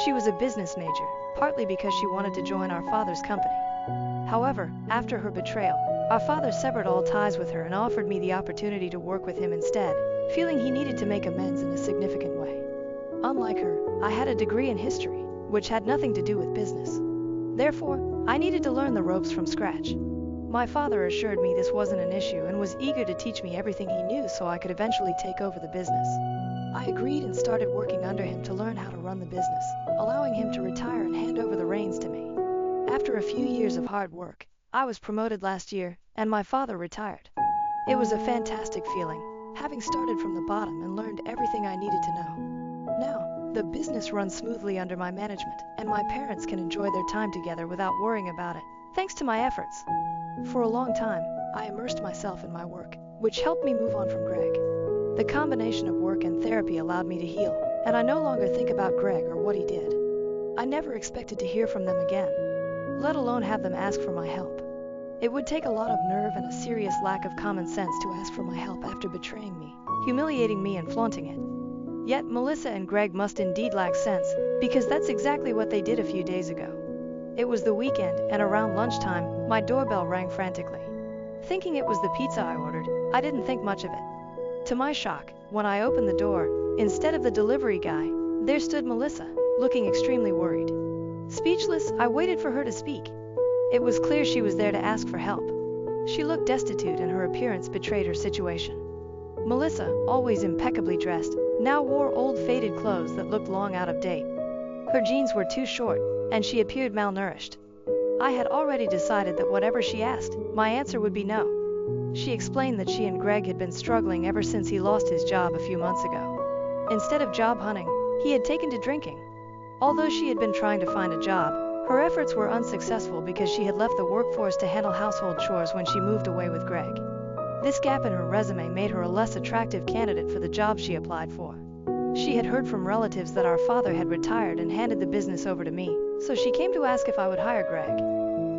Speaker 1: She was a business major, partly because she wanted to join our father's company. However, after her betrayal, our father severed all ties with her and offered me the opportunity to work with him instead, feeling he needed to make amends in a significant way. Unlike her, I had a degree in history, which had nothing to do with business. Therefore, I needed to learn the ropes from scratch. My father assured me this wasn't an issue and was eager to teach me everything he knew so I could eventually take over the business. I agreed and started working under him to learn how to run the business, allowing him to retire and hand over the reins to me. After a few years of hard work, I was promoted last year, and my father retired. It was a fantastic feeling, having started from the bottom and learned everything I needed to know. Now, the business runs smoothly under my management, and my parents can enjoy their time together without worrying about it, thanks to my efforts. For a long time, I immersed myself in my work, which helped me move on from Greg. The combination of work and therapy allowed me to heal, and I no longer think about Greg or what he did. I never expected to hear from them again, let alone have them ask for my help. It would take a lot of nerve and a serious lack of common sense to ask for my help after betraying me, humiliating me and flaunting it. Yet Melissa and Greg must indeed lack sense, because that's exactly what they did a few days ago. It was the weekend, and around lunchtime, my doorbell rang frantically. Thinking it was the pizza I ordered, I didn't think much of it. To my shock, when I opened the door, instead of the delivery guy, there stood Melissa, looking extremely worried. Speechless, I waited for her to speak. It was clear she was there to ask for help. She looked destitute and her appearance betrayed her situation. Melissa, always impeccably dressed, now wore old faded clothes that looked long out of date. Her jeans were too short, and she appeared malnourished. I had already decided that whatever she asked, my answer would be no. She explained that she and Greg had been struggling ever since he lost his job a few months ago. Instead of job hunting, he had taken to drinking. Although she had been trying to find a job, her efforts were unsuccessful because she had left the workforce to handle household chores when she moved away with Greg. This gap in her resume made her a less attractive candidate for the job she applied for. She had heard from relatives that our father had retired and handed the business over to me, so she came to ask if I would hire Greg.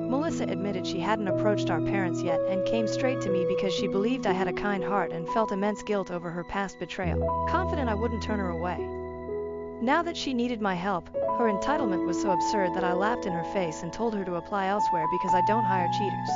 Speaker 1: Melissa admitted she hadn't approached our parents yet and came straight to me because she believed I had a kind heart and felt immense guilt over her past betrayal, confident I wouldn't turn her away. Now that she needed my help, her entitlement was so absurd that I laughed in her face and told her to apply elsewhere because I don't hire cheaters.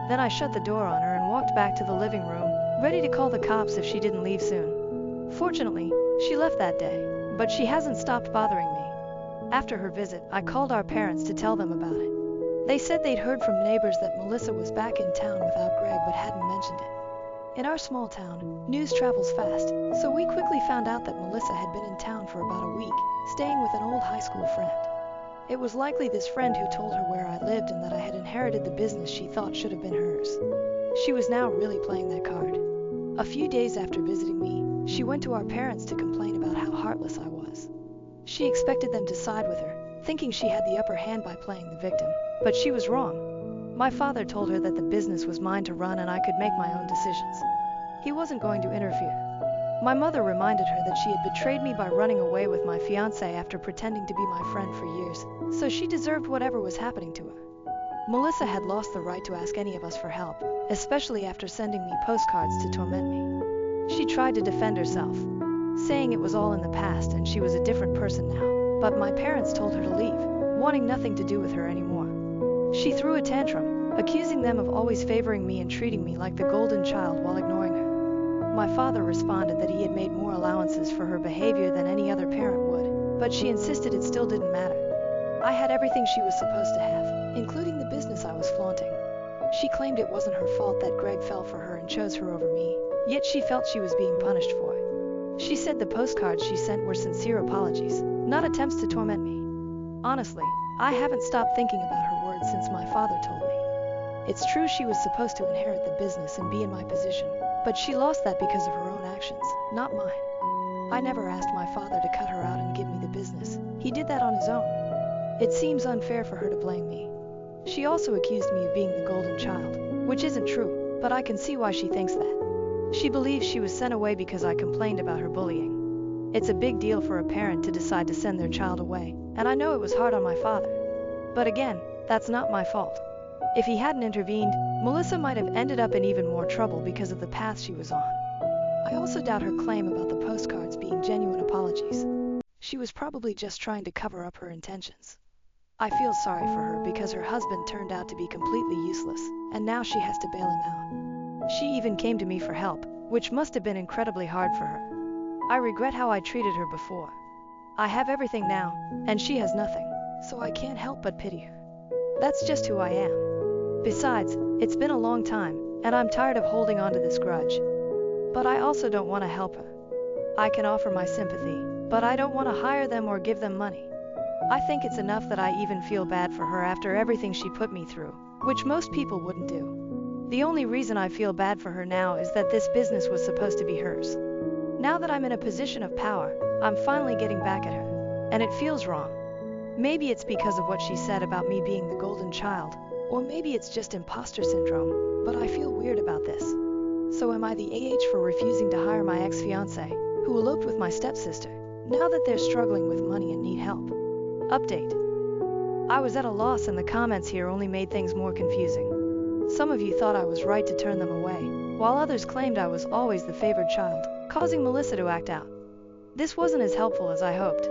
Speaker 1: Then I shut the door on her and walked back to the living room, ready to call the cops if she didn't leave soon. Fortunately, she left that day, but she hasn't stopped bothering me. After her visit, I called our parents to tell them about it. They said they'd heard from neighbors that Melissa was back in town without Greg but hadn't mentioned it. In our small town, news travels fast, so we quickly found out that Melissa had been in town for about a week, staying with an old high school friend. It was likely this friend who told her where I lived and that I had inherited the business she thought should have been hers. She was now really playing that card. A few days after visiting me, she went to our parents to complain about how heartless I was. She expected them to side with her, thinking she had the upper hand by playing the victim, but she was wrong. My father told her that the business was mine to run and I could make my own decisions. He wasn't going to interfere. My mother reminded her that she had betrayed me by running away with my fiancé after pretending to be my friend for years, so she deserved whatever was happening to her. Melissa had lost the right to ask any of us for help, especially after sending me postcards to torment me. She tried to defend herself, saying it was all in the past and she was a different person now, but my parents told her to leave, wanting nothing to do with her anymore. She threw a tantrum, accusing them of always favoring me and treating me like the golden child while ignoring her. My father responded that he had made more allowances for her behavior than any other parent would, but she insisted it still didn't matter. I had everything she was supposed to have, including the business I was flaunting. She claimed it wasn't her fault that Greg fell for her and chose her over me, yet she felt she was being punished for it. She said the postcards she sent were sincere apologies, not attempts to torment me. Honestly, I haven't stopped thinking about her words since my father told me. It's true she was supposed to inherit the business and be in my position, but she lost that because of her own actions, not mine. I never asked my father to cut her out and give me the business. He did that on his own. It seems unfair for her to blame me. She also accused me of being the golden child, which isn't true, but I can see why she thinks that. She believes she was sent away because I complained about her bullying. It's a big deal for a parent to decide to send their child away, and I know it was hard on my father. But again, that's not my fault. If he hadn't intervened, Melissa might have ended up in even more trouble because of the path she was on. I also doubt her claim about the postcards being genuine apologies. She was probably just trying to cover up her intentions. I feel sorry for her because her husband turned out to be completely useless, and now she has to bail him out. She even came to me for help, which must have been incredibly hard for her. I regret how I treated her before. I have everything now, and she has nothing, so I can't help but pity her. That's just who I am. Besides, it's been a long time, and I'm tired of holding on to this grudge. But I also don't want to help her. I can offer my sympathy, but I don't want to hire them or give them money. I think it's enough that I even feel bad for her after everything she put me through, which most people wouldn't do. The only reason I feel bad for her now is that this business was supposed to be hers. Now that I'm in a position of power, I'm finally getting back at her, and it feels wrong. Maybe it's because of what she said about me being the golden child, or maybe it's just imposter syndrome, but I feel weird about this. So am I the AH for refusing to hire my ex-fiancé, who eloped with my stepsister, now that they're struggling with money and need help? Update. I was at a loss and the comments here only made things more confusing. Some of you thought I was right to turn them away, while others claimed I was always the favored child, causing Melissa to act out. This wasn't as helpful as I hoped.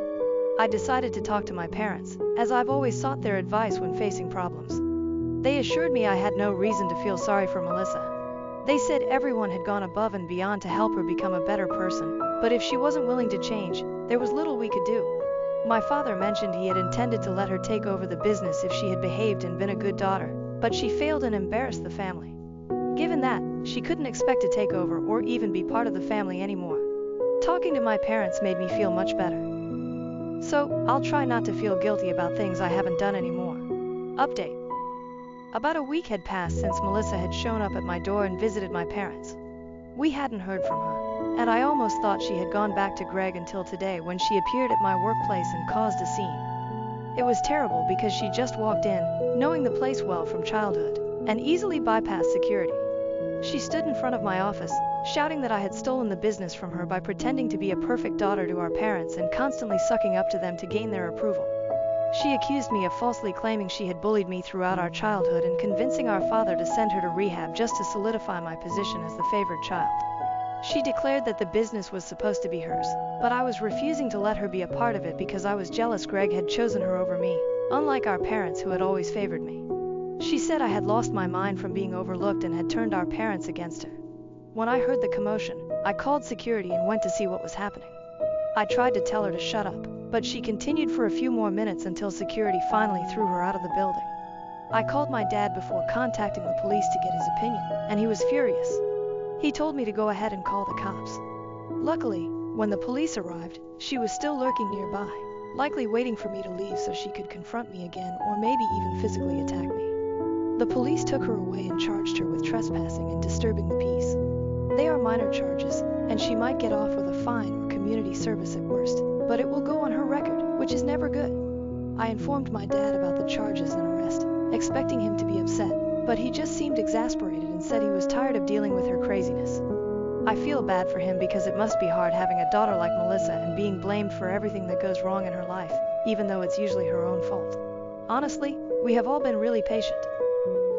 Speaker 1: I decided to talk to my parents, as I've always sought their advice when facing problems. They assured me I had no reason to feel sorry for Melissa. They said everyone had gone above and beyond to help her become a better person, but if she wasn't willing to change, there was little we could do. My father mentioned he had intended to let her take over the business if she had behaved and been a good daughter, but she failed and embarrassed the family. Given that, she couldn't expect to take over or even be part of the family anymore. Talking to my parents made me feel much better. So, I'll try not to feel guilty about things I haven't done anymore. Update. About a week had passed since Melissa had shown up at my door and visited my parents. We hadn't heard from her, and I almost thought she had gone back to Greg until today when she appeared at my workplace and caused a scene. It was terrible because she just walked in, knowing the place well from childhood, and easily bypassed security. She stood in front of my office, shouting that I had stolen the business from her by pretending to be a perfect daughter to our parents and constantly sucking up to them to gain their approval. She accused me of falsely claiming she had bullied me throughout our childhood and convincing our father to send her to rehab just to solidify my position as the favored child. She declared that the business was supposed to be hers, but I was refusing to let her be a part of it because I was jealous Greg had chosen her over me, unlike our parents who had always favored me. She said I had lost my mind from being overlooked and had turned our parents against her. When I heard the commotion, I called security and went to see what was happening. I tried to tell her to shut up, but she continued for a few more minutes until security finally threw her out of the building. I called my dad before contacting the police to get his opinion, and he was furious. He told me to go ahead and call the cops. Luckily, when the police arrived, she was still lurking nearby, likely waiting for me to leave so she could confront me again or maybe even physically attack me. The police took her away and charged her with trespassing and disturbing the peace. They are minor charges, and she might get off with a fine or community service at worst, but it will go on her record, which is never good. I informed my dad about the charges and arrest, expecting him to be upset, but he just seemed exasperated and said he was tired of dealing with her craziness. I feel bad for him because it must be hard having a daughter like Melissa and being blamed for everything that goes wrong in her life, even though it's usually her own fault. Honestly, we have all been really patient.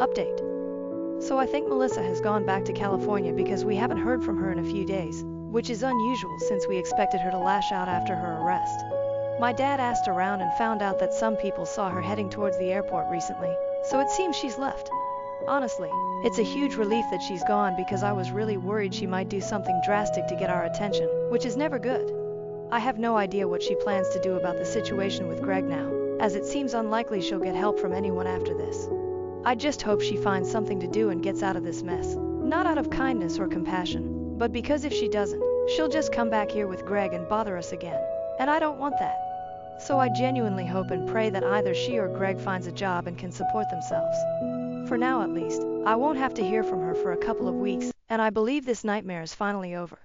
Speaker 1: Update. So I think Melissa has gone back to California because we haven't heard from her in a few days, which is unusual since we expected her to lash out after her arrest. My dad asked around and found out that some people saw her heading towards the airport recently, so it seems she's left. Honestly, it's a huge relief that she's gone because I was really worried she might do something drastic to get our attention, which is never good. I have no idea what she plans to do about the situation with Greg now, as it seems unlikely she'll get help from anyone after this. I just hope she finds something to do and gets out of this mess, not out of kindness or compassion, but because if she doesn't, she'll just come back here with Greg and bother us again, and I don't want that. So I genuinely hope and pray that either she or Greg finds a job and can support themselves. For now at least, I won't have to hear from her for a couple of weeks, and I believe this nightmare is finally over.